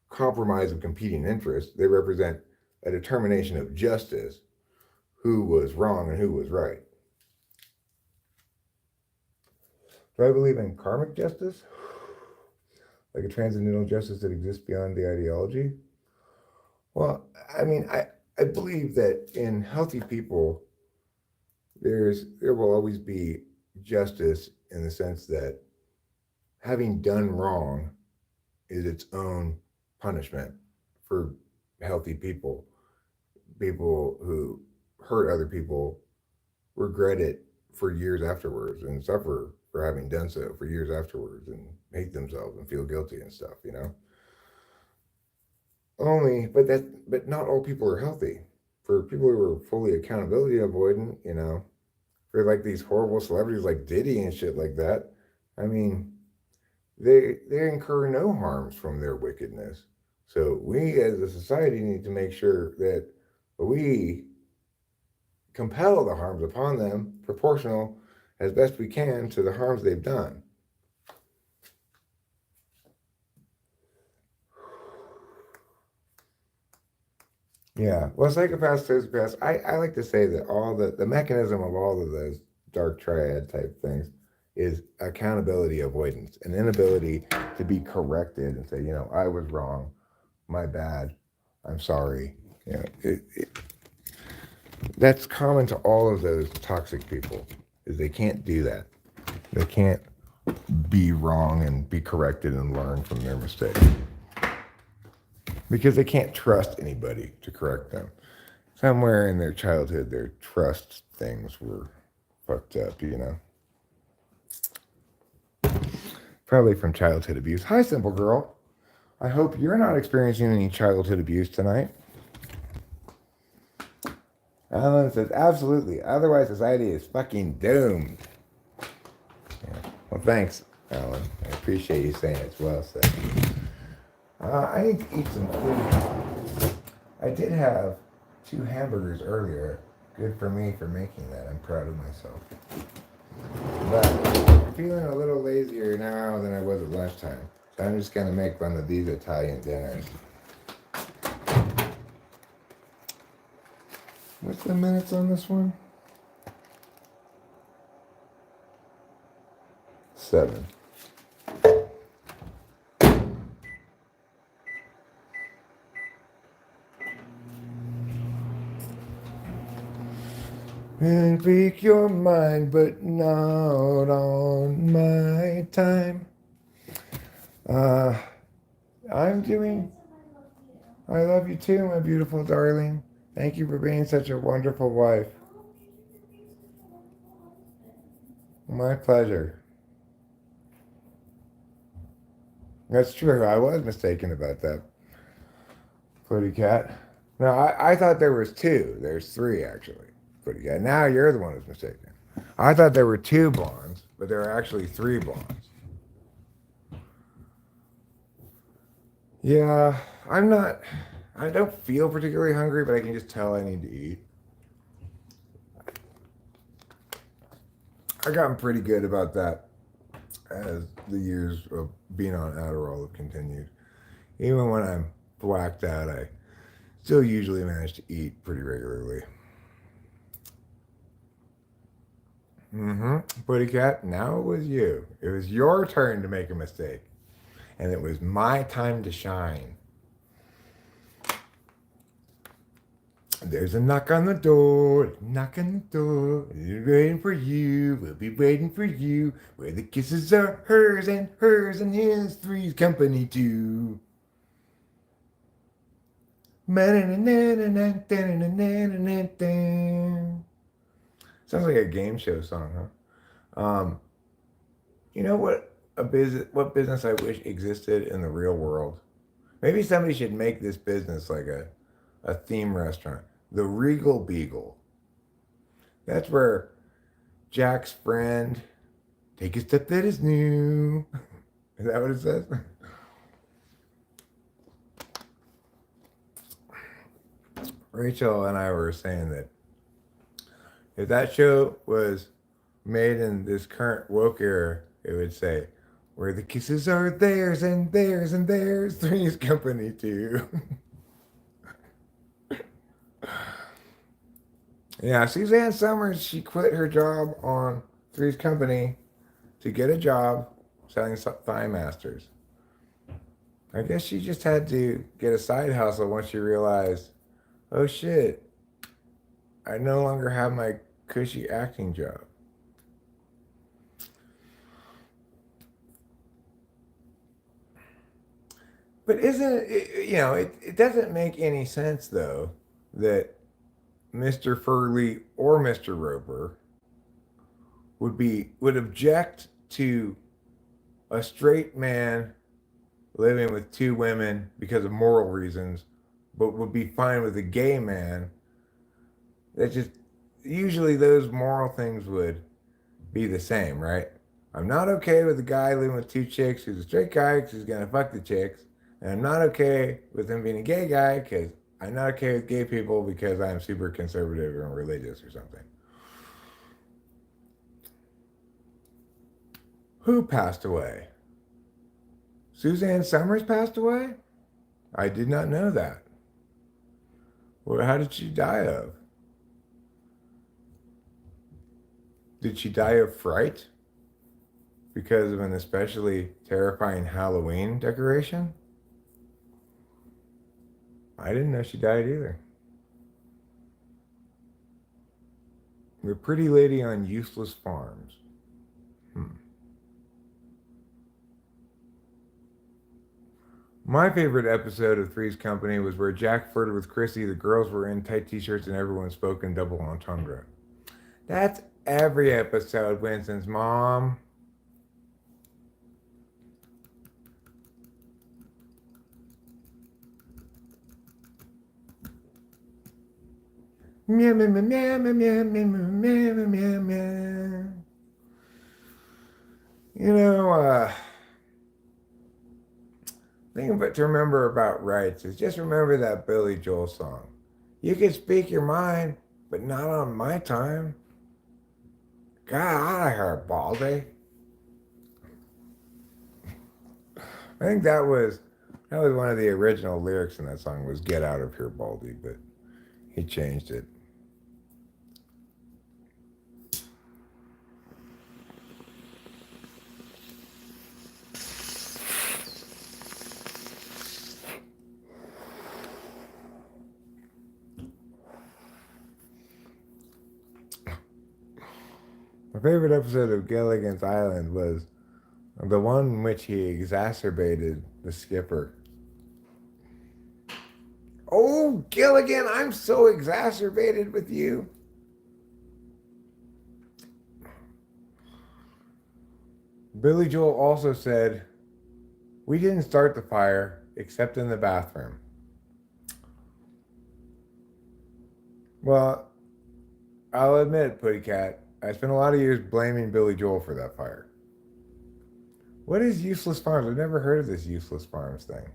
compromise of competing interests. They represent a determination of justice, who was wrong and who was right. Do I believe in karmic justice? Like a transcendental justice that exists beyond the ideology? Well, I mean, I believe that in healthy people, there will always be justice in the sense that having done wrong is its own punishment for healthy people. People who hurt other people regret it for years afterwards and suffer for having done so for years afterwards and hate themselves and feel guilty and stuff, you know? But not all people are healthy. For people who are fully accountability avoidant, you know, for like these horrible celebrities like Diddy and shit like that, I mean, they incur no harms from their wickedness. So we as a society need to make sure that we compel the harms upon them proportional as best we can to the harms they've done. Yeah, well, psychopaths, sociopaths. I like to say that all the mechanism of all of those dark triad type things is accountability avoidance, an inability to be corrected and say, you know, I was wrong, my bad, I'm sorry. You know, that's common to all of those toxic people. Is they can't do that. They can't be wrong and be corrected and learn from their mistakes because they can't trust anybody to correct them. Somewhere in their childhood, their trust things were fucked up, you know? Probably from childhood abuse. Hi, simple girl. I hope you're not experiencing any childhood abuse tonight. Alan says, absolutely. Otherwise, society is fucking doomed. Yeah. Well, thanks, Alan. I appreciate you saying it. Well said. I need to eat some food. I did have 2 hamburgers earlier. Good for me for making that. I'm proud of myself. But I'm feeling a little lazier now than I was at lunchtime. So I'm just going to make one of these Italian dinners. What's the minutes on this one? 7. And speak your mind, but not on my time. I'm doing. I love you too, my beautiful darling. Thank you for being such a wonderful wife. My pleasure. That's true. I was mistaken about that, Footy Cat. No, I thought there was 2. There's 3 actually, Footy Cat. Now you're the one who's mistaken. I thought there were 2 blondes, but there are actually 3 blondes. Yeah, I'm not. I don't feel particularly hungry, but I can just tell I need to eat. I gotten pretty good about that as the years of being on Adderall have continued. Even when I'm whacked out, I still usually manage to eat pretty regularly. Mm-hmm. Buddy cat, now it was you. It was your turn to make a mistake. And it was my time to shine. There's a knock on the door, knock on the door. We're waiting for you, we'll be waiting for you. Where the kisses are hers and his, three's company too. Sounds like a game show song, huh? You know what business I wish existed in the real world? Maybe somebody should make this business like a theme restaurant. The Regal Beagle. That's where Jack's friend take a step that is new. Is that what it says? Rachel and I were saying that if that show was made in this current woke era, it would say, where the kisses are theirs and theirs and theirs, Three's Company too. Yeah, Suzanne Summers, she quit her job on Three's Company to get a job selling thigh masters. I guess she just had to get a side hustle once she realized, oh shit, I no longer have my cushy acting job. But isn't it, it doesn't make any sense though that Mr. Furley or Mr. Roper would object to a straight man living with two women because of moral reasons, but would be fine with a gay man. That just usually those moral things would be the same, right? I'm not okay with a guy living with two chicks who's a straight guy because he's gonna fuck the chicks, and I'm not okay with him being a gay guy because I'm not okay with gay people because I'm super conservative and religious or something. Who passed away? Suzanne Summers passed away? I did not know that. Well, how did she die of? Did she die of fright because of an especially terrifying Halloween decoration? I didn't know she died either. The pretty lady on useless farms. My favorite episode of Three's Company was where Jack flirted with Chrissy, the girls were in tight t-shirts, and everyone spoke in double entendre. That's every episode, Winston's mom. Meow, meow, meow, meow, meow, meow, meow, meow, meow, meow. You know, thing about to remember about rights is just remember that Billy Joel song. You can speak your mind, but not on my time. God, out of here, Baldy. I think that was one of the original lyrics in that song was "Get out of here, Baldy," but he changed it. My favorite episode of Gilligan's Island was the one in which he exacerbated the skipper. Oh, Gilligan, I'm so exacerbated with you. Billy Joel also said, we didn't start the fire except in the bathroom. Well, I'll admit, Putty Cat, I spent a lot of years blaming Billy Joel for that fire. What is Useless Farms? I've never heard of this Useless Farms thing.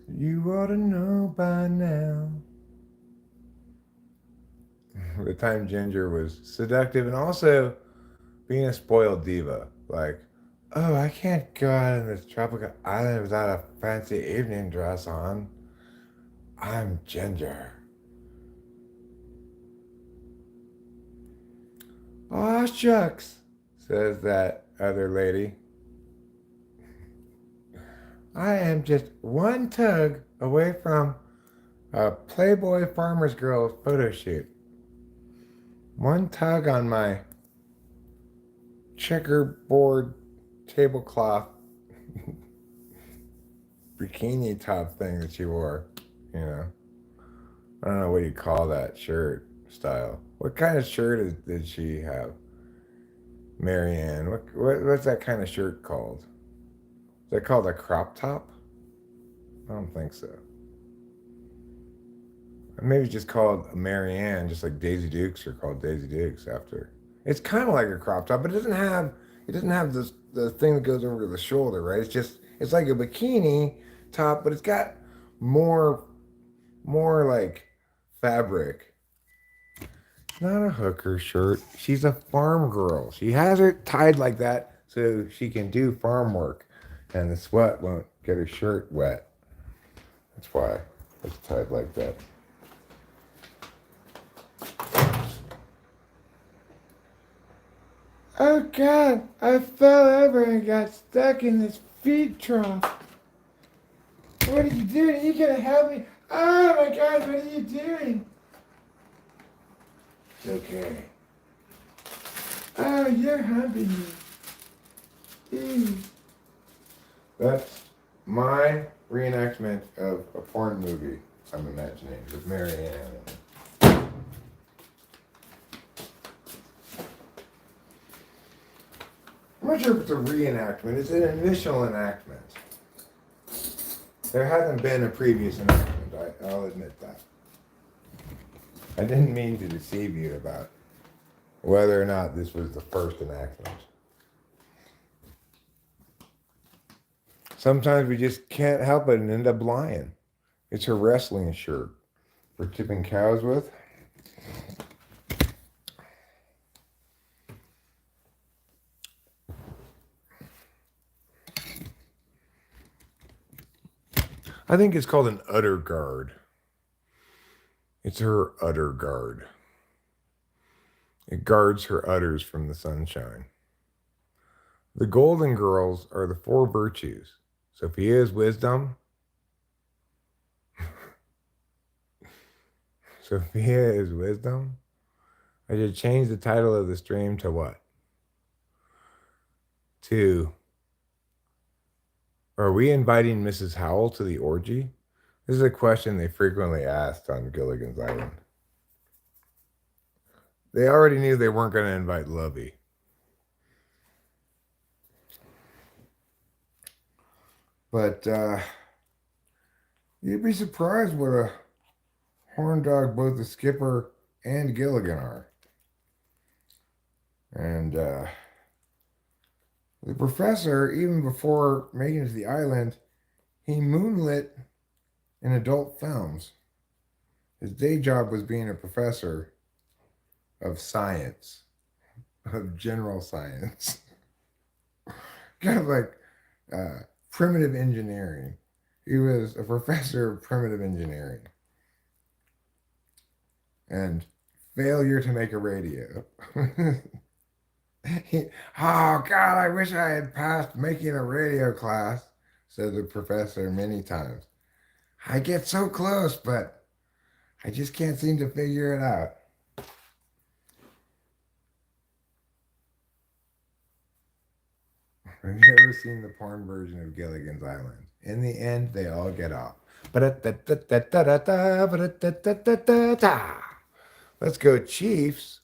You ought to know by now. The time Ginger was seductive and also being a spoiled diva. Like, oh, I can't go out on this tropical island without a fancy evening dress on. I'm Ginger. Aw, shucks, says that other lady. I am just one tug away from a Playboy Farmer's Girl photo shoot. One tug on my checkerboard tablecloth bikini top thing that she wore. You know, I don't know what you call that shirt style. What kind of shirt did she have? Marianne. What's that kind of shirt called? Is that called a crop top? I don't think so. Maybe it's just called Marianne, just like Daisy Dukes are called Daisy Dukes after. It's kind of like a crop top, but it doesn't have this the thing that goes over the shoulder, right? It's like a bikini top, but it's got more like fabric. Not a hooker shirt. She's a farm girl. She has it tied like that so she can do farm work, and the sweat won't get her shirt wet. That's why it's tied like that. Oh God, I fell over and got stuck in this feed trough. What are you doing? Are you gonna help me? Oh my God, what are you doing? It's okay. Oh, you're humping me. Ew. That's my reenactment of a porn movie I'm imagining with Mary Ann. I'm not sure if it's a reenactment. It's an initial enactment. There hasn't been a previous enactment. I'll admit that. I didn't mean to deceive you about whether or not this was the first enactment. Sometimes we just can't help it and end up lying. It's her wrestling shirt for tipping cows with. I think it's called an udder guard. It's her udder guard. It guards her udders from the sunshine. The Golden Girls are the four virtues. Sophia is wisdom. Sophia is wisdom. I should change the title of the stream to what? To, are we inviting Mrs. Howell to the orgy? This is a question they frequently asked on Gilligan's Island. They already knew they weren't going to invite Lovey. But you'd be surprised what a horn dog both the skipper and Gilligan are. And the professor, even before making it to the island, he moonlit in adult films. His day job was being a professor of science, of general science. Kind of like primitive engineering. He was a professor of primitive engineering. And failure to make a radio. Oh God, I wish I had passed making a radio class, said the professor many times. I get so close, but I just can't seem to figure it out. Have you ever seen the porn version of Gilligan's Island? In the end, they all get off. Let's go, Chiefs.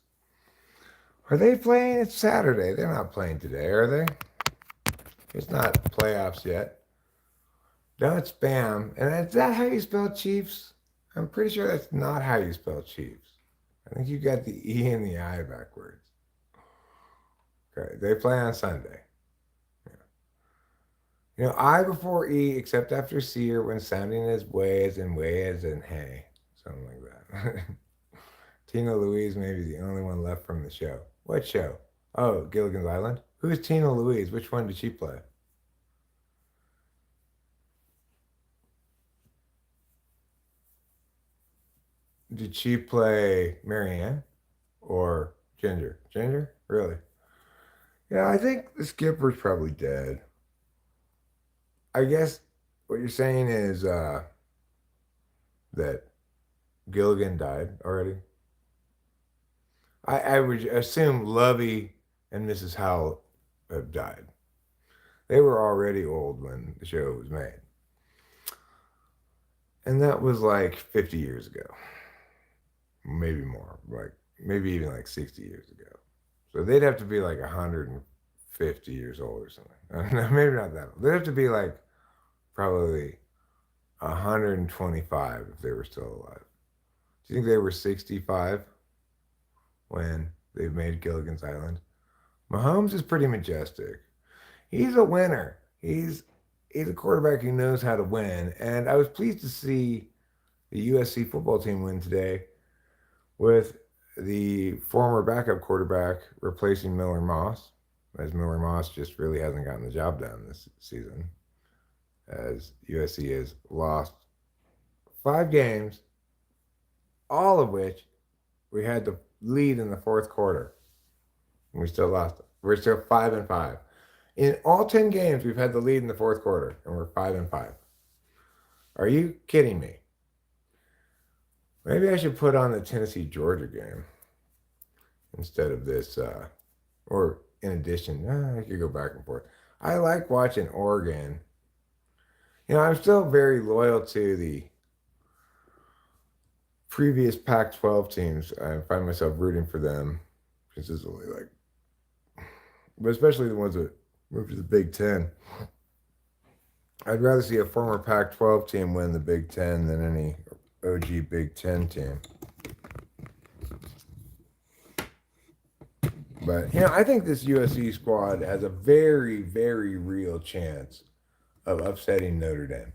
Are they playing? It's Saturday. They're not playing today, are they? It's not playoffs yet. Don't spam. And is that how you spell Chiefs? I'm pretty sure that's not how you spell Chiefs. I think you got the E and the I backwards. Okay, they play on Sunday. Yeah. I before E, except after seer, when sounding as way as in hey. Something like that. Tina Louise may be the only one left from the show. What show? Oh, Gilligan's Island? Who's Tina Louise? Which one did she play? Did she play Marianne or Ginger? Ginger? Really? Yeah, I think the skipper's probably dead. I guess what you're saying is that Gilligan died already. I would assume Lovey and Mrs. Howell have died. They were already old when the show was made. And that was like 50 years ago, maybe more, like maybe even like 60 years ago. So they'd have to be like 150 years old or something. No, maybe not that old. They'd have to be like probably 125 if they were still alive. Do you think they were 65 when they made Gilligan's Island? Mahomes is pretty majestic. He's a winner. He's a quarterback who knows how to win. And I was pleased to see the USC football team win today with the former backup quarterback replacing Miller Moss, as Miller Moss just really hasn't gotten the job done this season, as USC has lost 5 games, all of which we had the lead in the fourth quarter. And we still lost it. We're still 5-5. In all 10 games, we've had the lead in the fourth quarter, and we're 5-5. Are you kidding me? Maybe I should put on the Tennessee Georgia game instead of this, or in addition, I could go back and forth. I like watching Oregon. I'm still very loyal to the previous Pac 12 teams. I find myself rooting for them consistently, but especially the ones that moved to the Big Ten. I'd rather see a former Pac 12 team win the Big Ten than any OG Big Ten team. But, I think this USC squad has a very, very real chance of upsetting Notre Dame,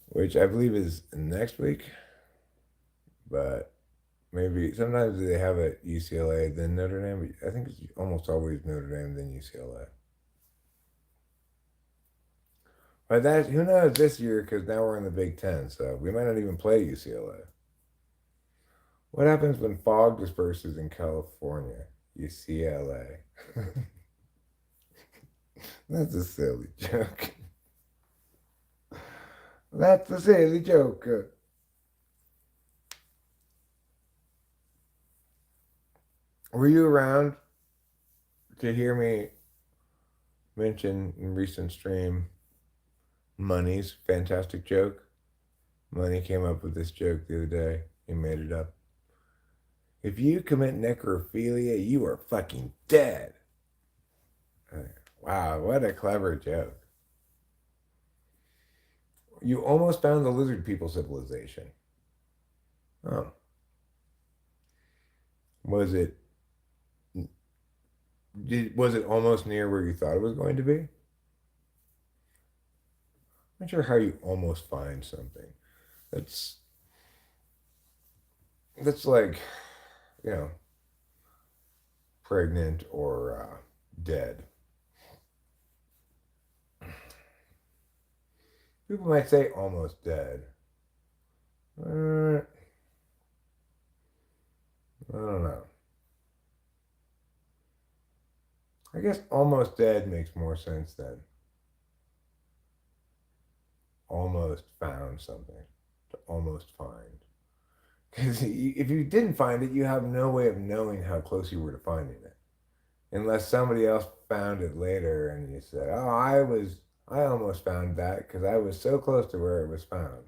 which I believe is next week. But maybe sometimes they have it UCLA, then Notre Dame. But I think it's almost always Notre Dame, then UCLA. But who knows this year, because now we're in the Big Ten, so we might not even play UCLA. What happens when fog disperses in California? UCLA. That's a silly joke. That's a silly joke. Were you around to hear me mention in recent stream Money's fantastic joke? Money came up with this joke the other day. He made it up. If you commit necrophilia, you are fucking dead. Wow, what a clever joke. You almost found the lizard people civilization. Oh. Was it almost near where you thought it was going to be? I'm not sure how you almost find something. That's like, pregnant or dead. People might say almost dead. I don't know. I guess almost dead makes more sense than almost found something, to almost find. Because if you didn't find it, you have no way of knowing how close you were to finding it. Unless somebody else found it later and you said, oh, I almost found that because I was so close to where it was found.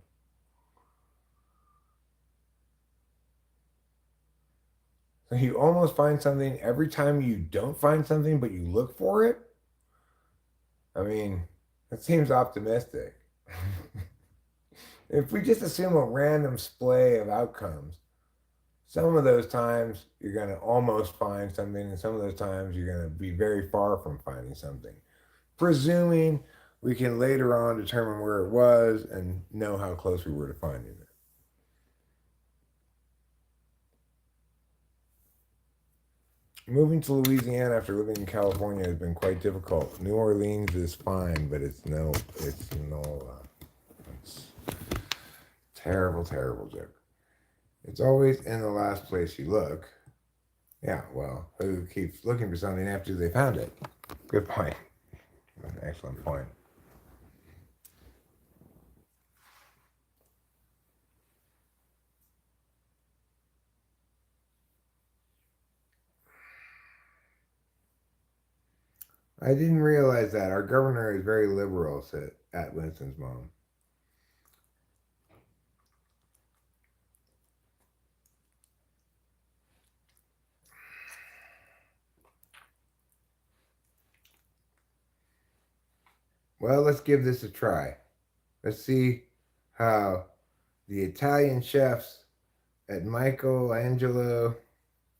So you almost find something every time you don't find something, but you look for it? I mean, that seems optimistic. If we just assume a random splay of outcomes, some of those times you're going to almost find something, and some of those times you're going to be very far from finding something. presuming we can later on determine where it was and know how close we were to finding it. Moving to Louisiana after living in California has been quite difficult. New Orleans is fine, but it's terrible, terrible joke. It's always in the last place you look. Yeah, well, who keeps looking for something after they found it? Good point. Excellent point. I didn't realize that. Our governor is very liberal, said at Winston's mom. Well, let's give this a try. Let's see how the Italian chefs at Michelangelo,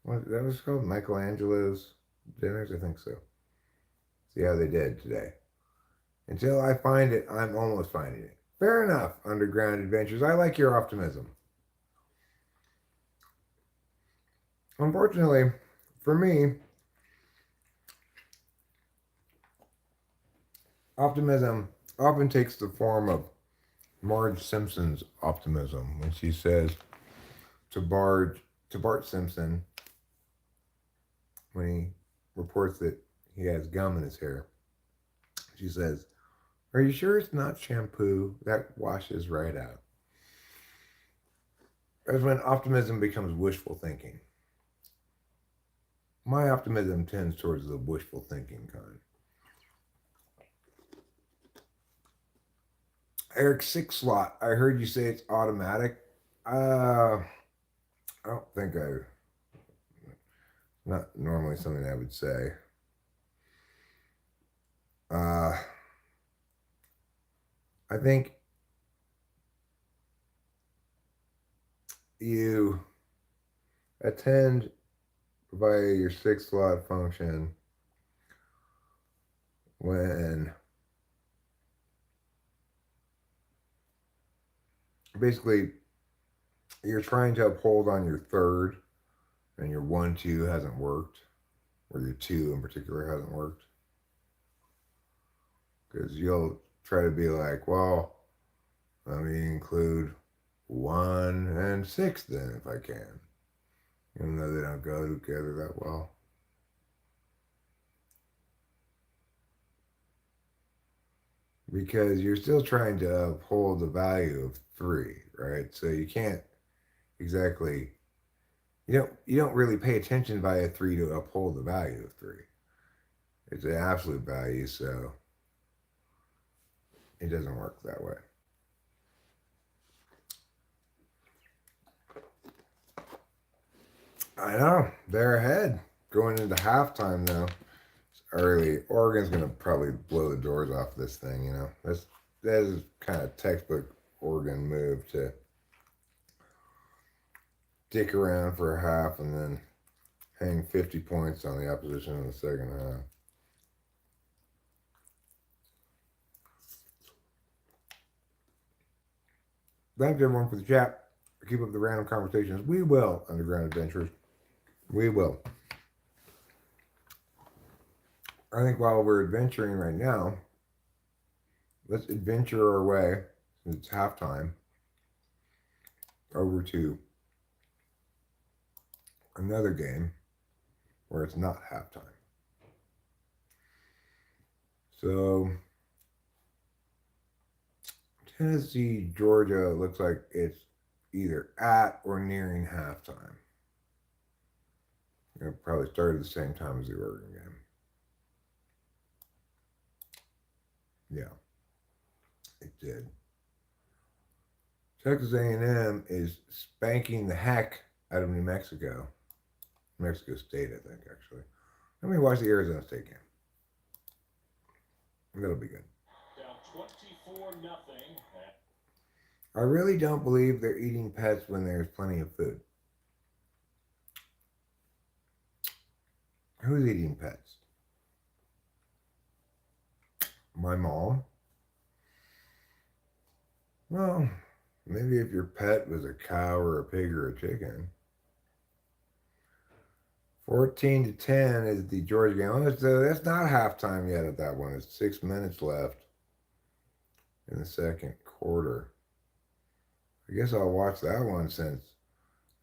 what that was called? Michelangelo's dinners, I think so. See how they did today. Until I find it, I'm almost finding it. Fair enough, Underground Adventures. I like your optimism. Unfortunately, for me, optimism often takes the form of Marge Simpson's optimism when she says to Bart Simpson when he reports that he has gum in his hair. She says, "Are you sure it's not shampoo? That washes right out." That's when optimism becomes wishful thinking. My optimism tends towards the wishful thinking kind. Eric Six Slot, I heard you say it's automatic. I don't think not normally something I would say. Uh, I think you attend via your six slot function when basically you're trying to uphold on your third and your 1-2 hasn't worked, or your 2 in particular hasn't worked. Because you'll try to be like, well, let me include 1 and 6 then if I can, even though they don't go together that well. Because you're still trying to uphold the value of 3, right? So you can't exactly, you don't really pay attention via 3 to uphold the value of 3. It's an absolute value, so it doesn't work that way. I know they're ahead going into halftime though. It's early. Oregon's gonna probably blow the doors off this thing. That is kind of textbook Oregon move to dick around for a half and then hang 50 points on the opposition in the second half. Thank you everyone for the chat. Keep up the random conversations. We will, Underground Adventures. We will. I think while we're adventuring right now, let's adventure our way, since it's halftime, over to another game where it's not halftime. So, Tennessee, Georgia looks like it's either at or nearing halftime. It probably started at the same time as the Oregon game. Yeah, it did. Texas A&M is spanking the heck out of New Mexico. Mexico State, I think, actually. Let me watch the Arizona State game. That'll be good. Down 24-0. I really don't believe they're eating pets when there's plenty of food. Who's eating pets? My mom? Well, maybe if your pet was a cow or a pig or a chicken. 14-10 is the Georgia game. Oh, that's not halftime yet at that one. It's 6 minutes left in the second quarter. I guess I'll watch that one since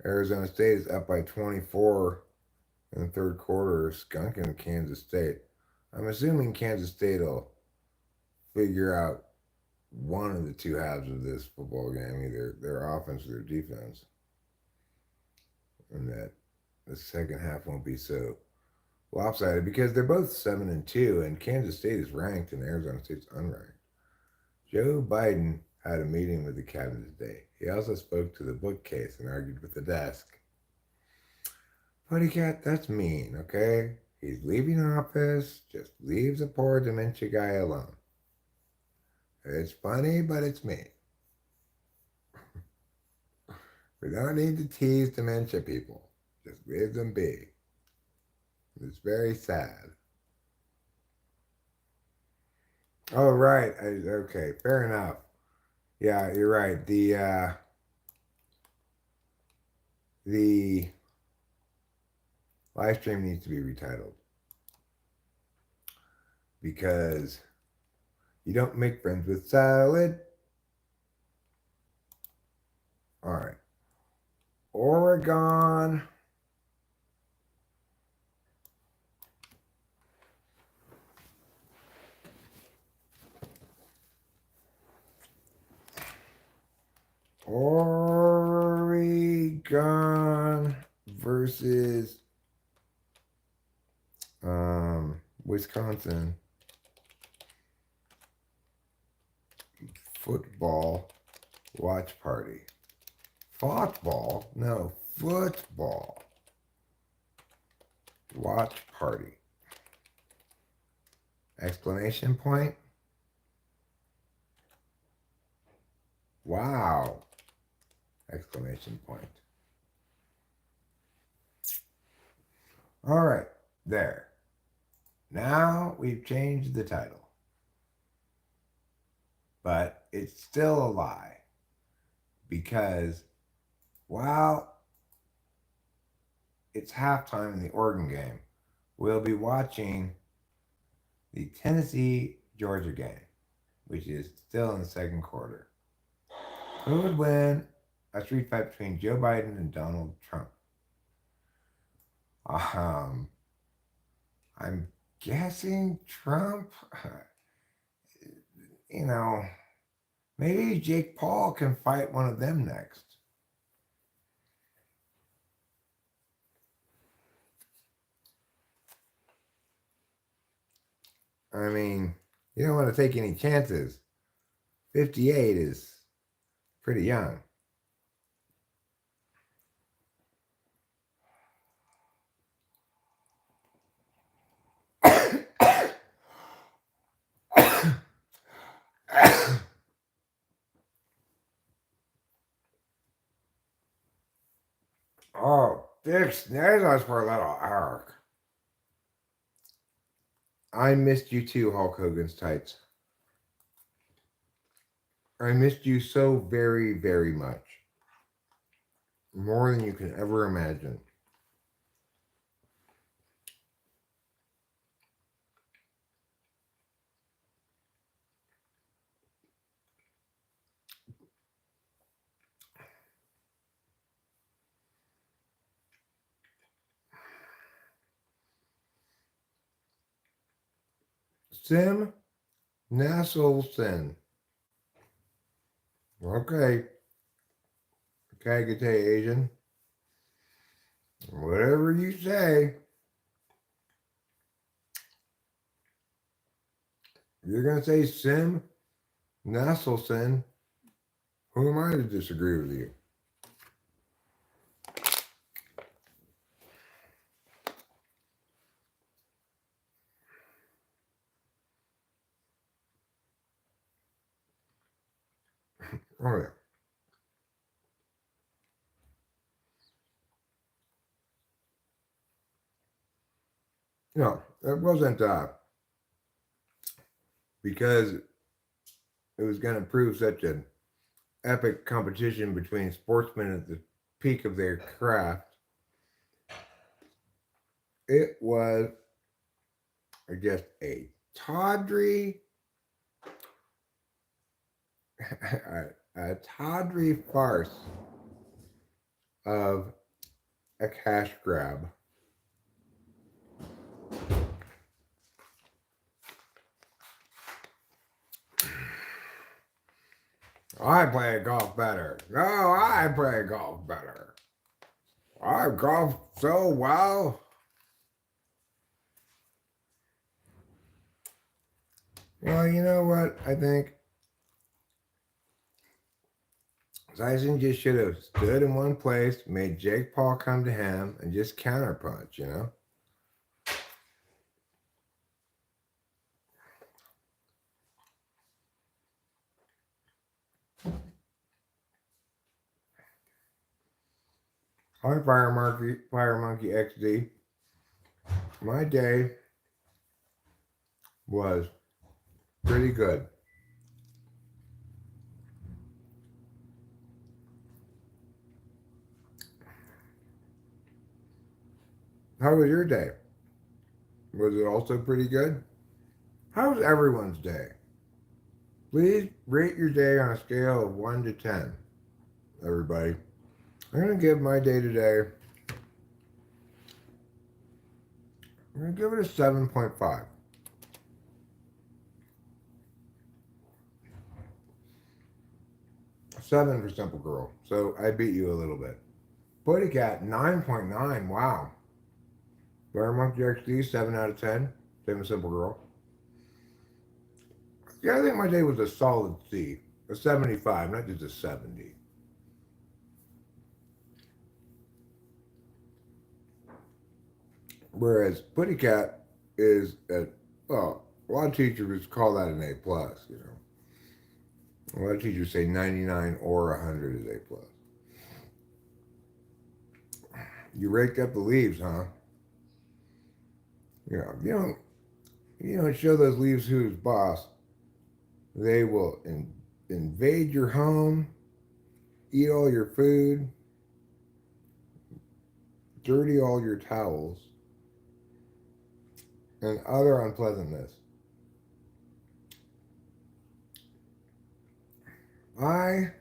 Arizona State is up by 24 in the third quarter, skunking Kansas State. I'm assuming Kansas State will figure out one of the two halves of this football game, either their offense or their defense, and that the second half won't be so lopsided because they're both 7-2, and Kansas State is ranked and Arizona State's unranked. Joe Biden had a meeting with the cabinet today. He also spoke to the bookcase and argued with the desk. Buddy cat, that's mean, okay? He's leaving office, just leaves a poor dementia guy alone. It's funny, but it's mean. We don't need to tease dementia people. Just leave them be. It's very sad. Oh, right. Okay, fair enough. Yeah, you're right. The live stream needs to be retitled because you don't make friends with salad. All right. Oregon. Oregon versus Wisconsin football watch party. Football? No, football watch party. Exclamation point. Wow. Exclamation point. All right, there. Now we've changed the title. But it's still a lie. Because while it's halftime in the Oregon game, we'll be watching the Tennessee Georgia game, which is still in the second quarter. Who would win a street fight between Joe Biden and Donald Trump? I'm guessing Trump. You know, maybe Jake Paul can fight one of them next. I mean, you don't want to take any chances. 58 is pretty young. Oh, Dick Snares for a little arc. I missed you too, Hulk Hogan's tights. I missed you so very, very much. More than you can ever imagine. Sim Nasselson. Okay. Kagate Asian. Whatever you say. You're going to say Sim Nasselson. Who am I to disagree with you? Oh, yeah. No, it wasn't. because it was going to prove such an epic competition between sportsmen at the peak of their craft. It was just a tawdry, a tawdry farce of a cash grab. I play golf better. No, I play golf better. I golf so well. Well, you know what? I think Tyson just should have stood in one place, made Jake Paul come to him, and just counterpunch, you know? Hi, Fire Monkey XD. My day was pretty good. How was your day? Was it also pretty good? How's everyone's day? Please rate your day on a scale of 1 to 10, everybody. I'm going to give my day today, I'm going to give it a 7.5. 7 for Simple Girl. So I beat you a little bit. Putty Cat, 9.9. Wow. Fire Monkey XD, 7 out of 10. Same as Simple Girl. Yeah, I think my day was a solid C. A 75, not just a 70. Whereas Putty Cat is well, a lot of teachers call that an A plus, you know. A lot of teachers say 99 or 100 is A plus. You raked up the leaves, huh? You know, you don't show those leaves who's boss. They will invade your home, eat all your food, dirty all your towels, and other unpleasantness. I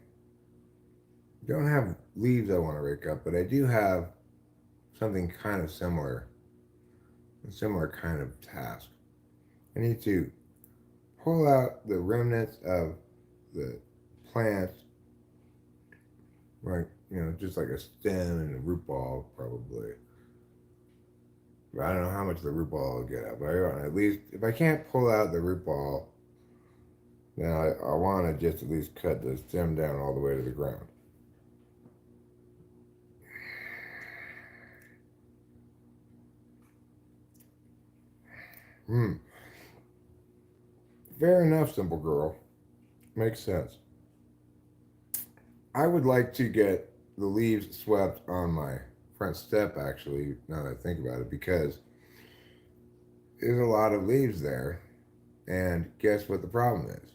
don't have leaves I want to rake up, but I do have something kind of similar, a similar kind of task. I need to pull out the remnants of the plants, like, you know, just like a stem and a root ball, probably. But I don't know how much the root ball will get out, but I want at least, if I can't pull out the root ball, then I want to just at least cut the stem down all the way to the ground. Fair enough, Simple Girl. Makes sense. I would like to get the leaves swept on my front step, actually, now that I think about it, because there's a lot of leaves there. And guess what the problem is?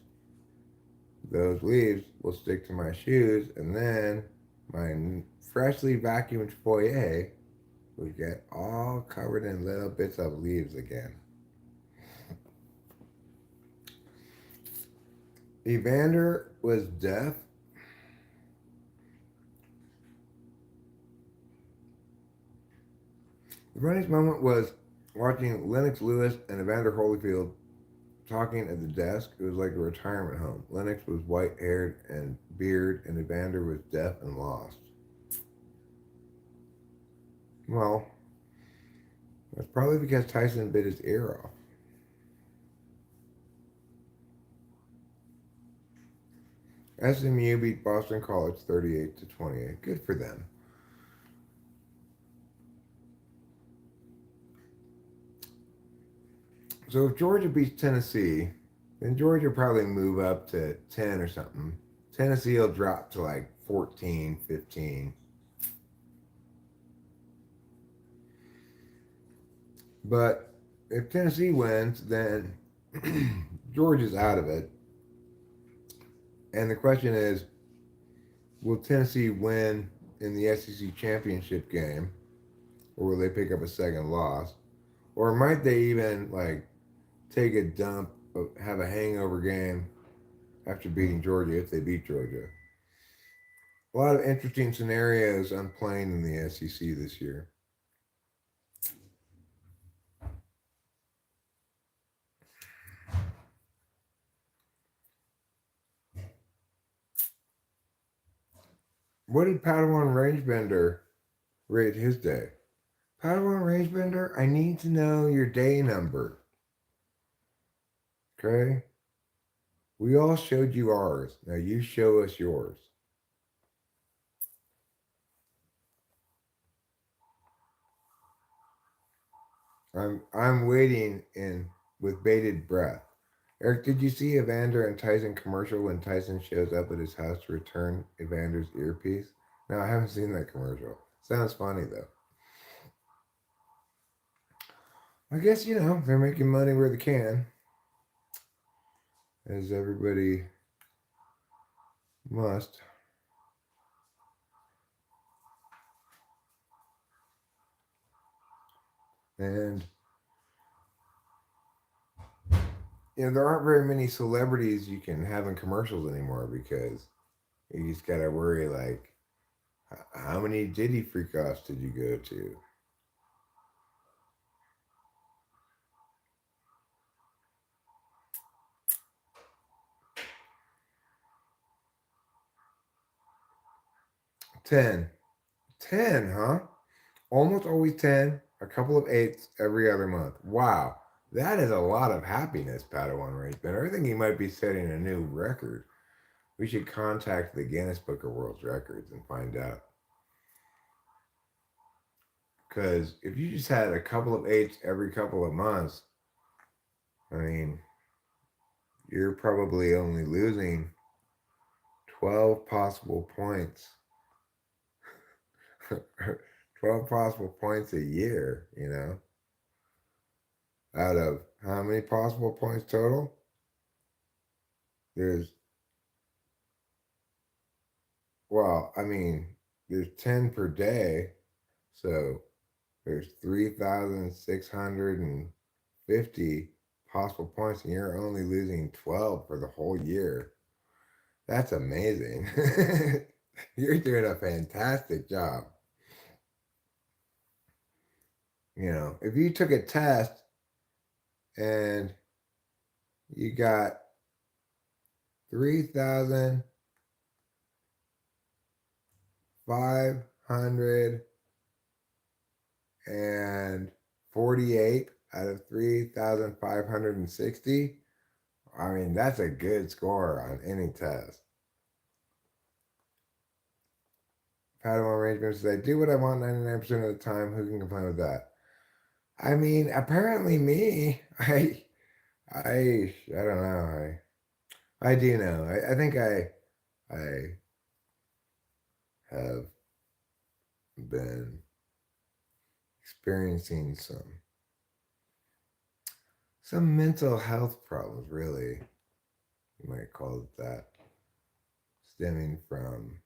Those leaves will stick to my shoes, and then my freshly vacuumed foyer will get all covered in little bits of leaves again. Evander was deaf. The funniest moment was watching Lennox Lewis and Evander Holyfield talking at the desk. It was like a retirement home. Lennox was white-haired and beard, and Evander was deaf and lost. Well, that's probably because Tyson bit his ear off. SMU beat Boston College 38-28. Good for them. So if Georgia beats Tennessee, then Georgia will probably move up to 10 or something. Tennessee will drop to like 14, 15. But if Tennessee wins, then Georgia's out of it. And the question is, will Tennessee win in the SEC championship game, or will they pick up a second loss, or might they even like take a dump, have a hangover game after beating Georgia if they beat Georgia? A lot of interesting scenarios unplaying in the SEC this year. What did Padawan Rangebender rate his day? Padawan Rangebender, I need to know your day number. Okay? We all showed you ours. Now you show us yours. I'm waiting in with bated breath. Eric, did you see Evander and Tyson commercial when Tyson shows up at his house to return Evander's earpiece? No, I haven't seen that commercial. Sounds funny though. I guess they're making money where they can, as everybody must. And there aren't very many celebrities you can have in commercials anymore because you just gotta worry like, how many Diddy freak offs did you go to? Ten. 10, huh? Almost always 10, a couple of eights every other month. Wow. That is a lot of happiness, Padawan Rangeman. I think he might be setting a new record. We should contact the Guinness Book of World Records and find out. Because if you just had a couple of eights every couple of months, I mean, you're probably only losing 12 possible points. 12 possible points a year, out of how many possible points total? There's, well, I mean, there's 10 per day. So there's 3,650 possible points, and you're only losing 12 for the whole year. That's amazing. You're doing a fantastic job. If you took a test and you got 3,548 out of 3,560, I mean, that's a good score on any test. Padawan arrangement says, I do what I want 99% of the time. Who can complain with that? I mean, apparently me. I don't know. I do know. I think I have been experiencing some mental health problems, really. You might call it that. Stemming from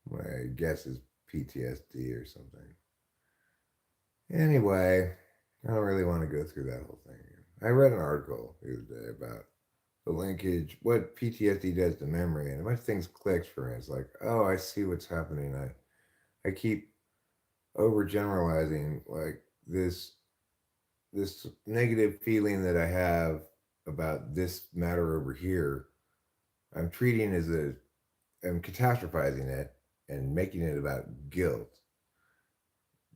what I guess is PTSD or something. Anyway, I don't really want to go through that whole thing again. I read an article the other day about the linkage, what PTSD does to memory, and a bunch of things clicks for me. It's like, oh, I see what's happening. I keep overgeneralizing like this negative feeling that I have about this matter over here. I'm treating as I'm catastrophizing it and making it about guilt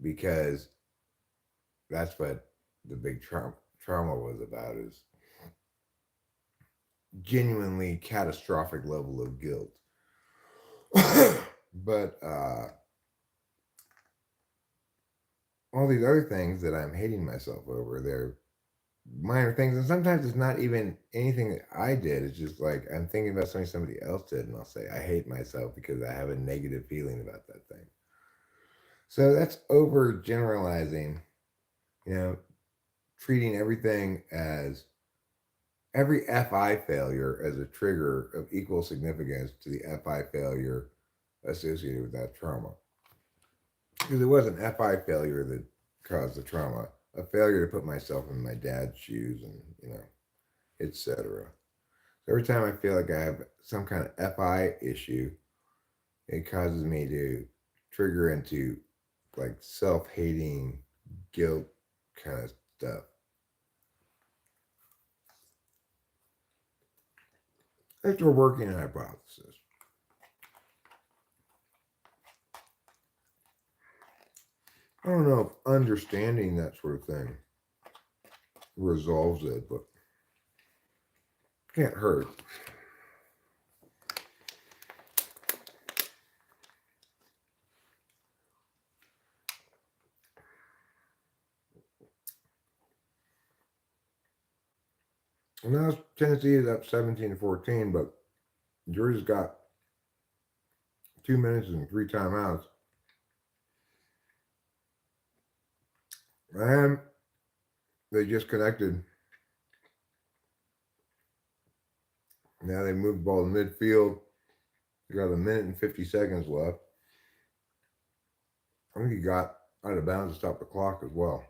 because that's what the big trauma was about, is genuinely catastrophic level of guilt. But all these other things that I'm hating myself over, they're minor things, and sometimes it's not even anything that I did. It's just like I'm thinking about something somebody else did, and I'll say I hate myself because I have a negative feeling about that thing. So that's overgeneralizing, you know, treating everything as every FI failure as a trigger of equal significance to the FI failure associated with that trauma. Because it wasn't FI failure that caused the trauma, a failure to put myself in my dad's shoes and, etc. So every time I feel like I have some kind of FI issue, it causes me to trigger into like self hating, guilt kind of stuff. After a working hypothesis. I don't know if understanding that sort of thing resolves it, but can't hurt. And now Tennessee is up 17-14, but Georgia's got 2 minutes and three timeouts. And they just connected. Now they moved the ball to midfield. They got a minute and 50 seconds left. I think he got out of bounds to stop the clock as well.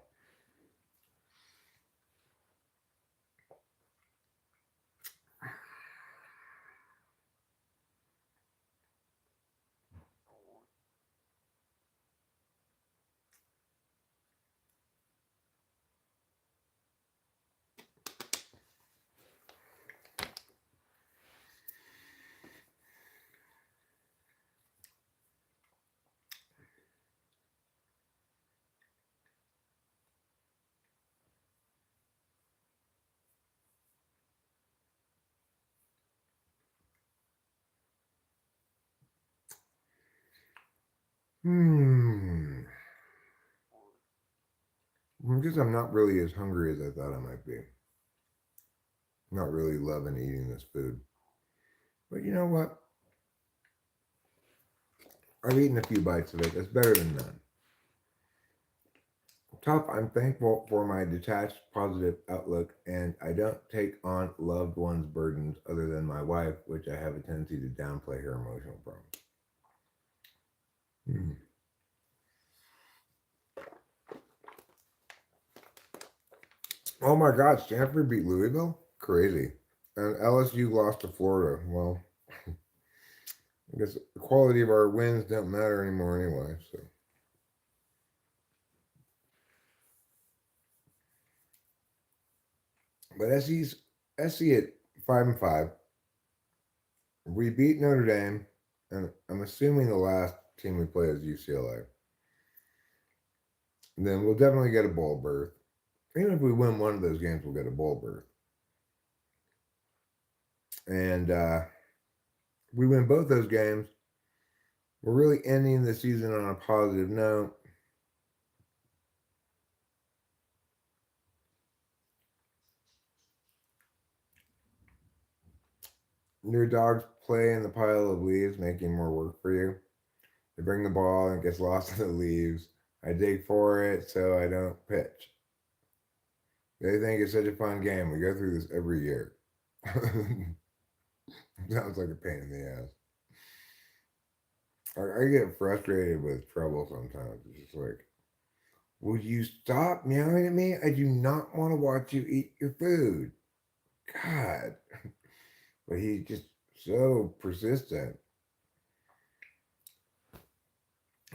I guess I'm not really as hungry as I thought I might be. Not really loving eating this food. But you know what? I've eaten a few bites of it. That's better than none. Tough, I'm thankful for my detached, positive outlook, and I don't take on loved ones' burdens other than my wife, which I have a tendency to downplay her emotional problems. Hmm. Oh my God, Stanford beat Louisville? Crazy. And LSU lost to Florida. Well, I guess the quality of our wins don't matter anymore anyway. So, but SC at 5-5. We beat Notre Dame, and I'm assuming the last team we play is UCLA. And then we'll definitely get a bowl berth. Even if we win one of those games, we'll get a bowl berth. And we win both those games. We're really ending the season on a positive note. Your dogs play in the pile of leaves, making more work for you. They bring the ball and it gets lost in the leaves. I dig for it so I don't pitch. They think it's such a fun game. We go through this every year. Sounds like a pain in the ass. I get frustrated with trouble sometimes. It's just like, would you stop meowing at me? I do not want to watch you eat your food. God. But he's just so persistent.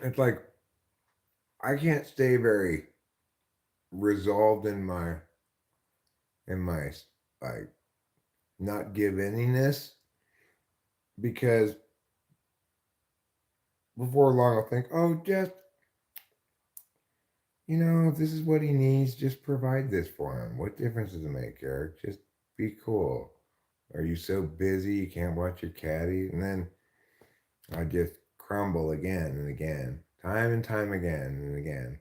It's like I can't stay very resolved in my like not give anyiness because before long I'll think, oh, just if this is what he needs, just provide this for him. What difference does it make, Eric? Just be cool. Are you so busy you can't watch your caddy? And then I just crumble again and again, time and time again and again.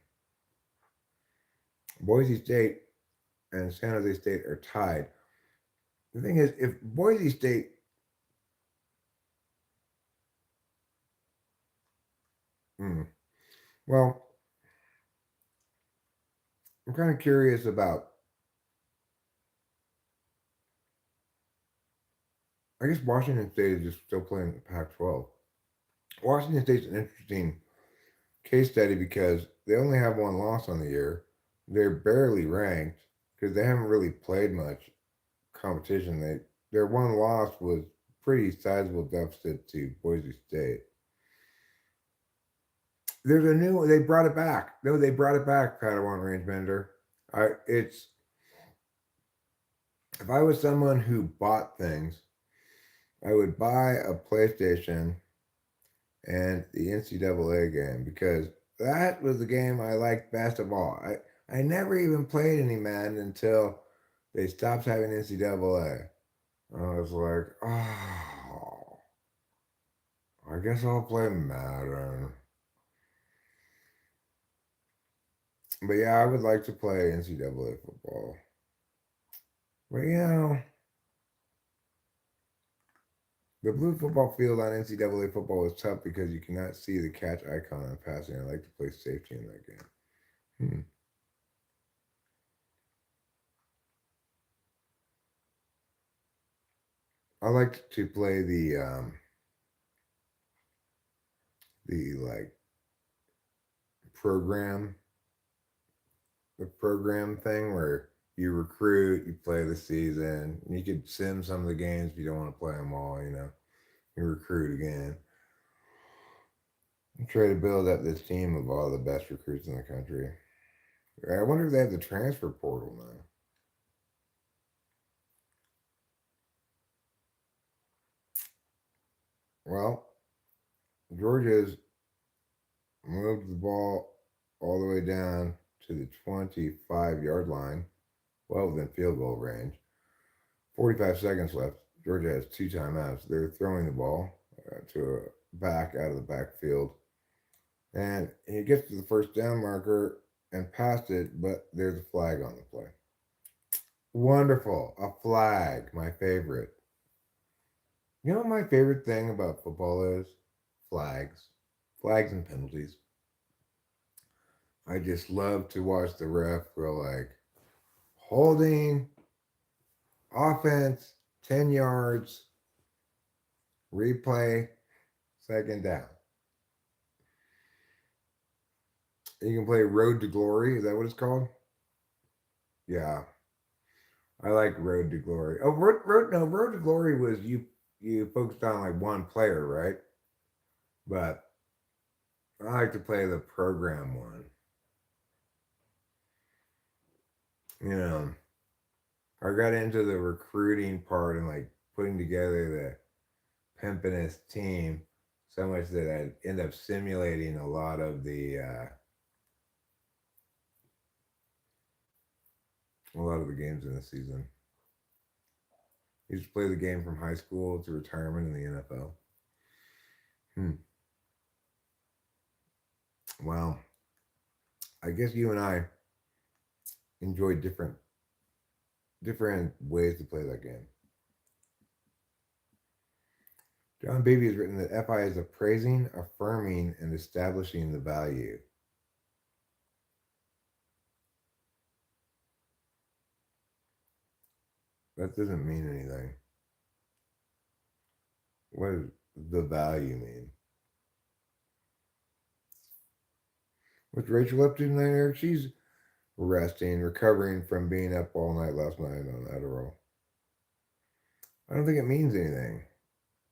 Boise State and San Jose State are tied. The thing is, if Boise State well, I'm kind of curious about I guess Washington State is just still playing the Pac-12. Washington State's an interesting case study because they only have one loss on the year. They're barely ranked because they haven't really played much competition. Their one loss was pretty sizable deficit to Boise State. There's a new. They brought it back. No, they brought it back. Padawan Range Bender. It's if I was someone who bought things, I would buy a PlayStation and the NCAA game because that was the game I liked best of all. I never even played any Madden until they stopped having NCAA. I was like, oh, I guess I'll play Madden. But yeah, I would like to play NCAA football. But the blue football field on NCAA football is tough because you cannot see the catch icon on passing. I like to play safety in that game. Hmm. I like to play the like program the program thing where you recruit, you play the season. You could sim some of the games if you don't want to play them all. You recruit again. And try to build up this team of all the best recruits in the country. I wonder if they have the transfer portal now. Well, Georgia's moved the ball all the way down to the 25-yard line, well within field goal range. 45 seconds left. Georgia has two timeouts. They're throwing the ball to a back out of the backfield. And he gets to the first down marker and passed it, but there's a flag on the play. Wonderful. A flag. My favorite. You know what my favorite thing about football is? Flags. Flags and penalties. I just love to watch the ref go like, holding, offense, 10 yards, replay, second down. You can play Road to Glory. Is that what it's called? Yeah, I like Road to Glory. Oh, Road to Glory was you focused on like one player, right? But I like to play the program one. You know, I got into the recruiting part and like putting together the pimpinest team so much that I end up simulating a lot of the games in the season. Used to play the game from high school to retirement in the NFL. Hmm. Well, I guess you and I enjoy different ways to play that game. John Beebe has written that FI is appraising, affirming, and establishing the value. That doesn't mean anything. What does the value mean? What's Rachel up to tonight, Eric? She's resting, recovering from being up all night last night on Adderall. I don't think it means anything.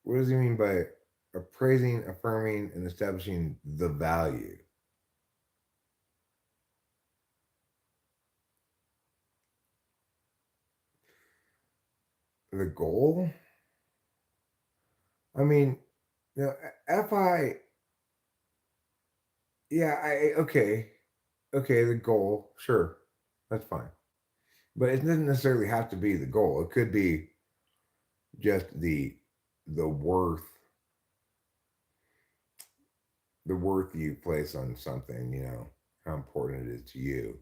What does he mean by appraising, affirming, and establishing the value? The goal? I mean, you know, FI, yeah, okay, the goal, sure, that's fine. But it doesn't necessarily have to be the goal. It could be just the worth the worth you place on something, how important it is to you.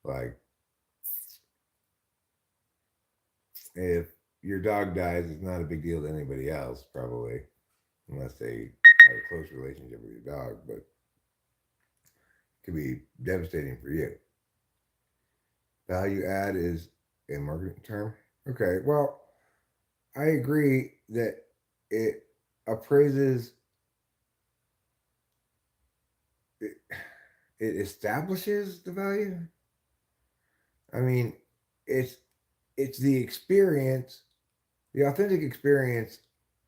Like if your dog dies, it's not a big deal to anybody else, probably, unless they have a close relationship with your dog, but it could be devastating for you. Value add is a marketing term. Okay, well, I agree that it appraises, it, it establishes the value. I mean, it's it's the experience, the authentic experience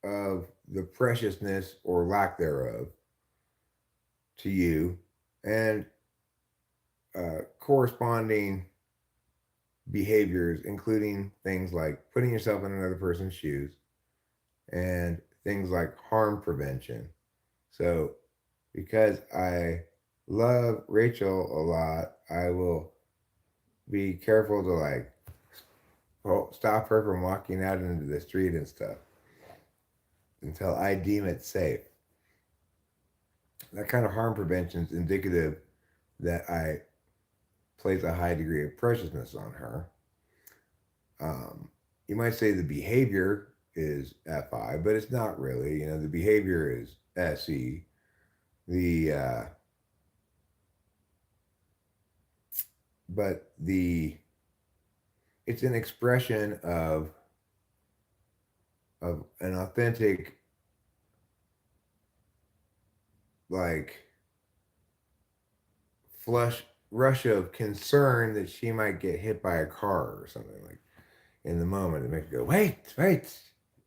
of the preciousness or lack thereof to you, and corresponding behaviors, including things like putting yourself in another person's shoes and things like harm prevention. So, because I love Rachel a lot, I will be careful to like stop her from walking out into the street and stuff until I deem it safe. That kind of harm prevention is indicative that I place a high degree of preciousness on her. Um, you might say the behavior is FI, but it's not really. You know, the behavior is SE. The but the it's an expression of an authentic, like, flush rush of concern that she might get hit by a car or something, like in the moment. It makes you go, wait, wait,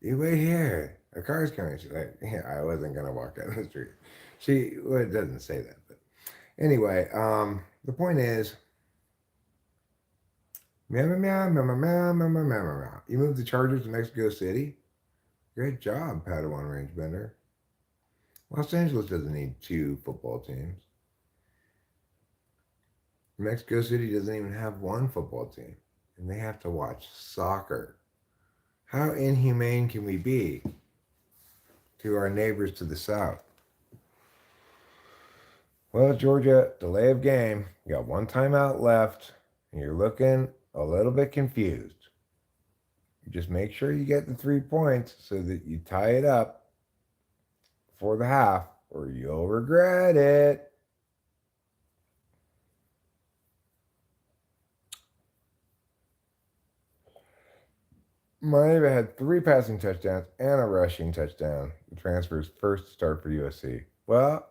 you wait here. A car's coming. She's like, yeah, I wasn't gonna walk down the street. She, well, it doesn't say that, but anyway, the point is, meow meow meow meow meow meow meow meow meow meow. You moved the Chargers to Mexico City. Great job, Padawan Range Bender. Los Angeles doesn't need two football teams. Mexico City doesn't even have one football team, and they have to watch soccer. How inhumane can we be to our neighbors to the south? Well, Georgia, delay of game. You got one timeout left, and you're looking a little bit confused. Just make sure you get the 3 points so that you tie it up for the half, or you'll regret it. Miami had 3 passing touchdowns and a rushing touchdown. The transfer's first start for USC. Well,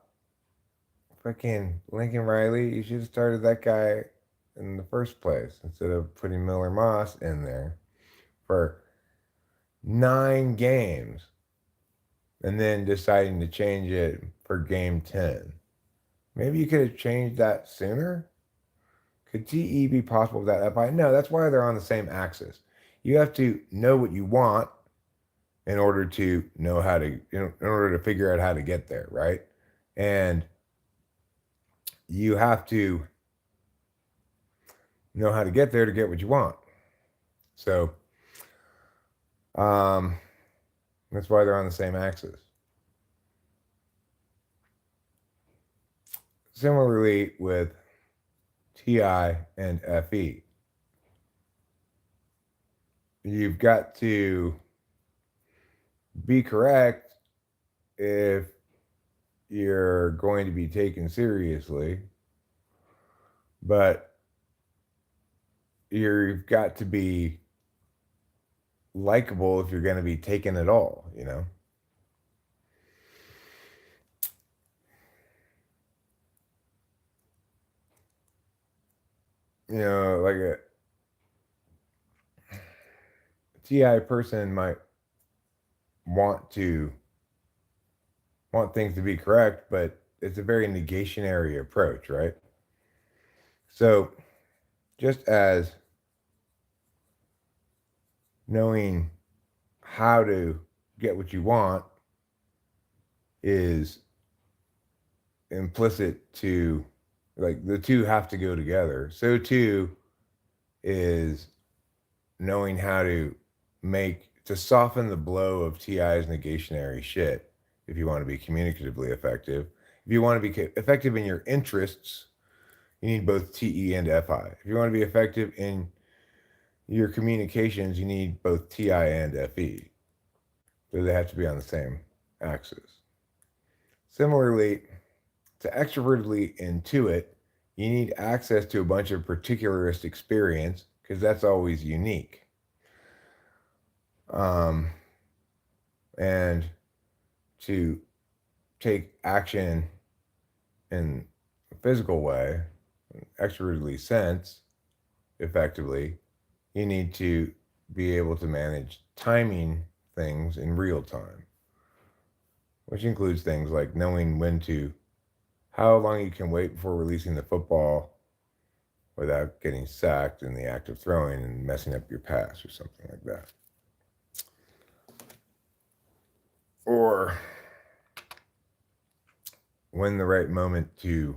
fucking Lincoln Riley, you should have started that guy in the first place instead of putting Miller Moss in there for 9 games and then deciding to change it for game 10. Maybe you could have changed that sooner. Could TE be possible without FI? No, that's why they're on the same axis. You have to know what you want in order to know how to, in order to figure out how to get there, right? And you have to know how to get there to get what you want. So that's why they're on the same axis. Similarly with TI and FE, you've got to be correct if you're going to be taken seriously, but you've got to be likable if you're going to be taken at all, you know? You know, like a TI person might want to want things to be correct, but it's a very negationary approach, right? So just as knowing how to get what you want is implicit to, like, the two have to go together, so too is knowing how to soften the blow of TI's negationary shit if you want to be communicatively effective. If you want to be effective in your interests, you need both TE and FI. If you want to be effective in your communications, you need both TI and FE. So they have to be on the same axis. Similarly, to extrovertedly intuit, you need access to a bunch of particularist experience because that's always unique. um, and to take action in a physical way, extrovertly sense effectively, you need to be able to manage timing things in real time, which includes things like knowing when to, how long you can wait before releasing the football without getting sacked in the act of throwing and messing up your pass or something like that. Or when the right moment to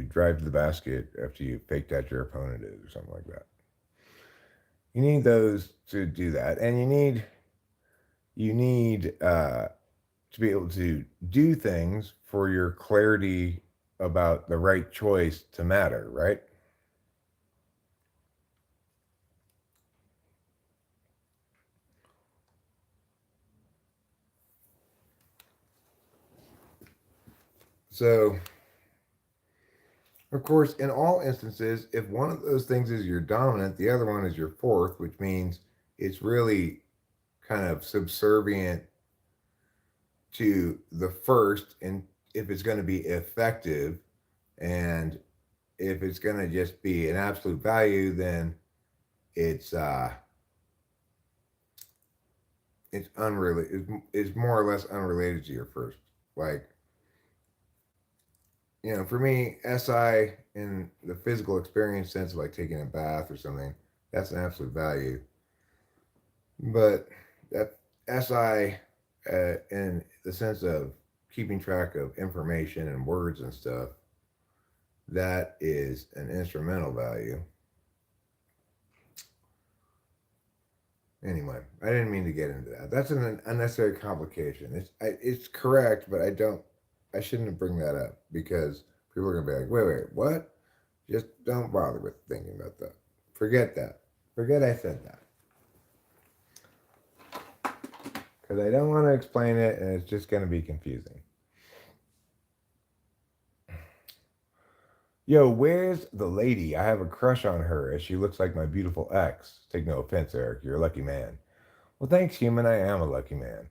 drive to the basket after you faked out your opponent is or something like that. You need those to do that, and you need to be able to do things for your clarity about the right choice to matter, right? So, of course, in all instances, if one of those things is your dominant, the other one is your fourth, which means it's really kind of subservient to the first, and if it's going to be effective, and if it's going to just be an absolute value, then it's uh it's unrelated. It's more or less unrelated to your first. Like, for me, SI in the physical experience sense of like taking a bath or something, that's an absolute value. But that SI, in the sense of keeping track of information and words and stuff, that is an instrumental value. Anyway, I didn't mean to get into that. That's an unnecessary complication. It's correct, but I shouldn't bring that up because people are gonna be like, wait, what? Just don't bother with thinking about that. Forget that. Forget I said that because I don't want to explain it, and it's just gonna be confusing. Yo, where's the lady? I have a crush on her as she looks like my beautiful ex. Take no offense, Eric. You're a lucky man. Well, thanks, human. I am a lucky man.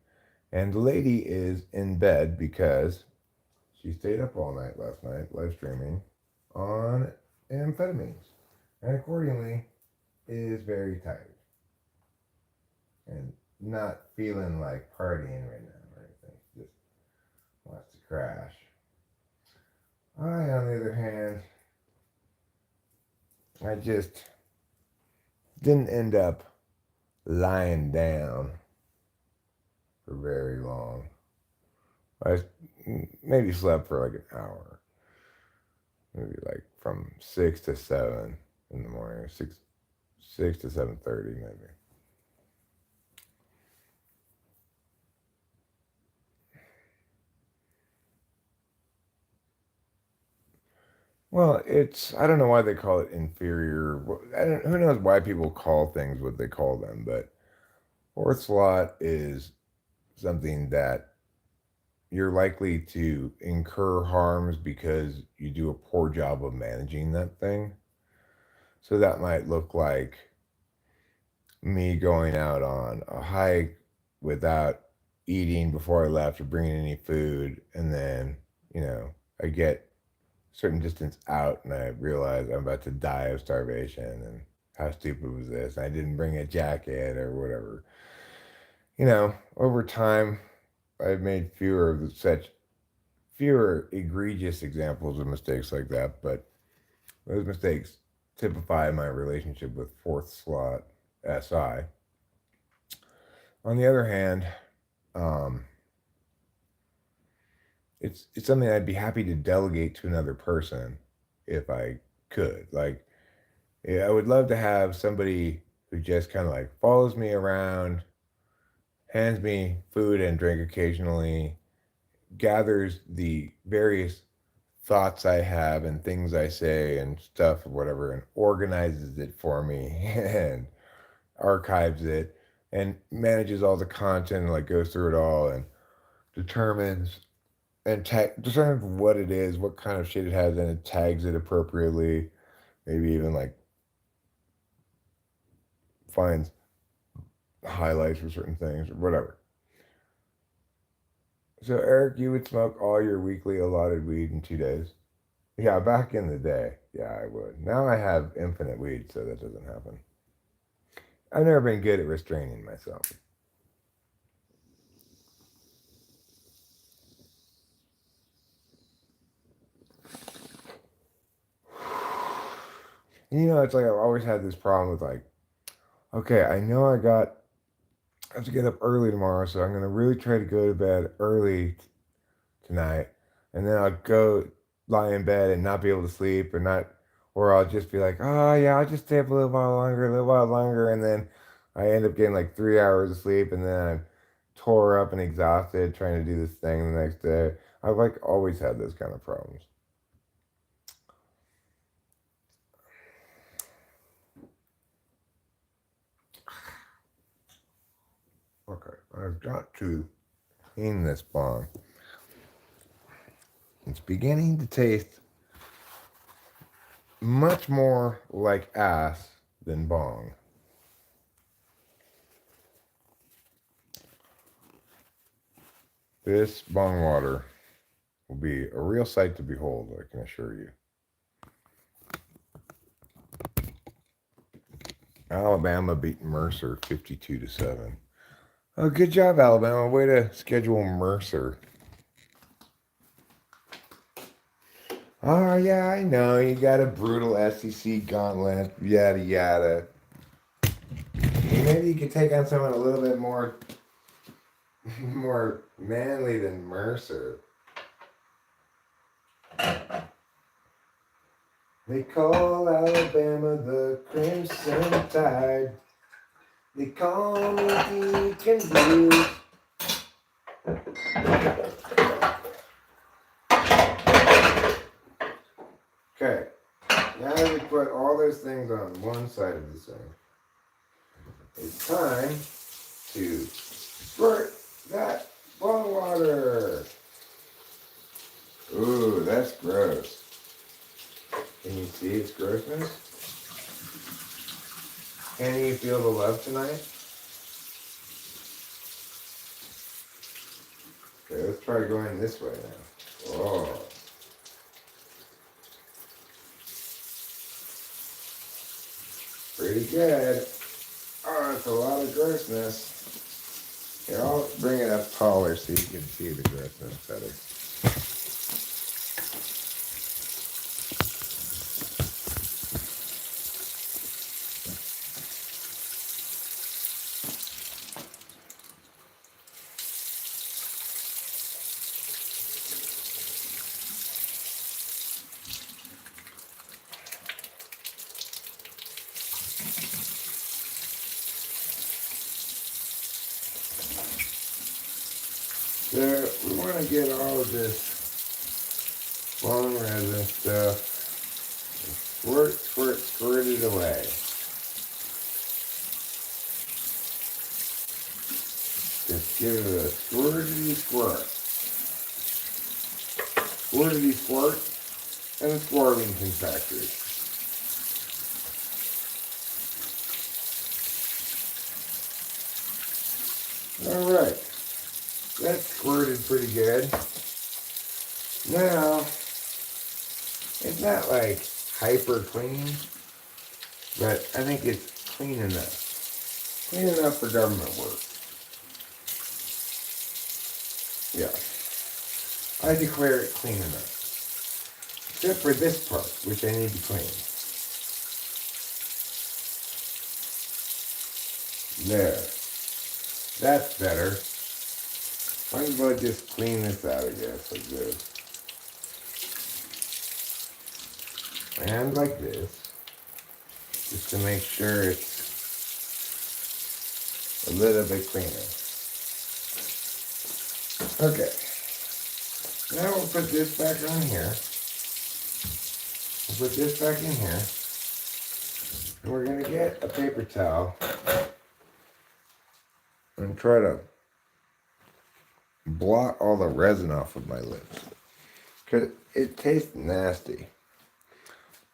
And the lady is in bed because she stayed up all night last night, live streaming on amphetamines, and accordingly is very tired and not feeling like partying right now or anything. She just wants to crash. I, on the other hand, I just didn't end up lying down for very long. I maybe slept for like an hour, maybe like from 6 to 7 in the morning, six to 7:30 maybe. Well, I don't know why they call it inferior. Who knows why people call things what they call them, but fourth slot is something that you're likely to incur harms because you do a poor job of managing that thing. So that might look like me going out on a hike without eating before I left or bringing any food. And then, you know, I get a certain distance out and I realize I'm about to die of starvation. And how stupid was this? I didn't bring a jacket or whatever. Over time, I've made fewer egregious examples of mistakes like that, but those mistakes typify my relationship with fourth slot SI. On the other hand, um, it's something I'd be happy to delegate to another person if I could. Like, yeah, I would love to have somebody who just kind of like follows me around, hands me food and drink occasionally, gathers the various thoughts I have and things I say and stuff or whatever, and organizes it for me and archives it and manages all the content and like goes through it all and determines determines what it is, what kind of shit it has, and it tags it appropriately. Maybe even like finds highlights for certain things or whatever. So Eric, you would smoke all your weekly allotted weed in 2 days? Yeah, back in the day, yeah, I would. Now I have infinite weed, so that doesn't happen. I've never been good at restraining myself. You know, it's like I've always had this problem with like, okay, I know I have to get up early tomorrow, so I'm gonna really try to go to bed early tonight, and then I'll go lie in bed and not be able to sleep, or I'll just be like, oh yeah, I'll just stay up a little while longer, and then I end up getting like 3 hours of sleep, and then I'm tore up and exhausted trying to do this thing the next day. I've like always had those kind of problems. Okay, I've got to clean this bong. It's beginning to taste much more like ass than bong. This bong water will be a real sight to behold, I can assure you. Alabama beat Mercer 52-7. Oh, good job, Alabama. Way to schedule Mercer. Oh, yeah, I know. You got a brutal SEC gauntlet, yada, yada. Maybe you could take on someone a little bit more manly than Mercer. They call Alabama the Crimson Tide. They call me Deacon Blues. Okay, now that we put all those things on one side of the sink, it's time to squirt that bong water. Ooh, that's gross. Can you see its grossness? Can you feel the love tonight? Okay, let's try going this way now. Oh. Pretty good. Oh, it's a lot of grossness. Here, I'll bring it up taller so you can see the grossness better. So we want to get all of this bone resin stuff squirt it away. Just give it a squirtity squirt. Squirtity squirt and a Squirtington factory. Alright. That's squirted pretty good. Now, it's not like hyper clean, but I think it's clean enough. Clean enough for government work. Yeah. I declare it clean enough. Except for this part, which I need to clean. There. That's better. Might as well just clean this out, I guess, like this. And like this. Just to make sure it's a little bit cleaner. Okay. Now we'll put this back on here. We'll put this back in here. And we're going to get a paper towel and try to blot all the resin off of my lips. Because it tastes nasty.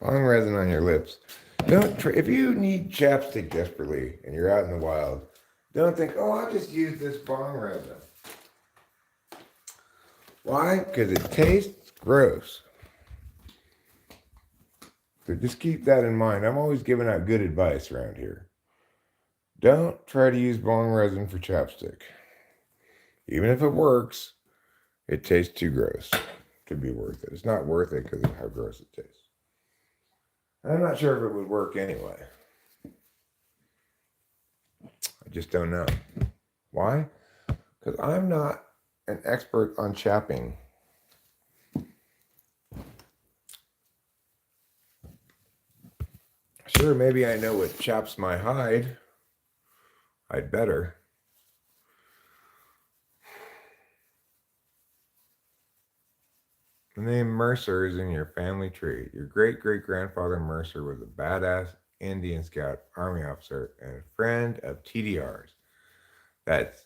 Bong resin on your lips. If you need chapstick desperately and you're out in the wild, Don't think, oh, I'll just use this bong resin. Why? Because it tastes gross. So just keep that in mind. I'm always giving out good advice around here. Don't try to use bong resin for chapstick. Even if it works, it tastes too gross to be worth it. It's not worth it because of how gross it tastes. I'm not sure if it would work anyway. I just don't know. Why? Because I'm not an expert on chapping. Sure, maybe I know what chaps my hide. I'd better. The name Mercer is in your family tree. Your great-great-grandfather Mercer was a badass Indian Scout Army officer and a friend of TDR's. That's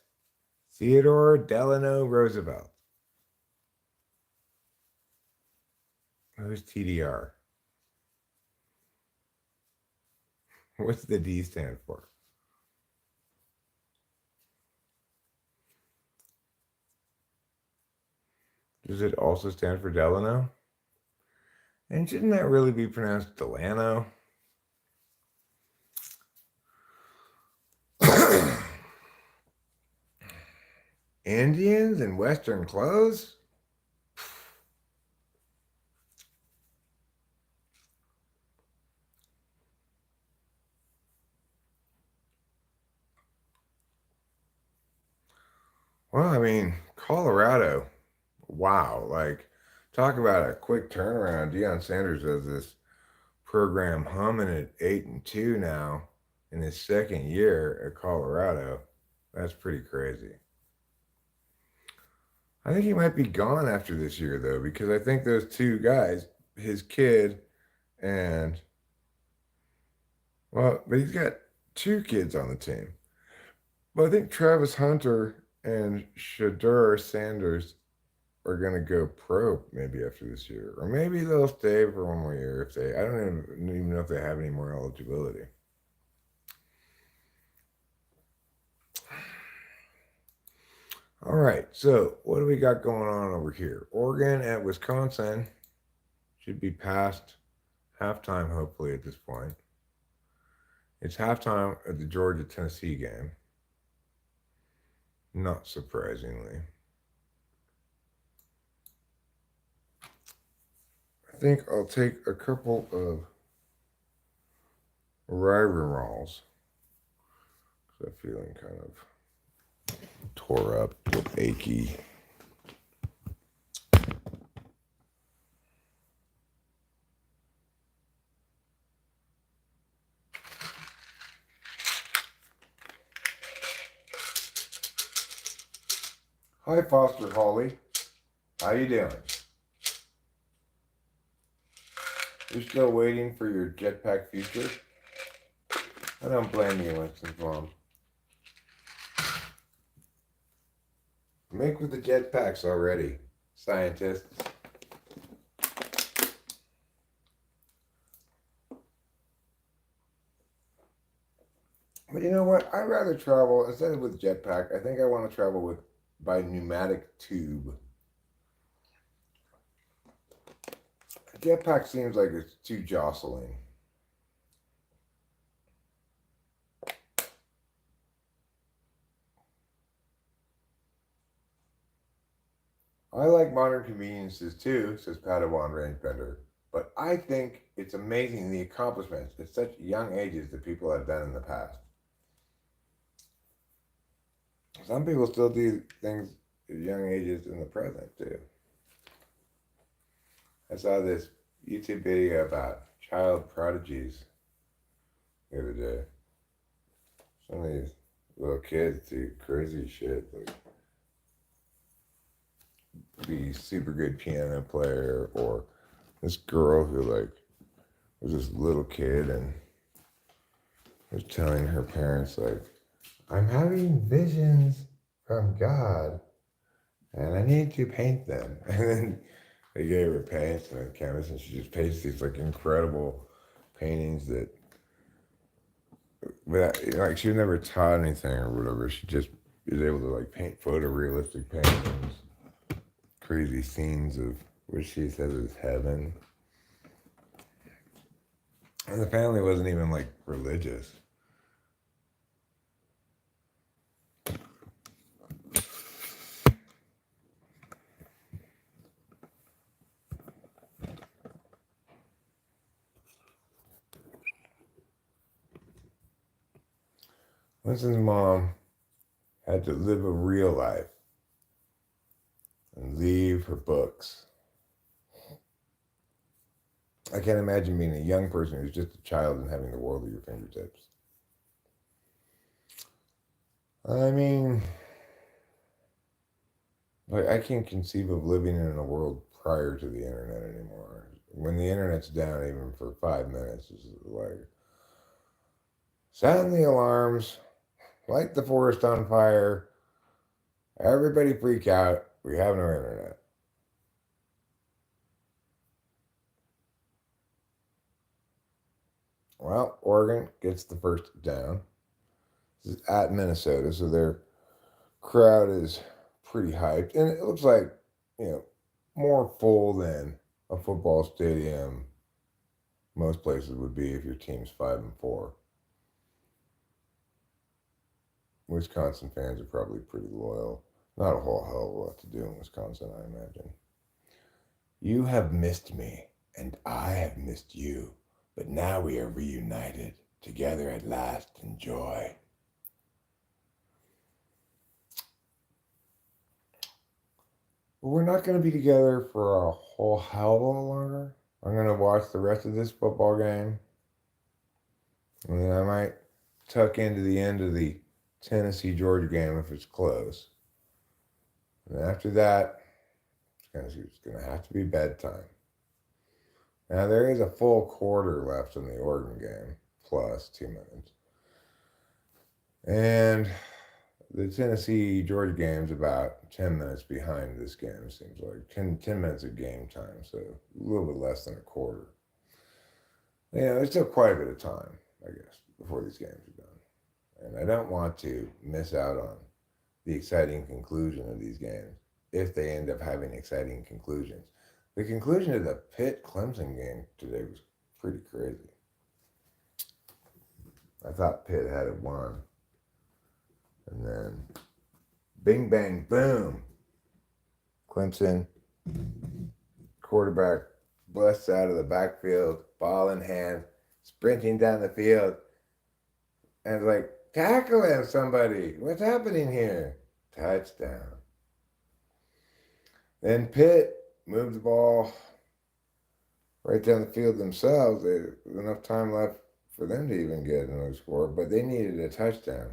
Theodore Delano Roosevelt. Who's TDR? What's the D stand for? Does it also stand for Delano? And shouldn't that really be pronounced Delano? Indians in Western clothes? Well, I mean, Colorado. Wow. Like, talk about a quick turnaround. Deion Sanders does this program humming at 8-2 now in his second year at Colorado. That's pretty crazy. I think he might be gone after this year, though, because I think those two guys, his kid and, well, but he's got two kids on the team. But I think Travis Hunter and Shadur Sanders are going to go pro maybe after this year. Or maybe they'll stay for one more year if they, I don't even know if they have any more eligibility. All right, so what do we got going on over here? Oregon at Wisconsin should be past halftime, hopefully, at this point. It's halftime at the Georgia-Tennessee game. Not surprisingly. I think I'll take a couple of rigmaroles. I'm feeling kind of tore up, achy. Hi, Foster Holly. How you doing? You're still waiting for your jetpack future? I don't blame you, Winston's mom. Make with the jetpacks already, scientists. But you know what? I'd rather travel, instead of with jetpack, I think I want to travel with by pneumatic tube. A jetpack seems like it's too jostling. I like modern conveniences too, says Padawan Rangebender, but I think it's amazing the accomplishments at such young ages that people have done in the past. Some people still do things at young ages in the present too. I saw this YouTube video about child prodigies the other day. Some of these little kids do crazy shit, like be super good piano player, or this girl who like was this little kid and was telling her parents like, I'm having visions from God and I need to paint them. And then they gave her paints and a canvas and she just paints these like incredible paintings that but like she was never taught anything or whatever. She just is able to like paint photorealistic paintings, crazy scenes of what she says is heaven. And the family wasn't even like religious. Winston's mom had to live a real life and leave her books. I can't imagine being a young person who's just a child and having the world at your fingertips. I mean, like I can't conceive of living in a world prior to the internet anymore. When the internet's down even for 5 minutes, it's like, sound the alarms, light the forest on fire, everybody freak out, we have no internet. Well, Oregon gets the first down. This is at Minnesota, so their crowd is pretty hyped. And it looks like, you know, more full than a football stadium most places would be if your team's 5-4. Wisconsin fans are probably pretty loyal. Not a whole hell of a lot to do in Wisconsin, I imagine. You have missed me, and I have missed you, but now we are reunited, together at last in joy. But we're not going to be together for a whole hell of a lot longer. I'm going to watch the rest of this football game, and then I might tuck into the end of the Tennessee-Georgia game if it's close. And after that, it's going to have to be bedtime. Now, there is a full quarter left in the Oregon game, plus 2 minutes. And the Tennessee-Georgia game's about 10 minutes behind this game, it seems like. 10 minutes of game time, so a little bit less than a quarter. You know, there's still quite a bit of time, I guess, before these games are done. And I don't want to miss out on the exciting conclusion of these games if they end up having exciting conclusions. The conclusion of the Pitt-Clemson game today was pretty crazy. I thought Pitt had it won. And then, bing, bang, boom. Clemson, quarterback busts out of the backfield, ball in hand, sprinting down the field. And it's like, tackle him, somebody. What's happening here? Touchdown. Then Pitt moved the ball right down the field themselves. There was enough time left for them to even get another score, but they needed a touchdown.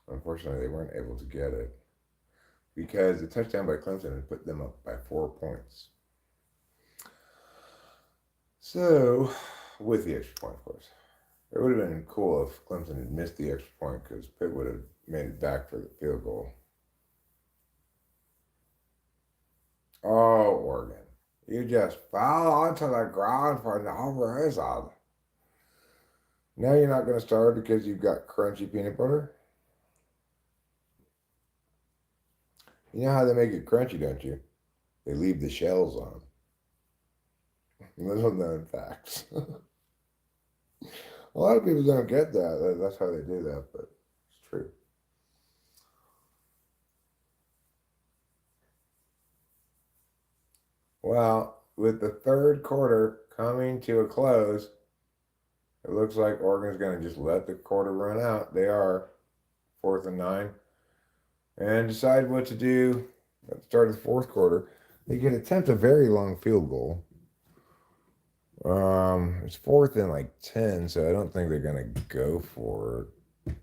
Unfortunately, they weren't able to get it because the touchdown by Clemson had put them up by 4 points. So, with the extra point, of course. It would have been cool if Clemson had missed the extra point because Pitt would have made it back for the field goal. Oh, Oregon. You just fell onto the ground for no reason. Now you're not going to start because you've got crunchy peanut butter? You know how they make it crunchy, don't you? They leave the shells on. Little known facts. A lot of people don't get that. That's how they do that, but it's true. Well, with the third quarter coming to a close, it looks like Oregon's going to just let the quarter run out. They are 4th and 9. And decide what to do at the start of the fourth quarter. They can attempt a very long field goal. It's 4th and like 10, so I don't think they're going to go for it.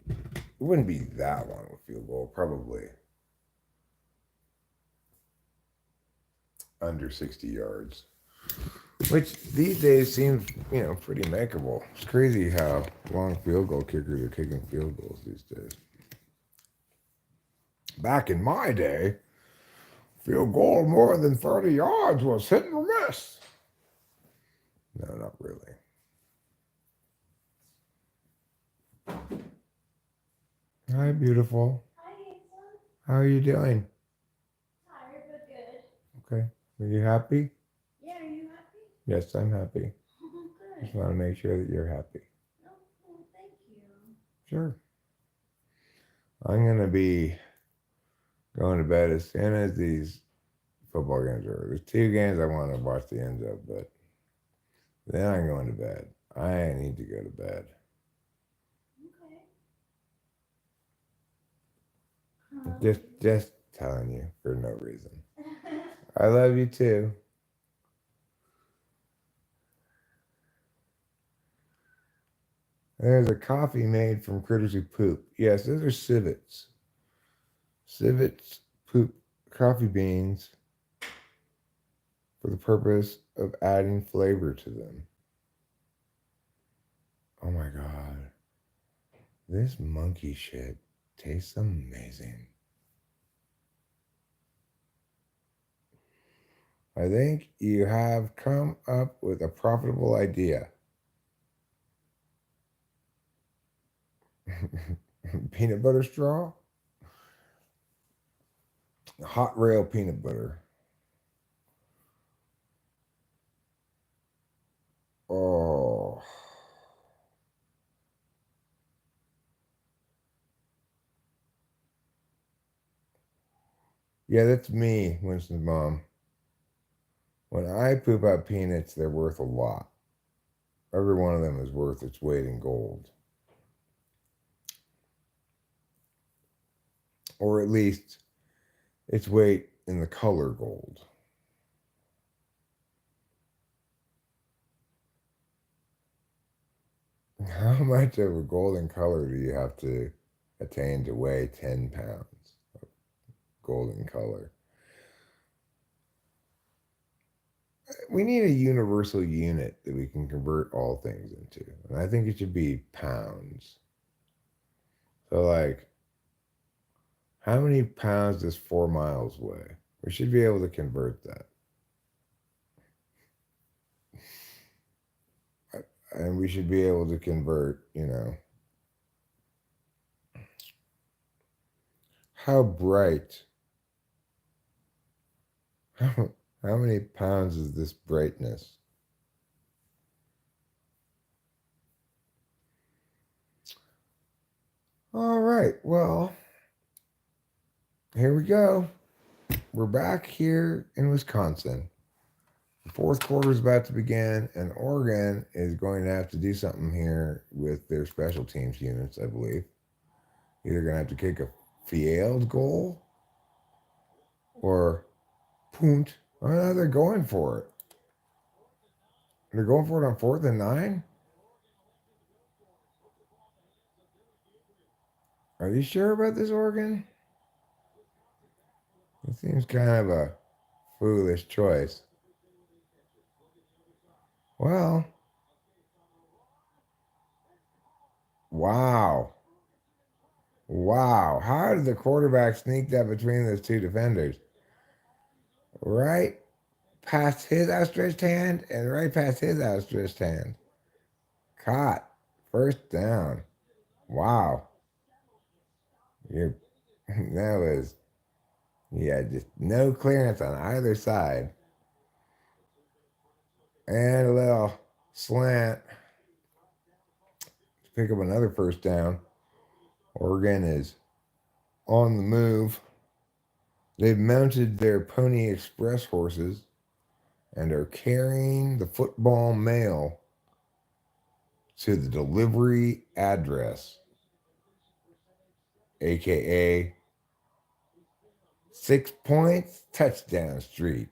It wouldn't be that long of a field goal, probably under 60 yards. Which these days seems, pretty makeable. It's crazy how long field goal kickers are kicking field goals these days. Back in my day, field goal more than 30 yards was hit and miss. No, not really. Hi, beautiful. Hi, handsome. How are you doing? Tired but good. Okay. Are you happy? Yeah, are you happy? Yes, I'm happy. Oh, Just good. want to make sure that you're happy. Oh, well, thank you. Sure. I'm going to be going to bed as soon as these football games are over. There's two games I want to watch the ends of, but then I'm going to bed. I need to go to bed. Okay. Just telling you for no reason. I love you too. There's a coffee made from critters who poop. Yes, those are civets. Civets poop coffee beans for the purpose of adding flavor to them. Oh my god. This monkey shit tastes amazing. I think you have come up with a profitable idea. Peanut butter straw? Hot rail peanut butter. Oh. Yeah, that's me, Winston's mom. When I poop out peanuts, they're worth a lot. Every one of them is worth its weight in gold. Or at least its weight in the color gold. How much of a golden color do you have to attain to weigh 10 pounds of golden color? We need a universal unit that we can convert all things into. And I think it should be pounds. So, like, how many pounds does 4 miles weigh? We should be able to convert that. And we should be able to convert, how bright, how, how many pounds is this brightness? All right, well, here we go. We're back here in Wisconsin. The fourth quarter is about to begin, and Oregon is going to have to do something here with their special teams units, I believe. Either going to have to kick a field goal or punt. Oh, no, they're going for it. They're going for it on 4th and 9? Are you sure about this, Oregon? It seems kind of a foolish choice. Well, wow. Wow. How did the quarterback sneak that between those two defenders? Right past his outstretched hand and right past his outstretched hand. Caught. First down. Wow. You that was just no clearance on either side. And a little slant to pick up another first down. Oregon is on the move. They've mounted their Pony Express horses and are carrying the football mail to the delivery address, aka 6 Points Touchdown Street.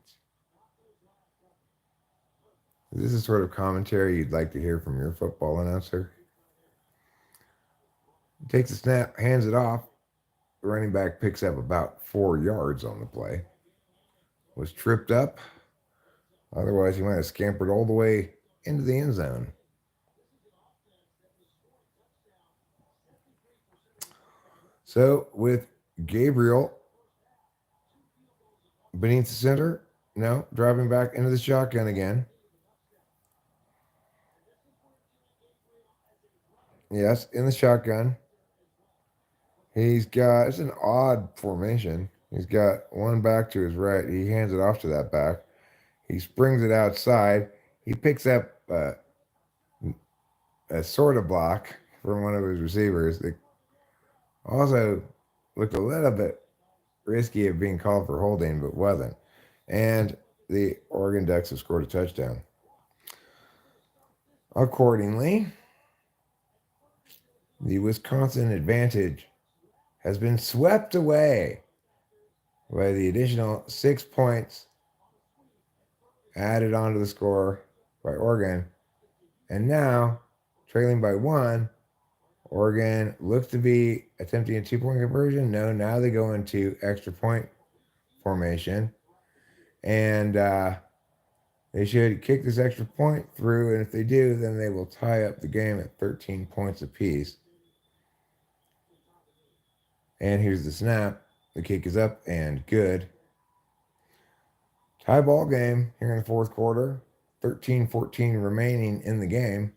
Is this the sort of commentary you'd like to hear from your football announcer? He takes a snap, hands it off. The running back picks up about 4 yards on the play. Was tripped up. Otherwise, he might have scampered all the way into the end zone. So, with Gabriel beneath the center, no, driving back into the shotgun again. Yes, in the shotgun. He's got, it's an odd formation. He's got one back to his right. He hands it off to that back. He springs it outside. He picks up a sort of block from one of his receivers. It also looked a little bit risky of being called for holding, but wasn't. And the Oregon Ducks have scored a touchdown. Accordingly, the Wisconsin advantage has been swept away by the additional 6 points added onto the score by Oregon. And now, trailing by 1, Oregon looks to be attempting a 2-point conversion. No, now they go into extra point formation. And they should kick this extra point through. And if they do, then they will tie up the game at 13 points apiece. And here's the snap. The kick is up and good. Tie ball game here in the fourth quarter. 13-14 remaining in the game.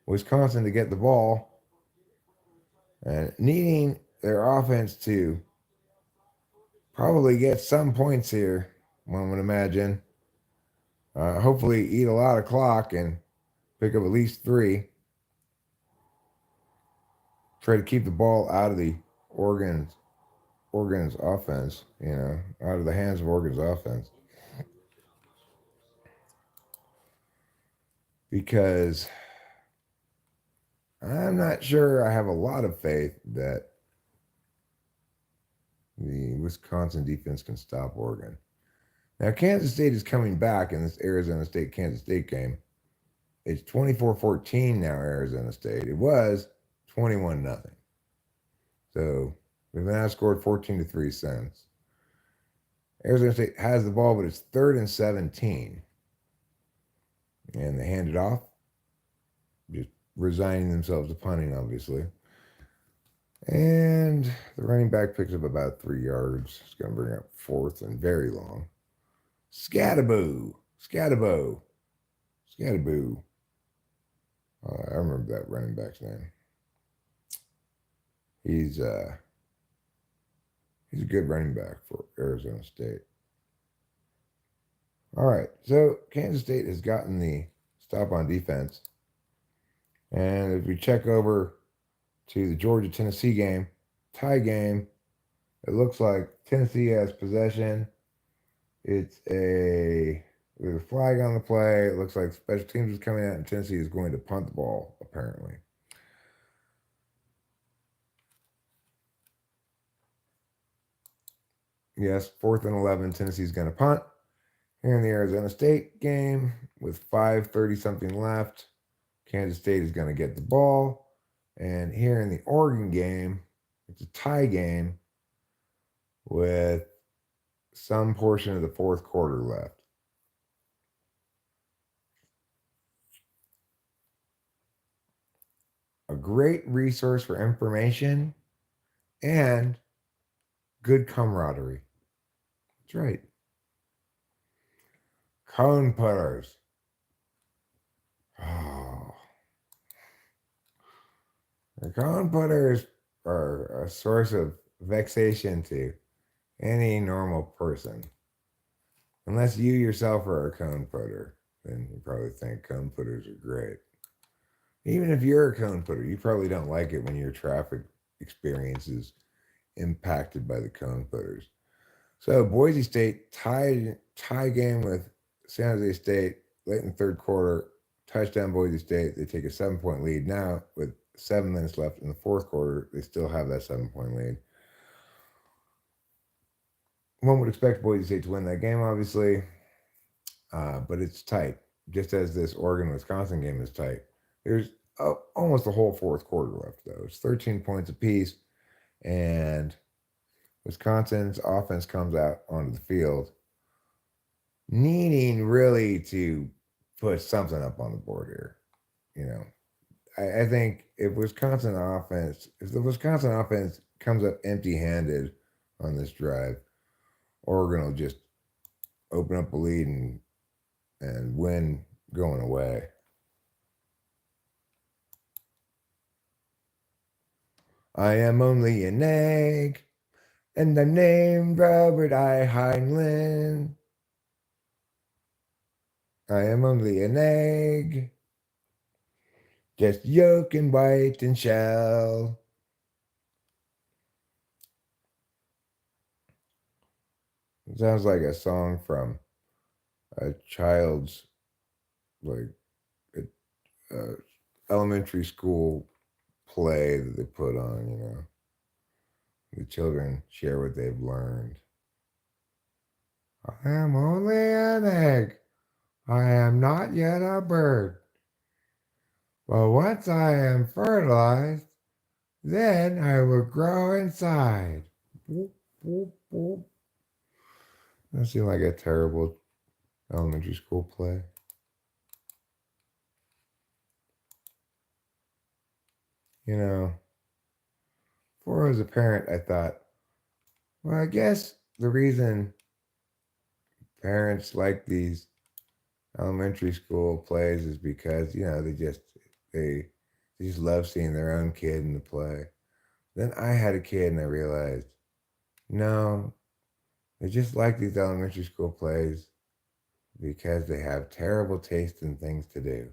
Wisconsin to get the ball and needing their offense to probably get some points here, one would imagine. Hopefully eat a lot of clock and pick up at least 3. Try to keep the ball out of the Oregon's offense, out of the hands of Oregon's offense. Because I'm not sure I have a lot of faith that the Wisconsin defense can stop Oregon. Now, Kansas State is coming back in this Arizona State-Kansas State game. It's 24-14 now, Arizona State. It was 21-0. So we've now scored 14-3 since. Arizona State has the ball, but it's 3rd and 17. And they hand it off, just resigning themselves to punting, obviously. And the running back picks up about 3 yards. It's going to bring up 4th and very long. Scattaboo. I remember that running back's name. He's a good running back for Arizona State. All right, so Kansas State has gotten the stop on defense. And if we check over to the Georgia-Tennessee game, tie game, it looks like Tennessee has possession. There's a flag on the play. It looks like special teams is coming out and Tennessee is going to punt the ball, apparently. Yes, 4th and 11, Tennessee's going to punt. Here in the Arizona State game, with 5:30-something left, Kansas State is going to get the ball. And here in the Oregon game, it's a tie game with some portion of the fourth quarter left. A great resource for information and good camaraderie. That's right. Cone putters. Oh. The cone putters are a source of vexation to any normal person. Unless you yourself are a cone putter, then you probably think cone putters are great. Even if you're a cone putter, you probably don't like it when your traffic experience is impacted by the cone putters. So Boise State tie game with San Jose State late in the third quarter. Touchdown Boise State. They take a 7-point lead. Now with 7 minutes left in the fourth quarter, they still have that 7-point lead. One would expect Boise State to win that game, obviously, but it's tight. Just as this Oregon-Wisconsin game is tight. There's almost the whole fourth quarter left, though. It's 13 points apiece, and Wisconsin's offense comes out onto the field needing really to put something up on the board here. I think if the Wisconsin offense comes up empty-handed on this drive, Oregon will just open up a lead and win going away. I am only an egg, and I'm named Robert I. Heinlein. I am only an egg, just yolk and white and shell. It sounds like a song from a child's, like, a elementary school play that they put on, you know. The children share what they've learned. I am only an egg. I am not yet a bird. But once I am fertilized, then I will grow inside. Boop, boop, boop. That seems like a terrible elementary school play. You know, before I was a parent, I thought, well, I guess the reason parents like these elementary school plays is because, you know, they just love seeing their own kid in the play. Then I had a kid and I realized, no, they just like these elementary school plays because they have terrible taste in things to do.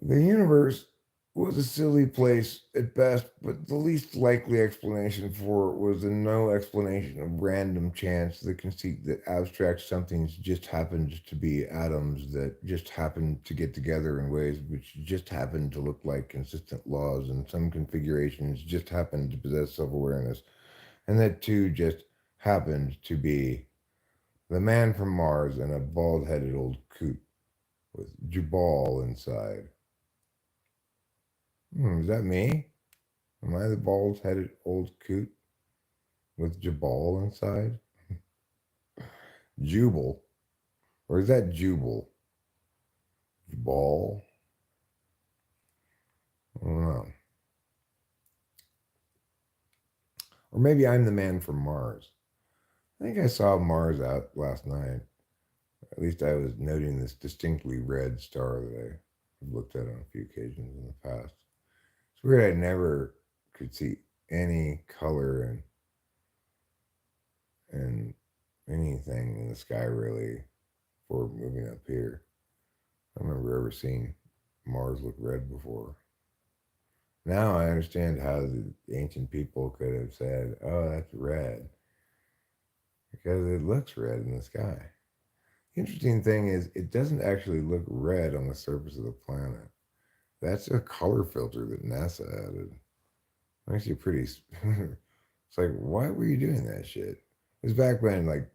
The universe was a silly place at best, but the least likely explanation for it was a no explanation of random chance, the conceit that abstract somethings just happened to be atoms that just happened to get together in ways which just happened to look like consistent laws, and some configurations just happened to possess self awareness, and that two just happened to be the man from Mars and a bald headed old coot with Jubal inside. Is that me? Am I the bald headed old coot with Jabal inside? Jubal. Or is that Jubal? Jabal? I don't know. Or maybe I'm the man from Mars. I think I saw Mars out last night. At least I was noting this distinctly red star that I've looked at on a few occasions in the past. It's weird I never could see any color and anything in the sky really before moving up here. I don't remember ever seeing Mars look red before. Now I understand how the ancient people could have said, oh, that's red, because it looks red in the sky. The interesting thing is, it doesn't actually look red on the surface of the planet. That's a color filter that NASA added. Actually, pretty. It's like, why were you doing that shit? It was back when, like,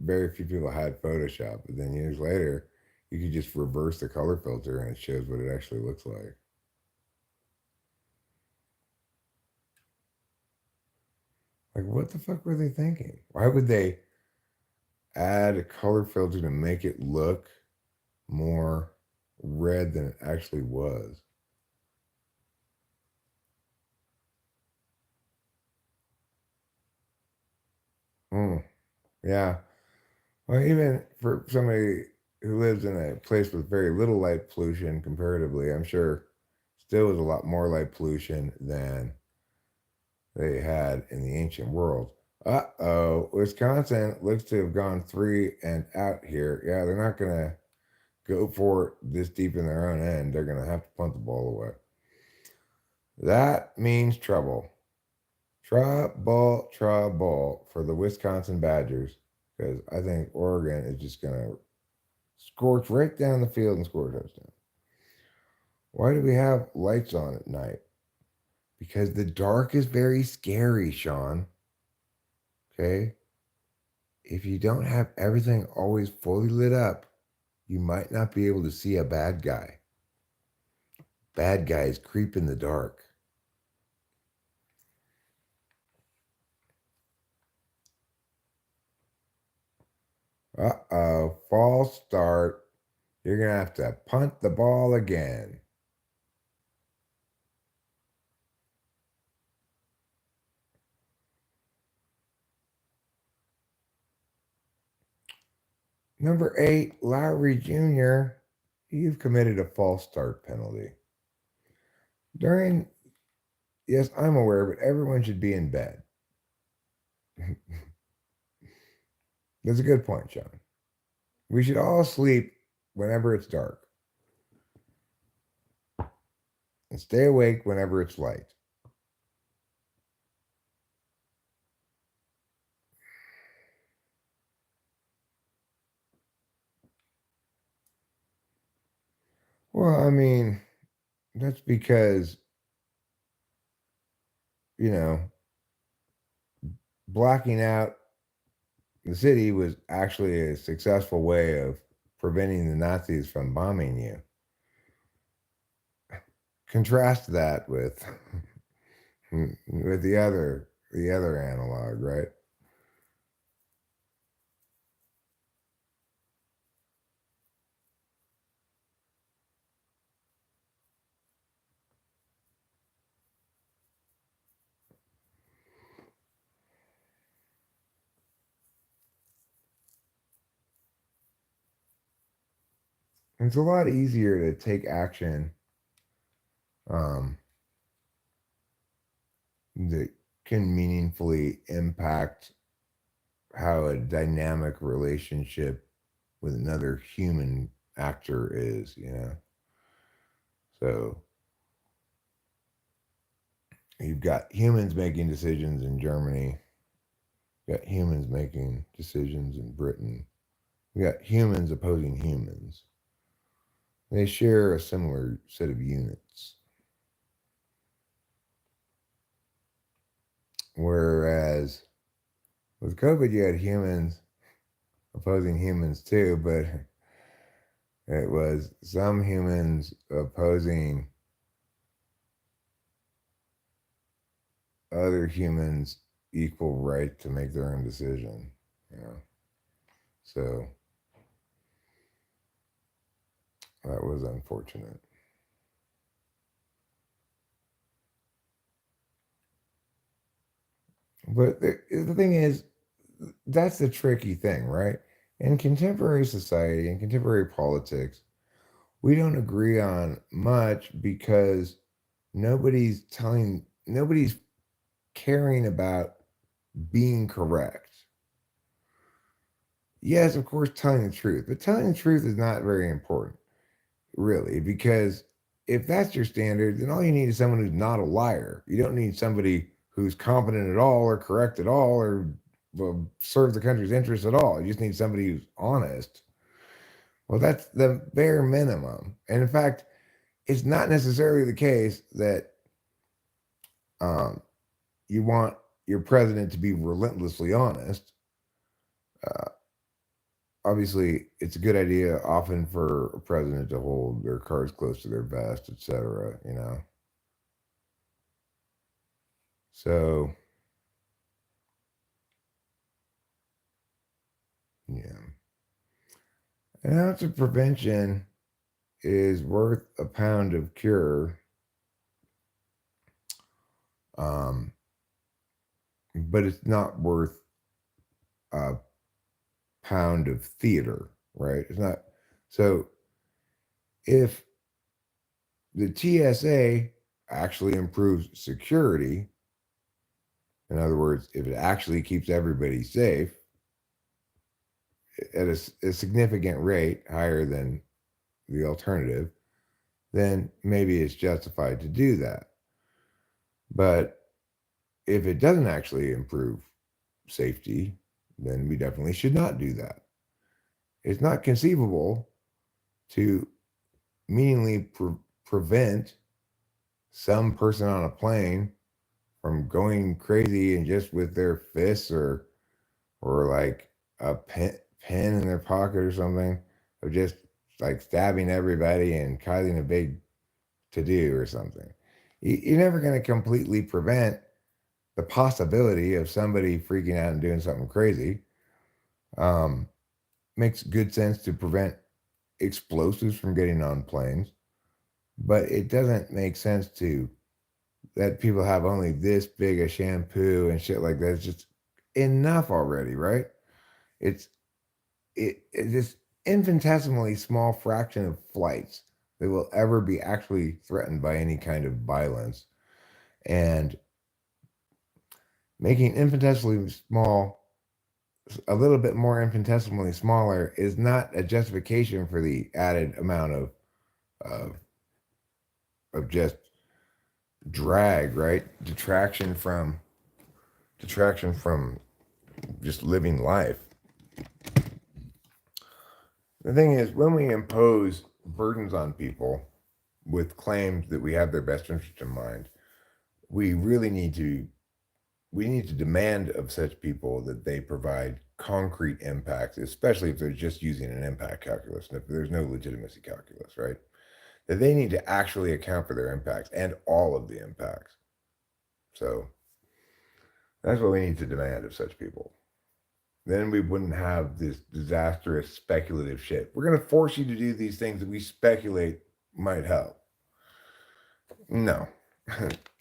very few people had Photoshop, but then years later, you could just reverse the color filter and it shows what it actually looks like. Like, what the fuck were they thinking? Why would they add a color filter to make it look more red than it actually was? Mm, yeah. Well, even for somebody who lives in a place with very little light pollution comparatively, I'm sure still was a lot more light pollution than they had in the ancient world. Uh-oh, Wisconsin looks to have gone three and out here. Yeah, they're not going to go for it this deep in their own end. They're going to have to punt the ball away. That means trouble. Trouble, trouble for the Wisconsin Badgers, because I think Oregon is just going to scorch right down the field and score a touchdown. Why do we have lights on at night? Because the dark is very scary, Sean. Okay? If you don't have everything always fully lit up, you might not be able to see a bad guy. Bad guys creep in the dark. Uh-oh, false start. You're going to have to punt the ball again. Number 8, Lowry Jr., you've committed a false start penalty. During, yes, I'm aware, but everyone should be in bed. That's a good point, Sean. We should all sleep whenever it's dark and stay awake whenever it's light. Well, I mean, that's because, you know, blacking out the city was actually a successful way of preventing the Nazis from bombing you. Contrast that with the other analog, right? It's a lot easier to take action um, that can meaningfully impact how a dynamic relationship with another human actor is, you know? So you've got humans making decisions in Germany, you got humans making decisions in Britain, you got humans opposing humans. They share a similar set of units. Whereas with COVID, you had humans opposing humans too, but it was some humans opposing other humans equal right to make their own decision, you know. So that was unfortunate. But the thing is, that's the tricky thing, right? In contemporary society and contemporary politics, we don't agree on much because nobody's caring about being correct. Yes, of course, telling the truth, but telling the truth is not very important, really, because if that's your standard, then all you need is someone who's not a liar. You don't need somebody who's competent at all or correct at all or will serve the country's interests at all. You just need somebody who's honest. Well, that's the bare minimum. And in fact, it's not necessarily the case that um, you want your president to be relentlessly honest. Uh, Obviously, it's a good idea often for a president to hold their cards close to their vest, etc. You know, so yeah, an ounce of prevention is worth a pound of cure, um, but it's not worth a pound of theater, right? It's not. So if the TSA actually improves security, in other words, if it actually keeps everybody safe at a significant rate higher than the alternative, then maybe it's justified to do that. But if it doesn't actually improve safety, then we definitely should not do that. It's not conceivable to meaningfully prevent some person on a plane from going crazy and just with their fists or like a pen in their pocket or something of just like stabbing everybody and causing a big to do or something. You're never going to completely prevent the possibility of somebody freaking out and doing something crazy. Um, Makes good sense to prevent explosives from getting on planes, but it doesn't make sense to that people have only this big a shampoo and shit like that. It's just enough already, right? It's it's this infinitesimally small fraction of flights that will ever be actually threatened by any kind of violence. And making infinitesimally small, a little bit more infinitesimally smaller, is not a justification for the added amount of, of just drag, right? Detraction from just living life. The thing is, when we impose burdens on people with claims that we have their best interest in mind, we really need to demand of such people that they provide concrete impacts, especially if they're just using an impact calculus and if there's no legitimacy calculus, right? That they need to actually account for their impacts and all of the impacts. So that's what we need to demand of such people. Then we wouldn't have this disastrous speculative shit. We're going to force you to do these things that we speculate might help. No,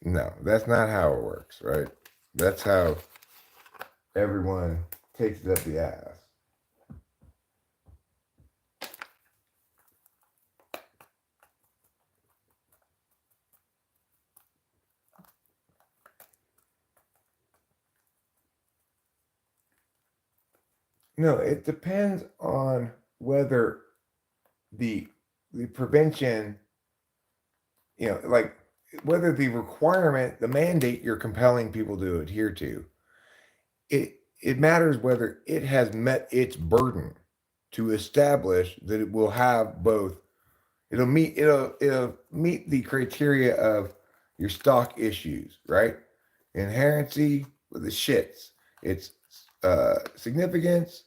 no, that's not how it works, right? That's how everyone takes it up the ass. No, it depends on whether the the prevention, like whether the requirement, the mandate you're compelling people to adhere to, it matters whether it has met its burden to establish that it will have both. It'll meet the criteria of your stock issues, right? Inherency with the shits. It's significance,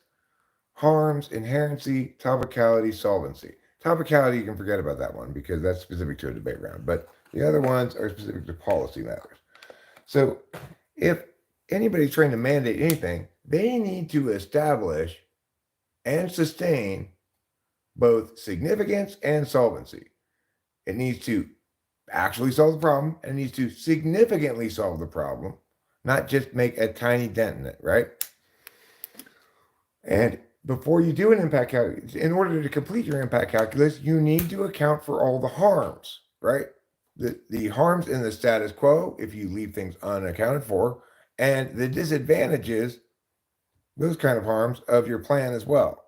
harms, inherency, topicality, solvency. Topicality, you can forget about that one because that's specific to a debate round. But the other ones are specific to policy matters. So if anybody's trying to mandate anything, they need to establish and sustain both significance and solvency. It needs to actually solve the problem and it needs to significantly solve the problem, not just make a tiny dent in it, right? And before you do an impact calculus, in order to complete your impact calculus, you need to account for all the harms, right? The harms in the status quo, if you leave things unaccounted for, and the disadvantages, those kind of harms of your plan as well.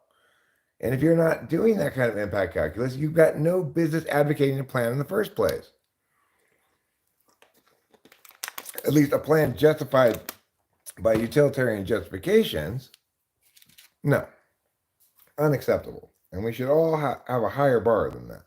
And if you're not doing that kind of impact calculus, you've got no business advocating a plan in the first place. At least a plan justified by utilitarian justifications, no, unacceptable. And we should all have a higher bar than that.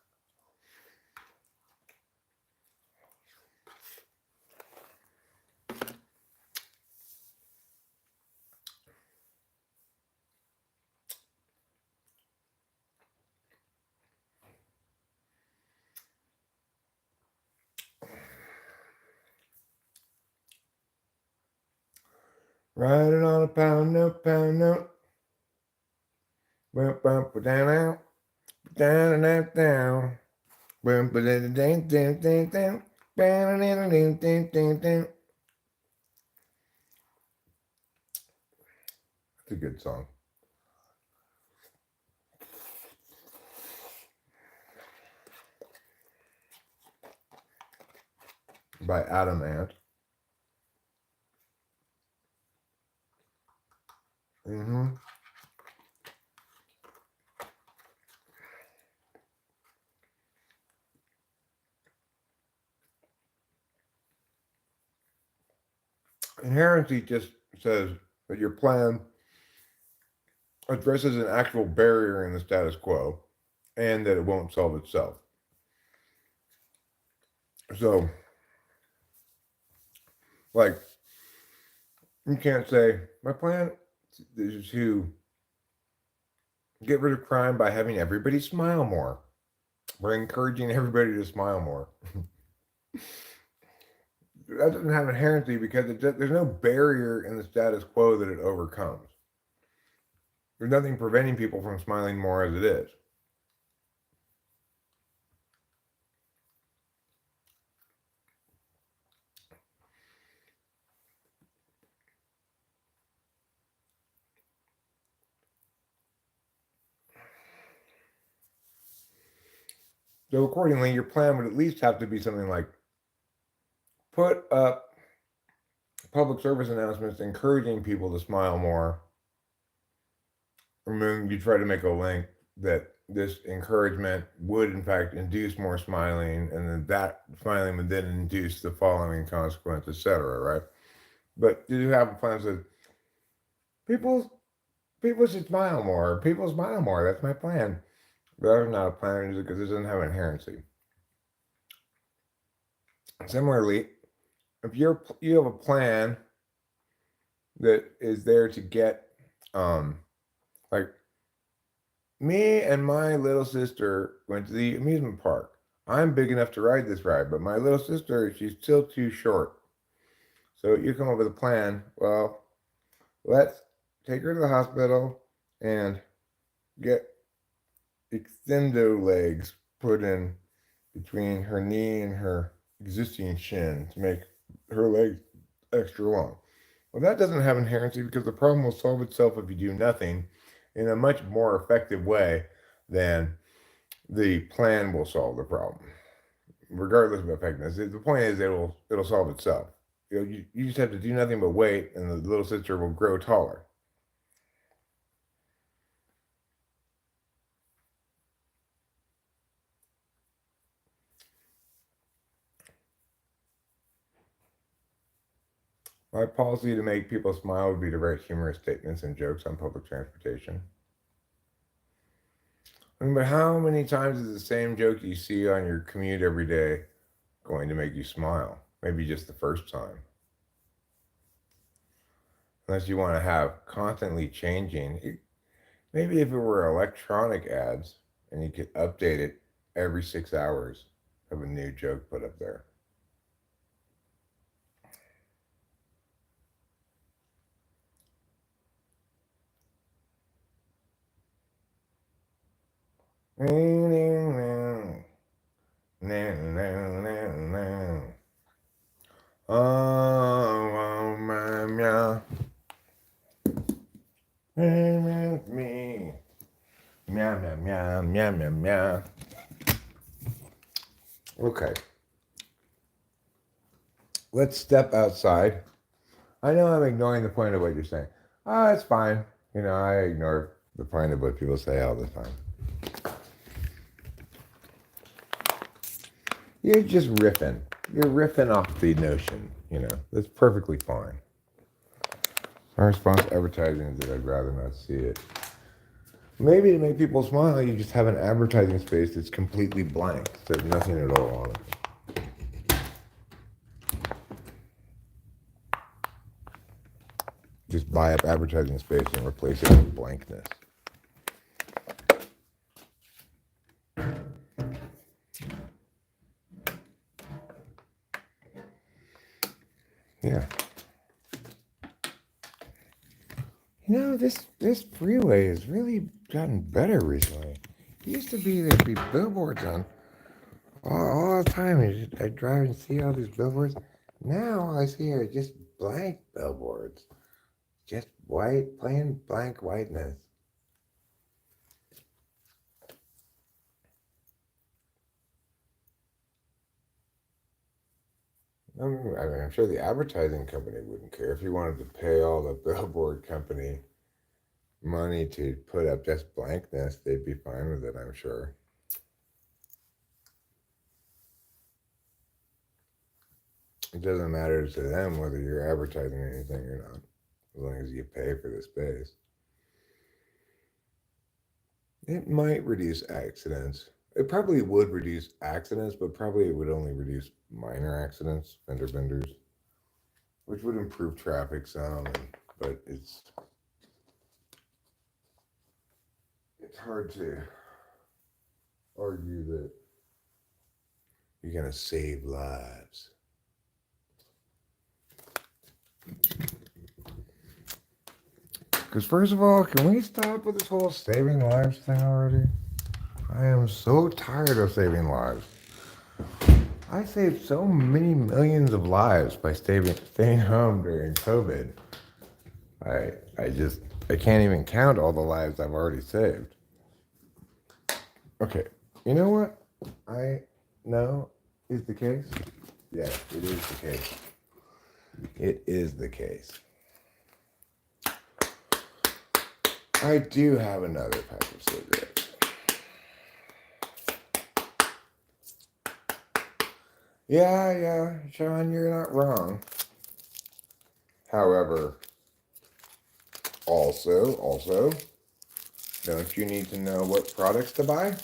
Riding on a pound note, pound note. Down, down, down, down, down. It's a good song. By Adam Ant. Mm-hmm. Inherency just says that your plan addresses an actual barrier in the status quo and that it won't solve itself. So, like, you can't say, my plan is to get rid of crime by having everybody smile more. We're encouraging everybody to smile more. That doesn't have inherency because there's no barrier in the status quo that it overcomes. There's nothing preventing people from smiling more as it is. So accordingly, your plan would at least have to be something like put up public service announcements encouraging people to smile more. And then you try to make a link that this encouragement would in fact induce more smiling, and then that smiling would then induce the following consequence, etc. Right? But you have plans that people people should smile more. People smile more. That's my plan. But that's not a plan because it doesn't have inherency. Similarly, if you have a plan that is there to get like me and my little sister went to the amusement park. I'm big enough to ride this ride, but my little sister, she's still too short. So you come up with a plan. Well, let's take her to the hospital and get extendo legs put in between her knee and her existing shin to make her legs extra long. Well, that doesn't have inherency because the problem will solve itself if you do nothing in a much more effective way than the plan will solve the problem, regardless of effectiveness. The point is it'll solve itself. You just have to do nothing but wait, and the little sister will grow taller. My policy to make people smile would be to write humorous statements and jokes on public transportation. But how many times is the same joke you see on your commute every day going to make you smile? Maybe just the first time. Unless you want to have constantly changing. Maybe if it were electronic ads and you could update it every 6 hours, have a new joke put up there. Oh, my meow. Me. Meow, meow, meow, meow, meow, meow. Okay. Let's step outside. I know I'm ignoring the point of what you're saying. Oh, it's fine. I ignore the point of what people say all the time. You're just riffing. You're riffing off the notion. That's perfectly fine. My response to advertising is that I'd rather not see it. Maybe to make people smile, you just have an advertising space that's completely blank. There's nothing at all on it. Just buy up advertising space and replace it with blankness. Yeah. This freeway has really gotten better recently. It used to be there'd be billboards on all the time. I drive and see all these billboards. Now all I see are just blank billboards. Just white, plain blank whiteness. I'm sure the advertising company wouldn't care if you wanted to pay all the billboard company money to put up just blankness. They'd be fine with it, I'm sure. It doesn't matter to them whether you're advertising anything or not, as long as you pay for the space. It might reduce accidents. It probably would reduce accidents, but probably it would only reduce minor accidents, fender benders, which would improve traffic some, but it's hard to argue that you're going to save lives. Because first of all, can we stop with this whole saving lives thing already? I am so tired of saving lives. I saved so many millions of lives by staying home during COVID. I can't even count all the lives I've already saved. Okay, you know what? I know is the case. Yes, it is the case. It is the case. I do have another pack of cigarettes. Yeah, Sean, you're not wrong. However, also, don't you need to know what products to buy?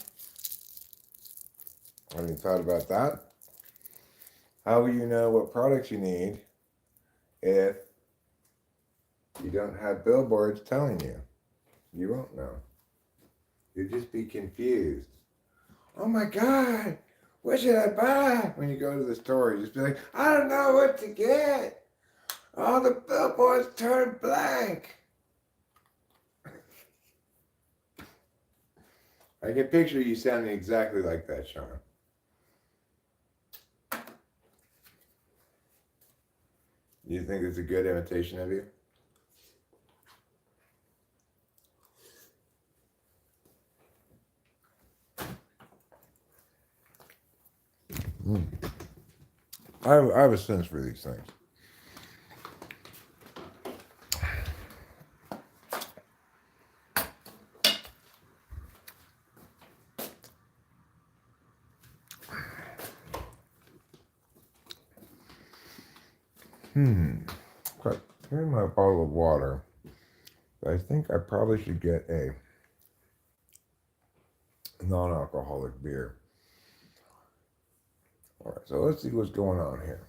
Have you thought about that? How will you know what products you need if you don't have billboards telling you? You won't know. You'll just be confused. Oh my God, what should I buy? When you go to the store, you just be like, I don't know what to get. All the billboards turn blank. I can picture you sounding exactly like that, Sean. You think it's a good imitation of you? I have a sense for these things. Okay, here's my bottle of water. I think I probably should get a non-alcoholic beer. All right, so let's see what's going on here.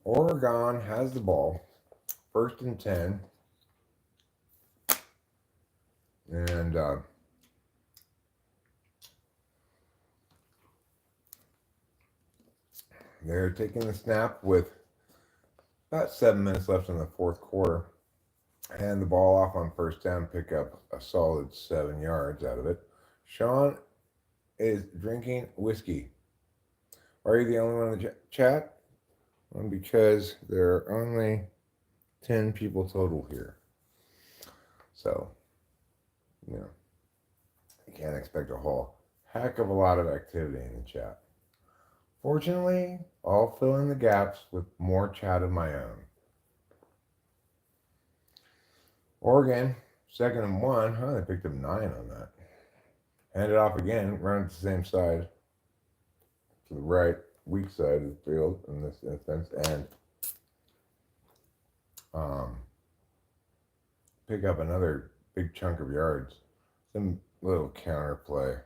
Oregon has the ball, 1st and 10, and they're taking the snap with about 7 minutes left in the 4th quarter. Hand the ball off on 1st down, pick up a solid 7 yards out of it. Sean is drinking whiskey. Are you the only one in the chat? Well, because there are only 10 people total here. So, you can't expect a whole heck of a lot of activity in the chat. Fortunately, I'll fill in the gaps with more chat of my own. Oregon, 2nd and 1. They picked up 9 on that. Hand it off again, run at the same side. To the right, weak side of the field in this instance, and pick up another big chunk of yards. Some little counter play.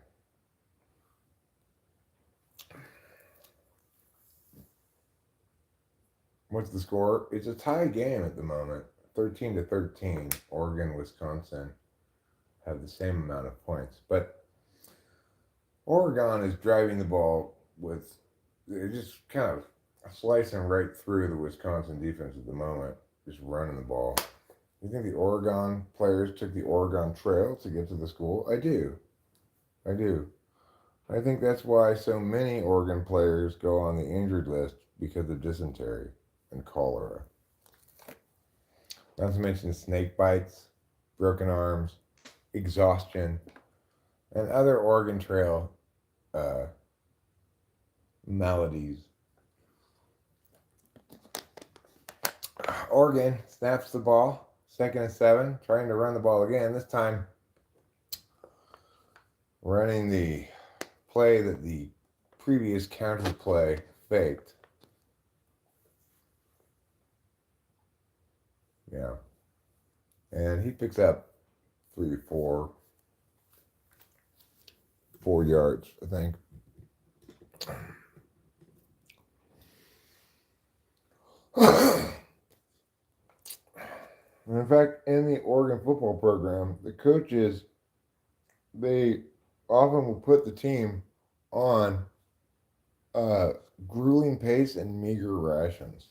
What's the score? It's a tie game at the moment. 13-13. Oregon, Wisconsin have the same amount of points. But Oregon is driving the ball with, they're just kind of slicing right through the Wisconsin defense at the moment, just running the ball. You think the Oregon players took the Oregon Trail to get to the school? I do. I think that's why so many Oregon players go on the injured list because of dysentery and cholera. Not to mention snake bites, broken arms, exhaustion, and other Oregon Trail maladies. Oregon snaps the ball, 2nd and 7, trying to run the ball again. This time, running the play that the previous counter play faked. Yeah. And he picks up 4 yards, I think. And in fact, in the Oregon football program, the coaches, they often will put the team on grueling pace and meager rations.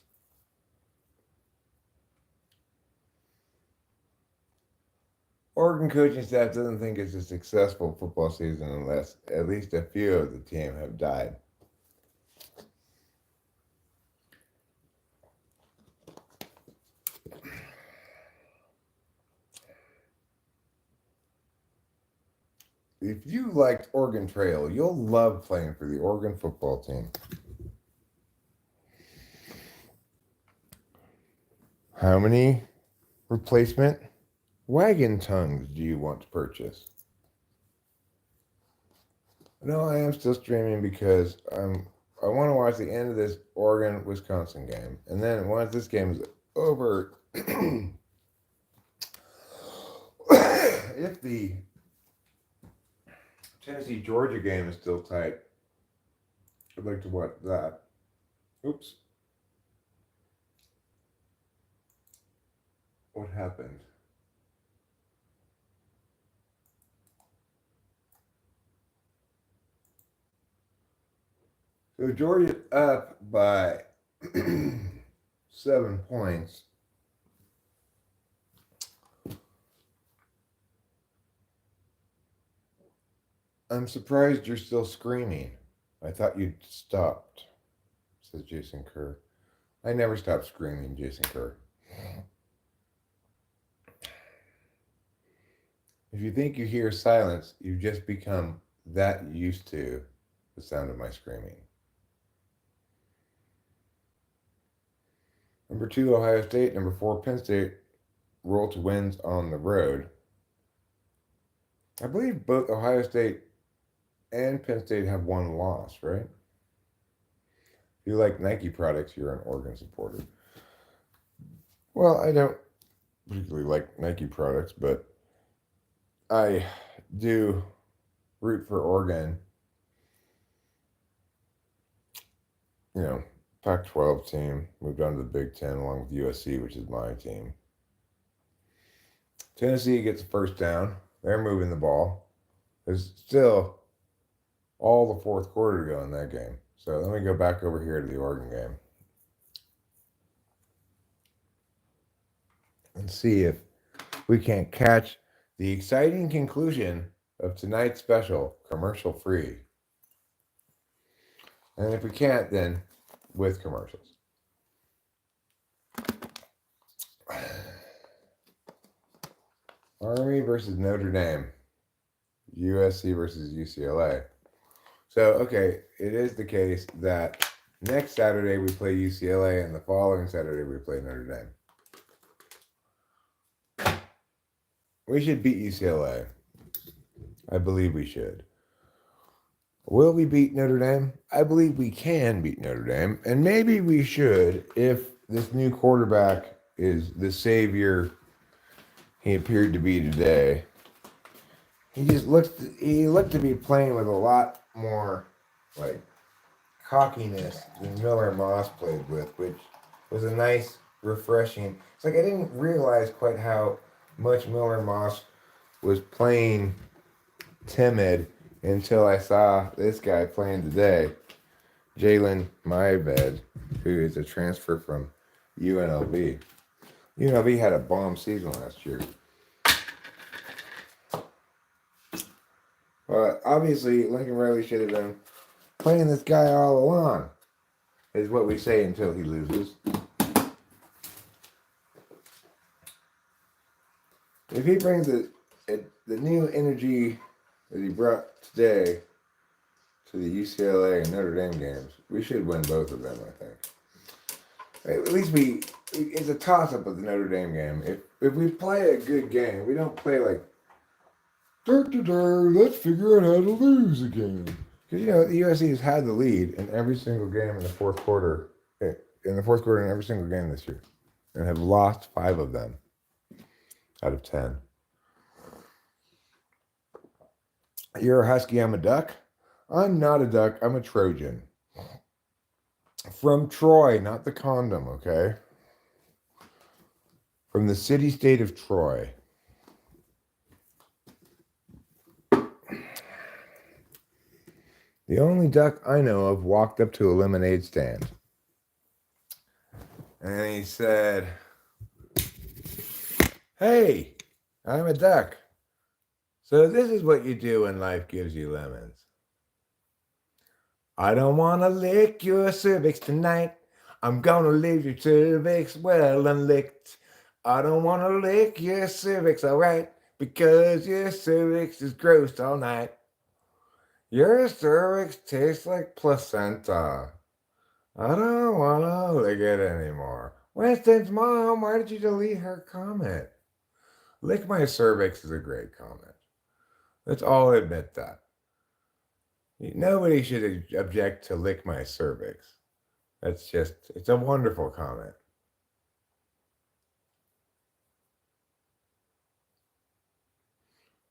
Oregon coaching staff doesn't think it's a successful football season unless at least a few of the team have died. if you liked Oregon Trail, you'll love playing for the Oregon football team. How many replacement wagon tongues do you want to purchase? No, I am still streaming because I want to watch the end of this Oregon Wisconsin game, and then once this game is over, if the Tennessee Georgia game is still tight, I'd like to watch that. Oops. What happened? So Georgia up by 7 points. I'm surprised you're still screaming. I thought you'd stopped, says Jason Kerr. I never stopped screaming, Jason Kerr. If you think you hear silence, you've just become that used to the sound of my screaming. Number 2, Ohio State. Number 4, Penn State roll to wins on the road. I believe both Ohio State and Penn State have one loss, right? If you like Nike products, you're an Oregon supporter. Well, I don't particularly like Nike products, but I do root for Oregon. You know, Pac-12 team moved on to the Big Ten along with USC, which is my team. Tennessee gets a first down. They're moving the ball. There's still all the fourth quarter to go in that game. So let me go back over here to the Oregon game and see if we can't catch the exciting conclusion of tonight's special, commercial free. And if we can't, then with commercials. Army versus Notre Dame. USC versus UCLA. So, okay, it is the case that next Saturday we play UCLA and the following Saturday we play Notre Dame. We should beat UCLA. I believe we should. Will we beat Notre Dame? I believe we can beat Notre Dame, and maybe we should if this new quarterback is the savior he appeared to be today. He looked to be playing with a lot more like cockiness than Miller Moss played with, which was a nice, refreshing. It's like I didn't realize quite how much Miller Moss was playing timid until I saw this guy playing today, Jalen Maibed, who is a transfer from UNLV. UNLV had a bomb season last year. But obviously, Lincoln Riley should have been playing this guy all along, is what we say until he loses. If he brings the new energy that he brought today to the UCLA and Notre Dame games, we should win both of them, I think. At least it's a toss-up of the Notre Dame game. If we play a good game, we don't play like, let's figure out how to lose again. Because, the USC has had the lead in every single game in the fourth quarter. In the fourth quarter in every single game this year. And have lost 5 of them out of 10. You're a Husky, I'm a Duck. I'm not a Duck, I'm a Trojan. From Troy, not the condom, okay? From the city-state of Troy. The only duck I know of walked up to a lemonade stand. And he said, "Hey, I'm a duck. So this is what you do when life gives you lemons. I don't want to lick your cervix tonight. I'm going to leave your cervix well unlicked. I don't want to lick your cervix, all right? because your cervix is gross all night. Your cervix tastes like placenta. I don't want to lick it anymore. Winston's mom, why did you delete her comment? Lick my cervix is a great comment. Let's all admit that. Nobody should object to lick my cervix. It's a wonderful comment.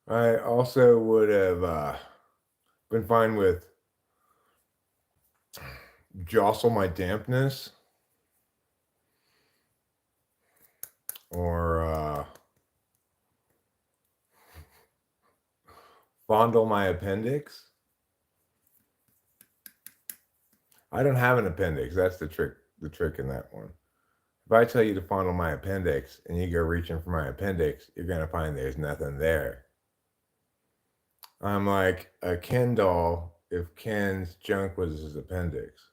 I also would have been fine with jostle my dampness or fondle my appendix. I don't have an appendix. That's the trick in that one. If I tell you to fondle my appendix and you go reaching for my appendix, you're going to find there's nothing there. I'm like a Ken doll if Ken's junk was his appendix.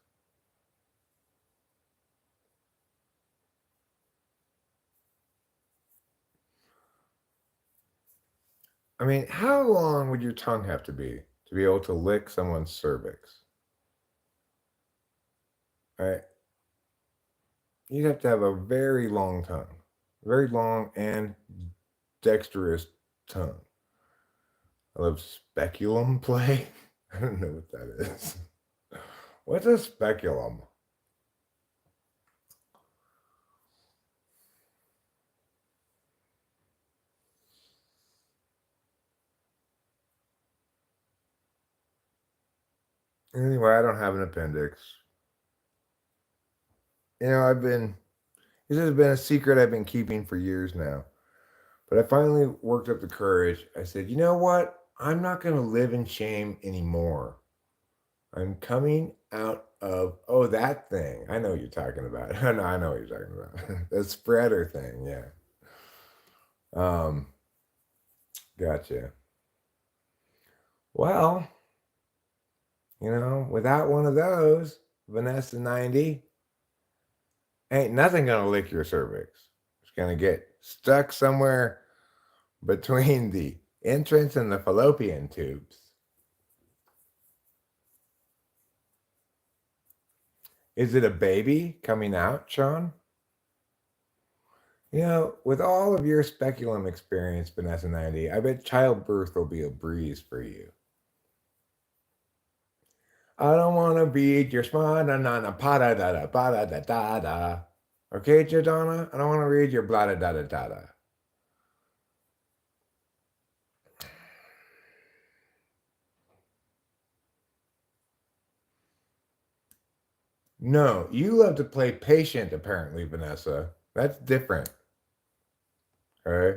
I mean, how long would your tongue have to be able to lick someone's cervix? Right? You'd have to have a very long tongue, very long and dexterous tongue. I love speculum play. I don't know what that is. What's a speculum? Anyway, I don't have an appendix. This has been a secret I've been keeping for years now. But I finally worked up the courage. I said, you know what? I'm not going to live in shame anymore. I'm coming out of, oh, that thing. I know what you're talking about. No, I know what you're talking about. The spreader thing. Yeah. Gotcha. Well, without one of those, Vanessa 90, ain't nothing going to lick your cervix. It's going to get stuck somewhere between the entrance and the fallopian tubes. Is it a baby coming out, Sean? With all of your speculum experience, Vanessa 90, I bet childbirth will be a breeze for you. I don't want to beat your smana nana pada da da pada da da da. Okay, Jordana? I don't want to read your blah da da da da da. No, you love to play patient, apparently, Vanessa. That's different. All right.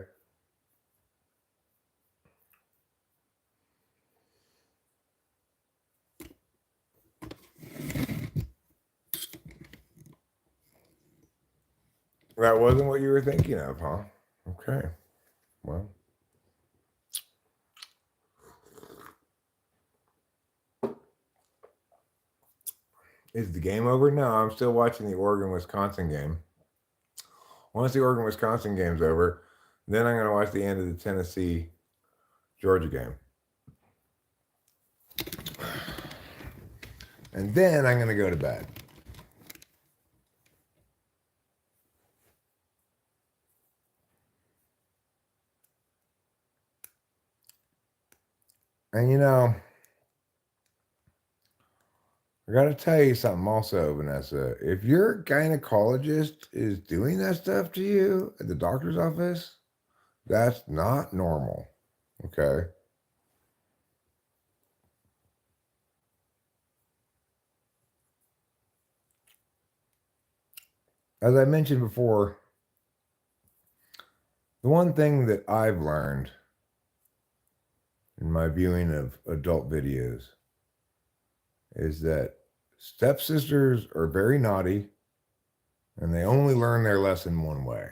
That wasn't what you were thinking of, huh? Okay. Well. Is the game over? No, I'm still watching the Oregon-Wisconsin game. Once the Oregon-Wisconsin game's over, then I'm going to watch the end of the Tennessee-Georgia game. And then I'm going to go to bed. And I got to tell you something also, Vanessa. If your gynecologist is doing that stuff to you at the doctor's office, that's not normal. Okay. As I mentioned before, the one thing that I've learned in my viewing of adult videos is that stepsisters are very naughty and they only learn their lesson one way,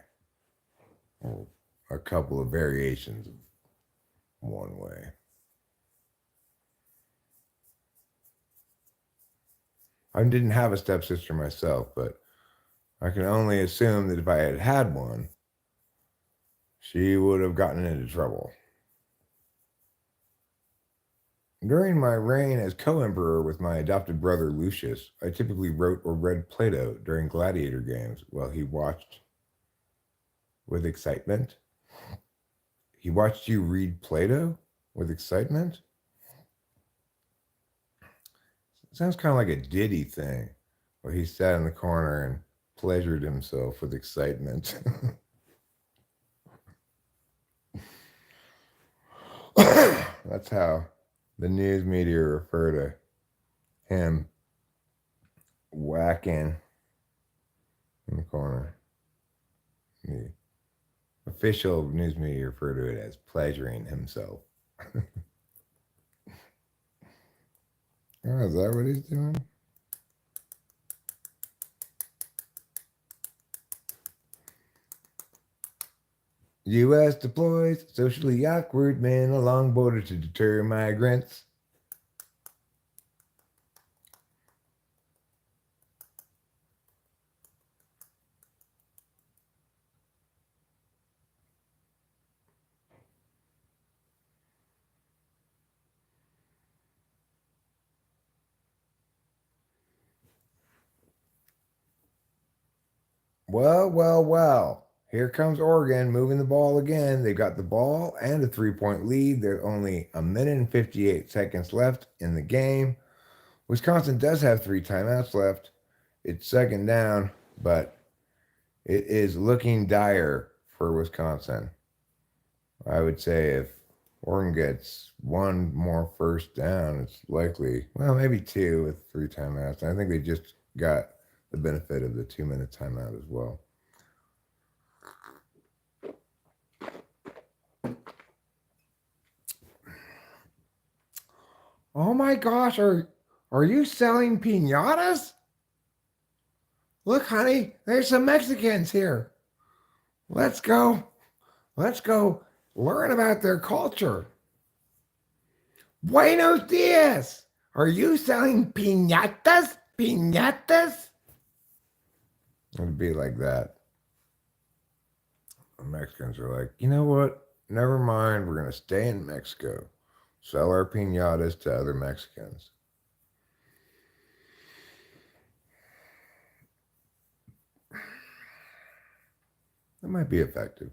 or a couple of variations of one way. I didn't have a stepsister myself, but I can only assume that if I had had one, she would have gotten into trouble. During my reign as co-emperor with my adopted brother Lucius, I typically wrote or read Plato during gladiator games while he watched with excitement. He watched you read Plato with excitement? Sounds kind of like a Diddy thing, where he sat in the corner and pleasured himself with excitement. That's how the news media refer to him whacking in the corner. The official news media refer to it as pleasuring himself. Oh, is that what he's doing? U.S. deploys socially awkward men along border to deter migrants. Well. Here comes Oregon moving the ball again. They've got the ball and a 3-point lead. There's only a minute and 58 seconds left in the game. Wisconsin does have 3 timeouts left. It's second down, but it is looking dire for Wisconsin. I would say if Oregon gets one more first down, it's likely, well, maybe two with 3 timeouts. I think they just got the benefit of the 2-minute timeout as well. Oh my gosh, are you selling piñatas? Look, honey, there's some Mexicans here. Let's go. Let's go learn about their culture. Buenos dias. Are you selling piñatas? Piñatas? It'd be like that. The Mexicans are like, you know what? Never mind. We're going to stay in Mexico. Sell our piñatas to other Mexicans. That might be effective.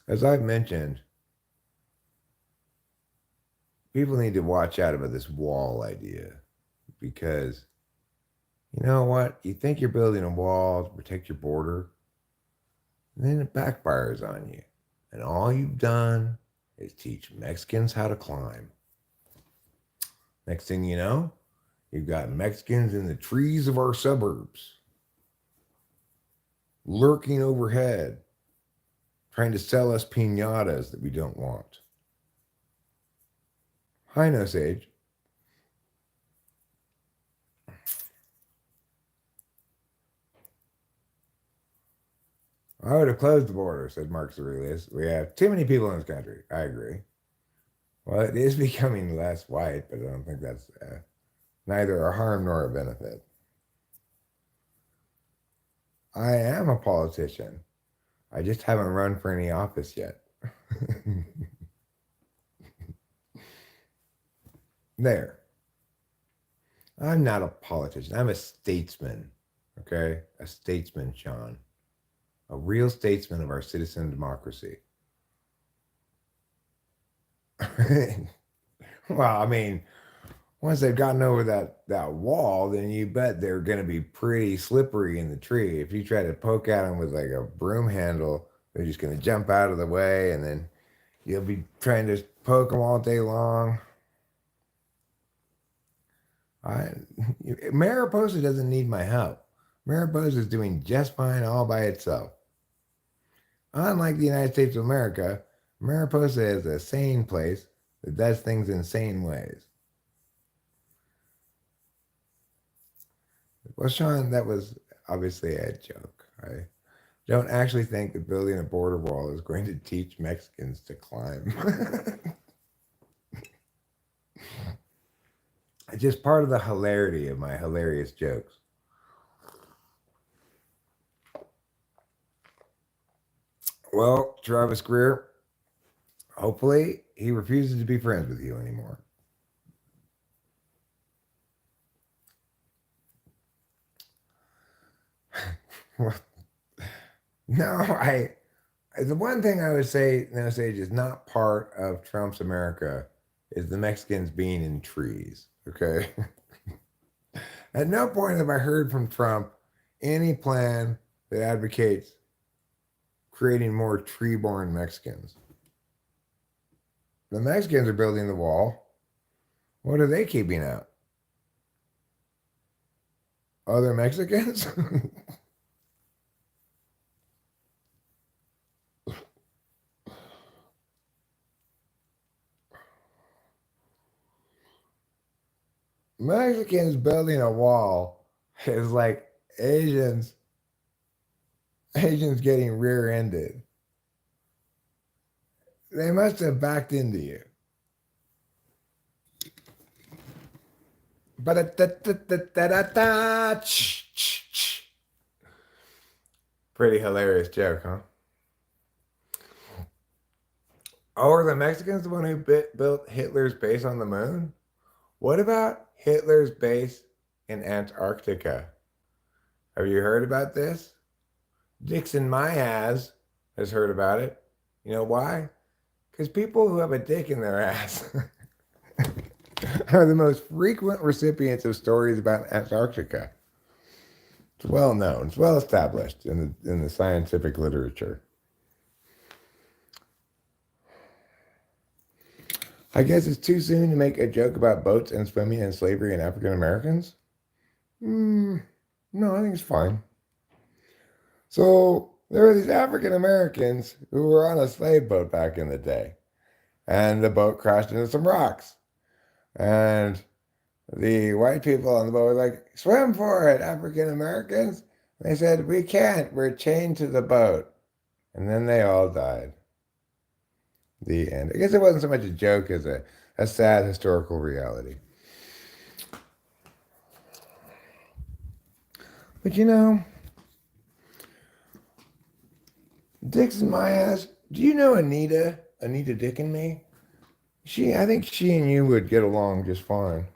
As I've mentioned, people need to watch out about this wall idea because you know what? You think you're building a wall to protect your border, and then it backfires on you. And all you've done is teach Mexicans how to climb. Next thing you know, you've got Mexicans in the trees of our suburbs, lurking overhead, trying to sell us piñatas that we don't want. Hi, No Sage. I would have closed the border, said Marcus Aurelius. We have too many people in this country. I agree. Well, it is becoming less white, but I don't think that's neither a harm nor a benefit. I am a politician. I just haven't run for any office yet. There. I'm not a politician. I'm a statesman. Okay? A statesman, Sean. A real statesman of our citizen democracy. Well, I mean, once they've gotten over that wall, then you bet they're going to be pretty slippery in the tree. If you try to poke at them with like a broom handle, they're just going to jump out of the way, and then you'll be trying to poke them all day long. Mariposa doesn't need my help. Mariposa is doing just fine all by itself. Unlike the United States of America, Mariposa is a sane place that does things in sane ways. Well, Sean, that was obviously a joke. I don't actually think that building a border wall is going to teach Mexicans to climb. It's just part of the hilarity of my hilarious jokes. Well, Travis Greer, hopefully he refuses to be friends with you anymore. No, the one thing I would say, no, Sage, is not part of Trump's America is the Mexicans being in trees. Okay. At no point have I heard from Trump any plan that advocates creating more tree born Mexicans. The Mexicans are building the wall. What are they keeping out? Other Mexicans? Mexicans building a wall is like Asians getting rear-ended. They must have backed into you. But pretty hilarious joke, huh? Oh, are the Mexicans the one who built Hitler's base on the moon? What about Hitler's base in Antarctica? Have you heard about this? Dixon Myaz has heard about it. You know why? Because people who have a dick in their ass are the most frequent recipients of stories about Antarctica. It's well known. It's well established in the scientific literature. I guess it's too soon to make a joke about boats and swimming and slavery and African Americans. No, I think it's fine. So there were these African Americans who were on a slave boat back in the day, and the boat crashed into some rocks. And the white people on the boat were like, "Swim for it, African Americans." And they said, "We can't. We're chained to the boat." And then they all died. The end. I guess it wasn't so much a joke as a sad historical reality. But you know, Dix and my ass, do you know Anita? Anita Dick and me? I think she and you would get along just fine.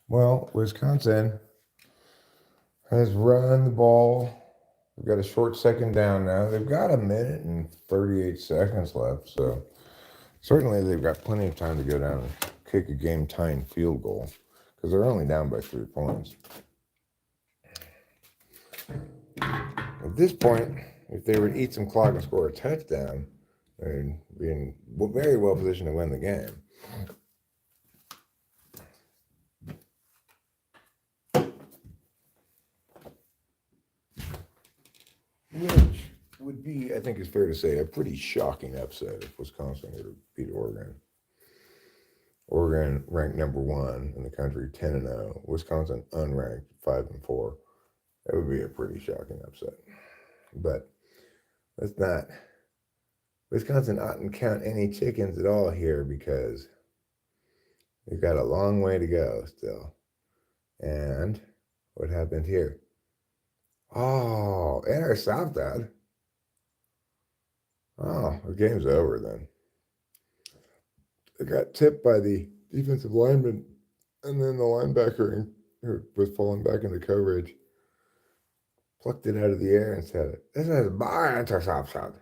Well, Wisconsin has run the ball. They've got a short second down now. They've got a minute and 38 seconds left, so certainly they've got plenty of time to go down and kick a game-tying field goal because they're only down by 3 points. At this point, if they would eat some clock and score a touchdown, they'd be in very well positioned to win the game. Which would be, I think it's fair to say, a pretty shocking upset if Wisconsin were to beat Oregon. Oregon ranked number 1 in the country, 10-0. Wisconsin unranked, 5-4. That would be a pretty shocking upset. But let's not. Wisconsin oughtn't count any chickens at all here because they've got a long way to go still. And what happened here? Oh, intercepted. Oh, the game's over then. It got tipped by the defensive lineman, and then the linebacker who was falling back into coverage plucked it out of the air and said, "This is my interception.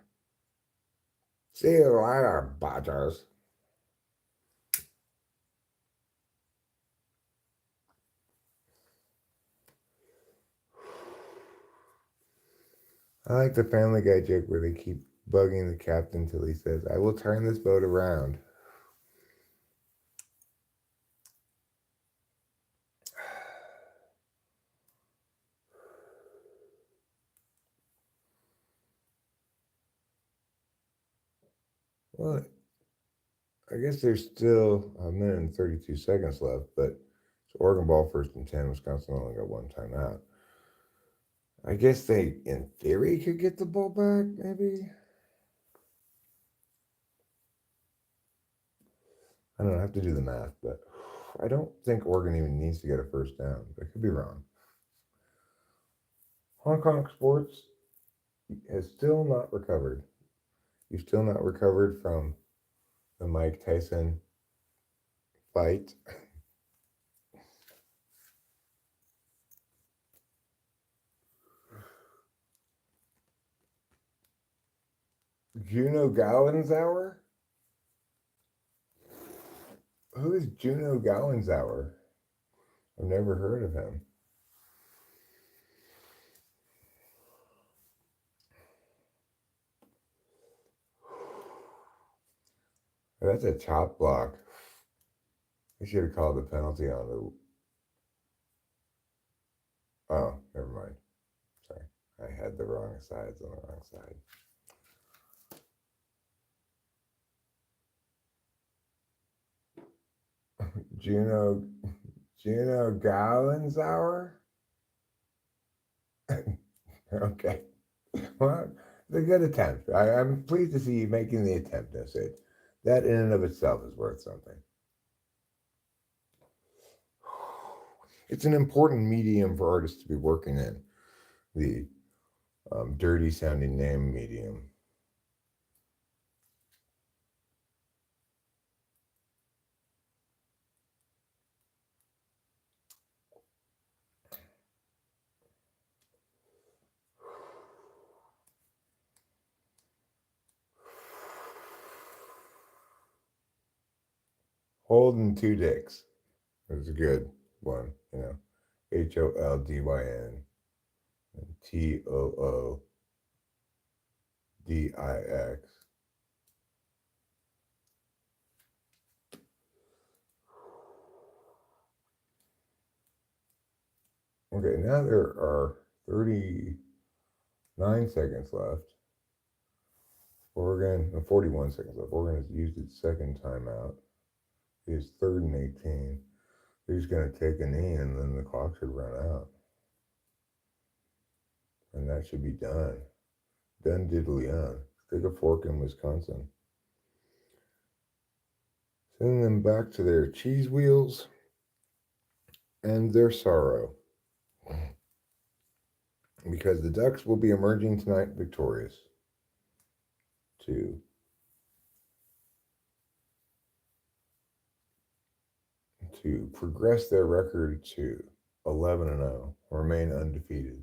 See you later, Badgers." I like the Family Guy joke where they keep bugging the captain till he says, "I will turn this boat around." Well, I guess there's still a minute and 32 seconds left, but it's Oregon ball 1st and 10. Wisconsin only got 1 timeout. I guess they, in theory, could get the ball back, maybe. I don't have to do the math, but I don't think Oregon even needs to get a first down. I could be wrong. Hong Kong sports has still not recovered. You've still not recovered from the Mike Tyson fight. Juno Gallenauer? Who is Juno Gallenauer? I've never heard of him. That's a chop block. I should have called the penalty on the. Oh, never mind. Sorry. I had the wrong sides on the wrong side. Juno Gallenauer? Okay. Well, it's a good attempt. I'm pleased to see you making the attempt, I said. That in and of itself is worth something. It's an important medium for artists to be working in, the dirty sounding name medium. Holding two dicks. It's a good one, you know. HOLDYN and TOODIX. Okay, now there are 39 seconds left. Oregon, 41 seconds left. Oregon has used its second timeout. It is 3rd and 18. They're just going to take a knee and then the clock should run out. And that should be done. Done diddly on. Stick a fork in Wisconsin. Send them back to their cheese wheels and their sorrow. Because the Ducks will be emerging tonight victorious to progress their record to 11-0, remain undefeated.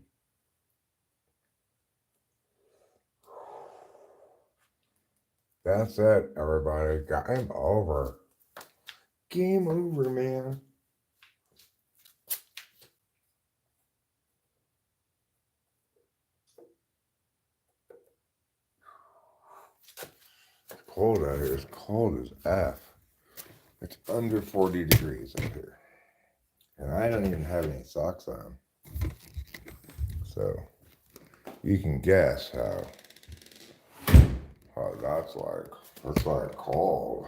That's it, everybody. Game over. Game over, man. It's cold out here. It's cold as F. It's under 40 degrees up here. And I don't even have any socks on. So you can guess how that's like. It's like cold.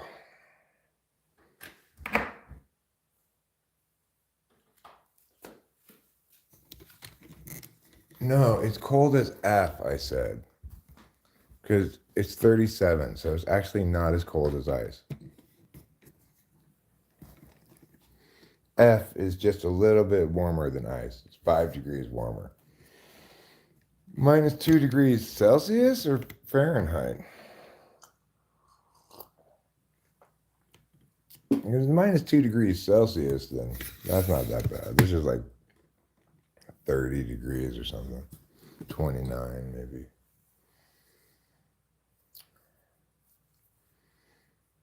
No, it's cold as F, I said. Because it's 37, so it's actually not as cold as ice. F is just a little bit warmer than ice. It's 5 degrees warmer. -2 degrees Celsius or Fahrenheit? If it's -2 degrees Celsius, then that's not that bad. This is like 30 degrees or something. 29 maybe.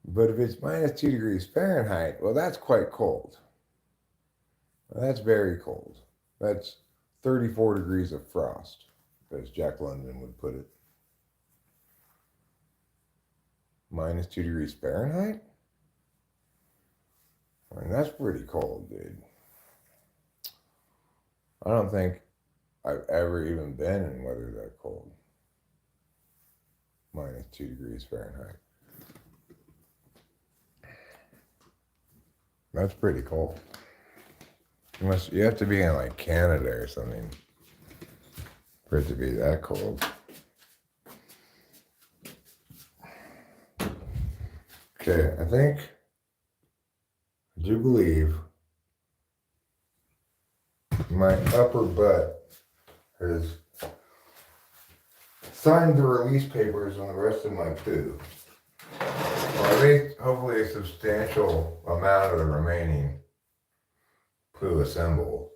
But if it's -2 degrees Fahrenheit, well, that's quite cold. Well, that's very cold. That's 34 degrees of frost, as Jack London would put it. -2 degrees Fahrenheit? I mean, that's pretty cold, dude. I don't think I've ever even been in weather that cold. -2 degrees Fahrenheit. That's pretty cold. You have to be in like Canada or something for it to be that cold. Okay, I think do believe my upper butt has signed the release papers on the rest of my poo. Or at least, hopefully, a substantial amount of the remaining poo assembled.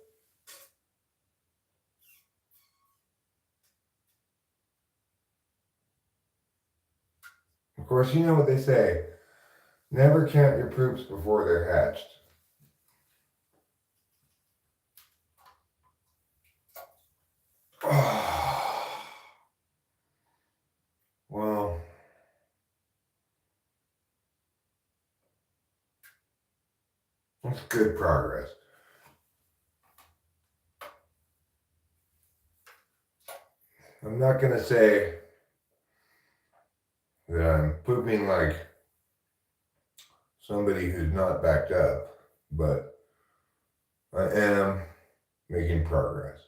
Of course, you know what they say. Never count your poops before they're hatched. Well, that's good progress. I'm not going to say that I'm pooping like somebody who's not backed up, but I am making progress.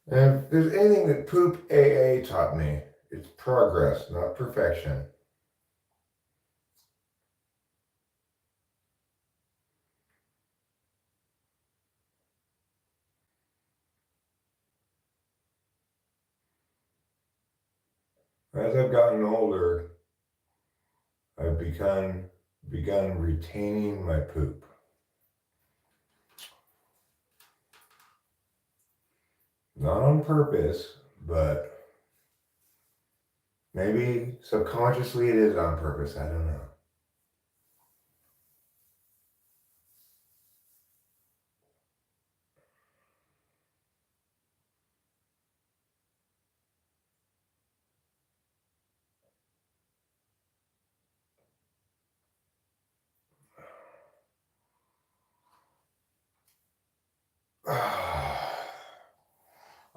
And if there's anything that Poop AA taught me, it's progress, not perfection. As I've gotten older, I've begun retaining my poop. Not on purpose, but maybe subconsciously it is on purpose. I don't know.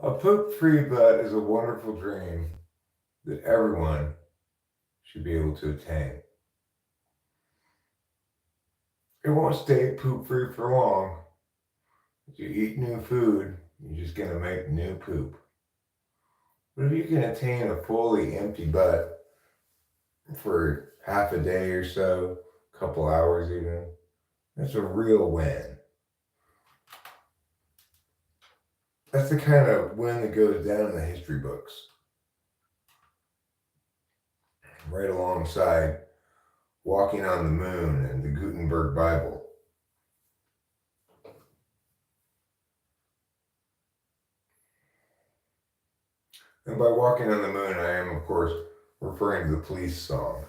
A poop-free butt is a wonderful dream that everyone should be able to attain. It won't stay poop-free for long. If you eat new food, you're just going to make new poop. But if you can attain a fully empty butt for half a day or so, a couple hours even, that's a real win. That's the kind of win that goes down in the history books. Right alongside walking on the moon and the Gutenberg Bible. And by walking on the moon, I am, of course, referring to the Police song.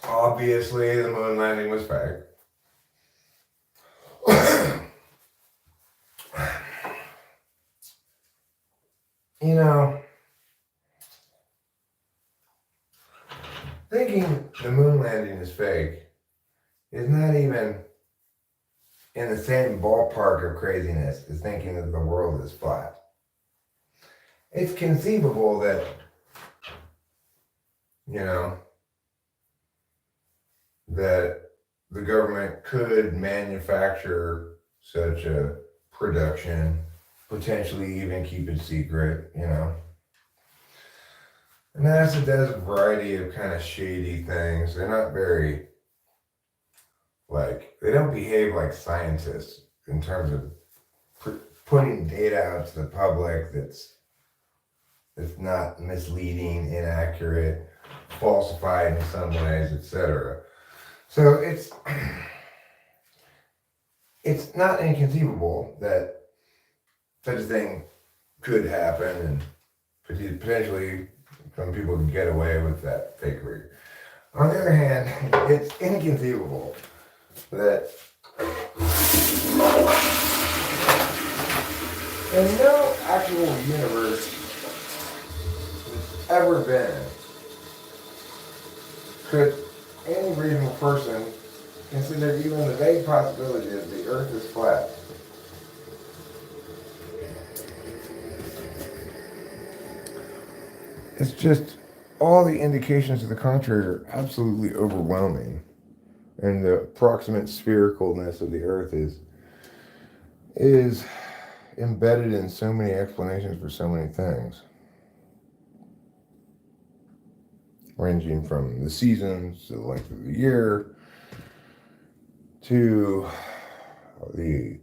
Obviously, the moon landing was fake. You know, thinking the moon landing is fake is not even in the same ballpark of craziness as thinking that the world is flat. It's conceivable that, that the government could manufacture such a production, potentially even keep it secret, And NASA does a variety of kind of shady things. They're not very, they don't behave like scientists in terms of putting data out to the public that's not misleading, inaccurate, falsified in some ways, etc. So it's not inconceivable that such a thing could happen, and potentially some people can get away with that fakery. On the other hand, it's inconceivable that in no actual universe that's ever been could any reasonable person consider even the vague possibility that the earth is flat. It's just all the indications to the contrary are absolutely overwhelming. And the approximate sphericalness of the earth is embedded in so many explanations for so many things. ranging from the seasons to the length of the year to the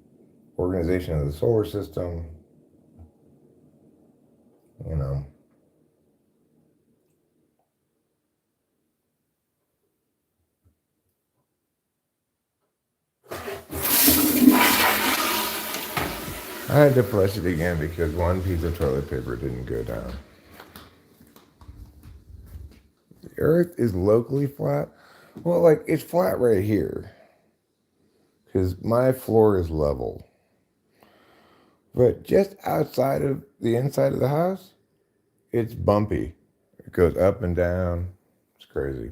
organization of the solar system, you know. I had to press it again because one piece of toilet paper didn't go down. The Earth is locally flat. Well, like it's flat right here because my floor is level. But just outside of the inside of the house, it's bumpy. It goes up and down. It's crazy.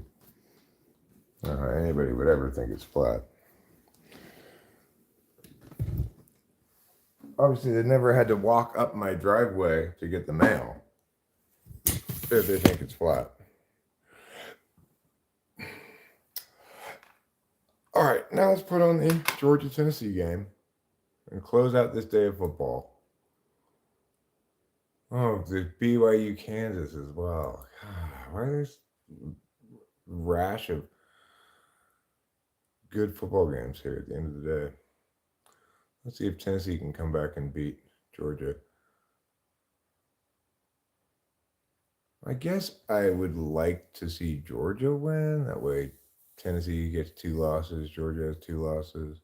I don't know how anybody would ever think it's flat. Obviously, they never had to walk up my driveway to get the mail if they think it's flat. All right, now let's put on the Georgia-Tennessee game and close out this day of football. Oh, there's BYU Kansas as well. Why are there rash of good football games here at the end of the day? Let's see if Tennessee can come back and beat Georgia. I guess I would like to see Georgia win. That way Tennessee gets 2 losses, Georgia has 2 losses.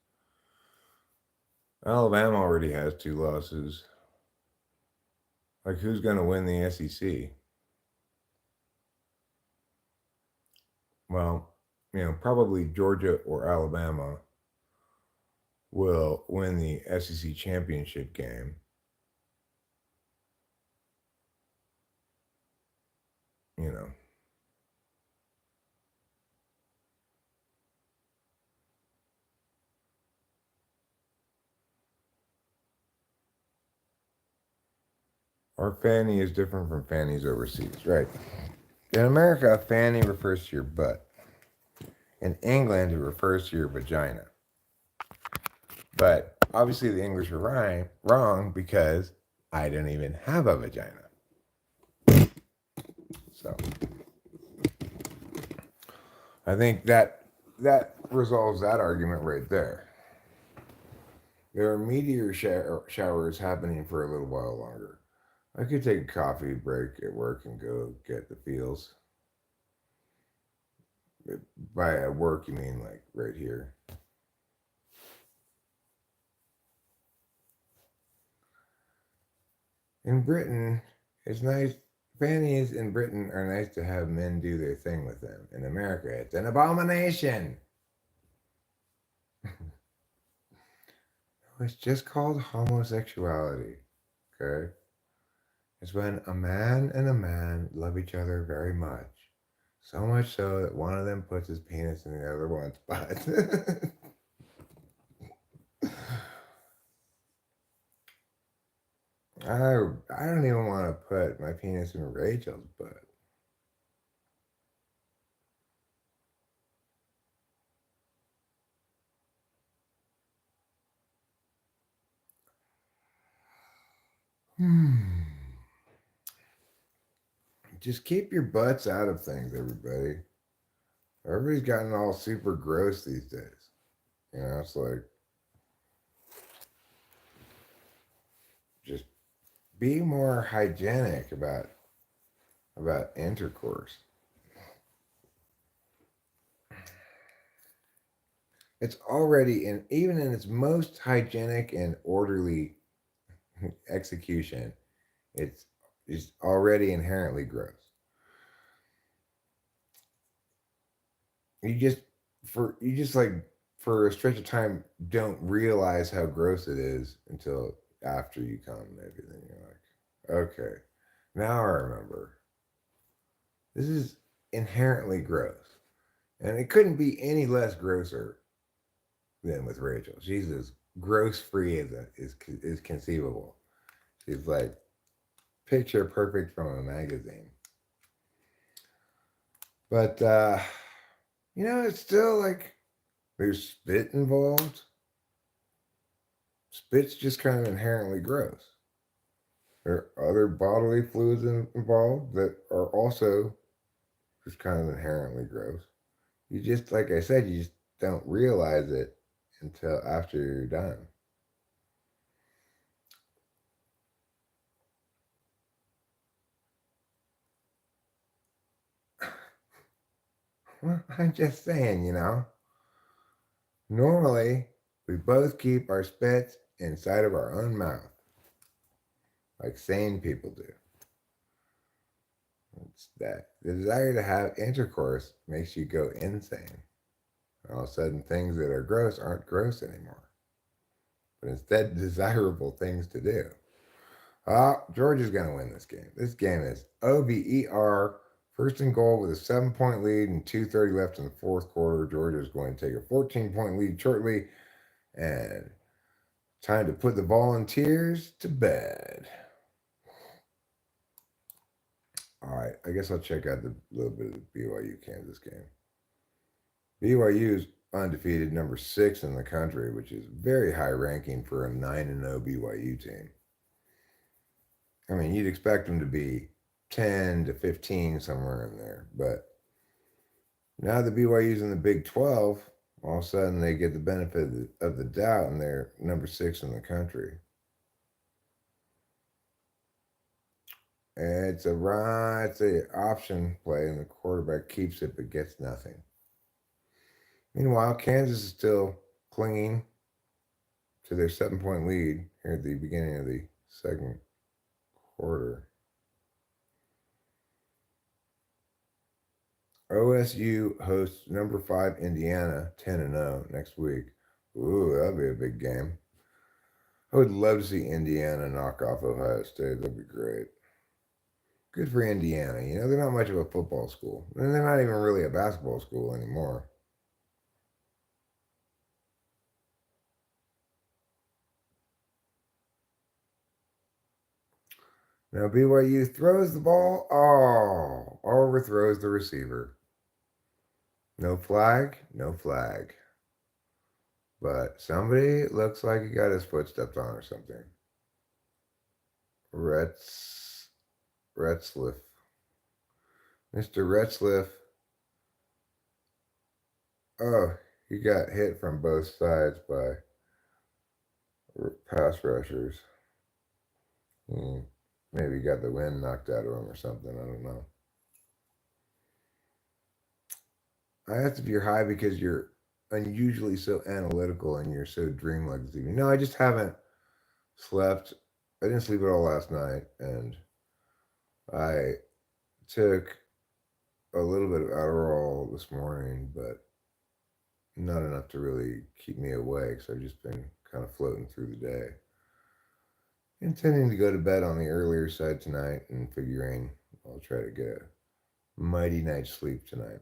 Alabama already has 2 losses. Like, who's going to win the SEC? Well, probably Georgia or Alabama will win the SEC championship game. You know. Our fanny is different from fannies overseas, right? In America, a fanny refers to your butt. In England, it refers to your vagina. But obviously, the English are wrong because I don't even have a vagina. So I think that resolves that argument right there. There are meteor showers happening for a little while longer. I could take a coffee break at work and go get the feels. By work, you mean like right here. In Britain, it's nice. Fannies in Britain are nice to have men do their thing with them. In America, it's an abomination. It's just called homosexuality, okay? It's when a man and a man love each other very much. So much so that one of them puts his penis in the other one's butt. I don't even want to put my penis in Rachel's butt. Just keep your butts out of things, everybody. Everybody's gotten all super gross these days. It's like, just be more hygienic about intercourse. It's already even in its most hygienic and orderly execution, it's already inherently gross. You just like for a stretch of time don't realize how gross it is until after you come and everything. You're like, okay, now I remember. This is inherently gross. And it couldn't be any less grosser than with Rachel. She's as gross free as is conceivable. She's like picture perfect from a magazine. But it's still like there's spit involved. Spit's just kind of inherently gross. There are other bodily fluids involved that are also It's kind of inherently gross. You just, like I said, you just don't realize it until after you're done. Well, I'm just saying, normally we both keep our spits inside of our own mouth, like sane people do. It's that the desire to have intercourse makes you go insane. All of a sudden, things that are gross aren't gross anymore, but instead desirable things to do. George is going to win this game. This game is OVER. First and goal with a 7-point lead and 2:30 left in the fourth quarter. Georgia is going to take a 14-point lead shortly, and time to put the volunteers to bed. All right, I guess I'll check out the little bit of the BYU Kansas game. BYU is undefeated, number 6 in the country, which is very high ranking for a 9-0 BYU team. I mean, you'd expect them to be 10 to 15 somewhere in there, but now the BYU's in the Big 12, all of a sudden they get the benefit of the doubt, and they're number 6 in the country. And it's a option play, and the quarterback keeps it but gets nothing. Meanwhile, Kansas is still clinging to their 7-point lead here at the beginning of the second quarter. OSU hosts number 5 Indiana 10-0 next week. Ooh, that'll be a big game. I would love to see Indiana knock off Ohio State. That'd be great. Good for Indiana. They're not much of a football school. And they're not even really a basketball school anymore. Now BYU throws the ball. Oh, overthrows the receiver. No flag, no flag. But somebody looks like he got his foot stepped on or something. Retzliff. Mr. Retzliff. Oh, he got hit from both sides by pass rushers. Maybe got the wind knocked out of him or something. I don't know. I asked if you're high because you're unusually so analytical and you're so dreamlike this evening. No, I just haven't slept. I didn't sleep at all last night, and I took a little bit of Adderall this morning, but not enough to really keep me awake. So I've just been kind of floating through the day. Intending to go to bed on the earlier side tonight and figuring I'll try to get a mighty night's sleep tonight.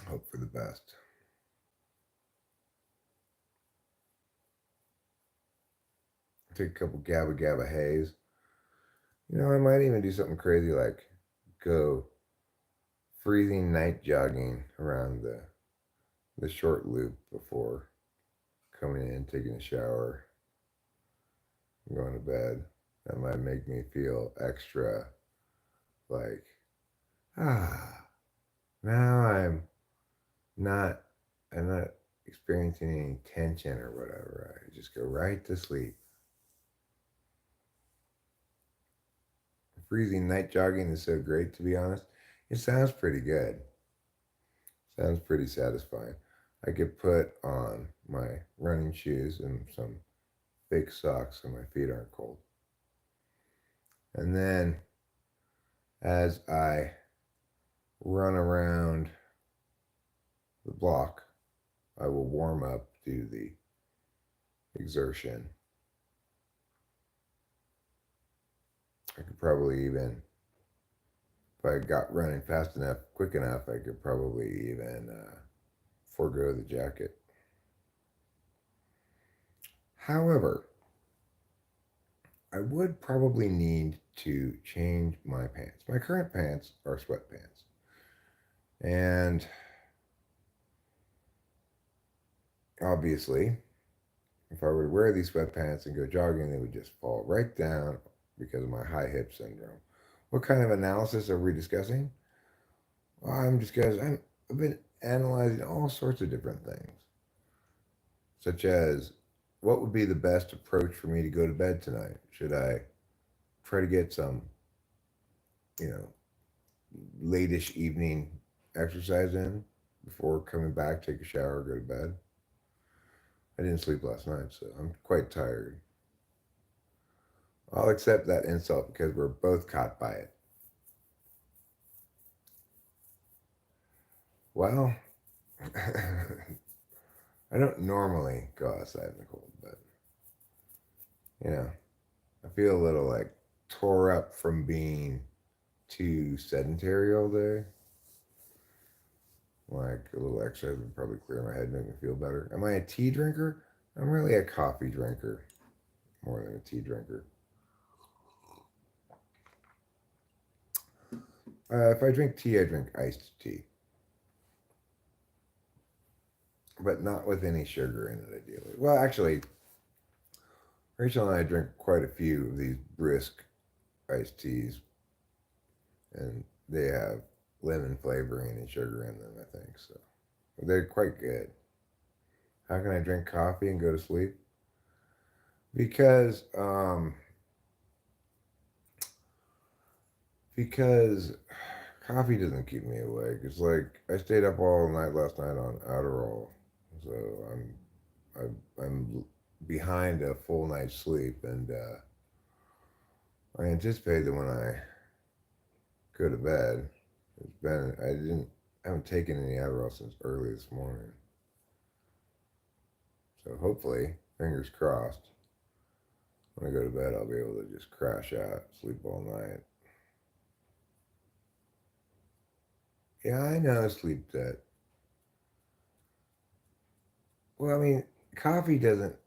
Hope for the best. Take a couple Gabba Gabba haze. I might even do something crazy like go freezing night jogging around the short loop before coming in, taking a shower, and going to bed. That might make me feel extra like, now not I'm not experiencing any tension or whatever. I just go right to sleep. Freezing night jogging is so great, to be honest. It sounds pretty good. Sounds pretty satisfying. I could put on my running shoes and some fake socks so my feet aren't cold. And then as I run around the block, I will warm up, do the exertion. I could probably even, if I got running fast enough, quick enough, I could probably even forego the jacket. However, I would probably need to change my pants. My current pants are sweatpants. And obviously, if I were to wear these sweatpants and go jogging, they would just fall right down because of my high hip syndrome. What kind of analysis are we discussing? Well, I've been analyzing all sorts of different things, such as what would be the best approach for me to go to bed tonight? Should I try to get some, you know, late-ish evening exercise in before coming back, take a shower, go to bed? I didn't sleep last night, so I'm quite tired. I'll accept that insult because we're both caught by it. Well, I don't normally go outside in the cold, but you know, I feel a little like tore up from being too sedentary all day. Like a little exercise would probably clear my head, make me feel better. Am I a tea drinker? I'm really a coffee drinker more than a tea drinker. If I drink tea, I drink iced tea, but not with any sugar in it, ideally. Well, actually, Rachel and I drink quite a few of these brisk iced teas, and they have lemon flavoring and sugar in them, I think. So they're quite good. How can I drink coffee and go to sleep? Because because coffee doesn't keep me awake. It's like I stayed up all night last night on Adderall, so I'm behind a full night's sleep, and I anticipate that when I go to bed, I haven't taken any Adderall since early this morning, so hopefully, fingers crossed, when I go to bed, I'll be able to just crash out, sleep all night. Yeah, I know sleep debt. Well, I mean, coffee doesn't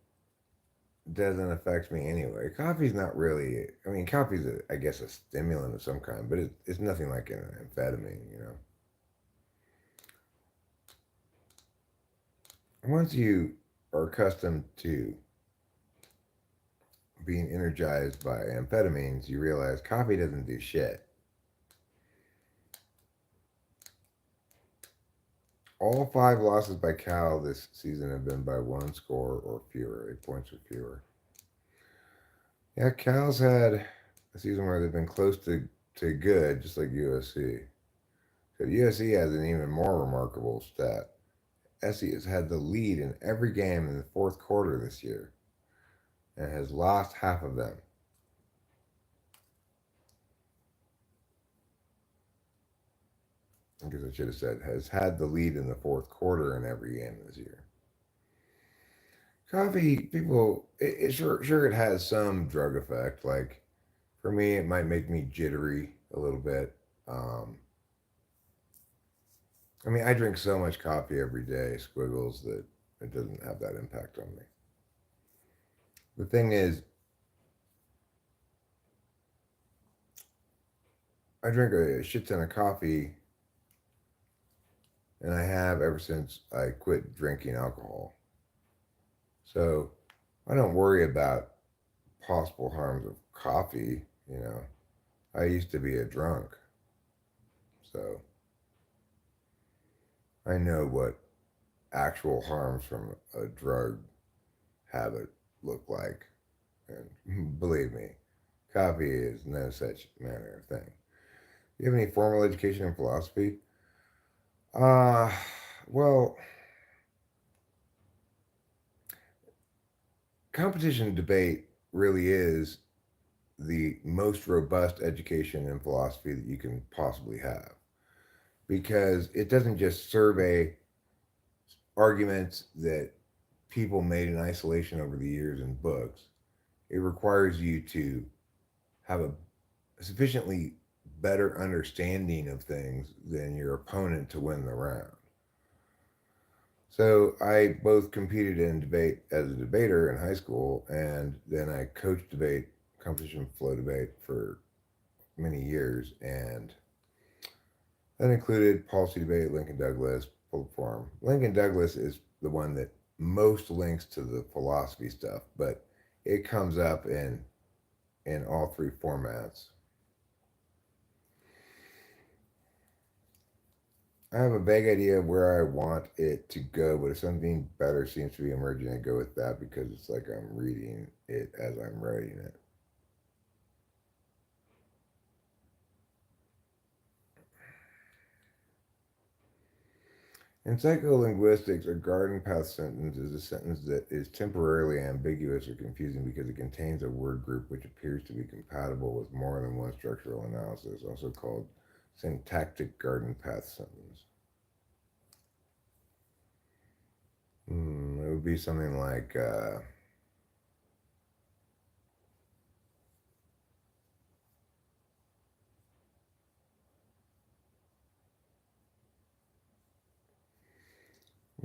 affect me anyway. Coffee's not really. I mean, coffee's I guess a stimulant of some kind, but it's nothing like an amphetamine. Once you are accustomed to being energized by amphetamines, you realize coffee doesn't do shit. All five losses by Cal this season have been by one score or fewer, 8 points or fewer. Yeah, Cal's had a season where they've been close to good, just like USC. So USC has an even more remarkable stat. SC has had the lead in every game in the fourth quarter this year and has lost half of them. I guess I should have said has had the lead in the fourth quarter in every game this year. Coffee, people, sure it has some drug effect. Like for me, it might make me jittery a little bit. Um, I mean, I drink so much coffee every day, squiggles, that it doesn't have that impact on me. The thing is, I drink a shit ton of coffee, and I have ever since I quit drinking alcohol. So I don't worry about possible harms of coffee. I used to be a drunk, so I know what actual harms from a drug habit look like. And believe me, coffee is no such manner of thing. Do you have any formal education in philosophy? Uh, well, competition debate really is the most robust education in philosophy that you can possibly have because it doesn't just survey arguments that people made in isolation over the years in books. It requires you to have a sufficiently better understanding of things than your opponent to win the round. So I both competed in debate as a debater in high school, and then I coached debate, competition flow debate for many years, and that included policy debate, Lincoln Douglas, public forum. Lincoln Douglas is the one that most links to the philosophy stuff, but it comes up in all three formats. I have a vague idea of where I want it to go, but if something better seems to be emerging, I go with that because it's like I'm reading it as I'm writing it. In psycholinguistics, a garden path sentence is a sentence that is temporarily ambiguous or confusing because it contains a word group which appears to be compatible with more than one structural analysis, also called syntactic garden path sentence. It would be something like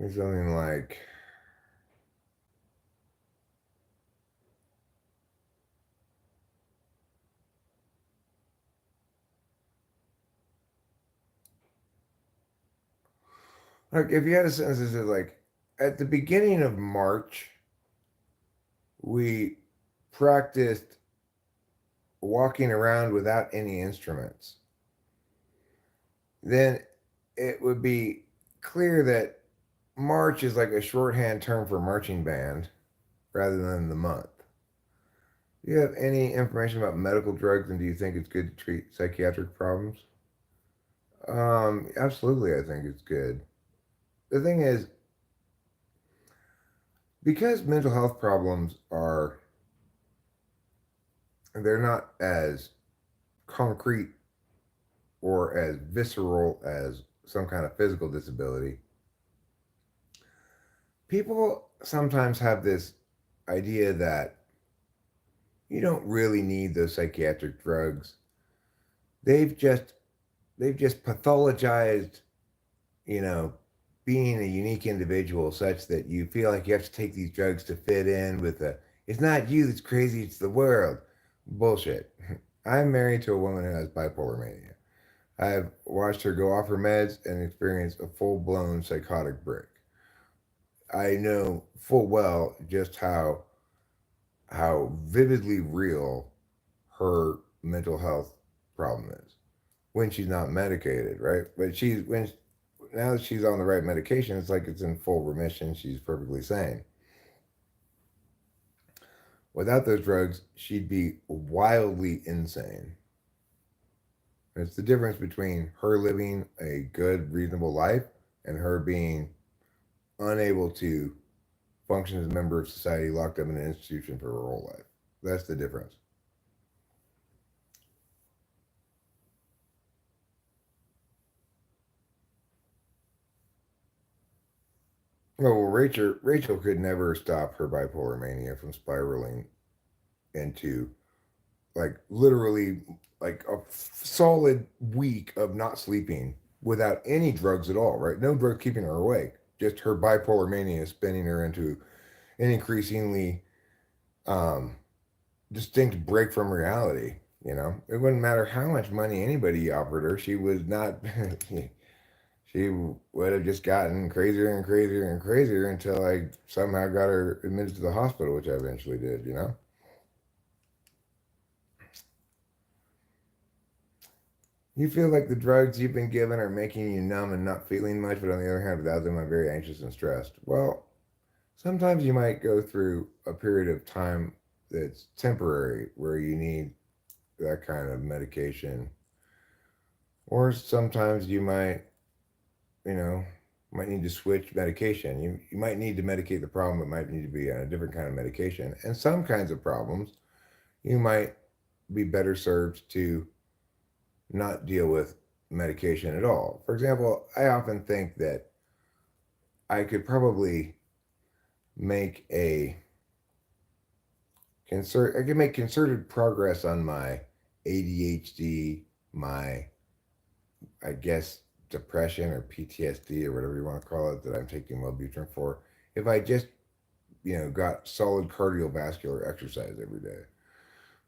something like if you had a sentence that said like, at the beginning of March, we practiced walking around without any instruments, then it would be clear that March is like a shorthand term for marching band rather than the month. Do you have any information about medical drugs and do you think it's good to treat psychiatric problems? Absolutely, I think it's good. The thing is, because mental health problems are, they're not as concrete or as visceral as some kind of physical disability, people sometimes have this idea that you don't really need those psychiatric drugs. They've just they've just pathologized, you know, being a unique individual such that you feel like you have to take these drugs to fit in with the it's not you that's crazy, it's the world. Bullshit. I'm married to a woman who has bipolar mania. I've watched her go off her meds and experience a full blown psychotic break. I know full well just how vividly real her mental health problem is when she's not medicated, right? But she's when now that she's on the right medication, it's like it's in full remission. She's perfectly sane. Without those drugs, she'd be wildly insane. It's the difference between her living a good, reasonable life and her being unable to function as a member of society, locked up in an institution for her whole life. That's the difference. Well, Rachel could never stop her bipolar mania from spiraling into like literally like a solid week of not sleeping without any drugs at all, right? No drugs keeping her awake. Just her bipolar mania spinning her into an increasingly um, distinct break from reality. You know, it wouldn't matter how much money anybody offered her; she was not. She would have just gotten crazier and crazier and crazier until I somehow got her admitted to the hospital, which I eventually did. You know. You feel like the drugs you've been given are making you numb and not feeling much, but on the other hand, without them, I'm very anxious and stressed. Well, sometimes you might go through a period of time that's temporary where you need that kind of medication, or sometimes you might, you know, might need to switch medication. You might need to medicate the problem, but might need to be on a different kind of medication. And some kinds of problems, you might be better served to not deal with medication at all. For example, I often think that I could probably make a I could make concerted progress on my ADHD, my I guess depression or PTSD or whatever you want to call it that I'm taking Wellbutrin for if I just, got solid cardiovascular exercise every day.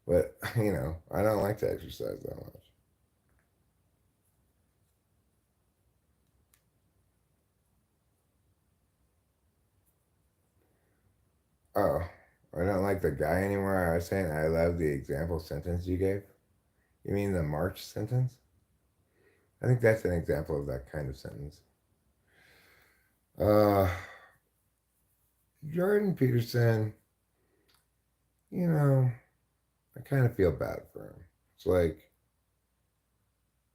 But, I don't like to exercise that much. Oh, I don't like the guy anymore. I was saying I love the example sentence you gave. You mean the March sentence? I think that's an example of that kind of sentence. Uh, Jordan Peterson, you know, I kind of feel bad for him. It's like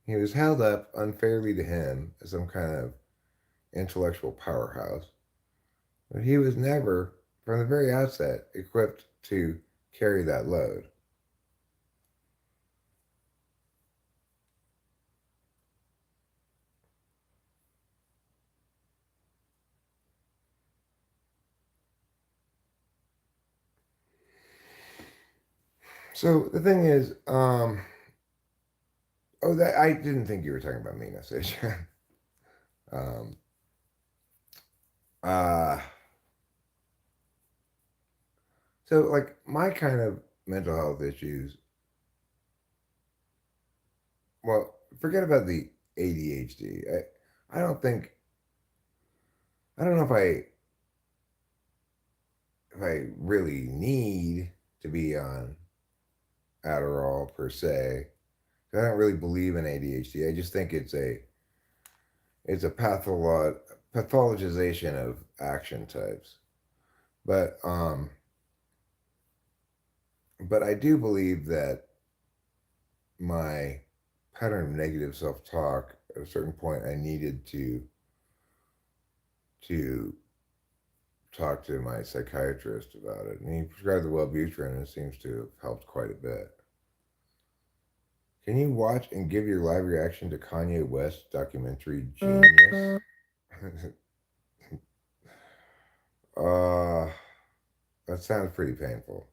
he was held up unfairly to him as some kind of intellectual powerhouse, but he was never, from the very outset, equipped to carry that load. So the thing is, oh, that I didn't think you were talking about me message. um, uh, so like my kind of mental health issues. Well, forget about the ADHD. I don't think I don't know if I really need to be on Adderall per se. I don't really believe in ADHD. I just think it's a pathologization of action types. But um, but I do believe that my pattern of negative self talk at a certain point I needed to talk to my psychiatrist about it, and he prescribed the Wellbutrin, and it seems to have helped quite a bit. Can you watch and give your live reaction to Kanye West documentary Genius? uh, that sounds pretty painful.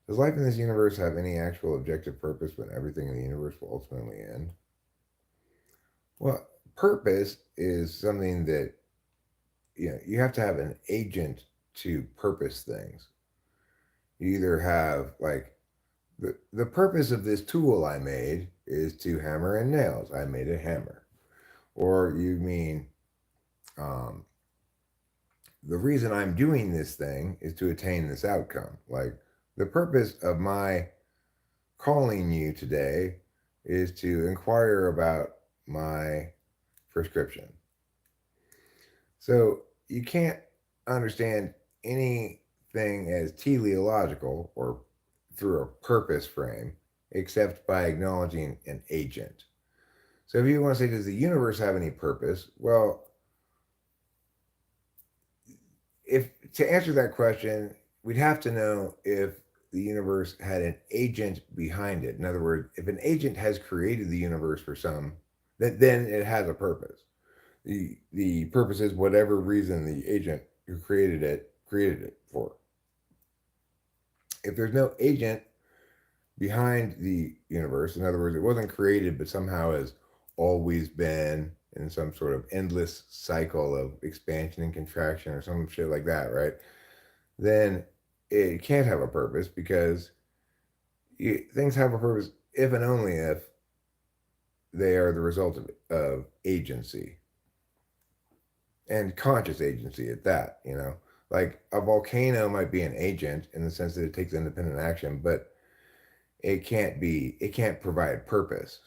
Does life in this universe have any actual objective purpose when everything in the universe will ultimately end? Well, purpose is something that you have to have an agent to purpose things. You either have like the purpose of this tool I made is to hammer in nails. I made a hammer. Or you mean um, the reason I'm doing this thing is to attain this outcome. Like the purpose of my calling you today is to inquire about my prescription. So you can't understand anything as teleological or through a purpose frame except by acknowledging an agent. So if you want to say, does the universe have any purpose? Well, if to answer that question, we'd have to know if the universe had an agent behind it. In other words, if an agent has created the universe for some, then it has a purpose. The purpose is whatever reason the agent who created it for. If there's no agent behind the universe, in other words, it wasn't created but somehow has always been in some sort of endless cycle of expansion and contraction or some shit like that, right? Then it can't have a purpose because things have a purpose if and only if they are the result of agency and conscious agency at that. Like a volcano might be an agent in the sense that it takes independent action, but it can't provide purpose.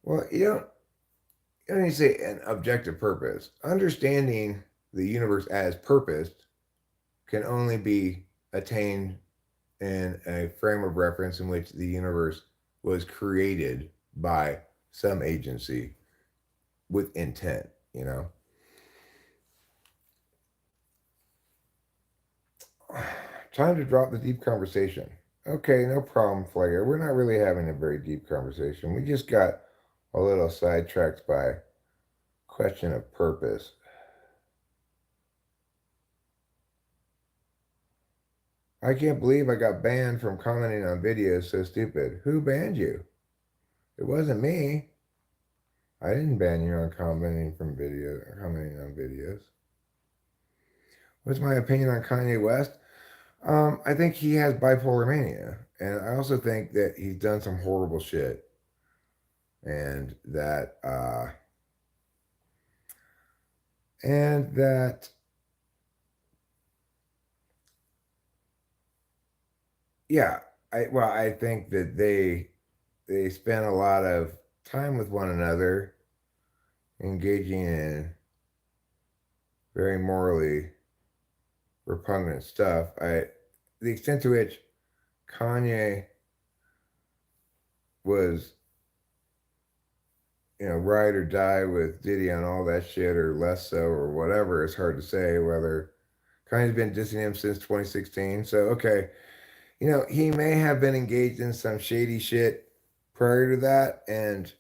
Well, you don't need to say an objective purpose. Understanding the universe as purposed can only be attained in a frame of reference in which the universe was created by some agency with intent. Time to drop the deep conversation. Okay, no problem, Flagger. We're not really having a very deep conversation. We just got a little sidetracked by question of purpose. I can't believe I got banned from commenting on videos so stupid. Who banned you? It wasn't me. I didn't ban you on commenting on videos. What's my opinion on Kanye West? I think he has bipolar mania, and I also think that he's done some horrible shit, and that yeah, I think that they spent a lot of time with one another, engaging in very morally repugnant stuff. The extent to which Kanye was, ride or die with Diddy on all that shit, or less so, or whatever, is hard to say. Whether Kanye's been dissing him since 2016, so okay, he may have been engaged in some shady shit prior to that, and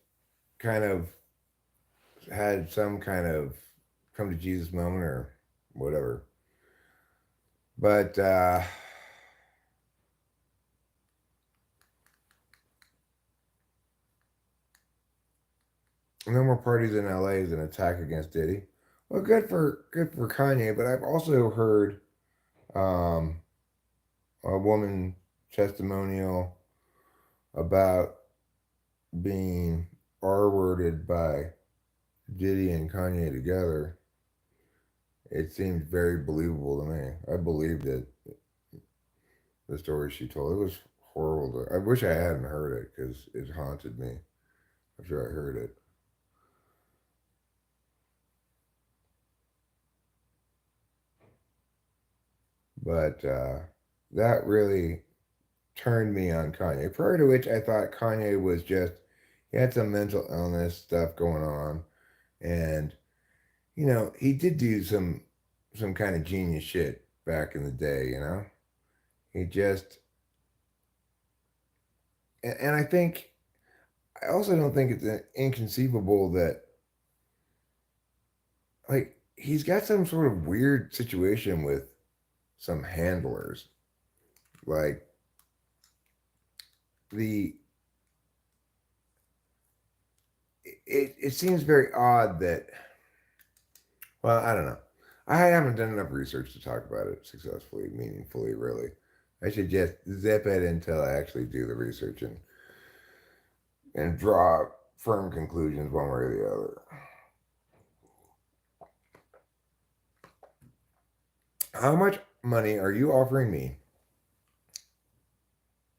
kind of had some kind of come to Jesus moment or whatever. But no more parties in LA is an attack against Diddy. Well, good for Kanye, but I've also heard um, a woman testimonial about being R-worded by Diddy and Kanye together. It seemed very believable to me. I believed it, the story she told. It was horrible. I wish I hadn't heard it because it haunted me after I heard it. But that really turned me on Kanye. Prior to which, I thought Kanye was just, he had some mental illness stuff going on, and he did do some kind of genius shit back in the day. He just, and I think, I also don't think it's inconceivable that, like, he's got some sort of weird situation with some handlers. Like, the it seems very odd that, well, I don't know. I haven't done enough research to talk about it successfully, meaningfully, really. I should just zip it until I actually do the research and draw firm conclusions one way or the other. How much money are you offering me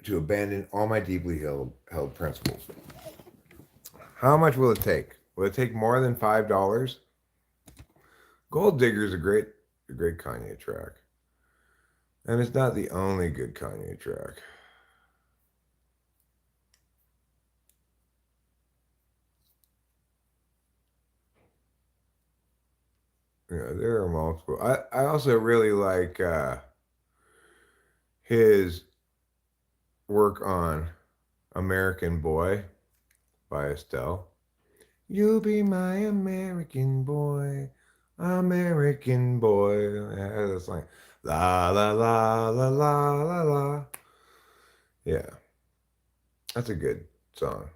to abandon all my deeply held principles? How much will it take? Will it take more than $5? Gold Digger is a great Kanye track, and it's not the only good Kanye track. There are multiple. I also really like his work on American Boy by Estelle. You'll be my American boy, American boy. Yeah, that's like la la la la la la la. Yeah, that's a good song.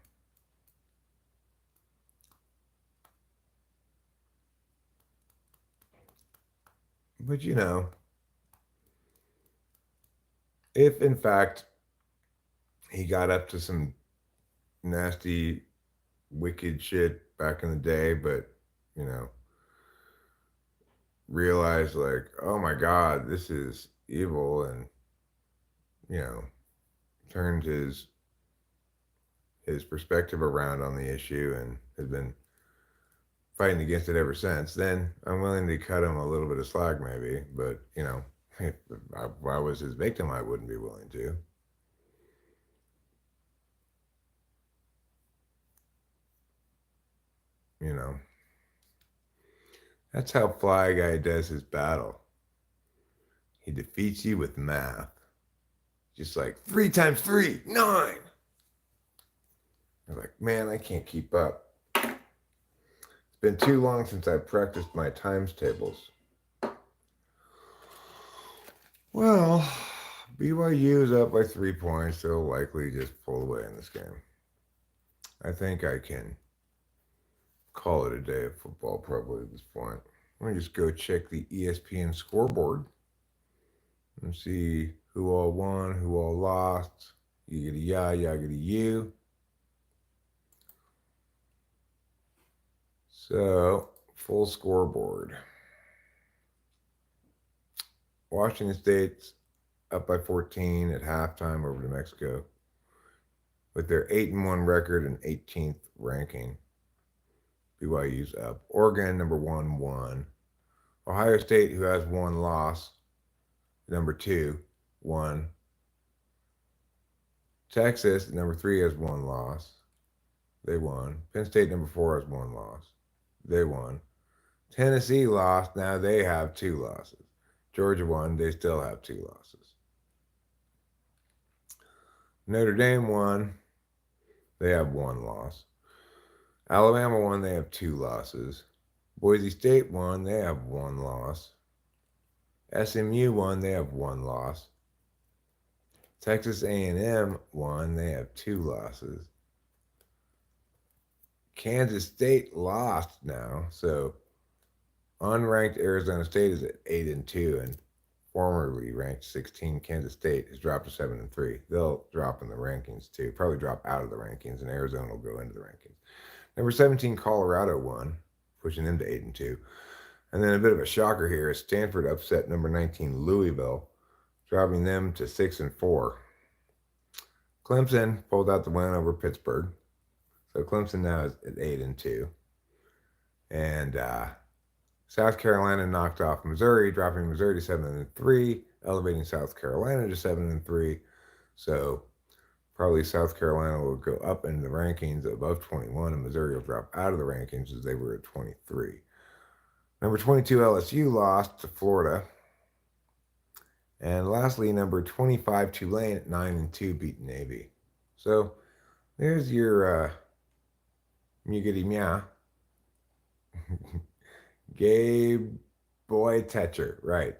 But if in fact he got up to some nasty, wicked shit back in the day, but you know, realized like, oh my God, this is evil, and you know, turned his perspective around on the issue and has been fighting against it ever since, then I'm willing to cut him a little bit of slack, maybe. But if I was his victim, I wouldn't be willing to. You know, that's how Fly Guy does his battle. He defeats you with math, just like 3 times 3, 9. You're like, man, I can't keep up. It's been too long since I practiced my times tables. Well, BYU is up by 3 points. They'll likely just pull away in this game. I think I can call it a day of football probably at this point. Let me just go check the ESPN scoreboard and see who all won, who all lost. Yiggity ya, yaggity you. So, full scoreboard. Washington State's up by 14 at halftime over New Mexico with their 8-1 record and 18th ranking. BYU's up. Oregon, number 1, won. Ohio State, who has 1 loss, number 2, won. Texas, number 3, has 1 loss. They won. Penn State, number 4, has 1 loss. They won. Tennessee lost. Now they have 2 losses. Georgia won. They still have 2 losses. Notre Dame won. They have 1 loss. Alabama won. They have 2 losses. Boise State won. They have 1 loss. SMU won. They have 1 loss. Texas A&M won. They have 2 losses. Kansas State lost now, so unranked Arizona State is at 8-2, and formerly ranked 16 Kansas State has dropped to 7-3. They'll drop in the rankings too. Probably drop out of the rankings, and Arizona will go into the rankings. Number 17 Colorado won, pushing them to 8-2. And then a bit of a shocker here is Stanford upset number 19 Louisville, dropping them to 6-4. Clemson pulled out the win over Pittsburgh, so Clemson now is at 8-2. And South Carolina knocked off Missouri, dropping Missouri to 7-3, elevating South Carolina to 7-3. So probably South Carolina will go up in the rankings above 21, and Missouri will drop out of the rankings as they were at 23. Number 22 LSU lost to Florida. And lastly, number 25 Tulane at 9-2 beat Navy. So there's your muggity meow. Gabe Boytetcher, right.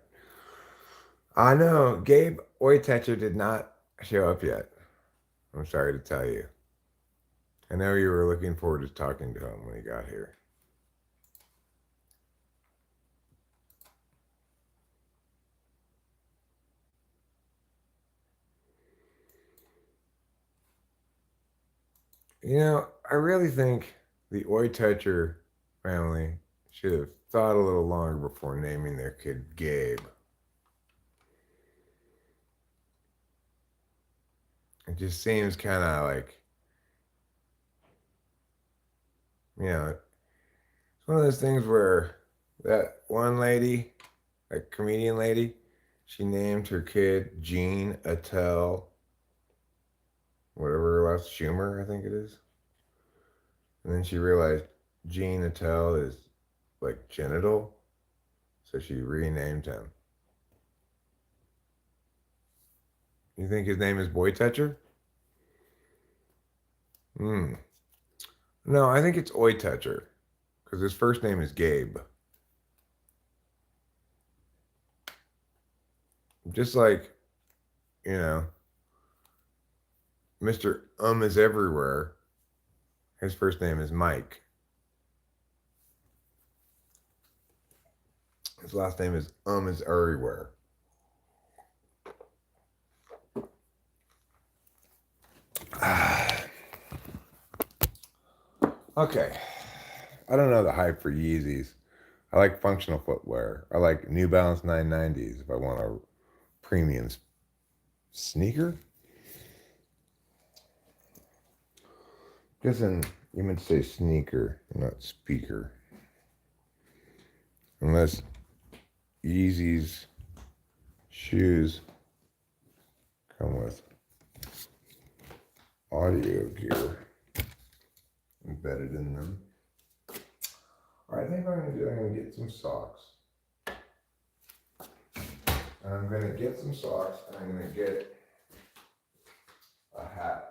I know, Gabe Boytetcher did not show up yet. I'm sorry to tell you. I know you were looking forward to talking to him when he got here. You know, I really think the Oytetcher family should have thought a little longer before naming their kid Gabe. It just seems kind of like, you know, it's one of those things where that one lady, that comedian lady, she named her kid Jean Attell, whatever her last, Schumer, I think it is. And then she realized Jean Attell is like genital, so she renamed him. You think his name is Boytetcher? No, I think it's Oytetcher, because his first name is Gabe. Just like, you know, Mr. Is Everywhere, his first name is Mike. His last name is Is Everywhere. Okay. I don't know the hype for Yeezys. I like functional footwear. I like New Balance 990s if I want a premium sneaker. Guessing you meant to say sneaker, not speaker. Unless Yeezy's shoes come with audio gear embedded in them. All right, I think what I'm going to do, I'm going to get some socks. I'm going to get some socks, and I'm going to get a hat.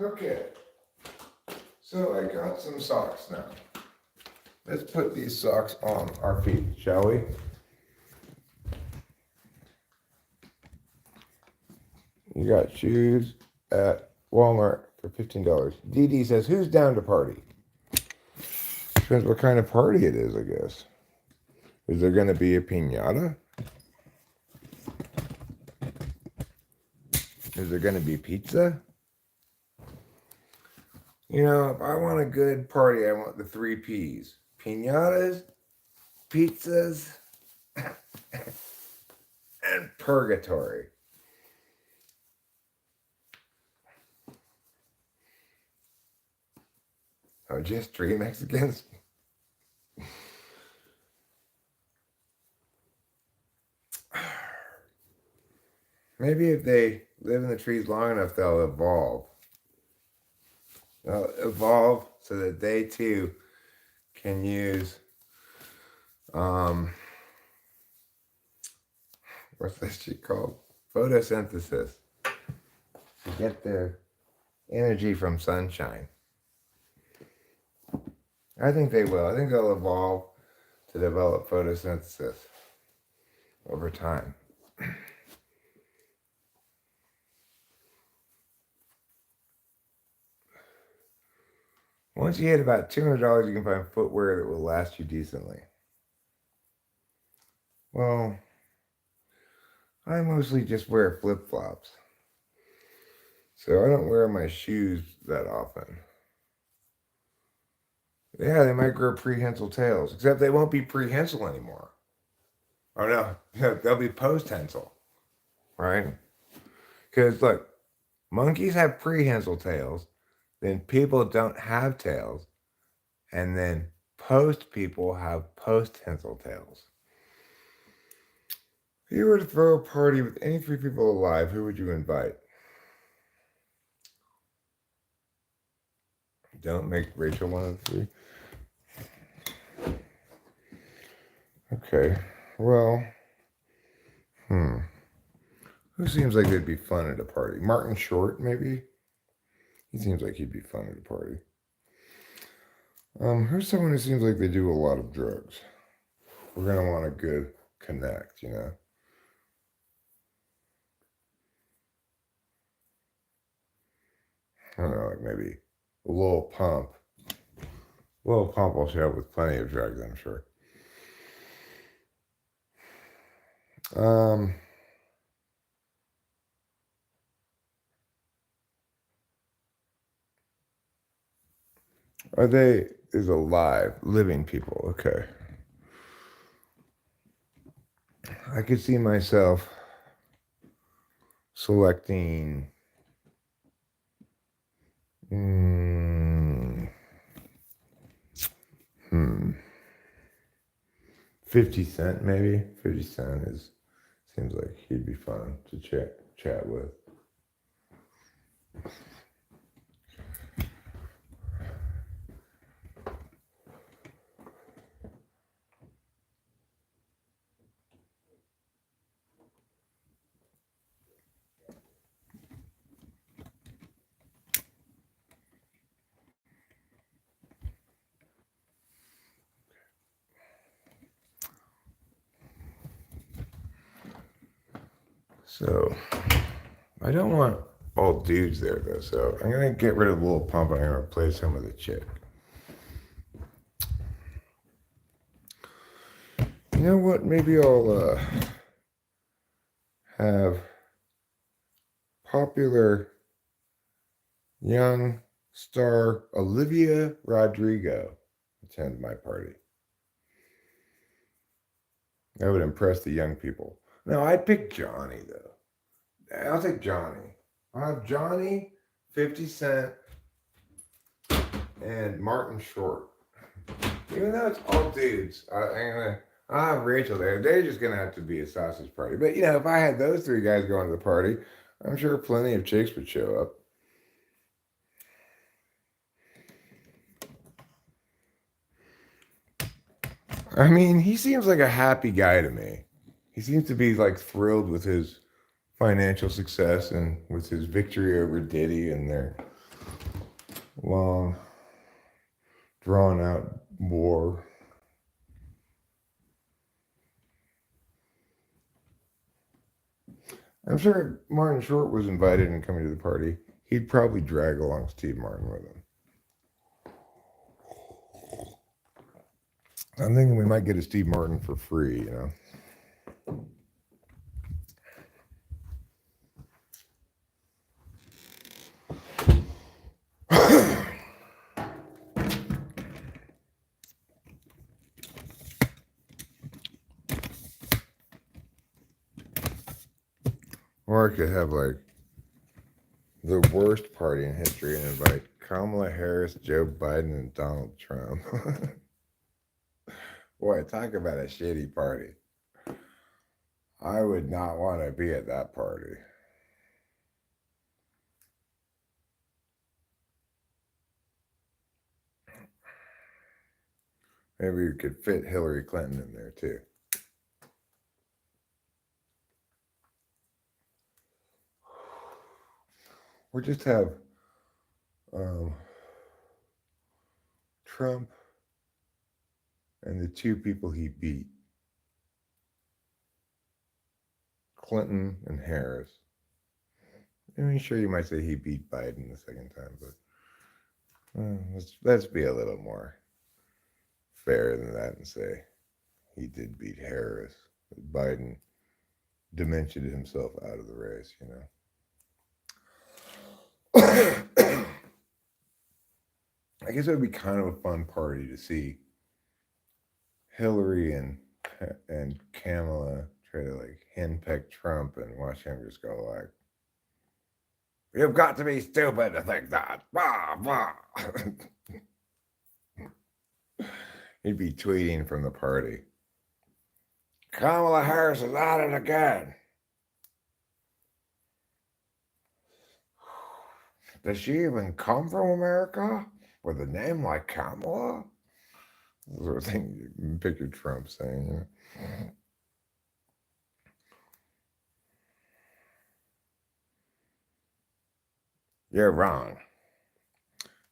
Okay, so I got some socks now. Let's put these socks on our feet, shall we? You got shoes at Walmart for $15. DD says, who's down to party? Depends what kind of party it is, I guess. Is there going to be a piñata? Is there going to be pizza? You know, if I want a good party, I want the 3 P's. Piñatas, pizzas, and purgatory. Oh, just 3 Mexicans? Maybe if they live in the trees long enough, they'll evolve. They'll evolve so that they too can use, what's this shit called? Photosynthesis. To get their energy from sunshine. I think they will. I think they'll evolve to develop photosynthesis over time. Once you hit about $200, you can find footwear that will last you decently. Well, I mostly just wear flip-flops. So I don't wear my shoes that often. Yeah, they might grow prehensile tails, except they won't be prehensile anymore. Oh no, they'll be posthensile, right? Because look, monkeys have prehensile tails, then people don't have tails, and then post people have posthensile tails. If you were to throw a party with any 3 people alive, who would you invite? Don't make Rachel one of the 3. Okay, well, who seems like they'd be fun at a party? Martin Short, maybe? He seems like he'd be fun at a party. Who's someone who seems like they do a lot of drugs? We're going to want a good connect, you know? I don't know, like maybe a little pump. A little pump will show up with plenty of drugs, I'm sure. Are they is alive, living people? Okay. I could see myself selecting 50 Cent, maybe. 50 Cent seems like he'd be fun to chat with. So, I don't want all dudes there though, so I'm gonna get rid of Lil Pump and I'm gonna replace him with a chick. You know what? Maybe I'll have popular young star Olivia Rodrigo attend my party. That would impress the young people. No, I'd pick Johnny though. I'll take Johnny. I'll have Johnny, 50 Cent, and Martin Short. Even though it's all dudes, I'll have Rachel there. They're just gonna have to be a sausage party. But you know, if I had those 3 guys going to the party, I'm sure plenty of chicks would show up. I mean, he seems like a happy guy to me. He seems to be like thrilled with his financial success and with his victory over Diddy and their long, drawn out war. I'm sure Martin Short was invited and coming to the party. He'd probably drag along Steve Martin with him. I'm thinking we might get a Steve Martin for free, you know. Or I could have like the worst party in history and invite Kamala Harris, Joe Biden, and Donald Trump. Boy, talk about a shitty party. I would not want to be at that party. Maybe we could fit Hillary Clinton in there too. Or just have Trump and the two people he beat, Clinton and Harris. I mean, sure, you might say he beat Biden the second time, but let's be a little more fair than that and say he did beat Harris. Biden dimensioned himself out of the race, you know. I guess it would be kind of a fun party to see Hillary and Kamala try to like henpeck Trump and watch him just go like, "You've got to be stupid to think that." Blah, blah. He'd be tweeting from the party. Kamala Harris is at it again. Does she even come from America with a name like Kamala? The sort of thing you picture Trump saying, you know. You're wrong.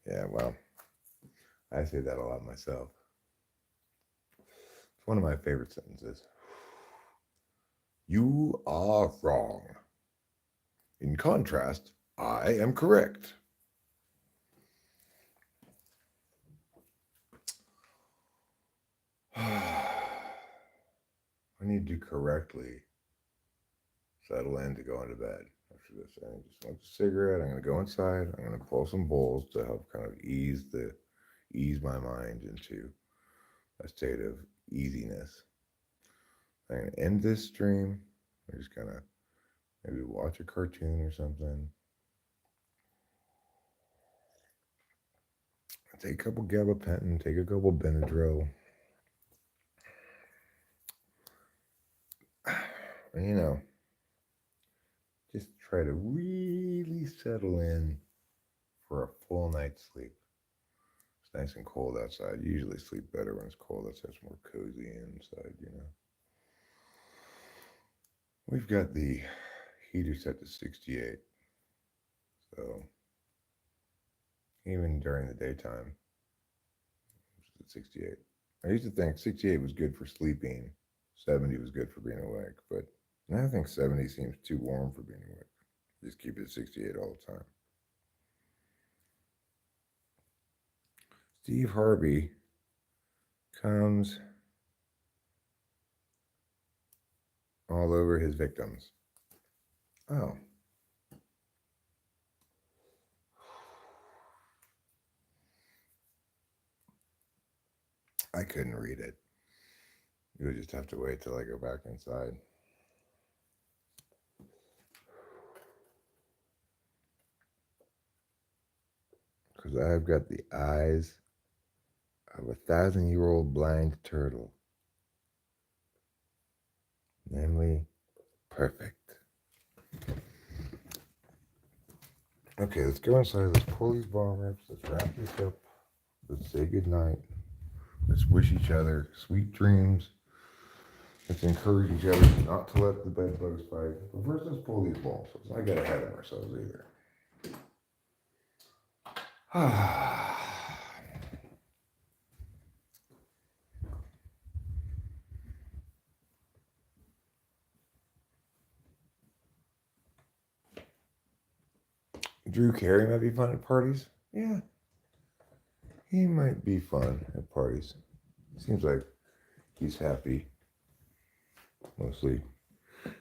Yeah, well, I say that a lot myself. It's one of my favorite sentences. You are wrong. In contrast, I am correct. I need to correctly settle in to go into bed after this. I just smoked a cigarette. I'm going to go inside. I'm going to pull some bowls to help kind of ease my mind into a state of easiness. I'm going to end this stream. I'm just going to maybe watch a cartoon or something. Take a couple gabapentin, take a couple Benadryl. And, you know, just try to really settle in for a full night's sleep. It's nice and cold outside. You usually sleep better when it's cold outside. It's more cozy inside, you know. We've got the heater set to 68. So even during the daytime, it's at 68. I used to think 68 was good for sleeping, 70 was good for being awake, but now I think 70 seems too warm for being awake. Just keep it at 68 all the time. Steve Harvey comes all over his victims. Oh. I couldn't read it. You would just have to wait till I go back inside. Because I've got the eyes of a 1,000-year-old blind turtle. Namely, perfect. Okay, let's go inside. Let's pull these ball wraps. Let's wrap this up. Let's say goodnight. Let's wish each other sweet dreams. Let's encourage each other not to let the bed bugs bite. But first, let's pull these balls. Let's not get ahead of ourselves either. Drew Carey might be fun at parties. Yeah. He might be fun at parties. Seems like he's happy. Mostly.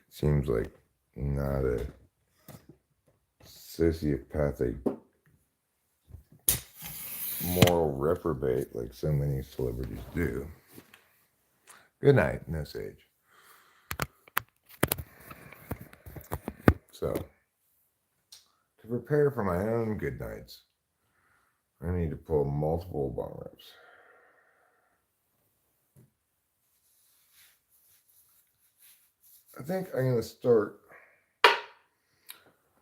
Seems like not a sociopathic moral reprobate like so many celebrities do. Good night, no sage. So, to prepare for my own good nights, I need to pull multiple bong rips. I think I'm going to start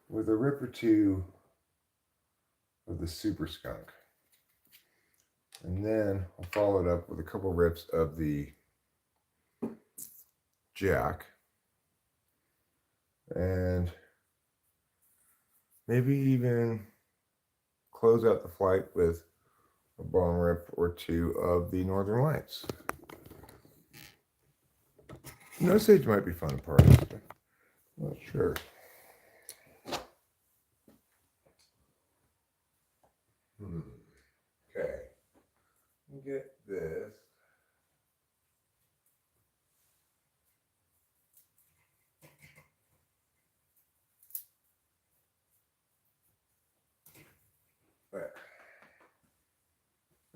with a rip or two of the Super Skunk. And then I'll follow it up with a couple rips of the Jack. And maybe even close out the flight with a bong rip or two of the Northern Lights. No sage might be fun at parties. I'm not sure. Okay. Get this. Right.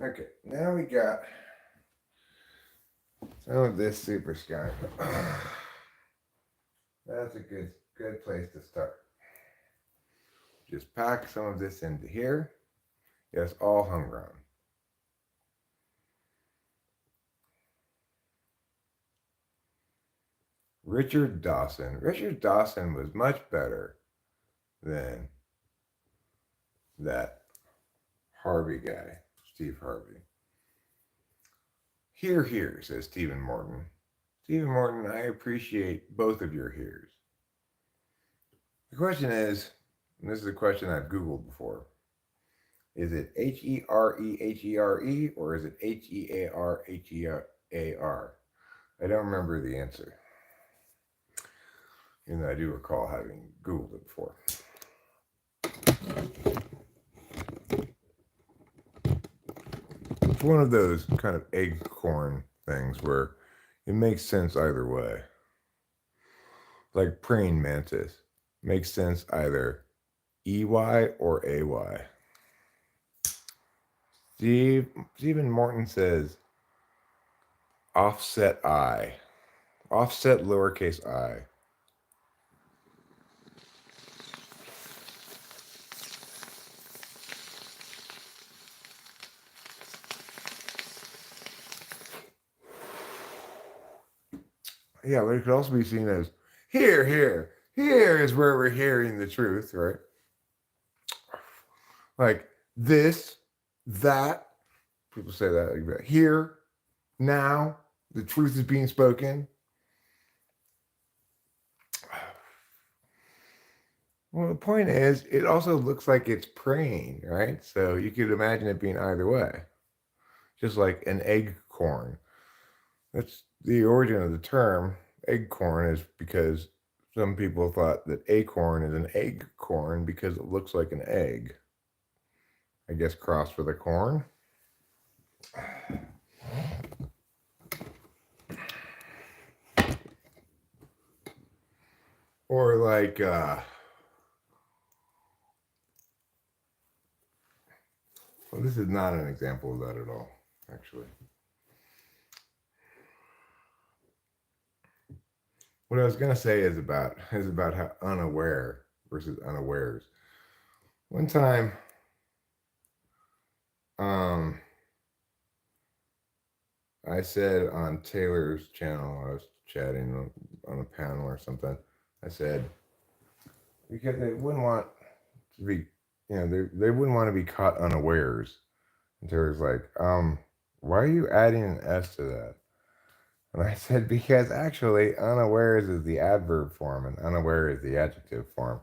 Okay, now we got some of this Super Skunk. That's a good place to start. Just pack some of this into here. Yes, all homegrown. Richard Dawson. Richard Dawson was much better than that Harvey guy, Steve Harvey. Here, says Stephen Morton. Stephen Morton, I appreciate both of your heres. The question is, and this is a question I've Googled before, is it H-E-R-E-H-E-R-E or is it H-E-A-R-H-E-A-R? I don't remember the answer. And I do recall having Googled it before. It's one of those kind of acorn things where it makes sense either way. Like praying mantis makes sense either EY or AY. Stephen Morton says offset I. Offset lowercase I. Yeah, but it could also be seen as here is where we're hearing the truth, right? Like this, that, people say that like that. Here, now, the truth is being spoken. Well, the point is, it also looks like it's praying, right? So you could imagine it being either way. Just like an acorn. That's the origin of the term acorn, is because some people thought that acorn is an acorn because it looks like an egg. I guess crossed with a corn. Or like, well, this is not an example of that at all, actually. What I was gonna say is about how unaware versus unawares. One time, I said on Taylor's channel, I was chatting on a panel or something. I said because they wouldn't want to be, they wouldn't want to be caught unawares. And Taylor's like, why are you adding an S to that? And I said, because actually, unawares is the adverb form and unaware is the adjective form.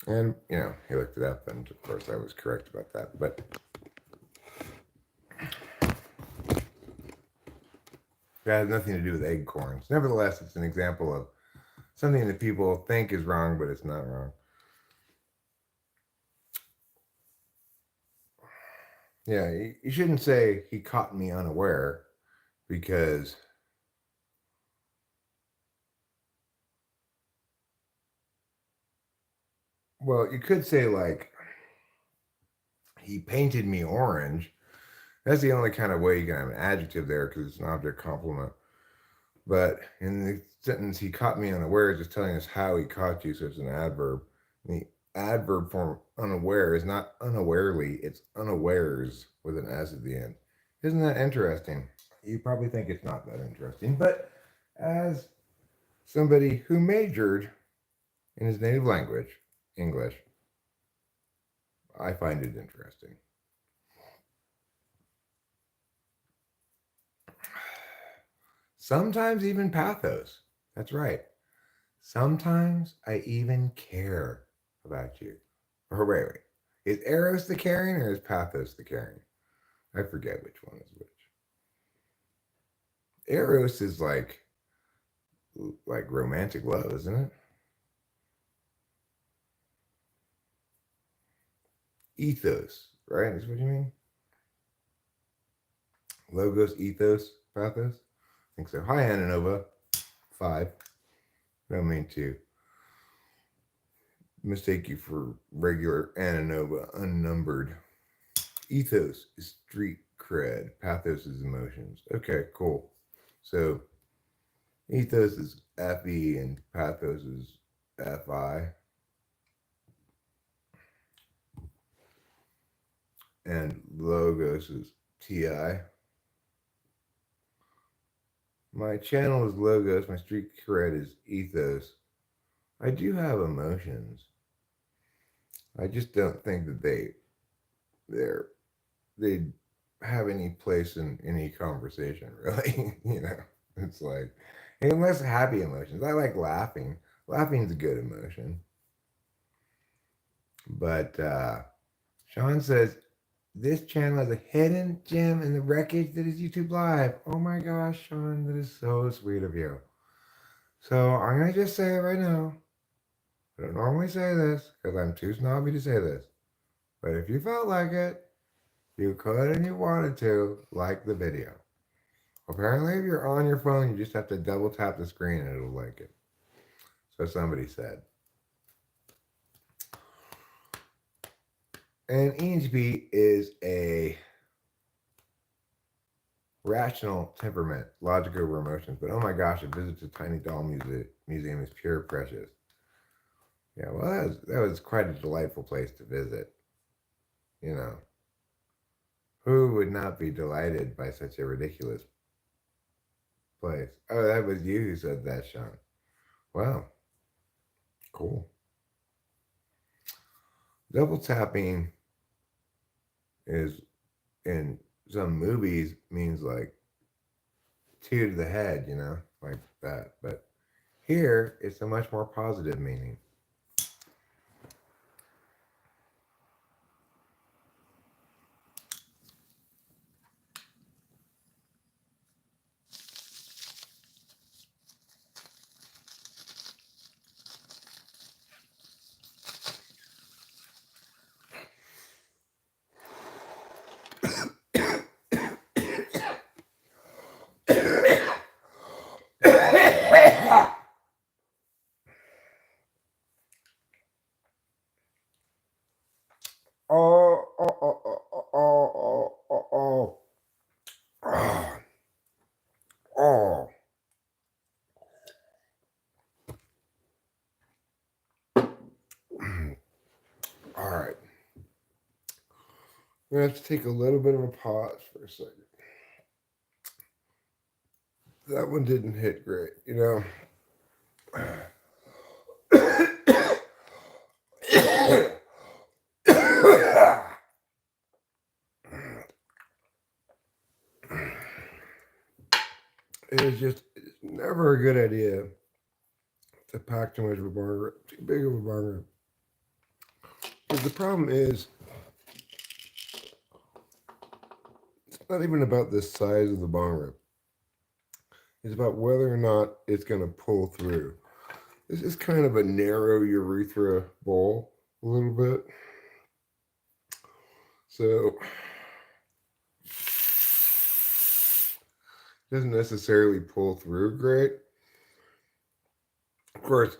And, he looked it up, and of course I was correct about that. But that has nothing to do with acorns. Nevertheless, it's an example of something that people think is wrong, but it's not wrong. Yeah, you shouldn't say he caught me unaware because, well, you could say like he painted me orange. That's the only kind of way you can have an adjective there because it's an object complement. But in the sentence, he caught me unaware is just telling us how he caught you, so it's an adverb. And the adverb form unaware is not unawarely, it's unawares with an S at the end. Isn't that interesting? You probably think it's not that interesting, but as somebody who majored in his native language, English, I find it interesting. Sometimes even pathos. That's right. Sometimes I even care about you. Or wait. Is Eros the caring or is Pathos the caring? I forget which one is which. Eros is like romantic love, isn't it? Ethos, right? Is what you mean? Logos, ethos, pathos? I think so. Hi, Ananova. 5. Don't mean to mistake you for regular Ananova, unnumbered. Ethos is street cred. Pathos is emotions. Okay, cool. So ethos is FE and pathos is FI. And logos is TI. My channel is logos. My street cred is ethos. I do have emotions. I just don't think that they're they have any place in any conversation, really. It's like unless happy emotions. I like laughing. Laughing's a good emotion. But Sean says this channel has a hidden gem in the wreckage that is YouTube Live. Oh my gosh, Sean, that is so sweet of you. So I'm gonna just say it right now. I don't normally say this because I'm too snobby to say this. But if you felt like it, you could and you wanted to like the video. Apparently, if you're on your phone, you just have to double tap the screen and it'll like it. So somebody said. And ENTP is a rational temperament, logic over emotions. But oh my gosh, a visit to Tiny Doll Museum is pure precious. Yeah, well, that was quite a delightful place to visit. You know, who would not be delighted by such a ridiculous place? Oh, that was you who said that, Sean. Wow, cool. Double tapping is in some movies means like two to the head, like that. But here, it's a much more positive meaning. Oh, oh, oh, oh, oh, oh, oh, oh, oh, oh. All right. We have to take a little bit of a pause for a second. That one didn't hit great, It's never a good idea to pack too much of a bar rib, too big of a bar rib. Because the problem is, it's not even about the size of the bar rib. It's about whether or not it's going to pull through. This is kind of a narrow urethra bowl, a little bit. So doesn't necessarily pull through great. Of course,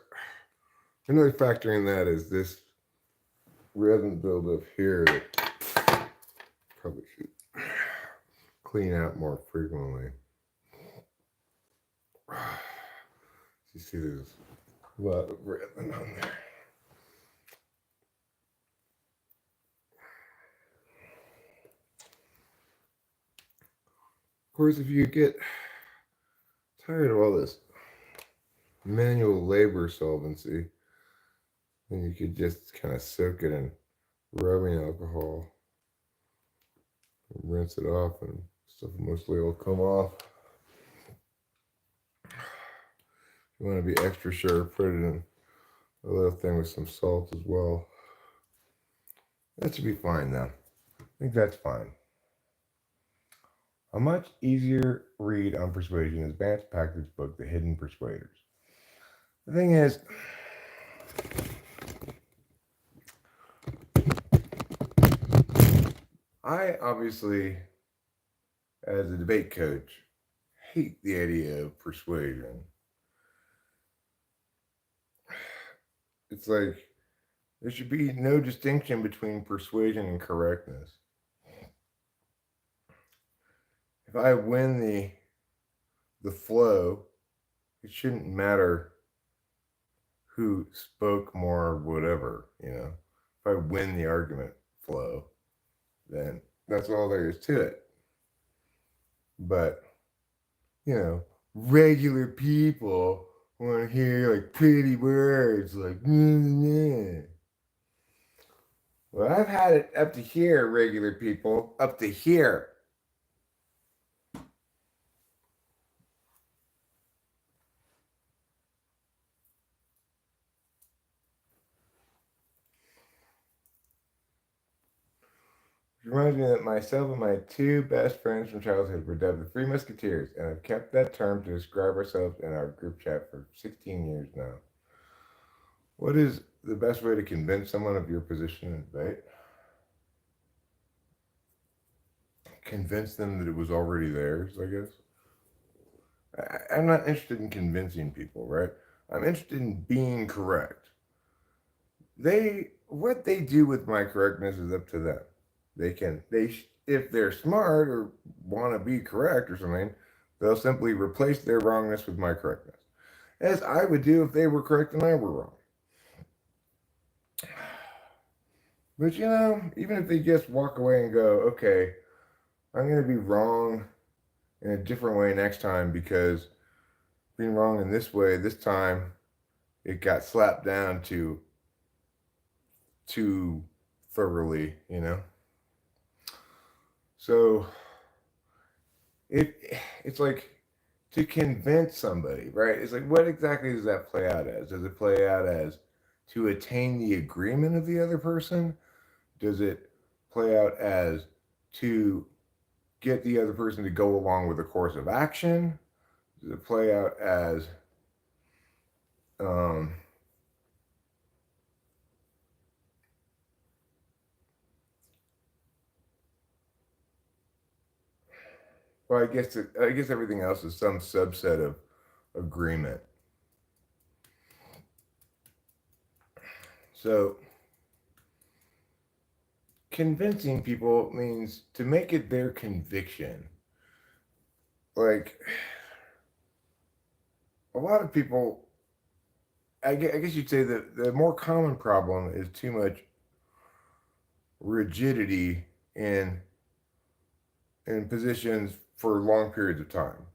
another factor in that is this resin buildup here that probably should clean out more frequently. You see there's a lot of resin on there. Of course, if you get tired of all this manual labor solvency, then you could just kind of soak it in rubbing alcohol, and rinse it off, and stuff mostly will come off. If you want to be extra sure, put it in a little thing with some salt as well. That should be fine though. I think that's fine. A much easier read on persuasion is Vance Packard's book, The Hidden Persuaders. The thing is, I obviously, as a debate coach, hate the idea of persuasion. It's like there should be no distinction between persuasion and correctness. If I win the flow, it shouldn't matter who spoke more or whatever, you know. If I win the argument flow, then that's all there is to it. But, you know, regular people want to hear like pretty words like, nah. Well, I've had it up to here, regular people, up to here. It reminds me that myself and my two best friends from childhood were dubbed the Three Musketeers, and I've kept that term to describe ourselves in our group chat for 16 years now. What is the best way to convince someone of your position in debate? Convince them that it was already theirs, I guess. I'm not interested in convincing people, right? I'm interested in being correct. What they do with my correctness is up to them. If they're smart or want to be correct or something, they'll simply replace their wrongness with my correctness, as I would do if they were correct and I were wrong. But you know, even if they just walk away and go, okay, I'm going to be wrong in a different way next time because being wrong in this way this time, it got slapped down too thoroughly, you know. So it's like to convince somebody, right? It's like, what exactly does that play out as? Does it play out as to attain the agreement of the other person? Does it play out as to get the other person to go along with a course of action? Does it play out as well, I guess everything else is some subset of agreement. So convincing people means to make it their conviction. Like a lot of people, I guess you'd say that the more common problem is too much rigidity in positions for long periods of time.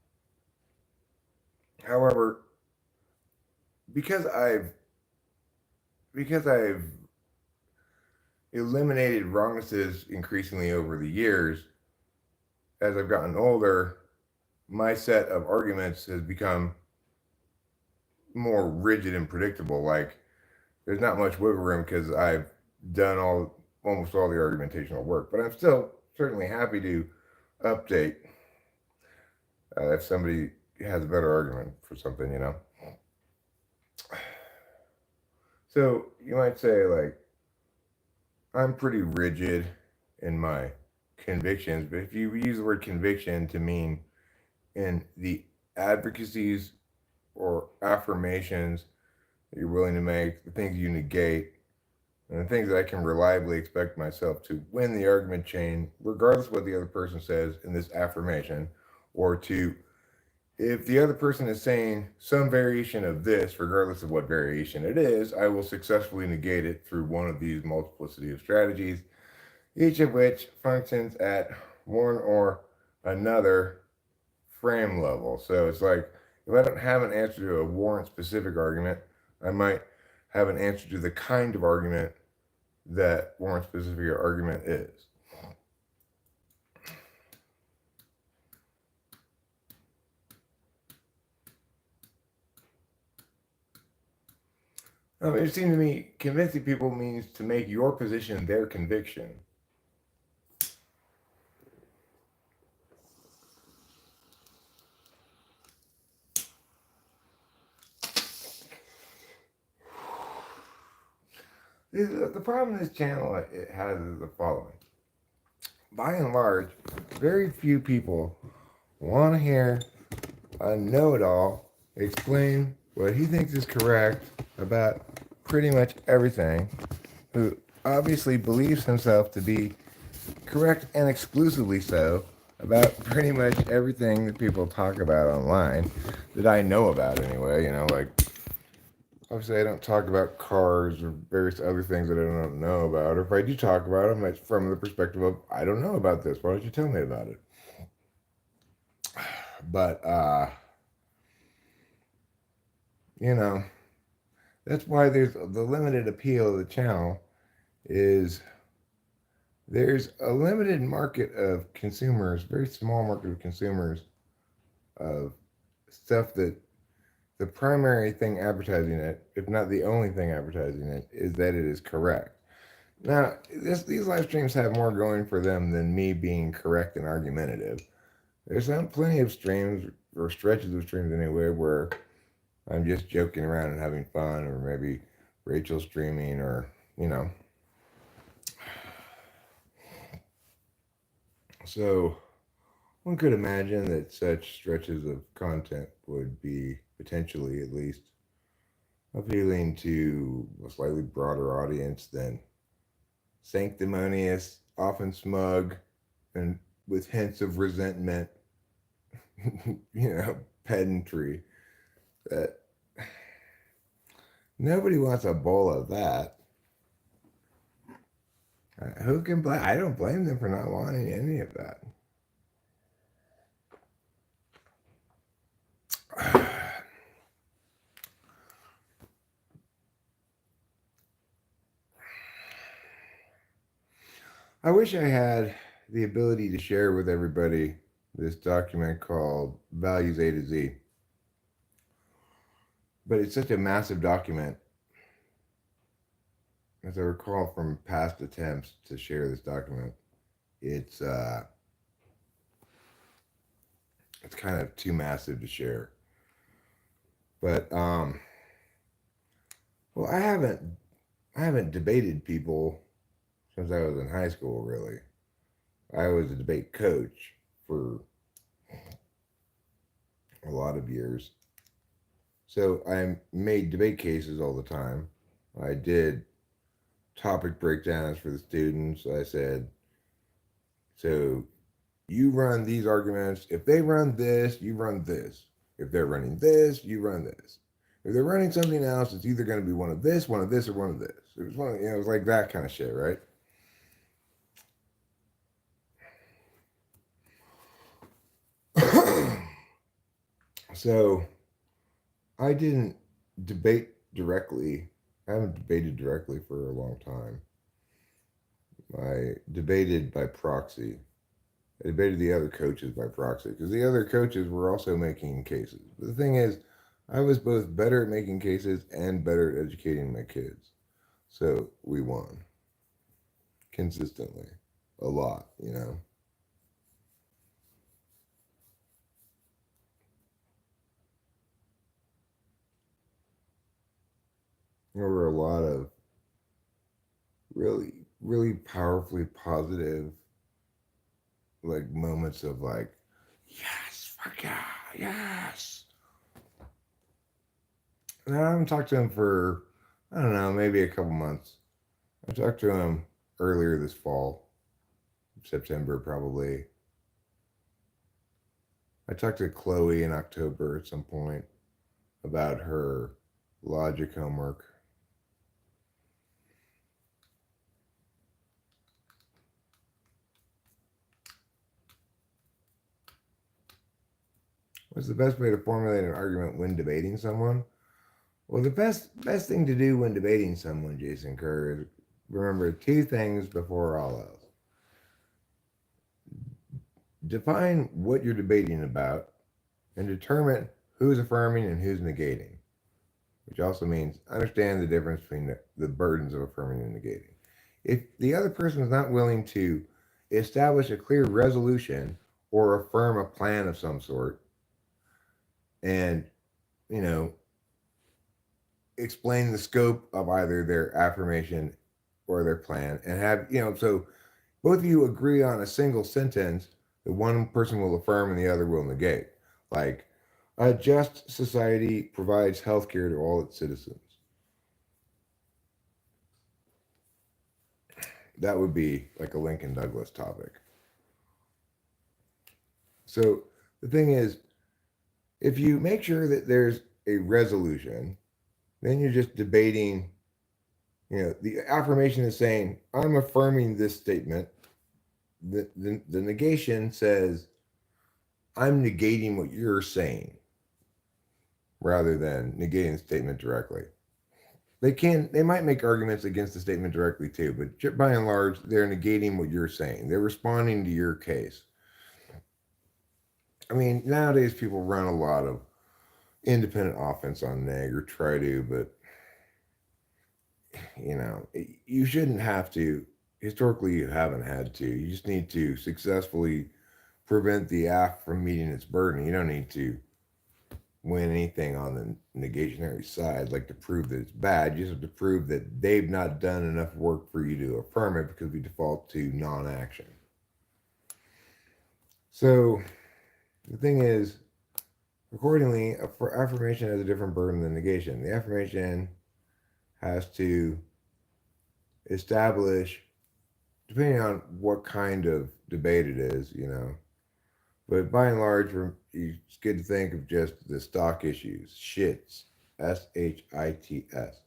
However, because I've eliminated wrongnesses increasingly over the years, as I've gotten older, my set of arguments has become more rigid and predictable. Like there's not much wiggle room because I've done almost all the argumentational work. But I'm still certainly happy to update if somebody has a better argument for something, you know. So you might say, like, I'm pretty rigid in my convictions, but if you use the word conviction to mean and the advocacies or affirmations that you're willing to make, the things you negate, and the things that I can reliably expect myself to win the argument chain, regardless of what the other person says in this affirmation, or to, if the other person is saying some variation of this, regardless of what variation it is, I will successfully negate it through one of these multiplicity of strategies, each of which functions at one or another frame level. So it's like, if I don't have an answer to a warrant specific argument, I might have an answer to the kind of argument that warrant specific argument is. It seems to me convincing people means to make your position their conviction. The problem this channel it has is the following. By and large, very few people want to hear a know-it-all explain what he thinks is correct about pretty much everything, who obviously believes himself to be correct and exclusively so about pretty much everything that people talk about online that I know about anyway. Like, obviously I don't talk about cars or various other things that I don't know about. Or if I do talk about them, it's from the perspective of, I don't know about this. Why don't you tell me about it? But, that's why there's the limited appeal of the channel is there's a limited market of consumers, very small market of consumers of stuff that the primary thing advertising it, if not the only thing advertising it, is that it is correct. Now, these live streams have more going for them than me being correct and argumentative. There's plenty of streams or stretches of streams anyway where I'm just joking around and having fun, or maybe Rachel streaming, or So one could imagine that such stretches of content would be potentially, at least, appealing to a slightly broader audience than sanctimonious, often smug, and with hints of resentment, pedantry. That nobody wants a bowl of that. Who can blame? I don't blame them for not wanting any of that. I wish I had the ability to share with everybody this document called Values A to Z. But it's such a massive document, as I recall from past attempts to share this document. It's kind of too massive to share. But well, I haven't debated people since I was in high school, really. I was a debate coach for a lot of years. So I made debate cases all the time. I did topic breakdowns for the students. I said, so you run these arguments. If they run this, you run this. If they're running this, you run this. If they're running something else, it's either going to be one of this, or one of this. It was it was like that kind of shit, right? So I didn't debate directly. I haven't debated directly for a long time. I debated by proxy. I debated the other coaches by proxy because the other coaches were also making cases. But the thing is, I was both better at making cases and better at educating my kids. So we won consistently, a lot, There were a lot of really, really powerfully positive, like, moments of like, yes, Fuck yeah, yes. And I haven't talked to him for, I don't know, maybe a couple months. I talked to him earlier this fall, September probably. I talked to Chloe in October at some point about her logic homework. What's the best way to formulate an argument when debating someone? Well, the best thing to do when debating someone, Jason Kerr, is remember two things before all else. Define what you're debating about and determine who's affirming and who's negating, which also means understand the difference between the burdens of affirming and negating. If the other person is not willing to establish a clear resolution or affirm a plan of some sort and, you know, explain the scope of either their affirmation or their plan and have, so both of you agree on a single sentence that one person will affirm and the other will negate. Like, a just society provides health care to all its citizens. That would be like a Lincoln Douglas topic. So the thing is, if you make sure that there's a resolution, then you're just debating. The affirmation is saying, I'm affirming this statement. The negation says, I'm negating what you're saying, rather than negating the statement directly. They might make arguments against the statement directly too, but by and large, they're negating what you're saying. They're responding to your case. I mean, nowadays people run a lot of independent offense on neg or try to, but you shouldn't have to. Historically, you haven't had to. You just need to successfully prevent the act from meeting its burden. You don't need to win anything on the negationary side, like to prove that it's bad. You just have to prove that they've not done enough work for you to affirm it because we default to non-action. So the thing is, accordingly, affirmation has a different burden than negation. The affirmation has to establish, depending on what kind of debate it is, but by and large, it's good to think of just the stock issues. SHITS, SHITS.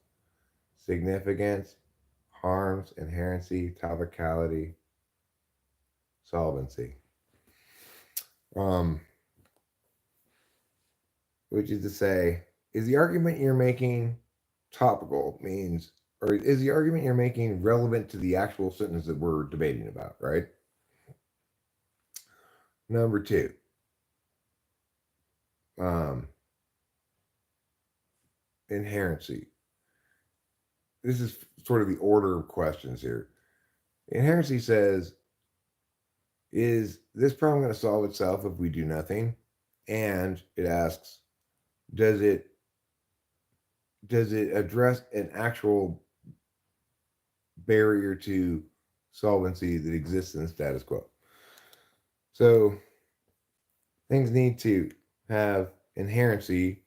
Significance, harms, inherency, topicality, solvency. Which is to say, is the argument you're making topical, or is the argument you're making relevant to the actual sentence that we're debating about, right? Number two, inherency. This is sort of the order of questions here. Inherency says, is this problem going to solve itself if we do nothing? And it asks, does it address an actual barrier to solvency that exists in the status quo? So things need to have inherency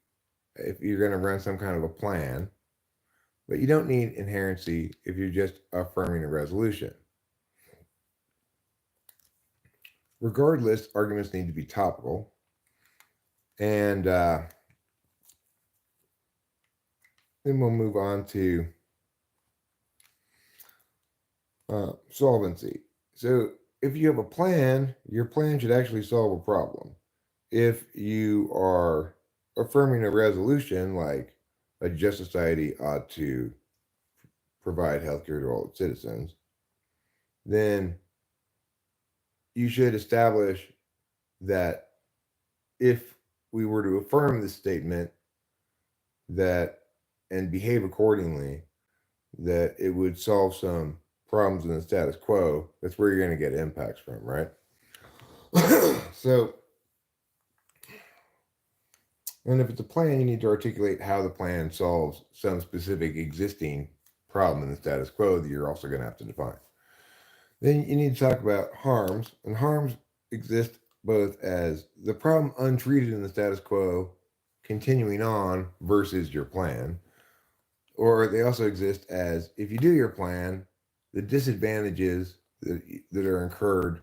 if you're going to run some kind of a plan, but you don't need inherency if you're just affirming a resolution. Regardless, arguments need to be topical. And then we'll move on to solvency. So if you have a plan, your plan should actually solve a problem. If you are affirming a resolution like a just society ought to provide healthcare to all its citizens, then you should establish that if we were to affirm this statement that and behave accordingly, that it would solve some problems in the status quo. That's where you're going to get impacts from, right? So, and if it's a plan, you need to articulate how the plan solves some specific existing problem in the status quo that you're also going to have to define. Then you need to talk about harms, and harms exist both as the problem untreated in the status quo continuing on versus your plan, or they also exist as if you do your plan, the disadvantages that are incurred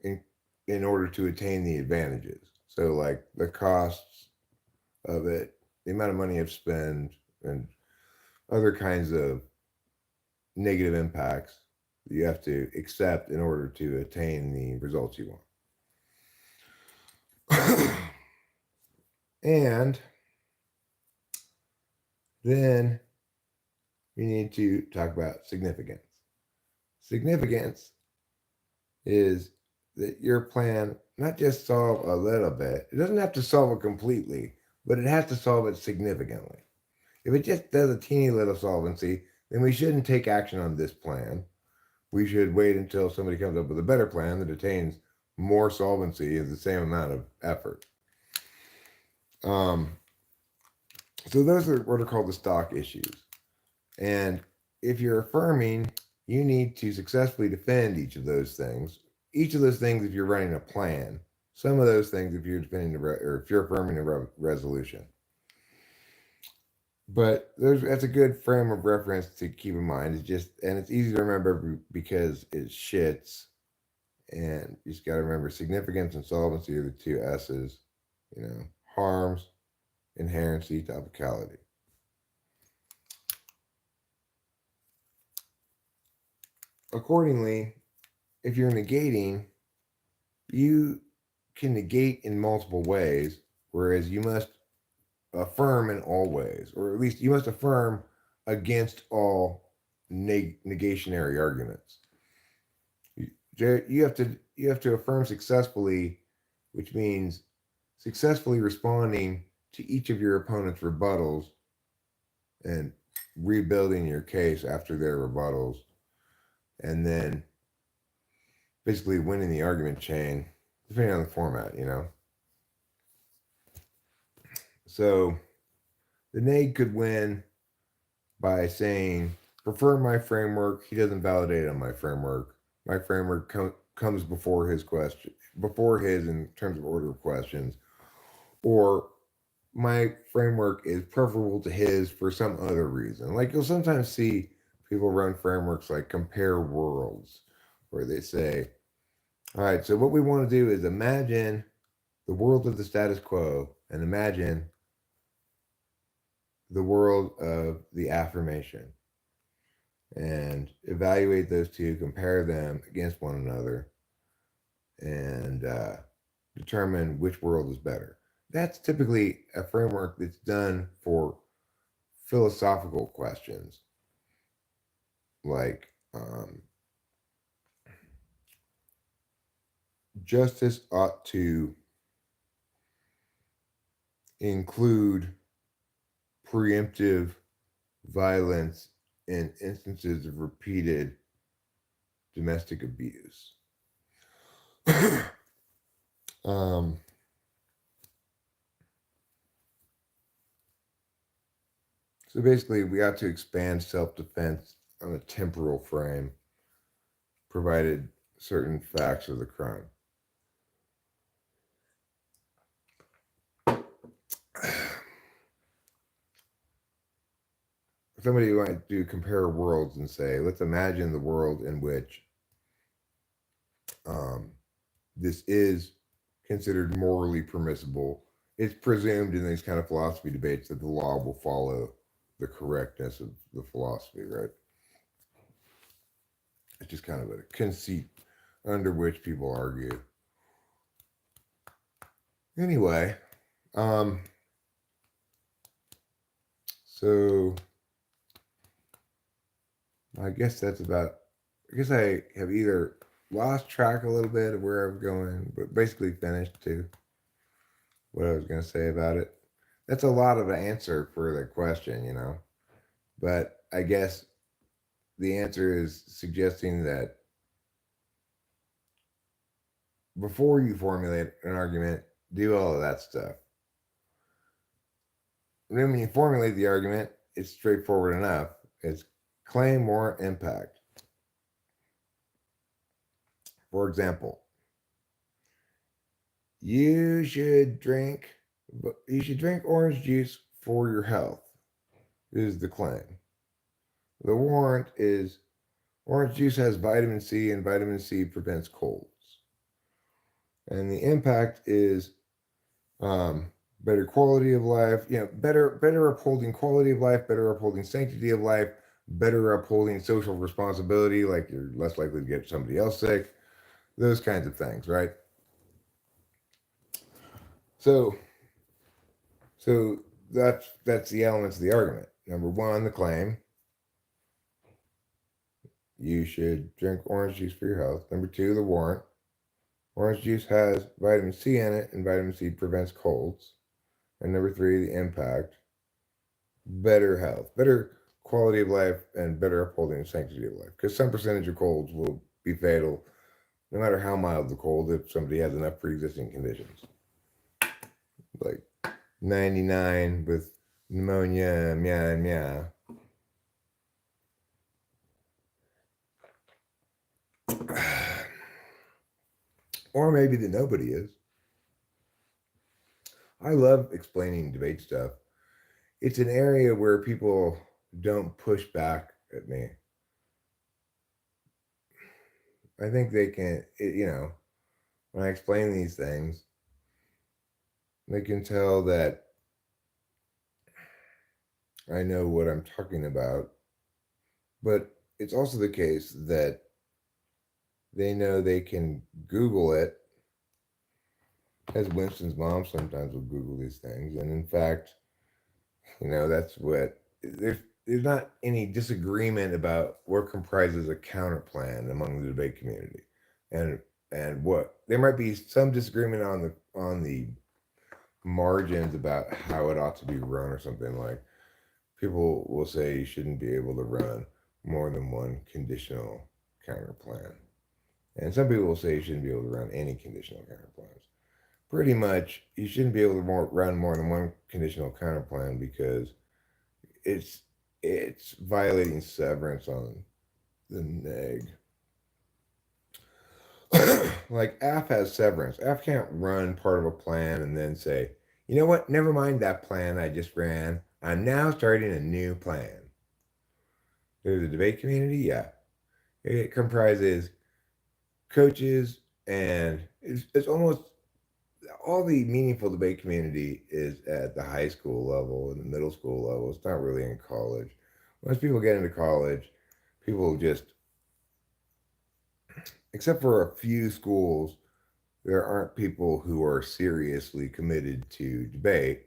in, in order to attain the advantages. So, like the costs of it, the amount of money I've spent, and other kinds of negative impacts that you have to accept in order to attain the results you want. And then we need to talk about significance. Significance is that your plan not just solve a little bit, it doesn't have to solve it completely, but it has to solve it significantly. If it just does a teeny little solvency, then we shouldn't take action on this plan. We should wait until somebody comes up with a better plan that attains more solvency of the same amount of effort. Um, so those are what are called the stock issues. And if you're affirming, you need to successfully defend each of those things. Each of those things, if you're running a plan. Some of those things, if you're defending or if you're affirming a resolution. But that's a good frame of reference to keep in mind. It's just, and it's easy to remember because it shits. And you just got to remember significance and solvency are the two S's. Harms, inherency, topicality. Accordingly, if you're negating, you can negate in multiple ways, whereas you must affirm in all ways, or at least you must affirm against all negationary arguments. You have to affirm successfully, which means successfully responding to each of your opponent's rebuttals and rebuilding your case after their rebuttals, and then basically winning the argument chain, depending on the format. So the neg could win by saying, prefer my framework. He doesn't validate on my framework. My framework comes before his in terms of order of questions. Or my framework is preferable to his for some other reason. Like you'll sometimes see people run frameworks like compare worlds, where they say, all right, so what we want to do is imagine the world of the status quo and imagine the world of the affirmation and evaluate those two, compare them against one another, and determine which world is better. That's typically a framework that's done for philosophical questions like justice ought to include preemptive violence in instances of repeated domestic abuse. um, so basically, we ought to expand self-defense on a temporal frame, provided certain facts of the crime. Somebody might do compare worlds and say, let's imagine the world in which this is considered morally permissible. It's presumed in these kind of philosophy debates that the law will follow the correctness of the philosophy, right? It's just kind of a conceit under which people argue. Anyway, so I guess that's about. I guess I have either lost track a little bit of where I was going, but basically finished too. What I was going to say about it. That's a lot of an answer for the question. But I guess the answer is suggesting that before you formulate an argument, do all of that stuff. When you formulate the argument, it's straightforward enough. It's claim, warrant, impact. For example, You should drink, you should drink orange juice for your health, is the claim. The warrant is orange juice has vitamin C, and vitamin C prevents colds. And the impact is um, better quality of life, better upholding quality of life, better upholding sanctity of life, better upholding social responsibility, like you're less likely to get somebody else sick, those kinds of things, right? So, so that's the elements of the argument. Number one, the claim you should drink orange juice for your health. Number two, the warrant. Orange juice has vitamin C in it, and vitamin C prevents colds. And number three, the impact better health, better quality of life, and better upholding the sanctity of life. Because some percentage of colds will be fatal, no matter how mild the cold, if somebody has enough pre existing conditions. Like 99 with pneumonia, meow, meow. Or maybe that nobody is. I love explaining debate stuff. It's an area where people don't push back at me. I think they can, when I explain these things, they can tell that I know what I'm talking about. But it's also the case that they know they can Google it, as Winston's mom sometimes will Google these things. And in fact, that's what there's not any disagreement about what comprises a counter plan among the debate community. And what there might be some disagreement on the margins about how it ought to be run or something. Like people will say you shouldn't be able to run more than one conditional counter plan. And some people will say you shouldn't be able to run any conditional counter plans. Pretty much, you shouldn't be able to run more than one conditional counter plan because it's it's violating severance on the neg. Like AF has severance. AF can't run part of a plan and then say, you know what? Never mind that plan I just ran. I'm now starting a new plan. There's the debate community, yeah. It comprises coaches and it's almost all the meaningful debate community is at the high school level and the middle school level. It's not really in college. Once people get into college, people just, except for a few schools, there aren't people who are seriously committed to debate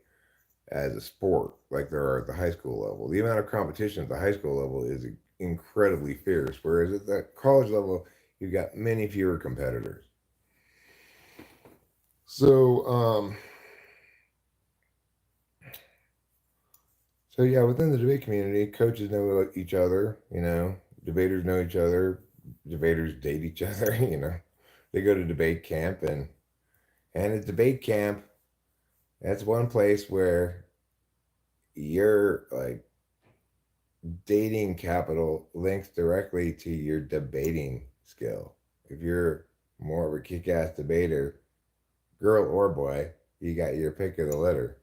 as a sport like there are at the high school level. The amount of competition at the high school level is incredibly fierce, whereas at the college level, you've got many fewer competitors. So, so yeah, within the debate community, coaches know each other. Debaters know each other. Debaters date each other. They go to debate camp, and at debate camp, that's one place where your like dating capital links directly to your debating skill. If you're more of a kick-ass debater, girl or boy, you got your pick of the litter.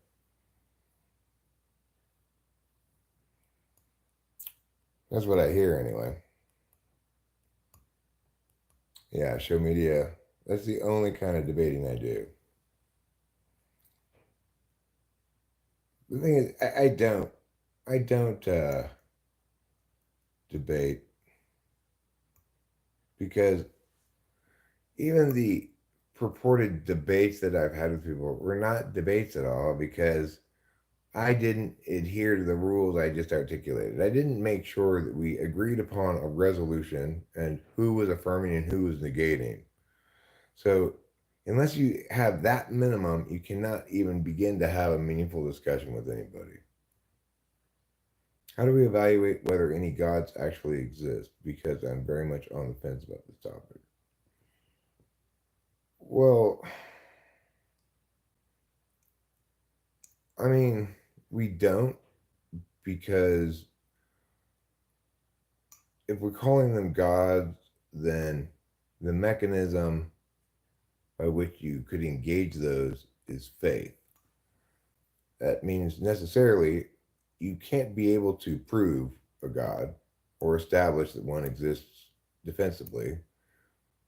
That's what I hear anyway. Yeah, show media. That's the only kind of debating I do. The thing is, I don't debate because even the purported debates that I've had with people were not debates at all because I didn't adhere to the rules I just articulated. I didn't make sure that we agreed upon a resolution and who was affirming and who was negating. So, unless you have that minimum, you cannot even begin to have a meaningful discussion with anybody. How do we evaluate whether any gods actually exist? Because I'm very much on the fence about this topic. Well, I mean, we don't because if we're calling them gods, then the mechanism by which you could engage those is faith. That means necessarily you can't be able to prove a God or establish that one exists defensively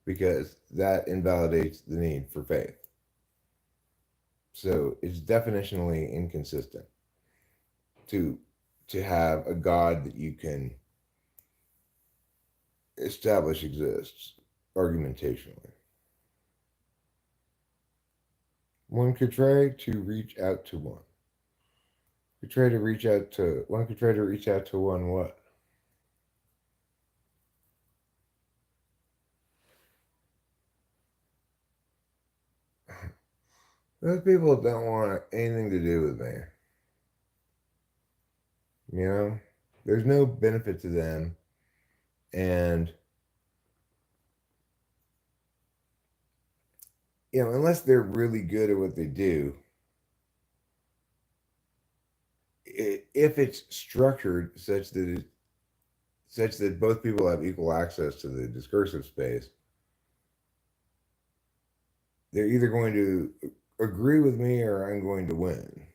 because that invalidates the need for faith. So it's definitionally inconsistent to have a God that you can establish exists argumentationally. One could try to reach out to one. Could try to reach out to one could try to reach out to one what? Those people don't want anything to do with me. You know? There's no benefit to them. And unless they're really good at what they do, if it's structured such that both people have equal access to the discursive space, they're either going to agree with me or I'm going to win.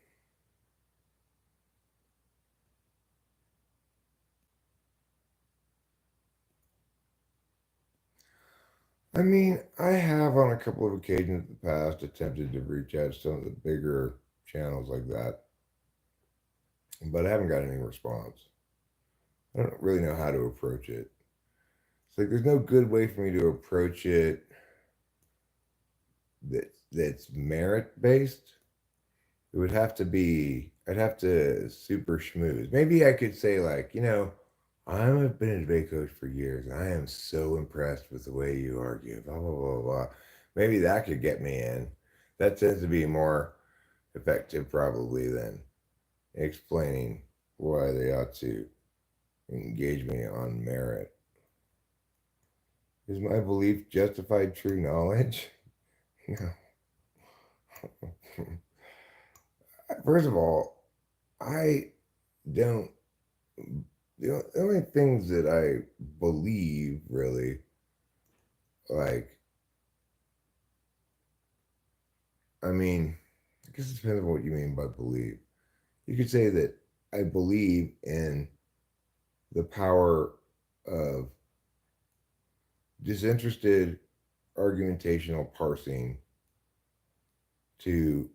I mean, I have on a couple of occasions in the past attempted to reach out to some of the bigger channels like that, but I haven't got any response. I don't really know how to approach it. It's like there's no good way for me to approach it that's merit based. It would have to be, I'd have to super schmooze. Maybe I could say, like, I've been a debate coach for years and I am so impressed with the way you argue, blah, blah, blah, blah. Maybe that could get me in. That tends to be more effective, probably, than explaining why they ought to engage me on merit. Is my belief justified true knowledge? No. First of all, I don't. The only things that I believe really, like, I mean, I guess it depends on what you mean by believe. You could say that I believe in the power of disinterested argumentational parsing to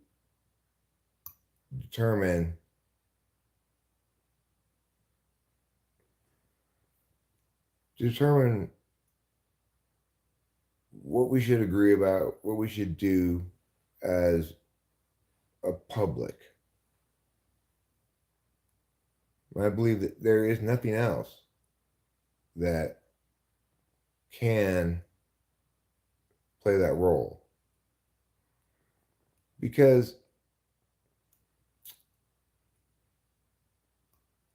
determine determine what we should agree about, what we should do as a public. I believe that there is nothing else that can play that role. Because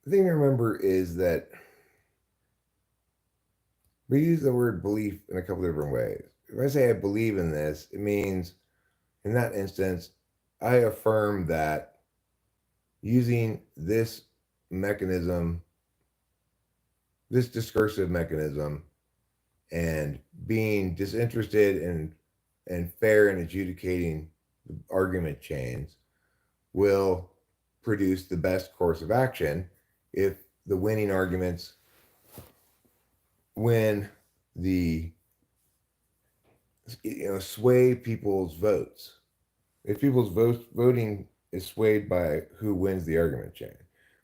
the thing to remember is that we use the word belief in a couple different ways. If I say I believe in this, it means in that instance, I affirm that using this mechanism, this discursive mechanism, and being disinterested and fair in adjudicating the argument chains will produce the best course of action if the winning arguments win the sway people's votes. If people's voting is swayed by who wins the argument chain,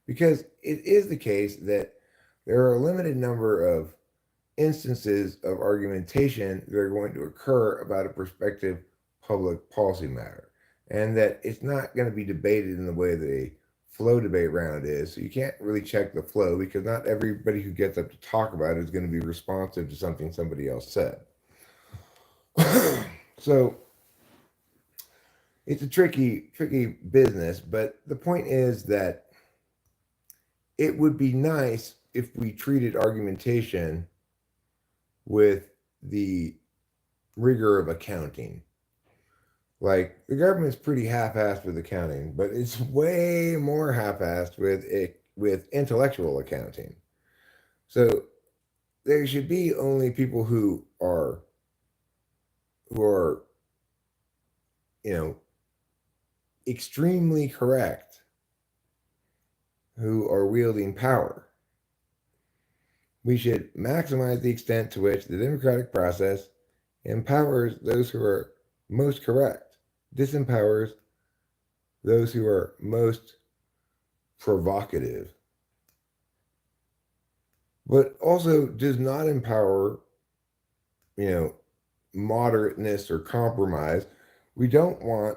because it is the case that there are a limited number of instances of argumentation that are going to occur about a prospective public policy matter, and that it's not going to be debated in the way that a flow debate round is. So you can't really check the flow because not everybody who gets up to talk about it is going to be responsive to something somebody else said. So it's a tricky business, but the point is that it would be nice if we treated argumentation with the rigor of accounting. Like the government's pretty half-assed with accounting, but it's way more half-assed with intellectual accounting. So there should be only people who are you know, extremely correct who are wielding power. We should maximize the extent to which the democratic process empowers those who are most correct, disempowers those who are most provocative, but also does not empower, you know, moderateness or compromise. We don't want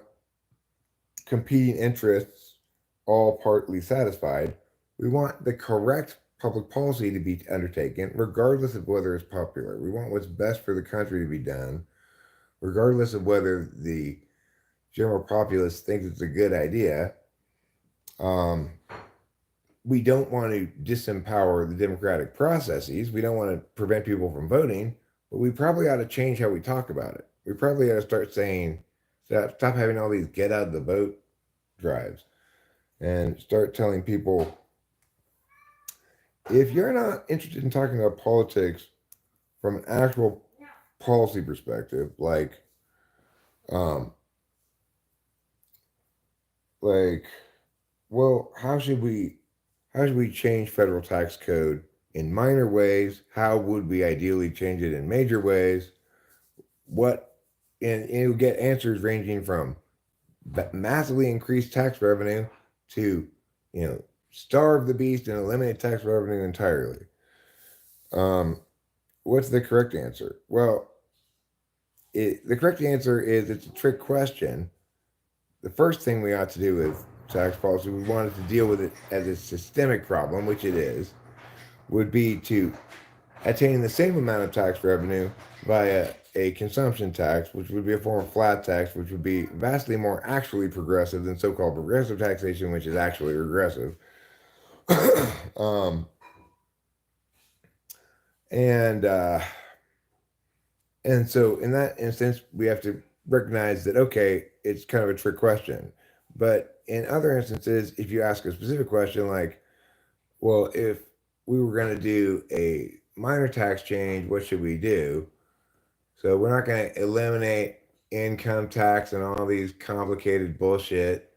competing interests all partly satisfied. We want the correct public policy to be undertaken, regardless of whether it's popular. We want what's best for the country to be done, regardless of whether the general populace thinks it's a good idea. Um, we don't want to disempower the democratic processes. We don't want to prevent people from voting, but we probably ought to change how we talk about it. We probably ought to start saying, stop having all these get out of the vote drives and start telling people, if you're not interested in talking about politics from an actual policy perspective, um, like, well, how should we change federal tax code in minor ways? How would we ideally change it in major ways? What, and you get answers ranging from massively increase tax revenue to, starve the beast and eliminate tax revenue entirely. Um, what's the correct answer? Well, the correct answer is it's a trick question. The first thing we ought to do with tax policy, we wanted to deal with it as a systemic problem, which it is, would be to attain the same amount of tax revenue via a consumption tax, which would be a form of flat tax, which would be vastly more actually progressive than so-called progressive taxation, which is actually regressive. um, and uh, and so in that instance, we have to recognize that okay, it's kind of a trick question. But in other instances, if you ask a specific question like, well, if we were going to do a minor tax change, what should we do? So we're not going to eliminate income tax and all these complicated bullshit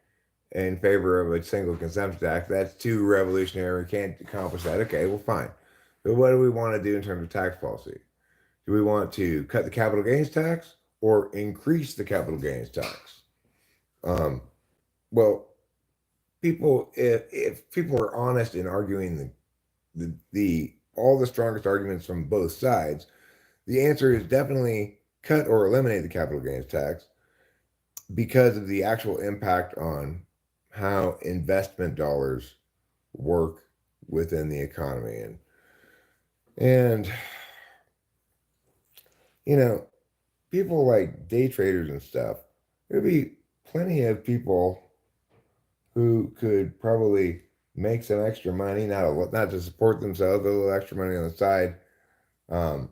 in favor of a single consumption tax. That's too revolutionary. We can't accomplish that. Okay, well, fine. But what do we want to do in terms of tax policy? Do we want to cut the capital gains tax or increase the capital gains tax? Um, well, if people are honest in arguing the all the strongest arguments from both sides, the answer is definitely cut or eliminate the capital gains tax because of the actual impact on how investment dollars work within the economy. And you know, people like day traders and stuff, there'd be plenty of people who could probably make some extra money, not to support themselves, but a little extra money on the side, um,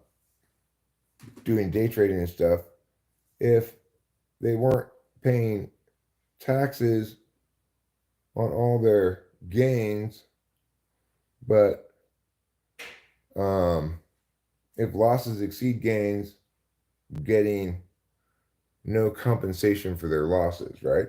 doing day trading and stuff, if they weren't paying taxes on all their gains, but um, if losses exceed gains, getting no compensation for their losses, right?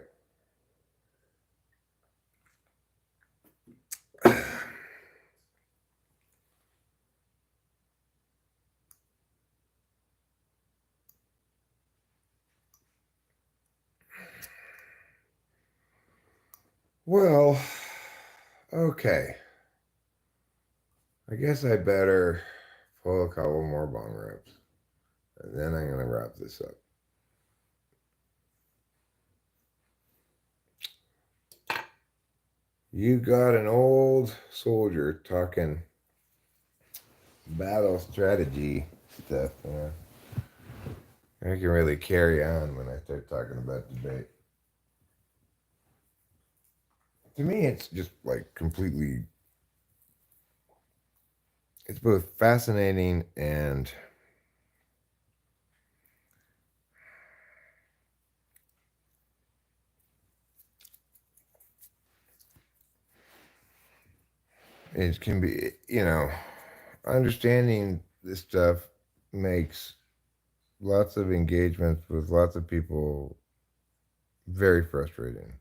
Well, okay. I guess I better pull a couple more bong rips. And then I'm going to wrap this up. You got an old soldier talking battle strategy stuff. I can really carry on when I start talking about debate. To me, it's just like completely, it's both fascinating and it can be, understanding this stuff makes lots of engagements with lots of people Very frustrating.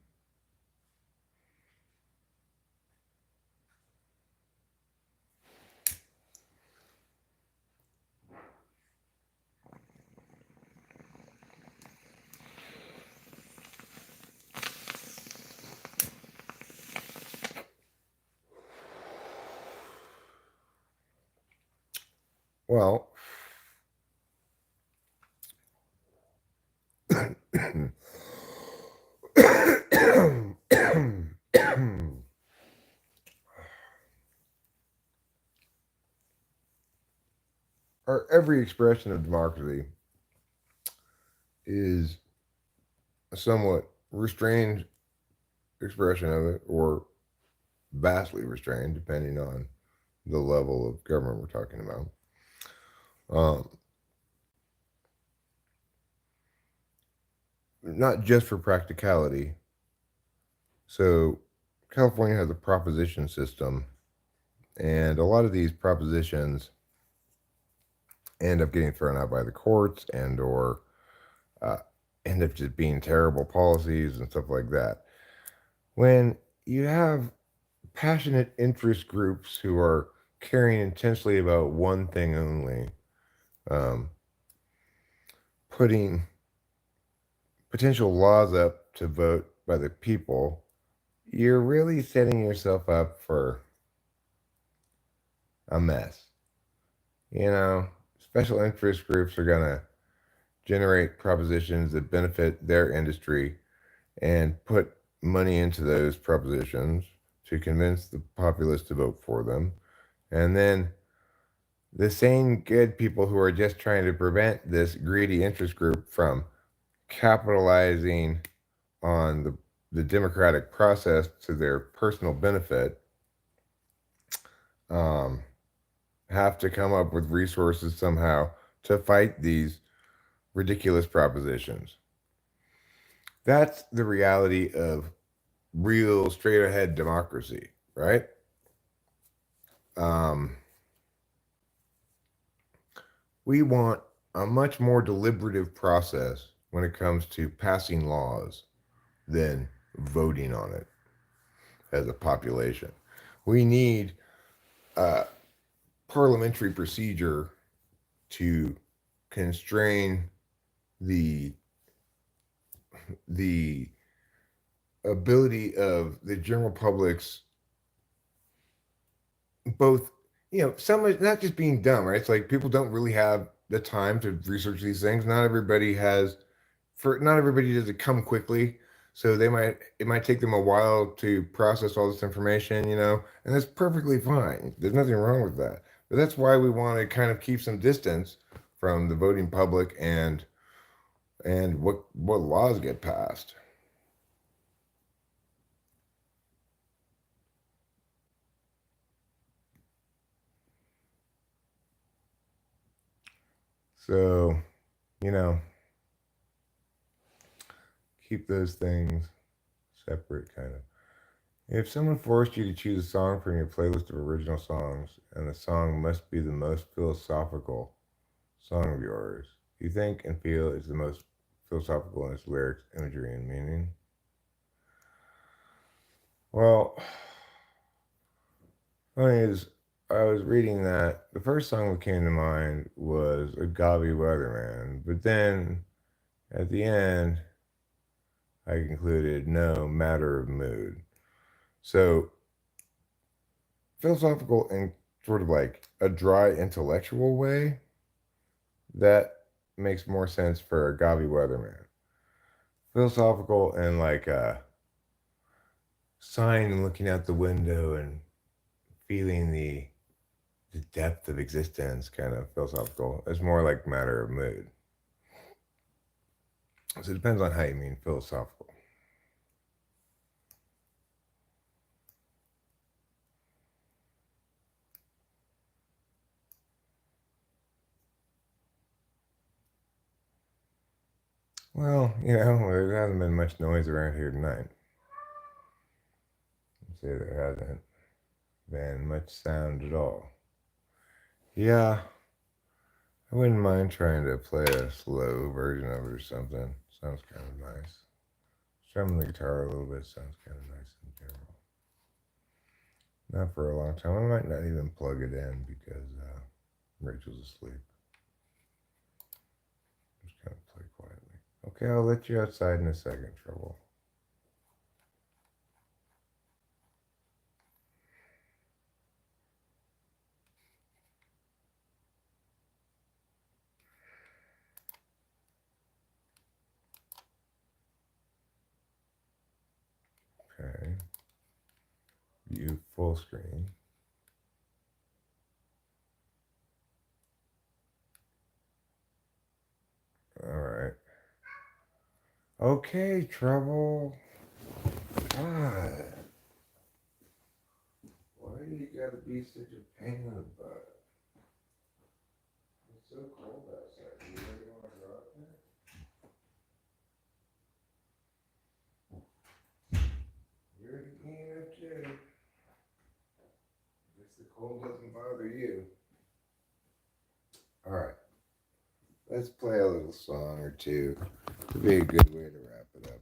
Well, or every expression of democracy is a somewhat restrained expression of it, or vastly restrained, depending on the level of government we're talking about. Um, Not just for practicality. So, California has a proposition system, and a lot of these propositions end up getting thrown out by the courts and or uh, end up just being terrible policies and stuff like that. When you have passionate interest groups who are caring intensely about one thing only, um, putting potential laws up to vote by the people, you're really setting yourself up for a mess. You know, special interest groups are going to generate propositions that benefit their industry and put money into those propositions to convince the populace to vote for them. And then the same good people who are just trying to prevent this greedy interest group from capitalizing on the democratic process to their personal benefit um, have to come up with resources somehow to fight these ridiculous propositions. That's the reality of real straight ahead democracy, right? Um, we want a much more deliberative process when it comes to passing laws than voting on it as a population. We need a parliamentary procedure to constrain the the ability of the general public's both, some is not just being dumb, right? It's like people don't really have the time to research these things. Not everybody has, for not everybody does it come quickly. So it might take them a while to process all this information, and that's perfectly fine. There's nothing wrong with that. But that's why we want to kind of keep some distance from the voting public and what laws get passed. So, you know, keep those things separate, kind of. If someone forced you to choose a song from your playlist of original songs, and the song must be the most philosophical song of yours, you think and feel is the most philosophical in its lyrics, imagery, and meaning? Well, funny is, I was reading that the first song that came to mind was Agave Weatherman, but then at the end, I concluded no matter of mood. So philosophical in sort of like a dry intellectual way, that makes more sense for Agave Weatherman. Philosophical and like a sign and looking out the window and feeling the depth of existence, kind of philosophical. It's more like matter of mood. So it depends on how you mean philosophical. Well, there hasn't been much noise around here tonight. I'd say there hasn't been much sound at all. Yeah, I wouldn't mind trying to play a slow version of it or something. Sounds kind of nice. Strumming the guitar a little bit sounds kind of nice in general. Not for a long time. I might not even plug it in because Rachel's asleep. Just kind of play quietly. Okay, I'll let you outside in a second, Trouble. Okay. View full screen. All right. Okay, Trouble. God. Why do you gotta be such a pain in the butt? It's so cold outside. Do you really want to go out there? You're the king of Jay. Guess the cold doesn't bother you. Alright. Let's play a little song or two. It'd be a good way to wrap it up.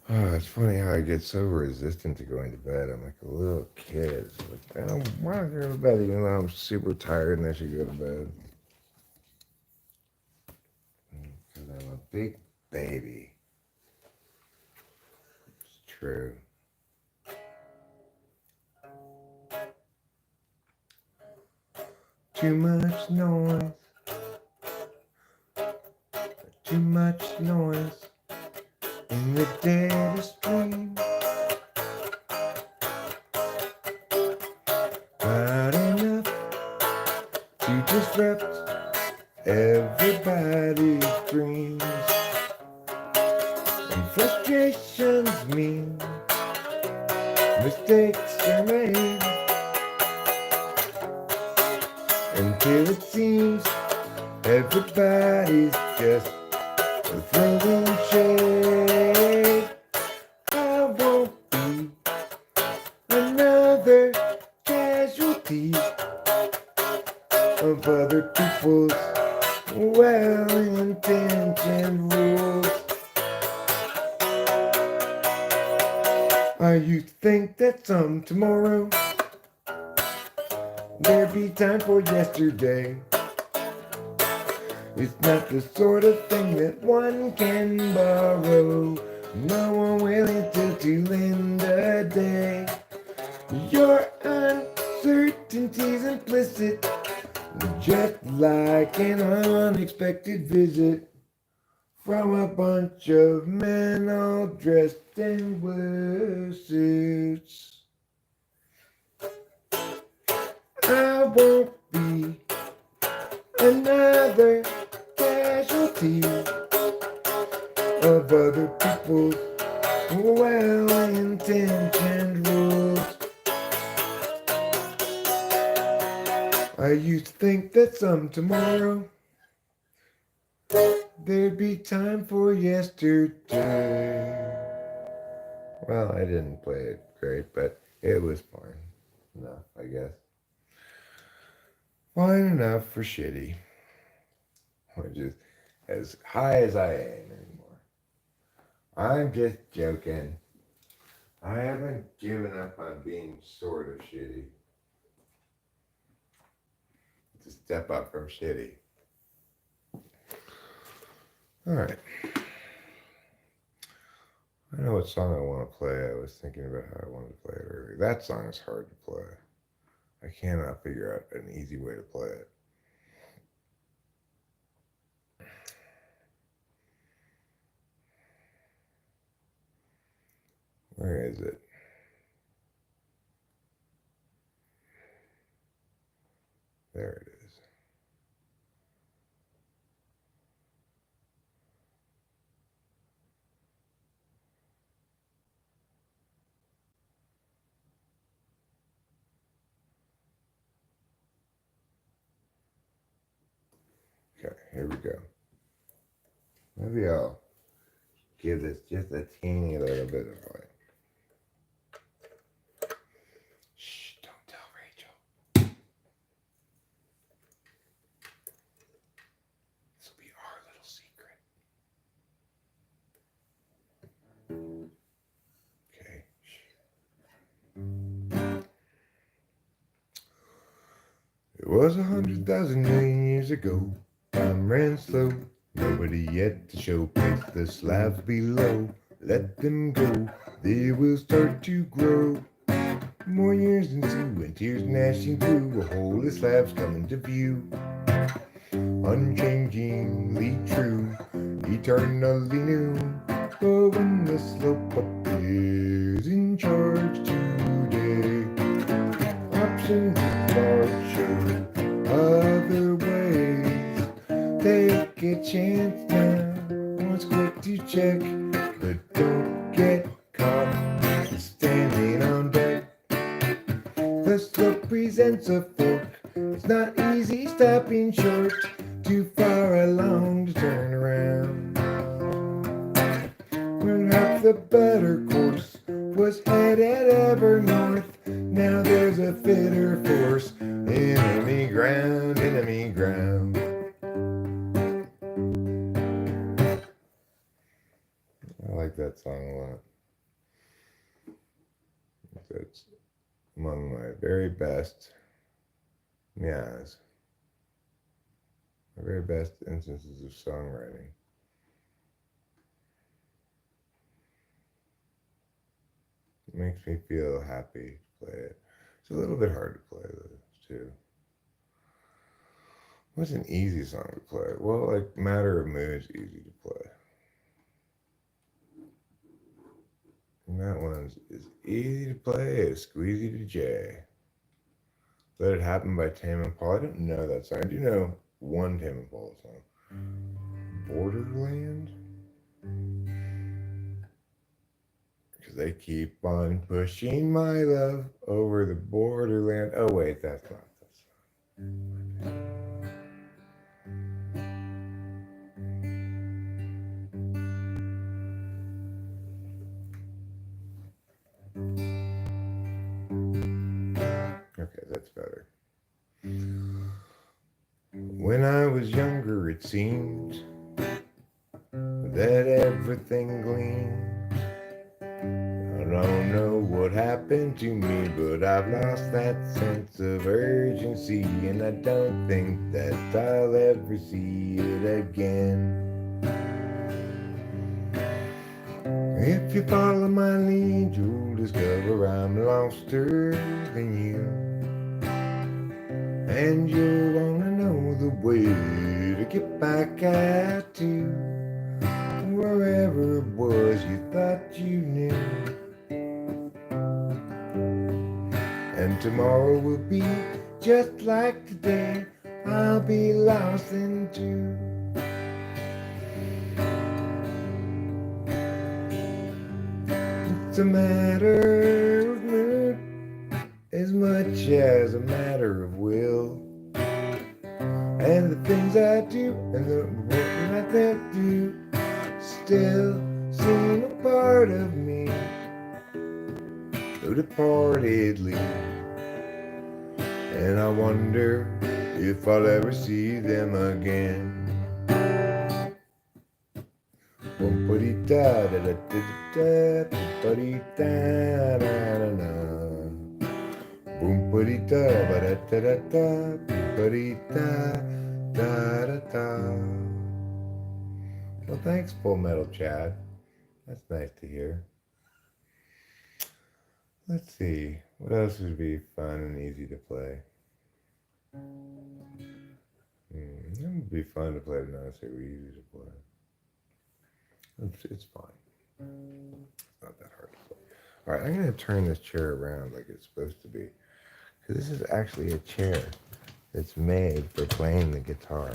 Oh, it's funny how I get so resistant to going to bed. I'm like a little kid. It's like, I don't want to go to bed even though I'm super tired and I should go to bed. Because I'm a big baby. It's true. Too much noise. Too much noise in the dead stream. Not enough to disrupt everybody's dreams. And frustrations mean mistakes are made until it seems everybody's just throwing shade. I won't be another casualty of other people's well-intentioned rules. I used to think that some tomorrow there'd be time for yesterday. It's not the sort of thing that one can borrow. No one willing to lend a day. Your uncertainty's implicit, just like an unexpected visit from a bunch of men all dressed in blue suits. I won't be another casualty of other people's well-intentioned rules. I used to think that some tomorrow there'd be time for yesterday. Well, I didn't play it great, but it was fine enough, I guess. Fine enough for shitty. Which is as high as I am anymore. I'm just joking. I haven't given up on being sort of shitty. It's a step up from shitty. Alright. I know what song I want to play. I was thinking about how I wanted to play it earlier. That song is hard to play. I cannot figure out an easy way to play it. Where is it? There it is. Okay, here we go. Maybe I'll give this just a teeny little bit of light. Shh, don't tell Rachel. This will be our little secret. Was 100,000 million years ago. Time ran slow, nobody yet to show. Place the slabs below, let them go, they will start to grow. More years ensue and tears gnashing through. A hole of slabs coming to view. Unchangingly true, eternally new. But when the slope up is in charge today, options are show other ways. Take a chance now, once quick to check, but don't get caught standing on deck. The slope presents a fork, it's not easy stopping short, too far along to turn around. Perhaps the better course was headed ever north. Now there's a fitter force, enemy ground, enemy ground. I like that song a lot. It's among my very best, yes, my very best instances of songwriting. It makes me feel happy to play it. It's a little bit hard to play though, too. What's an easy song to play? Well, like Matter of Mood's easy to play. And that one's as easy to play as Squeezy to J. Let It Happen by Tame Impala. I don't know that song. I do know one Tame Impala song. Borderland? Because they keep on pushing my love over the borderland. Oh, wait, that's not that song. Okay, that's better. When I was younger, it seemed that everything gleamed. I don't know what happened to me, but I've lost that sense of urgency, and I don't think that I'll ever see it again. If you follow my lead, you'll discover I'm loster than you, and you'll wanna know the way to get back at you, wherever it was you thought you knew. And tomorrow will be just like today. I'll be lost in two. It's a matter of mood as much as a matter of will. And the things I do and the work I can't do still seem a part of me, though departedly. And I wonder if I'll ever see them again. Boom-pa-dee-da, da-da-da-da-da, boom-pa-dee-da, da-da-da. Boom-pa-dee-da, ba-da-da-da-da, boom-pa-dee-da, da-da-da. Well, thanks, Full Metal Chad. That's nice to hear. Let's see, what else would be fun and easy to play? It would be fun to play, but not so easy to play. It's fine. It's not that hard to play. All right, I'm going to turn this chair around like it's supposed to be, because this is actually a chair that's made for playing the guitar.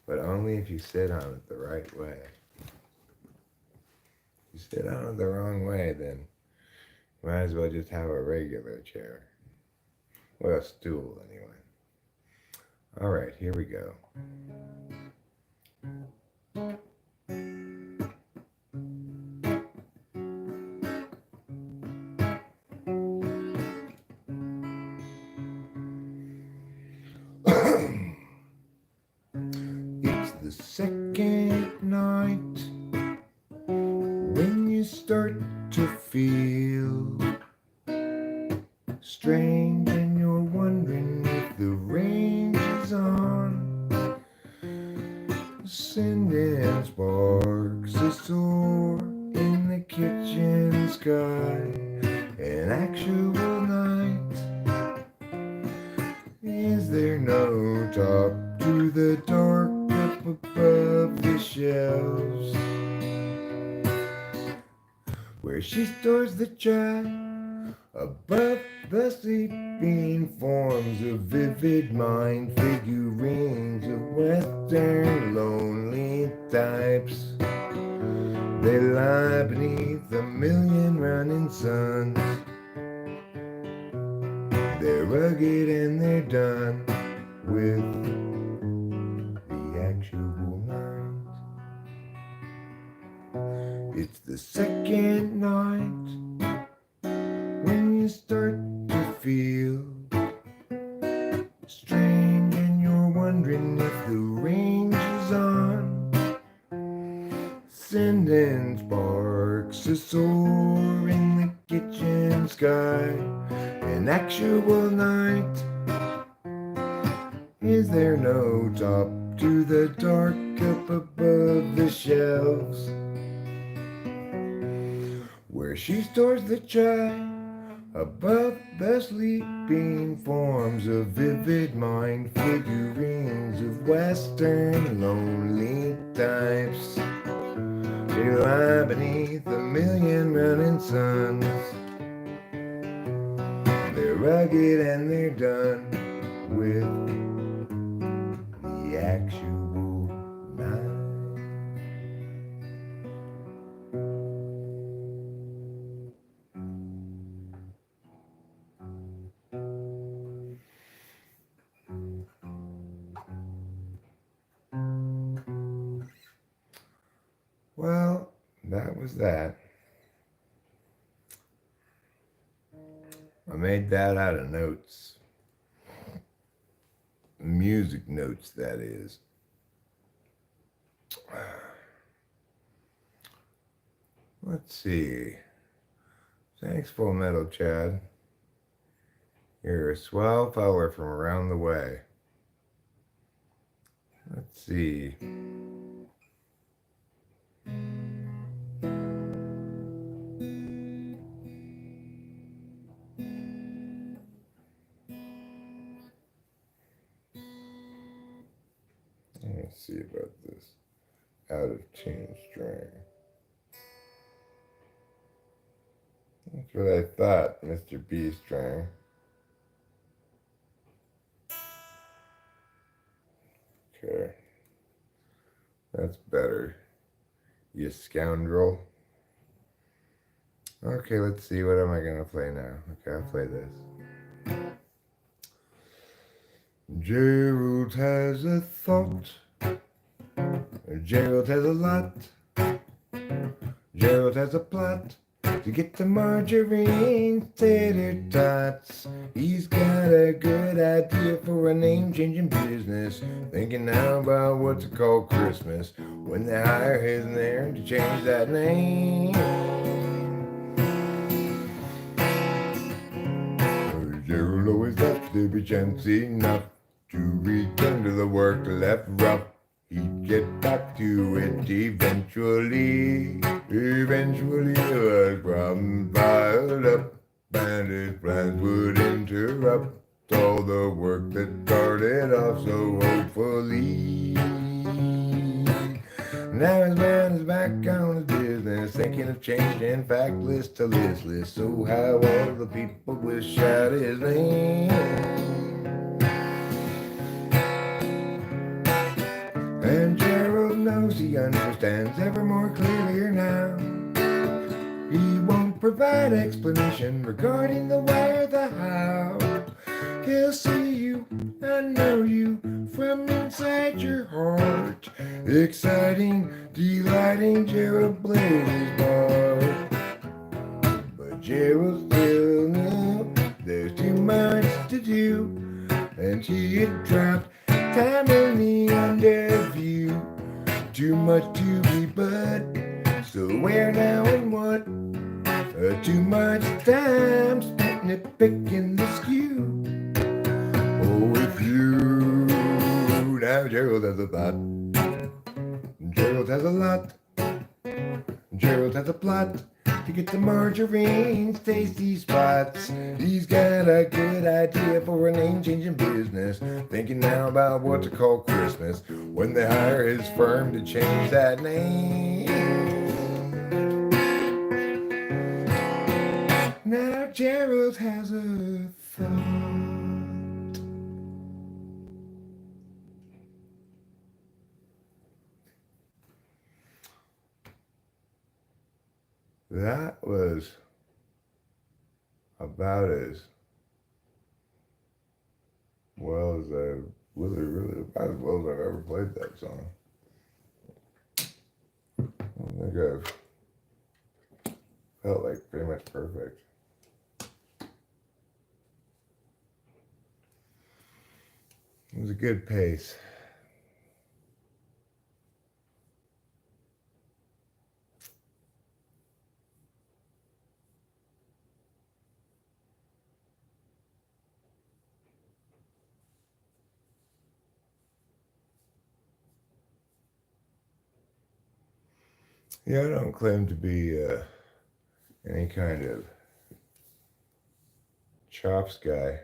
But only if you sit on it the right way. If you sit on it the wrong way, then you might as well just have a regular chair. Well, a stool, anyway. All right, here we go. It's the second night when you start to feel strange Sending sparks that soar in the kitchen sky. An actual night. Is there no top to the dark up above the shelves? Where she stores the chai above the sleeping forms of vivid mind figurines of Western lonely types. They lie beneath a million running suns. They're rugged and they're done with the actual night. It's the second night when you start to feel strange and you're wondering if the range is on. Sending sparks to soar in the kitchen sky. An actual night. Is there no top to the dark up above the shelves? Where she stores the chai above the sleeping forms of vivid mind figurines of Western lonely types. They lie beneath a million running suns. They're rugged and they're done with the actual night. Well, that was that. I made that out of notes. Music notes, that is. Let's see. Thanks, Full Metal Chad. You're a swell feller from around the way. Let's see. Let's see about this out of tune string. That's what I thought, Mr. B string. Okay. That's better. You scoundrel. Okay, let's see. What am I going to play now? Okay, I'll play this. Gerald has a thought. Gerald has a lot. Gerald has a plot to get the margarine tater tots. He's got a good idea for a name-changing business. Thinking now about what to call Christmas when they hire his there to change that name. Gerald always left to be chance enough to return to the work left rough. He'd get back to it eventually. Eventually the problems piled up, and his plans would interrupt all the work that started off so hopefully. Now his man is back on his business, thinking of changing fact list to list. So how all the people will shout his name. And Gerald knows he understands ever more clearly now. He won't provide explanation regarding the why or the how. He'll see you and know you from inside your heart. Exciting, delighting, Gerald played his part. But Gerald still knew there's too much to do, and he had dropped time in the underview. Too much to be but, so where now and what? Too much time spent nitpicking the skew. Oh, if you now Gerald has a thought. Gerald has a lot. Gerald has a plot to get the margarine's tasty spots. He's got a good idea for a name-changing business. Thinking now about what to call Christmas when they hire his firm to change that name. Now Gerald has a thought. That was about as well as I really about as well as I've ever played that song. I think I've felt like pretty much perfect. It was a good pace. Yeah, I don't claim to be any kind of chops guy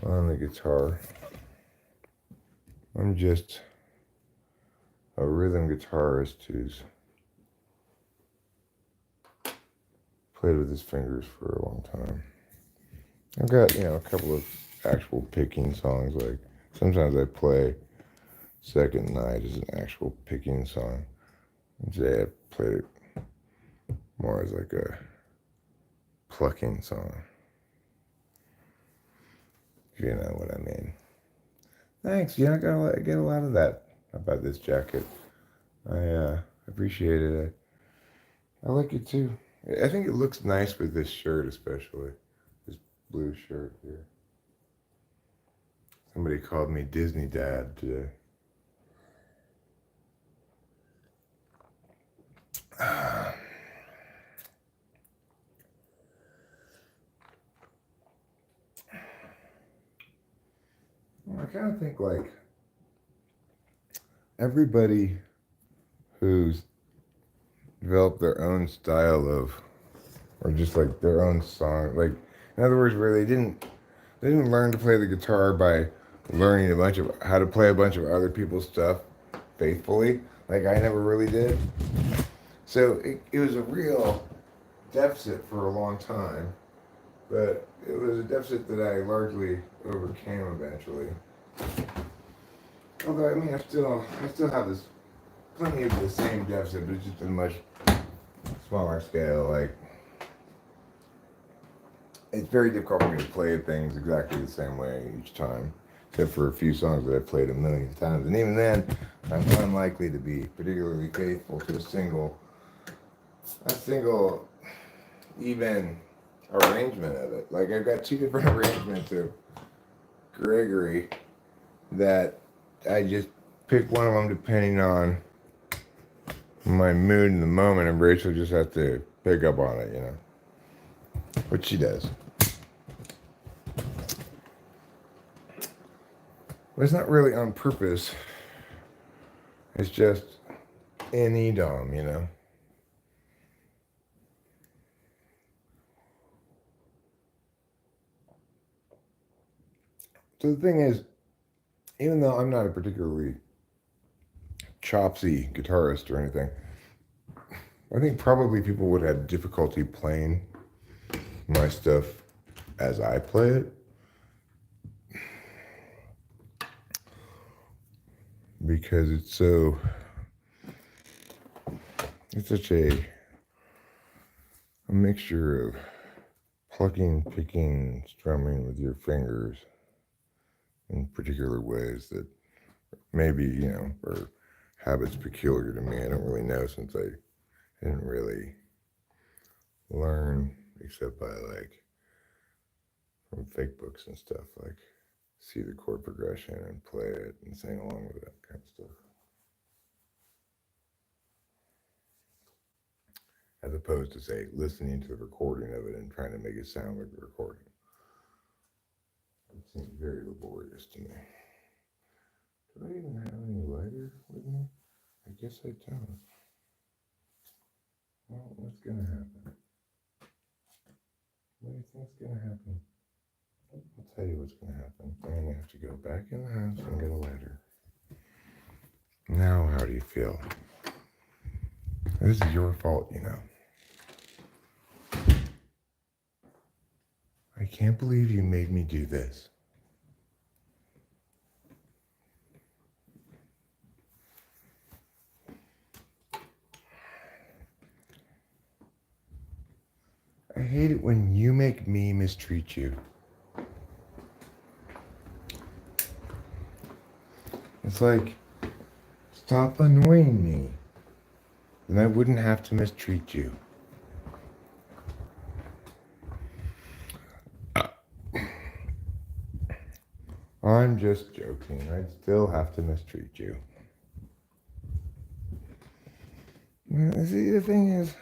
on the guitar. I'm just a rhythm guitarist who's played with his fingers for a long time. I've got, a couple of actual picking songs. Like sometimes I play Second Night as an actual picking song. Today I played it more as like a plucking song. If you know what I mean. Thanks. I get a lot of that about this jacket. I appreciate it. I like it too. I think it looks nice with this shirt, especially this blue shirt here. Somebody called me Disney Dad today. I kind of think like everybody who's developed their own style of, or just like their own song, like in other words, where they didn't learn to play the guitar by learning how to play a bunch of other people's stuff faithfully, like I never really did. So it was a real deficit for a long time, but it was a deficit that I largely overcame eventually. Although I still have this plenty of the same deficit, but it's just a much smaller scale. Like it's very difficult for me to play things exactly the same way each time, except for a few songs that I've played a million times, and even then, I'm unlikely to be particularly faithful to a single even arrangement of it. Like I've got two different arrangements of Gregory that I just pick one of them depending on my mood in the moment, and Rachel just has to pick up on it, which she does. But it's not really on purpose. It's just an EDOM, So the thing is, even though I'm not a particularly chopsy guitarist or anything, I think probably people would have difficulty playing my stuff as I play it. Because it's such a mixture of plucking, picking, strumming with your fingers in particular ways that maybe, are habits peculiar to me. I don't really know, since I didn't really learn except by from fake books and stuff, like see the chord progression and play it and sing along with that kind of stuff. As opposed to, say, listening to the recording of it and trying to make it sound like the recording. It seems very laborious to me. Do I even have any lighter? guess I don't. Well, what's gonna happen? What do you think's gonna happen? I'll tell you what's gonna happen. I'm gonna have to go back in the house and get a ladder. Now, how do you feel? This is your fault, you know. I can't believe you made me do this. I hate it when you make me mistreat you. It's like, stop annoying me. Then I wouldn't have to mistreat you. I'm just joking. I'd still have to mistreat you. See, the thing is,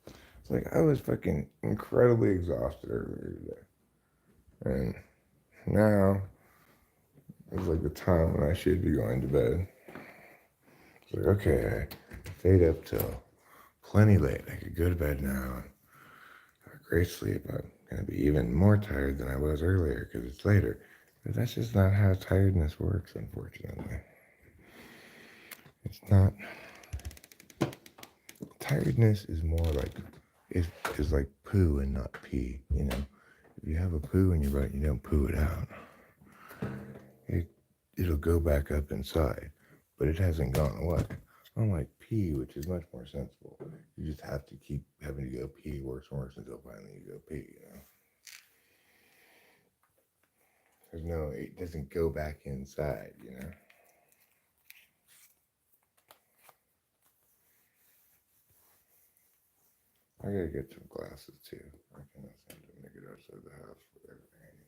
it's like I was fucking incredibly exhausted earlier today. And now, it's like the time when I should be going to bed. It's like, okay, I stayed up till plenty late. I could go to bed now and have a great sleep. I'm going to be even more tired than I was earlier because it's later. But that's just not how tiredness works, unfortunately. It's not. Tiredness is more like, is like poo and not pee, you know? If you have a poo in your butt, you don't poo it out. It'll go back up inside, but it hasn't gone away. Unlike pee, which is much more sensible. You just have to keep having to go pee worse and worse until finally you go pee, you know? There's no, it doesn't go back inside, you know? I gotta get some glasses too. I cannot seem to make it outside the house with everything I need.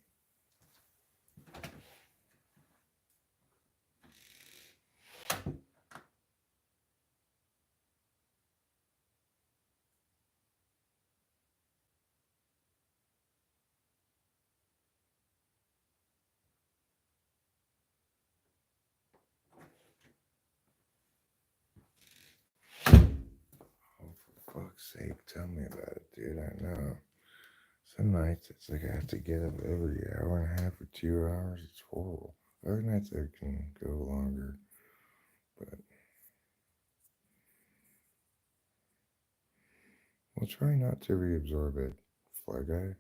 Oh, for fuck's sake, tell me about it, dude. I know. Some nights it's like I have to get up every hour and a half or 2 hours. It's horrible. Other nights I can go longer, but we'll try not to reabsorb it, Fly Guy.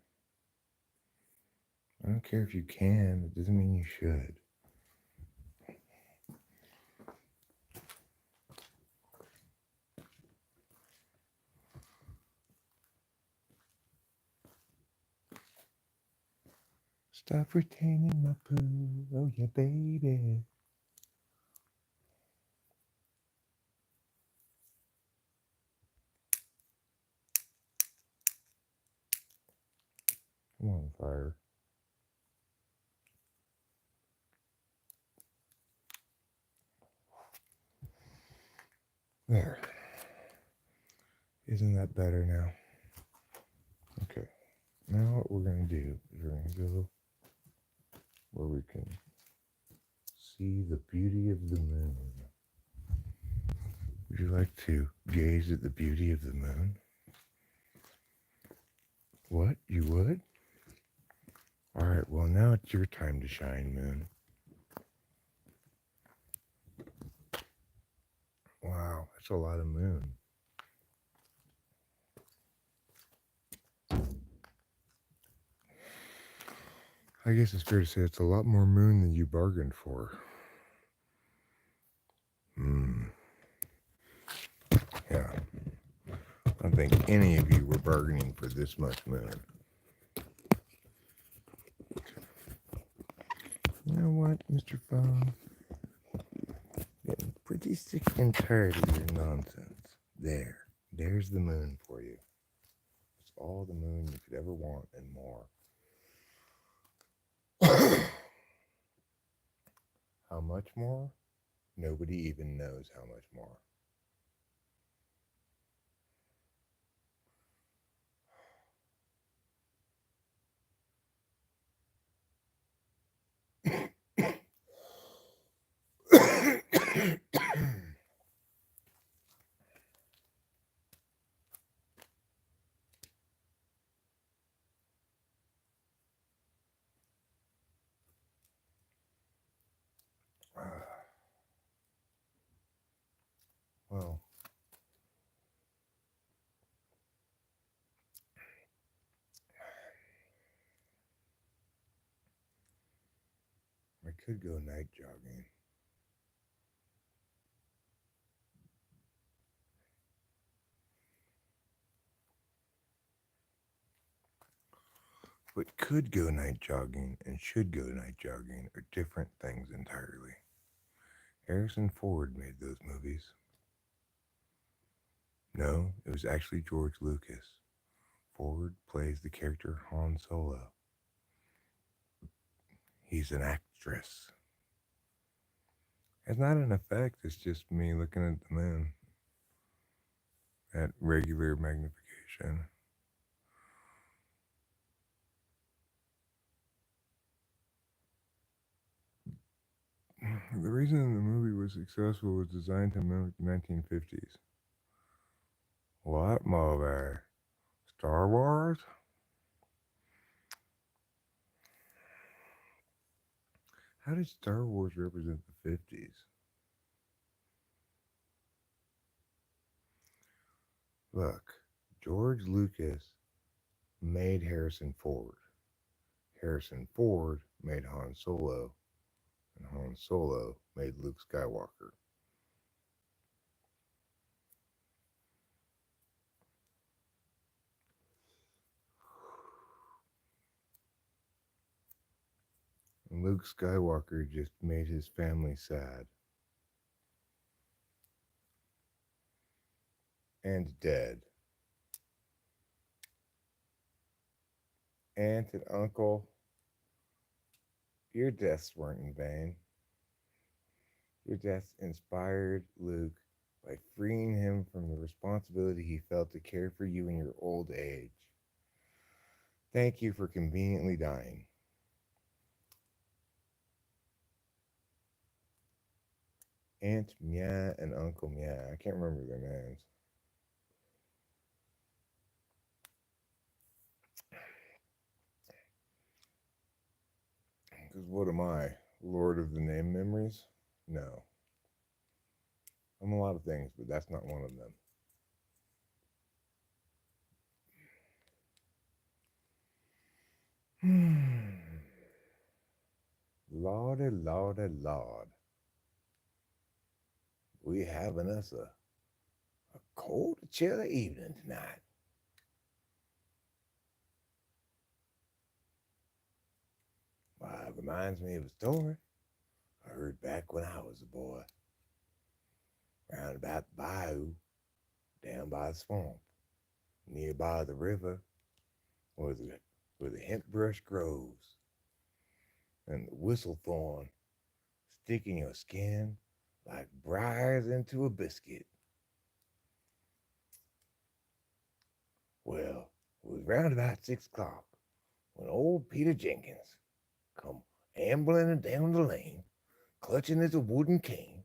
I don't care if you can, it doesn't mean you should. Stop retaining my poo, oh yeah, baby. I'm on fire. There. Isn't that better now? Okay. Now what we're going to do is we're going to go where we can see the beauty of the moon. Would you like to gaze at the beauty of the moon? What? You would? All right, well, now it's your time to shine, moon. Wow, that's a lot of moon. I guess it's fair to say it's a lot more moon than you bargained for. Yeah. I don't think any of you were bargaining for this much moon. You know what, Mr. Phone? Getting pretty sick and tired of your nonsense. There's the moon for you. It's all the moon you could ever want and more. How much more? Nobody even knows how much more. Well, I could go night jogging. But could go night jogging and should go night jogging are different things entirely. Harrison Ford made those movies. No, it was actually George Lucas. Ford plays the character Han Solo. He's an actress. It's not an effect, it's just me looking at the moon at regular magnification. The reason the movie was successful was designed to mimic the 1950s. What movie? Star Wars? How did Star Wars represent the 50s? Look, George Lucas made Harrison Ford. Harrison Ford made Han Solo, and Han Solo made Luke Skywalker. And Luke Skywalker just made his family sad and dead. Aunt and uncle, your deaths weren't in vain. Your deaths inspired Luke by freeing him from the responsibility he felt to care for you in your old age. Thank you for conveniently dying. Aunt Mia and Uncle Mia. I can't remember their names. Because what am I? Lord of the Name Memories? No. I'm a lot of things, but that's not one of them. Lordy, Lordy, Lord. We having us a cold, chilly evening tonight. Why, it reminds me of a story I heard back when I was a boy. Round about the bayou, down by the swamp, nearby the river, where the hemp brush grows, and the whistlethorn stick in your skin like briars into a biscuit. Well, it was round about 6 o'clock when old Peter Jenkins come ambling down the lane, clutching his wooden cane,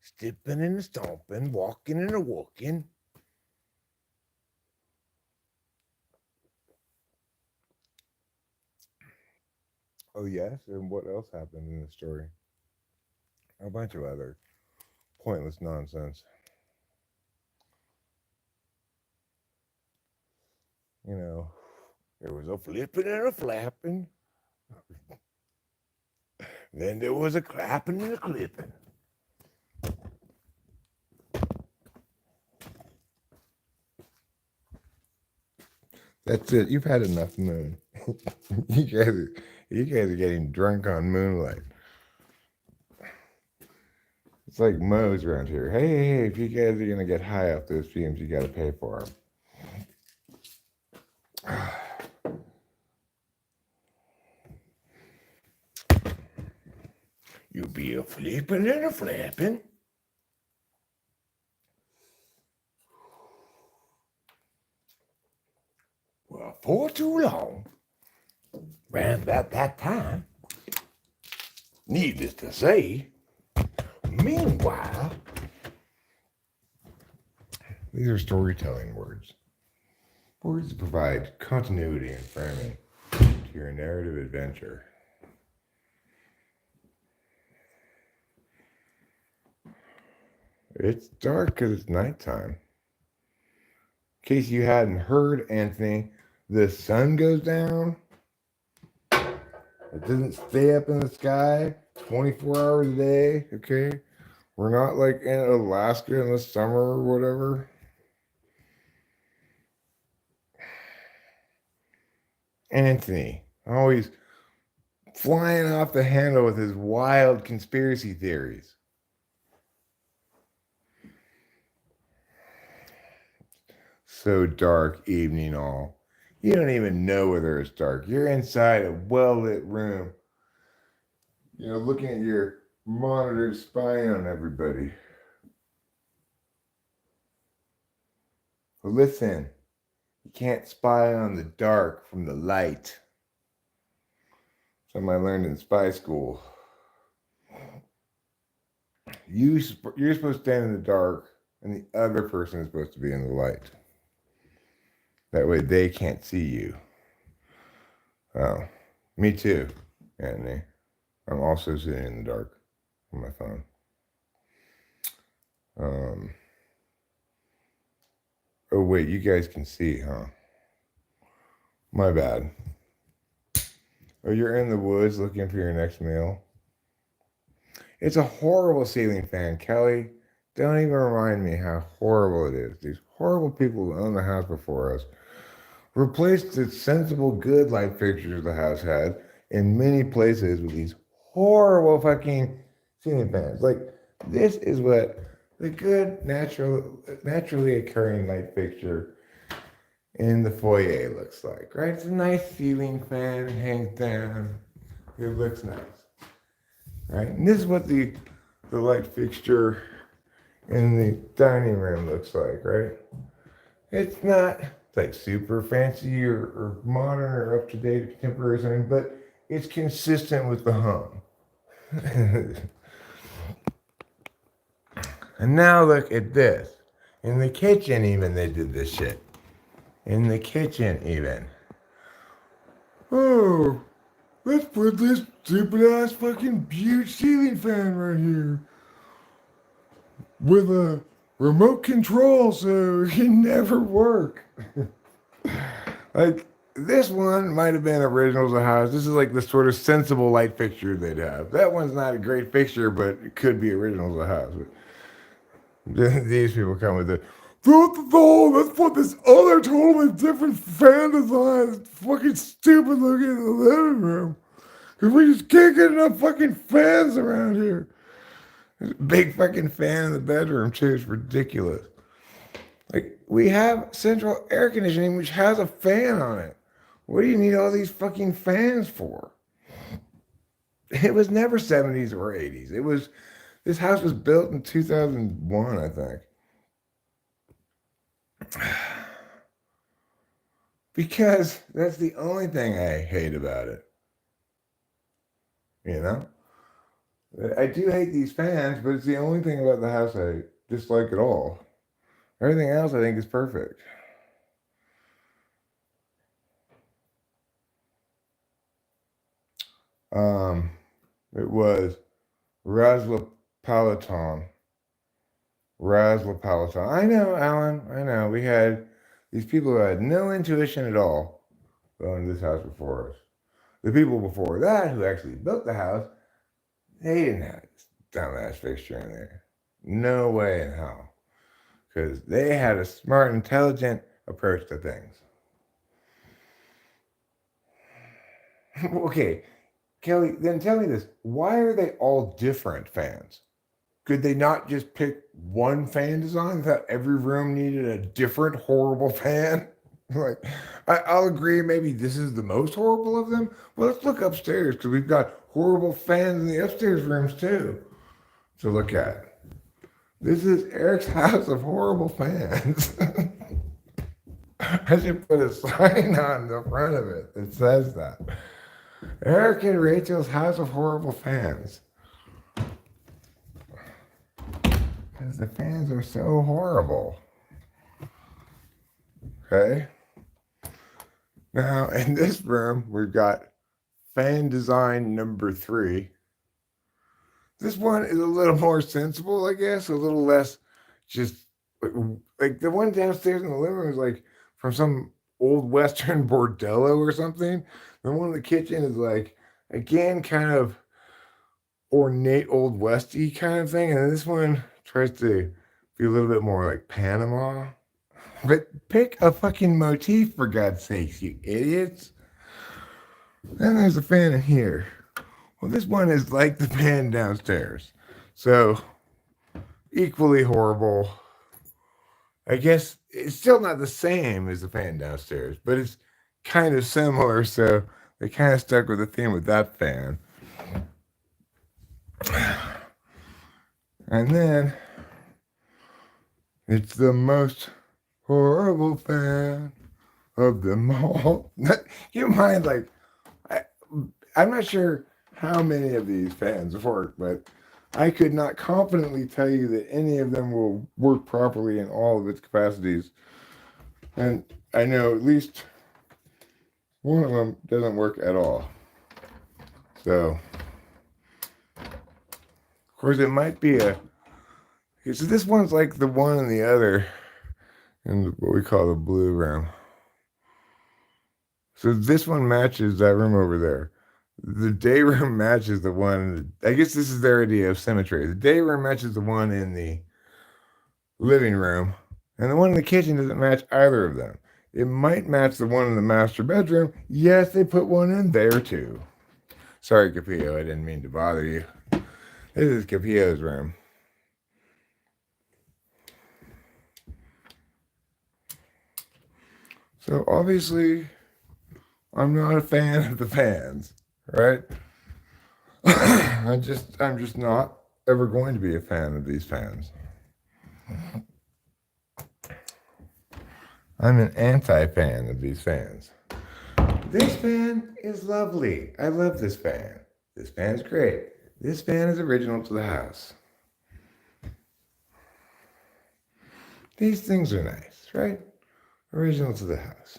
stepping and a stomping, walking and a walking. Oh yes, and what else happened in the story? A bunch of other pointless nonsense. You know, there was a flipping and a flapping. Then there was a clapping and a clipping. That's it. You've had enough moon. You guys are getting drunk on moonlight. It's like Moe's around here. Hey, if you guys are gonna get high off those fumes, you gotta pay for them. You be a flipping and a flapping. Well, for too long, round about that time, needless to say, meanwhile, these are storytelling words. Words that provide continuity and framing to your narrative adventure. It's dark because it's nighttime. In case you hadn't heard, Anthony, the sun goes down. It doesn't stay up in the sky 24 hours a day, okay? We're not like in Alaska in the summer or whatever. Anthony, always flying off the handle with his wild conspiracy theories. So dark, evening all. You don't even know whether it's dark. You're inside a well-lit room, looking at your monitor, spying on everybody. But listen, you can't spy on the dark from the light. Something I learned in spy school. You're supposed to stand in the dark, and the other person is supposed to be in the light. That way they can't see you. Oh, me too, Anthony. I'm also sitting in the dark on my phone. Oh wait, you guys can see, huh? My bad. Oh, you're in the woods looking for your next meal. It's a horrible ceiling fan, Kelly. Don't even remind me how horrible it is. These horrible people who own the house before us replaced the sensible, good light fixtures the house had in many places with these horrible fucking ceiling fans. Like, this is what the good, naturally occurring light fixture in the foyer looks like, right? It's a nice ceiling fan, it hangs down, it looks nice, right? And this is what the light fixture in the dining room looks like, right? It's not like super fancy or modern or up to date, contemporary or something, but it's consistent with the home. And now look at this. In the kitchen, even they did this shit. In the kitchen, even. Oh, let's put this stupid ass fucking huge ceiling fan right here with a remote control so it can never work. Like, this one might have been originals of the house. This is like the sort of sensible light fixture they'd have. That one's not a great fixture, but it could be originals of the house. But these people come with it. Let's put this other totally different fan design. It's fucking stupid looking in the living room. Because we just can't get enough fucking fans around here. There's a big fucking fan in the bedroom, too. It's ridiculous. Like, we have central air conditioning, which has a fan on it. What do you need all these fucking fans for? It was never 70s or 80s. This house was built in 2001, I think. Because that's the only thing I hate about it. I do hate these fans, but it's the only thing about the house I dislike at all. Everything else I think is perfect. It was Razzle-Palaton. I know, Alan. I know. We had these people who had no intuition at all owned this house before us. The people before that who actually built the house, they didn't have this dumbass fixture in there. No way in hell. Because they had a smart, intelligent approach to things. Okay, Kelly, then tell me this. Why are they all different fans? Could they not just pick one fan design? I thought every room needed a different horrible fan. Like, I'll agree, maybe this is the most horrible of them. Well, let's look upstairs because we've got horrible fans in the upstairs rooms too to look at. This is Eric's house of horrible fans. I should put a sign on the front of it that says that. Eric and Rachel's house of horrible fans. Because the fans are so horrible. Okay? Now, in this room, we've got fan design number 3. This one is a little more sensible, I guess, a little less just like the one downstairs in the living room is like from some old Western bordello or something. The one in the kitchen is like, again, kind of ornate old westy kind of thing, and this one tries to be a little bit more like Panama. But pick a fucking motif for God's sakes, you idiots. Then there's a fan in here. Well, this one is like the fan downstairs, so equally horrible. I guess it's still not the same as the fan downstairs, but it's kind of similar, so they kind of stuck with the theme with that fan. And then it's the most horrible fan of them all. You mind, like, I, I'm not sure how many of these fans work, but I could not confidently tell you that any of them will work properly in all of its capacities. And I know at least one of them doesn't work at all. So, of course, it might be a. Okay, so this one's like the one and the other in what we call the blue room. So this one matches that room over there. The day room matches the one. I guess this is their idea of symmetry. The day room matches the one in the living room, and the one in the kitchen doesn't match either of them. It might match the one in the master bedroom. Yes, they put one in there too. Sorry, Capillo, I didn't mean to bother you. This is Capillo's room. So obviously, I'm not a fan of the fans, right? I'm just not ever going to be a fan of these fans. I'm an anti-fan of these fans. This fan is lovely. I love this fan. This fan's great. This fan is original to the house. These things are nice, right? Original to the house.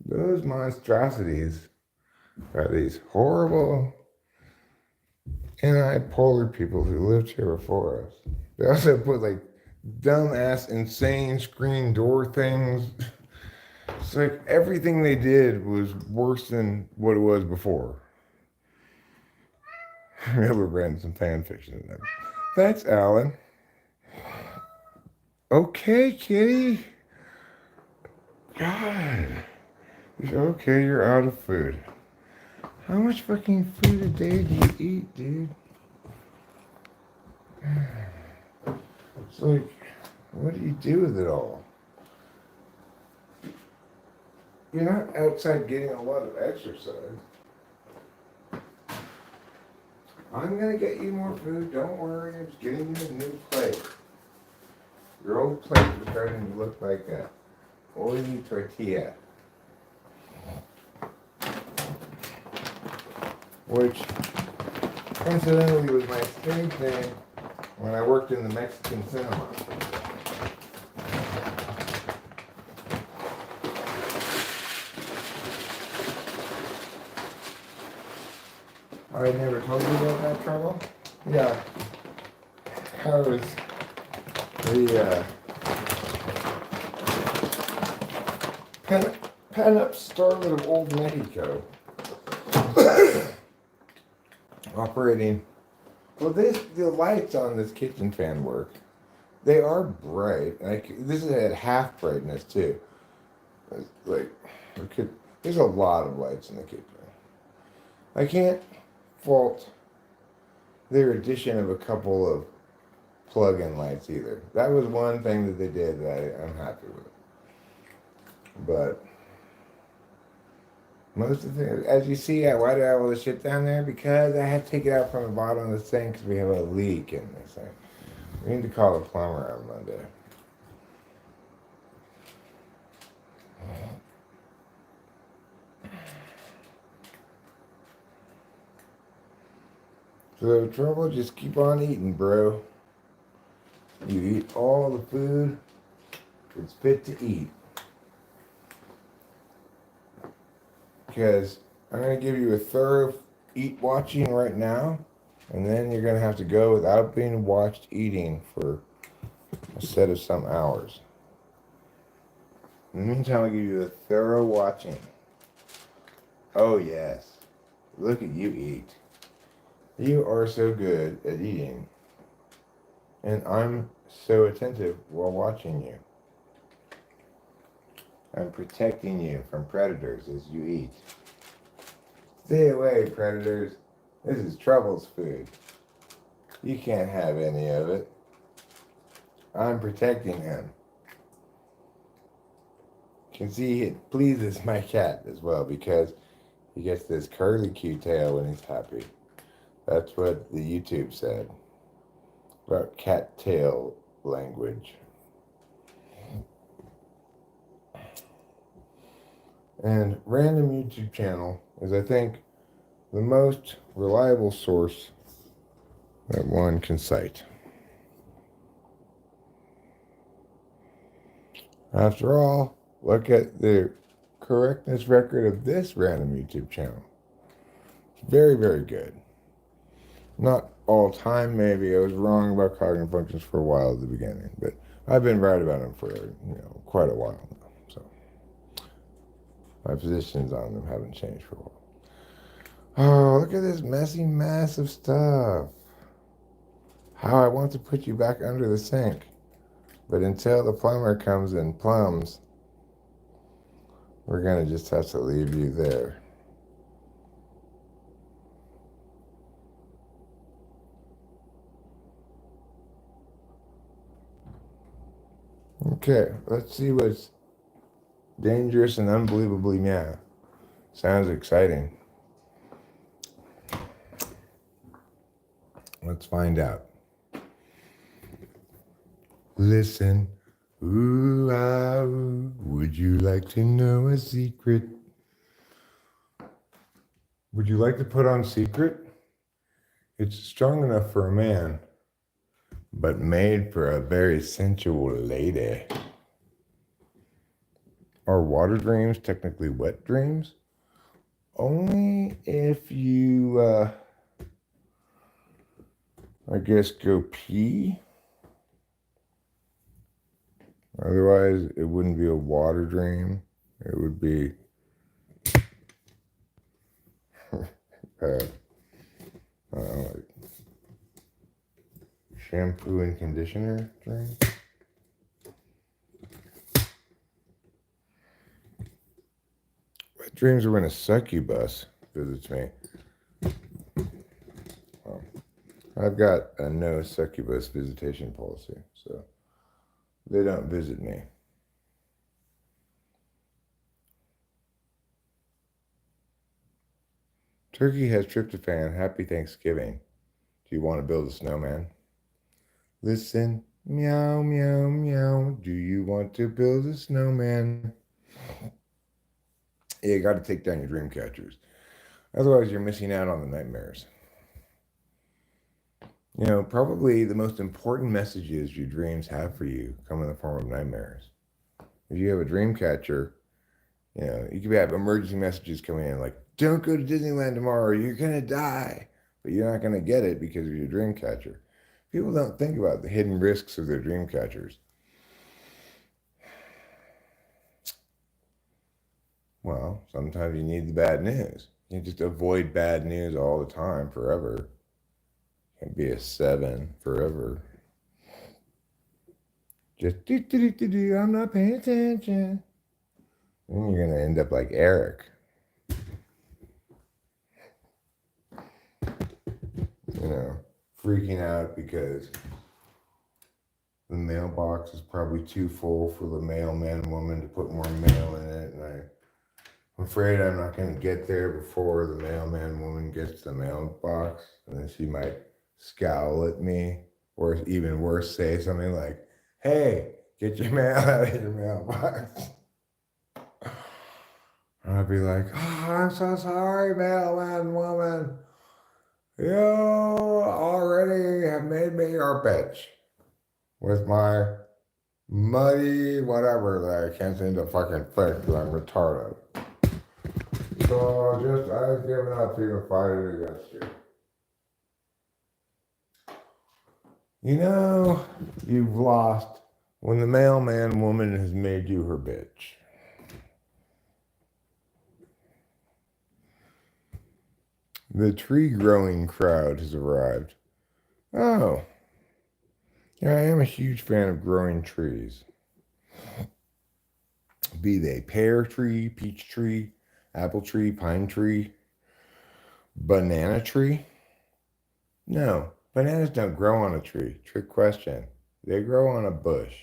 Those monstrosities are these horrible anti-polar people who lived here before us. They also put like dumbass, insane screen door things. It's like everything they did was worse than what it was before. We're writing some fan fiction in there. Thanks, Alan. Okay, kitty. God. Okay, you're out of food. How much fucking food a day do you eat, dude? It's like, what do you do with it all? You're not outside getting a lot of exercise. I'm gonna get you more food. Don't worry. I'm just getting you a new plate. Your old plate is starting to look like a oily tortilla. Which, coincidentally, was my stage name when I worked in the Mexican cinema. I never told you about that trouble? Yeah. I was the pen-up starlet of old Mexico. Operating. Well, the lights on this kitchen fan work. They are bright. Like this is at half brightness too. Like there's a lot of lights in the kitchen. I can't fault their addition of a couple of plug-in lights either. That was one thing that they did that I'm happy with. But most of the things, as you see, why do I have all this shit down there? Because I had to take it out from the bottom of the sink because we have a leak in this thing. We need to call a plumber on Monday. So trouble, just keep on eating, bro. You eat all the food that's fit to eat. Because I'm going to give you a thorough eat watching right now, and then you're going to have to go without being watched eating for instead of some hours. In the meantime, I'll give you a thorough watching. Oh, yes. Look at you eat. You are so good at eating. And I'm so attentive while watching you. I'm protecting you from predators as you eat. Stay away, predators. This is Trouble's food. You can't have any of it. I'm protecting him. You can see it pleases my cat as well because he gets this curly cute tail when he's happy. That's what the YouTube said about cat tail language. And random YouTube channel is, I think, the most reliable source that one can cite. After all, look at the correctness record of this random YouTube channel. It's very, very good. Not all time, maybe. I was wrong about cognitive functions for a while at the beginning, but I've been right about them for quite a while now. So my positions on them haven't changed for a while. Oh, look at this messy mess of stuff. How I want to put you back under the sink. But until the plumber comes and plumbs, we're going to just have to leave you there. Okay, let's see what's dangerous and unbelievably meow. Sounds exciting. Let's find out. Listen, ooh, ah, ooh, would you like to know a secret? Would you like to put on secret? It's strong enough for a man, but made for a very sensual lady. Are water dreams technically wet dreams? Only if you, I guess, go pee. Otherwise, it wouldn't be a water dream. It would be like shampoo and conditioner dream. Wet dreams are when a succubus visits me. Well, I've got a no succubus visitation policy, so they don't visit me. Turkey has tryptophan. Happy Thanksgiving. Do you want to build a snowman? Listen, meow, meow, meow. Do you want to build a snowman? Yeah, you got to take down your dream catchers. Otherwise, you're missing out on the nightmares. Probably the most important messages your dreams have for you come in the form of nightmares. If you have a dream catcher, you could have emergency messages coming in like, don't go to Disneyland tomorrow, you're going to die. But you're not going to get it because of your dream catcher. People don't think about the hidden risks of their dream catchers. Well, sometimes you need the bad news. You can't just avoid bad news all the time forever. Can't be a 7 forever. Just I'm not paying attention. Then you're gonna end up like Eric. Freaking out because the mailbox is probably too full for the mailman woman to put more mail in it, and I'm afraid I'm not gonna get there before the mailman woman gets the mailbox, and then she might scowl at me, or even worse, say something like, hey, get your mail out of your mailbox. And I'd be like, oh, I'm so sorry, mailman woman. You already have made me your bitch with my muddy whatever that I can't seem to fucking fix because I'm retarded. So I've given up even fighting against you. You've lost When the mailman woman has made you her bitch. The tree growing crowd has arrived. Oh, yeah, I am a huge fan of growing trees. Be they pear tree, peach tree, apple tree, pine tree, banana tree. No, bananas don't grow on a tree. Trick question. They grow on a bush.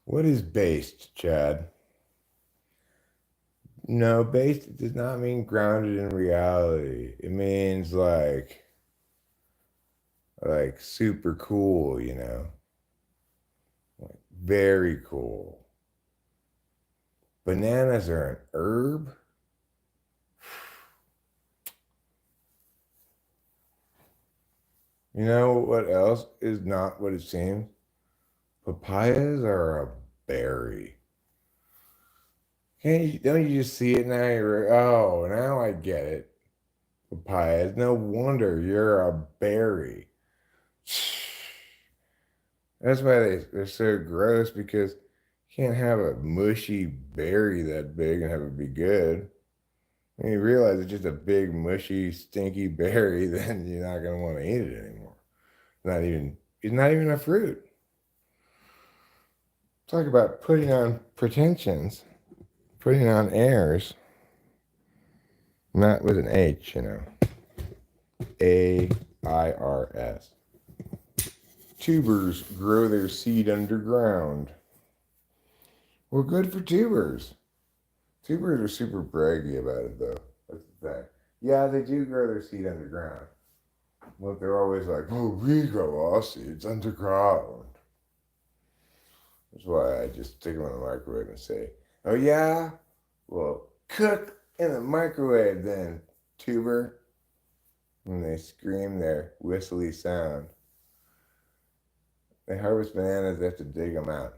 What is based, Chad? No, based does not mean grounded in reality. It means like super cool, you know? Like very cool. Bananas are an herb? You know what else is not what it seems? Papayas are a berry. Don't you just see it now? Oh, now I get it. Papayas. No wonder you're a berry. That's why they're so gross because you can't have a mushy berry that big and have it be good. When you realize it's just a big, mushy, stinky berry, then you're not gonna want to eat it anymore. It's not even a fruit. Talk about putting on pretensions, putting on airs, not with an H, you know. AIRS. Tubers grow their seed underground. Well, good for tubers. Tubers are super braggy about it, though. That's the thing. Yeah, they do grow their seed underground. But they're always like, oh, we grow our seeds underground. That's why I just stick them in the microwave and say, oh, yeah? Well, cook in the microwave then, tuber. And they scream their whistly sound. They harvest bananas, they have to dig them out.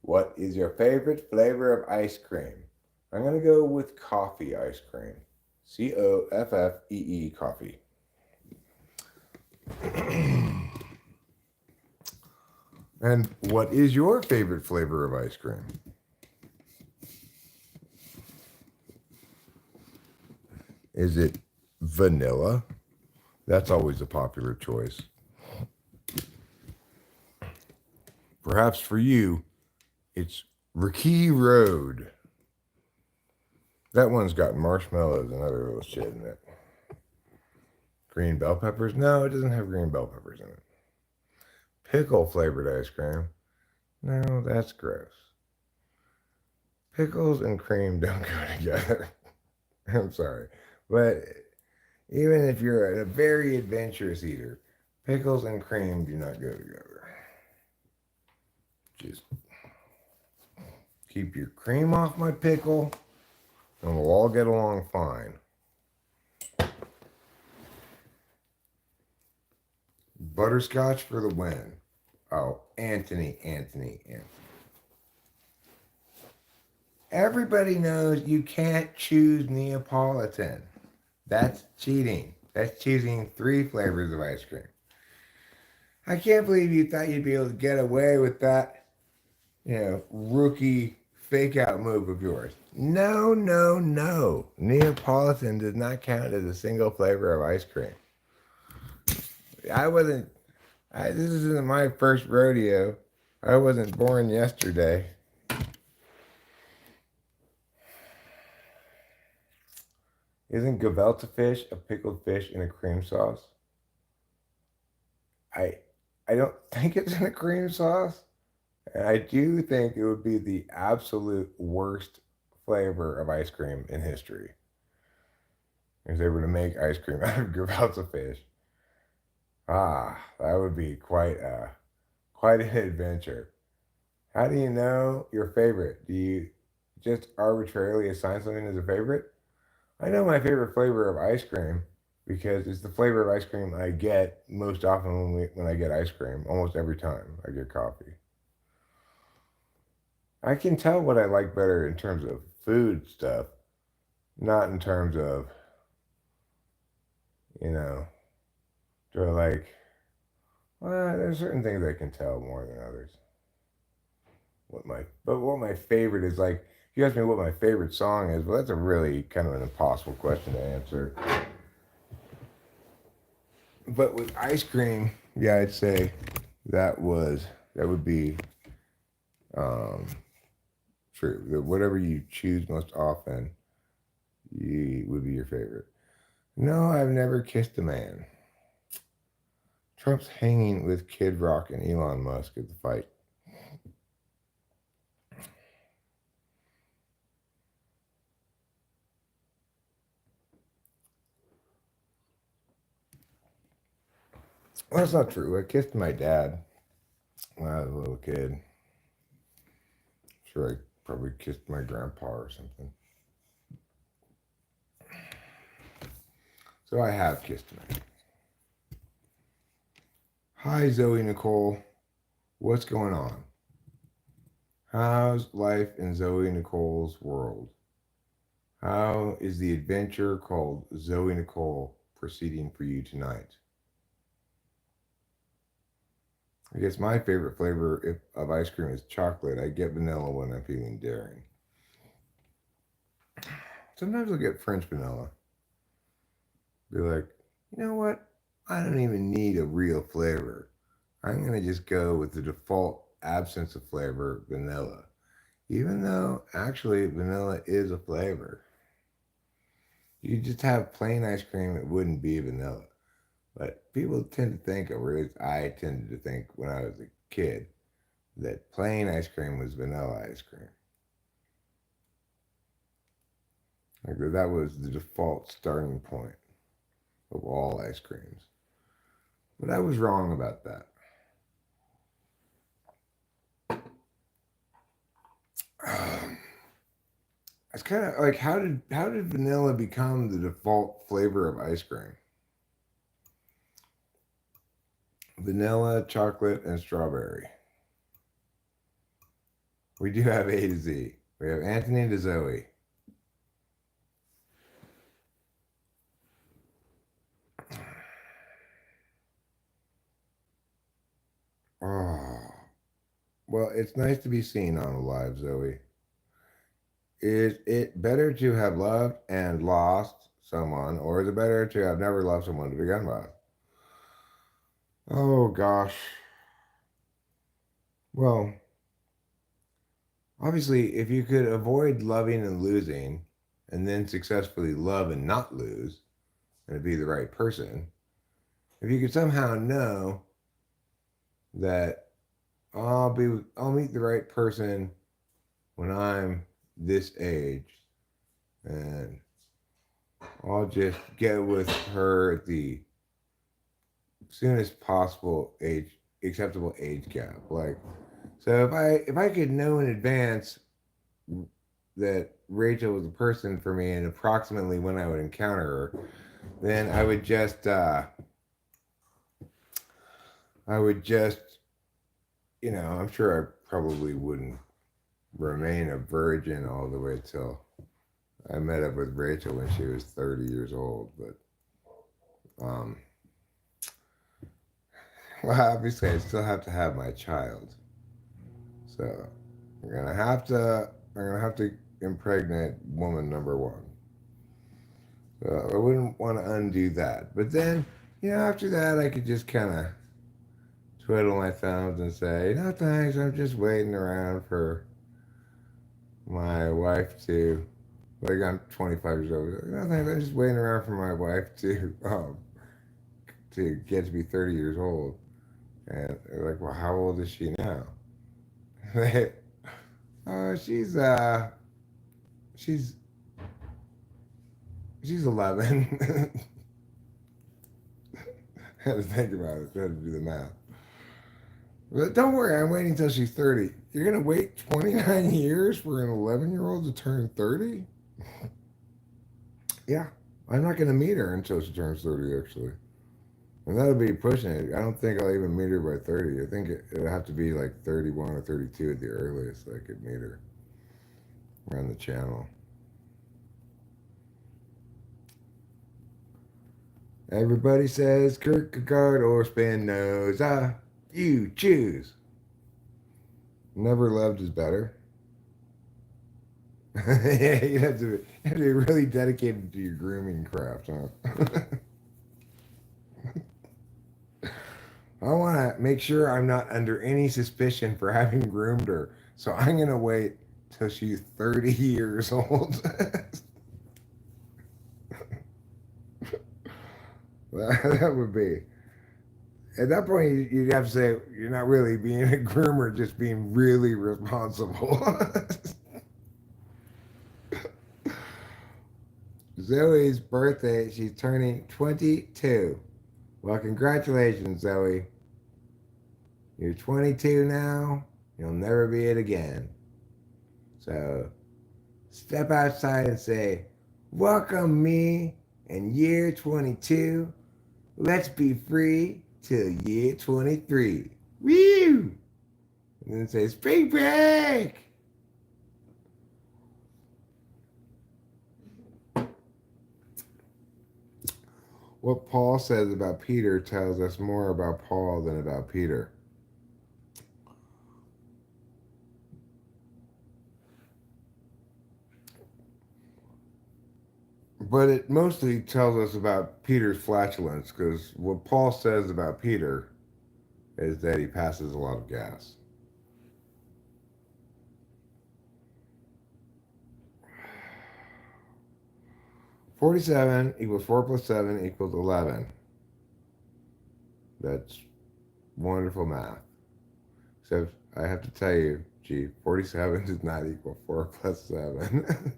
What is your favorite flavor of ice cream? I'm going to go with coffee ice cream. COFFEE coffee. And what is your favorite flavor of ice cream? Is it vanilla? That's always a popular choice. Perhaps for you, it's Ricky Road. That one's got marshmallows and other little shit in it. Green bell peppers? No, it doesn't have green bell peppers in it. Pickle flavored ice cream? No, that's gross. Pickles and cream don't go together. I'm sorry. But even if you're a very adventurous eater, pickles and cream do not go together. Just keep your cream off my pickle, and we'll all get along fine. Butterscotch for the win. Oh, Anthony. Everybody knows you can't choose Neapolitan. That's cheating. That's choosing 3 flavors of ice cream. I can't believe you thought you'd be able to get away with that, rookie fake out move of yours. No. Neapolitan does not count as a single flavor of ice cream. This isn't my first rodeo. I wasn't born yesterday. Isn't gefilte fish a pickled fish in a cream sauce? I I don't think it's in a cream sauce. And I do think it would be the absolute worst flavor of ice cream in history if they were to make ice cream out of gefilte fish. Ah, that would be quite an adventure. How do you know your favorite? Do you just arbitrarily assign something as a favorite? I know my favorite flavor of ice cream because it's the flavor of ice cream I get most often when I get ice cream, almost every time I get coffee. I can tell what I like better in terms of food stuff, not in terms of You know, they're like, well, there's certain things I can tell more than others. What my favorite is like. If you ask me what my favorite song is, well, that's a really kind of an impossible question to answer. But with ice cream, yeah, I'd say that would be um, true. Whatever you choose most often, you would be your favorite. No, I've never kissed a man. Trump's hanging with Kid Rock and Elon Musk at the fight. Well, that's not true. I kissed my dad when I was a little kid. Sure, I probably kissed my grandpa or something. So I have kissed a man. Hi, Zoe Nicole. What's going on? How's life in Zoe Nicole's world? How is the adventure called Zoe Nicole proceeding for you tonight? I guess my favorite flavor of ice cream is chocolate. I get vanilla when I'm feeling daring. Sometimes I'll get French vanilla. Be like, you know what? I don't even need a real flavor. I'm going to just go with the default absence of flavor, vanilla. Even though actually vanilla is a flavor. You just have plain ice cream, it wouldn't be vanilla. But people tend to think, or at least I tended to think when I was a kid, that plain ice cream was vanilla ice cream. Like that was the default starting point of all ice creams. But I was wrong about that. It's kind of like how did vanilla become the default flavor of ice cream? Vanilla, chocolate, and strawberry. We do have A to Z. We have Anthony to Zoe. Oh, well, it's nice to be seen on a live, Zoe. Is it better to have loved and lost someone, or is it better to have never loved someone to begin with? Oh gosh. Well, obviously, if you could avoid loving and losing, and then successfully love and not lose, and be the right person, if you could somehow know that I'll meet the right person when I'm this age, and I'll just get with her at the soonest possible age acceptable age gap. Like, so if I could know in advance that Rachel was a person for me and approximately when I would encounter her, then I would just I'm sure I probably wouldn't remain a virgin all the way till I met up with Rachel when she was 30 years old, but um well, obviously I still have to have my child. So I'm gonna have to impregnate woman number one. So I wouldn't want to undo that. But then, after that I could just kinda twiddle my thumbs and say, no thanks, I'm just waiting around for my wife to like I'm 25 years old. No thanks, I'm just waiting around for my wife to get to be 30 years old. And they're like, well, how old is she now? Oh, she's she's 11. I had to think about it. I had to do the math. But don't worry, I'm waiting until she's 30. You're gonna wait 29 years for an 11-year-old to turn 30? Yeah, I'm not gonna meet her until she turns 30. Actually, and that'll be pushing it. I don't think I'll even meet her by 30. I think it'll have to be like 31 or 32 at the earliest so I could meet her around the channel. Everybody says Kierkegaard or Spinoza. You choose. Never loved is better. Yeah, you have to be really dedicated to your grooming craft, huh? I want to make sure I'm not under any suspicion for having groomed her. So I'm going to wait till she's 30 years old. That would be. At that point, you'd have to say you're not really being a groomer, just being really responsible. Zoe's birthday, she's turning 22. Well, congratulations, Zoe. You're 22 now. You'll never be it again. So step outside and say, welcome me in year 22. Let's be free till year 23. Woo! And then say, spring break! What Paul says about Peter tells us more about Paul than about Peter. But it mostly tells us about Peter's flatulence, because what Paul says about Peter is that he passes a lot of gas. (47) = 4 plus 7 = 11. That's wonderful math. Except I have to tell you, 47 does not equal 4 plus 7.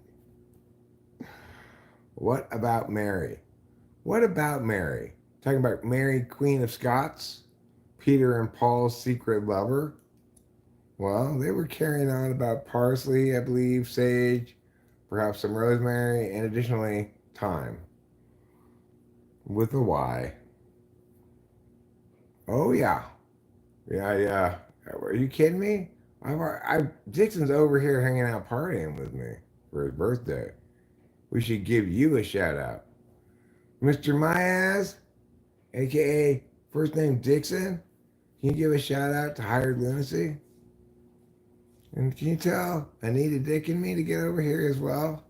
What about Mary? What about Mary? Talking about Mary, Queen of Scots? Peter and Paul's secret lover? Well, they were carrying on about parsley, I believe, sage, perhaps some rosemary, and additionally, thyme. With a Y. Oh, yeah. Yeah. Are you kidding me? Dixon's over here hanging out partying with me for his birthday. We should give you a shout out. Mr. Myaz, aka first name Dixon, can you give a shout out to Hired Lunacy? And can you tell Anita Dick and me to get over here as well?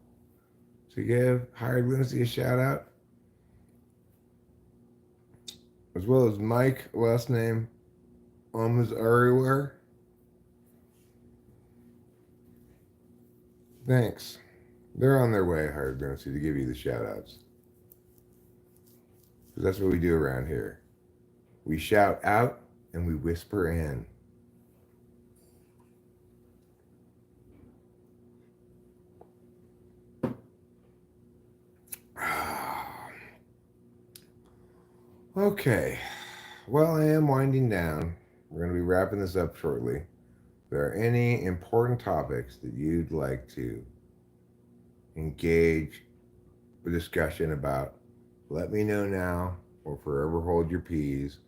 To give Hired Lunacy a shout out? As well as Mike, last name is everywhere. Thanks. They're on their way, Hired Lunacy, to give you the shout outs. Because that's what we do around here. We shout out and we whisper in. Okay. Well, I am winding down. We're going to be wrapping this up shortly. If there are any important topics that you'd like to engage a discussion about, let me know now or forever hold your peas.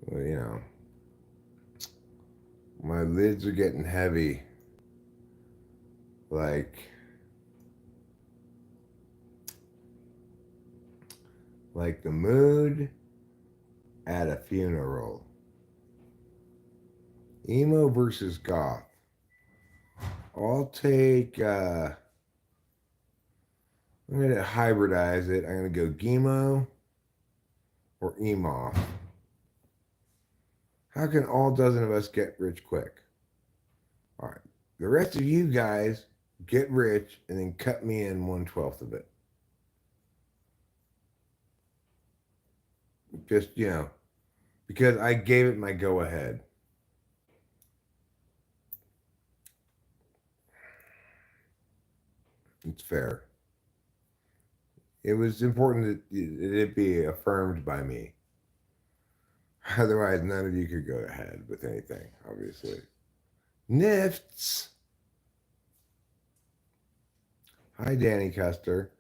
Well, my lids are getting heavy. Like the mood at a funeral. Emo versus goth. I'll take, I'm going to hybridize it. I'm going to go Gemo or Emoth. How can all dozen of us get rich quick? All right. The rest of you guys get rich and then cut me in 1/12 of it. Just, because I gave it my go ahead. It's fair. It was important that it be affirmed by me. Otherwise, none of you could go ahead with anything, obviously. Nifts. Hi, Danny Custer.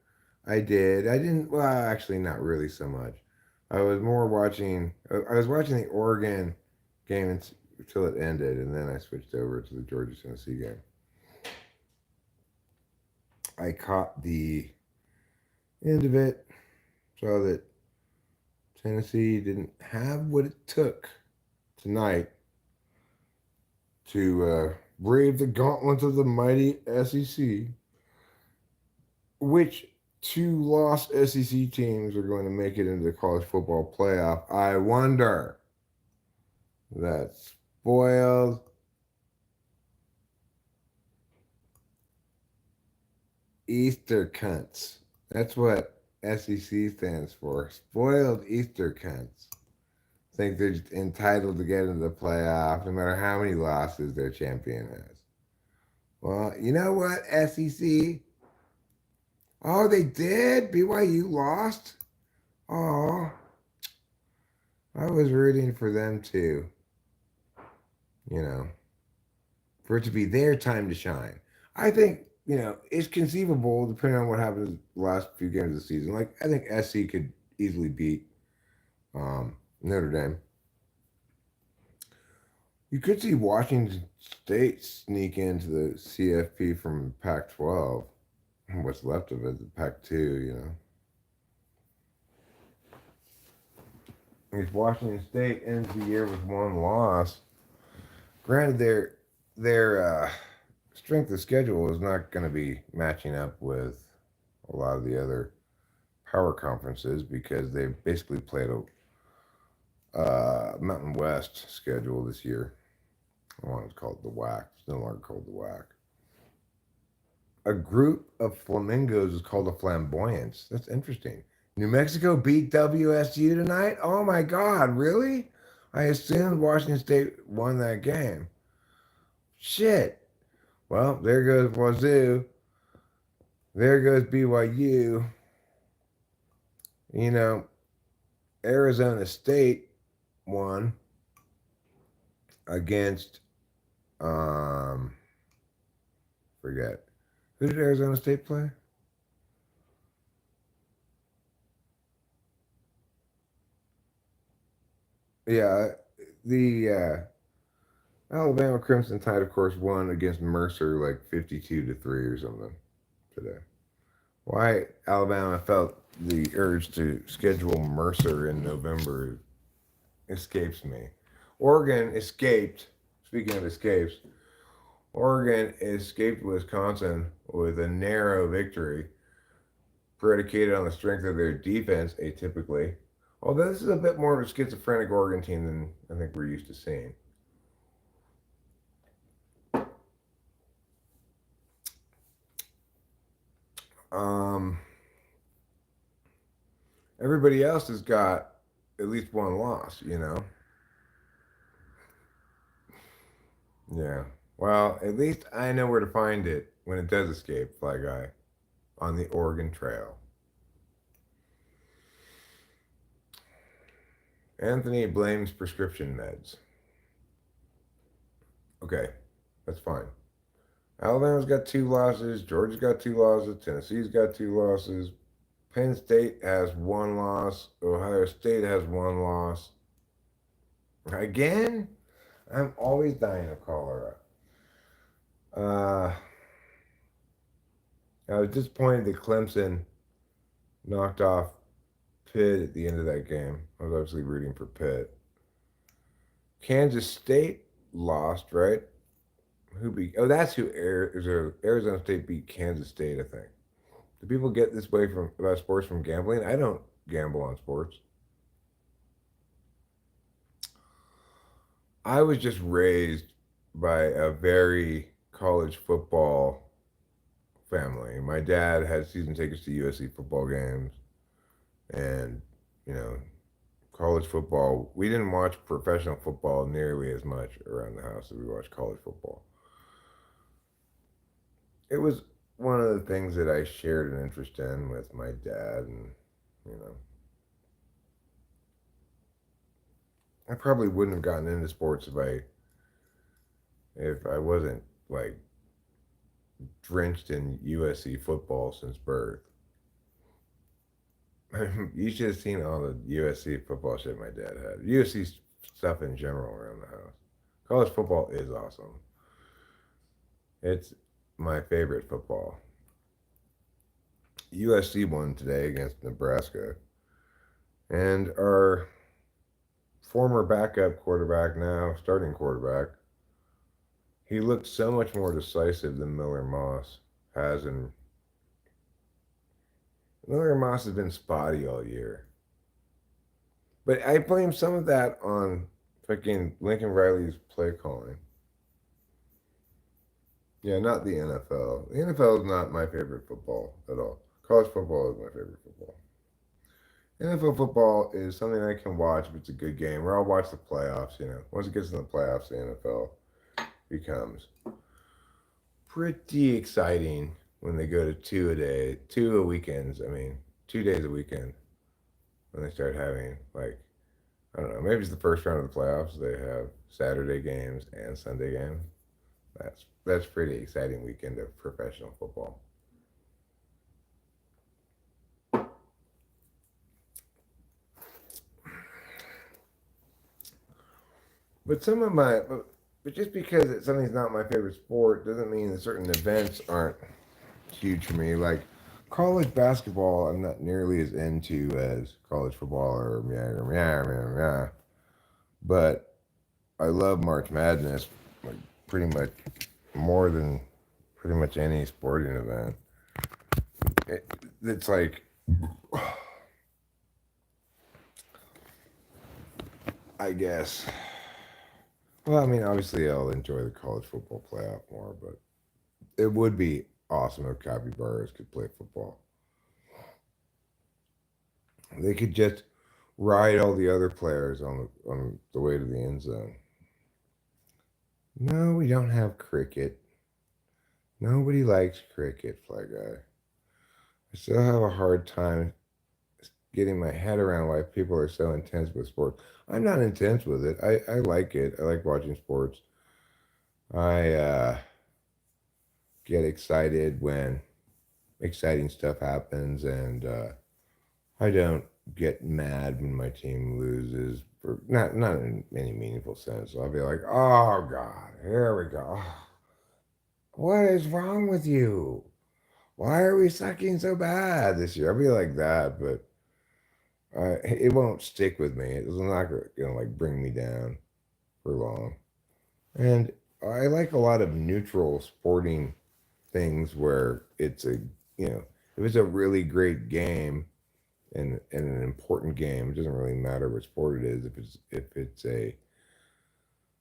I did. I didn't, well, actually, not really so much. I was watching the Oregon game until it ended, and then I switched over to the Georgia Tennessee game. I caught the end of it, saw that Tennessee didn't have what it took tonight to brave the gauntlet of the mighty SEC, which two lost SEC teams are going to make it into the college football playoff. I wonder. That spoiled Easter cunts. That's what SEC stands for. Spoiled Easter cunts. Think they're entitled to get into the playoff no matter how many losses their champion has. Well, you know what, SEC? Oh, they did? BYU lost? Oh, I was rooting for them too. You know, for it to be their time to shine. I think, it's conceivable, depending on what happens the last few games of the season. Like, I think SC could easily beat Notre Dame. You could see Washington State sneak into the CFP from Pac 12. What's left of it, the Pac 2, If Washington State ends the year with one loss, granted their strength of schedule is not going to be matching up with a lot of the other power conferences because they basically played a Mountain West schedule this year. One was called the WAC. It's no longer called the WAC. A group of flamingos is called a flamboyance. That's interesting. New Mexico beat WSU tonight? Oh my God, really? I assumed Washington State won that game. Shit. Well, there goes Wazoo. There goes BYU. Arizona State won against forget. Who did Arizona State play? Yeah, the Alabama Crimson Tide, of course, won against Mercer like 52-3 or something today. Why Alabama felt the urge to schedule Mercer in November escapes me. Oregon escaped. Speaking of escapes, Oregon escaped Wisconsin with a narrow victory predicated on the strength of their defense, atypically. Although this is a bit more of a schizophrenic Oregon team than I think we're used to seeing. Um, Everybody else has got at least one loss. Yeah. Well, at least I know where to find it when it does escape, Fly Guy, on the Oregon Trail. Anthony blames prescription meds. Okay, that's fine. Alabama's got two losses. Georgia's got two losses. Tennessee's got two losses. Penn State has one loss. Ohio State has one loss. Again? I'm always dying to call her up. I was disappointed that Clemson knocked off Pitt at the end of that game. I was obviously rooting for Pitt. Kansas State lost, right? Who beat? Oh, that's who Arizona State beat Kansas State, I think. Do people get this way from about sports from gambling? I don't gamble on sports. I was just raised by a very college football family. My dad had season tickets to USC football games, and you know, college football. We didn't watch professional football nearly as much around the house as we watched college football. It was one of the things that I shared an interest in with my dad, and you know, I probably wouldn't have gotten into sports if I wasn't like drenched in USC football since birth. You should have seen all the USC football shit my dad had. USC stuff in general around the house. College football is awesome. It's my favorite football. USC won today against Nebraska, And our former backup quarterback, now starting quarterback, he looked so much more decisive than Miller Moss has. And Miller Moss has been spotty all year. But I blame some of that on fucking Lincoln Riley's play calling. Yeah, not the NFL. The NFL is not my favorite football at all. College football is my favorite football. NFL football is something I can watch if it's a good game, or I'll watch the playoffs. Once it gets in the playoffs, the NFL becomes pretty exciting when they go to two a day, two a weekends. I mean, 2 days a weekend when they start having like I don't know, maybe it's the first round of the playoffs. They have Saturday games and Sunday games. That's pretty exciting weekend of professional football. But some of my, but just because something's not my favorite sport doesn't mean that certain events aren't huge for me. Like college basketball, I'm not nearly as into as college football or yeah. But I love March Madness, like pretty much more than pretty much any sporting event. It's like I guess. Well, I mean, obviously, I'll enjoy the college football playoff more, but it would be awesome if capybaras could play football. They could just ride all the other players on the way to the end zone. No, we don't have cricket. Nobody likes cricket, Fly Guy. I still have a hard time getting my head around why people are so intense with sports. I'm not intense with it. I like it. I like watching sports. I get excited when exciting stuff happens, and I don't get mad when my team loses. For not in any meaningful sense. I'll be like, oh God, here we go. What is wrong with you? Why are we sucking so bad this year? I'll be like that, but it won't stick with me. It's not gonna like bring me down for long. And I like a lot of neutral sporting things where it's if it's a really great game and an important game, it doesn't really matter what sport it is. If it's a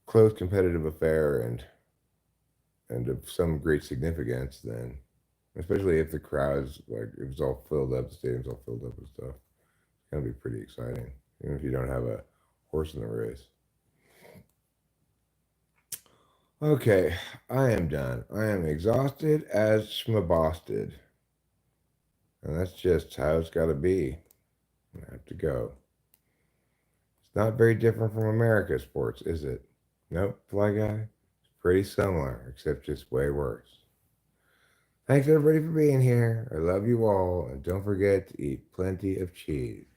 close competitive affair and of some great significance, then especially if the crowd's like if it's all filled up, the stadium's all filled up and stuff, it's gonna be pretty exciting, even if you don't have a horse in the race. Okay, I am done. I am exhausted as schmabosted. And that's just how it's got to be. I have to go. It's not very different from America's sports, is it? Nope, Fly Guy. It's pretty similar, except just way worse. Thanks everybody for being here. I love you all. And don't forget to eat plenty of cheese.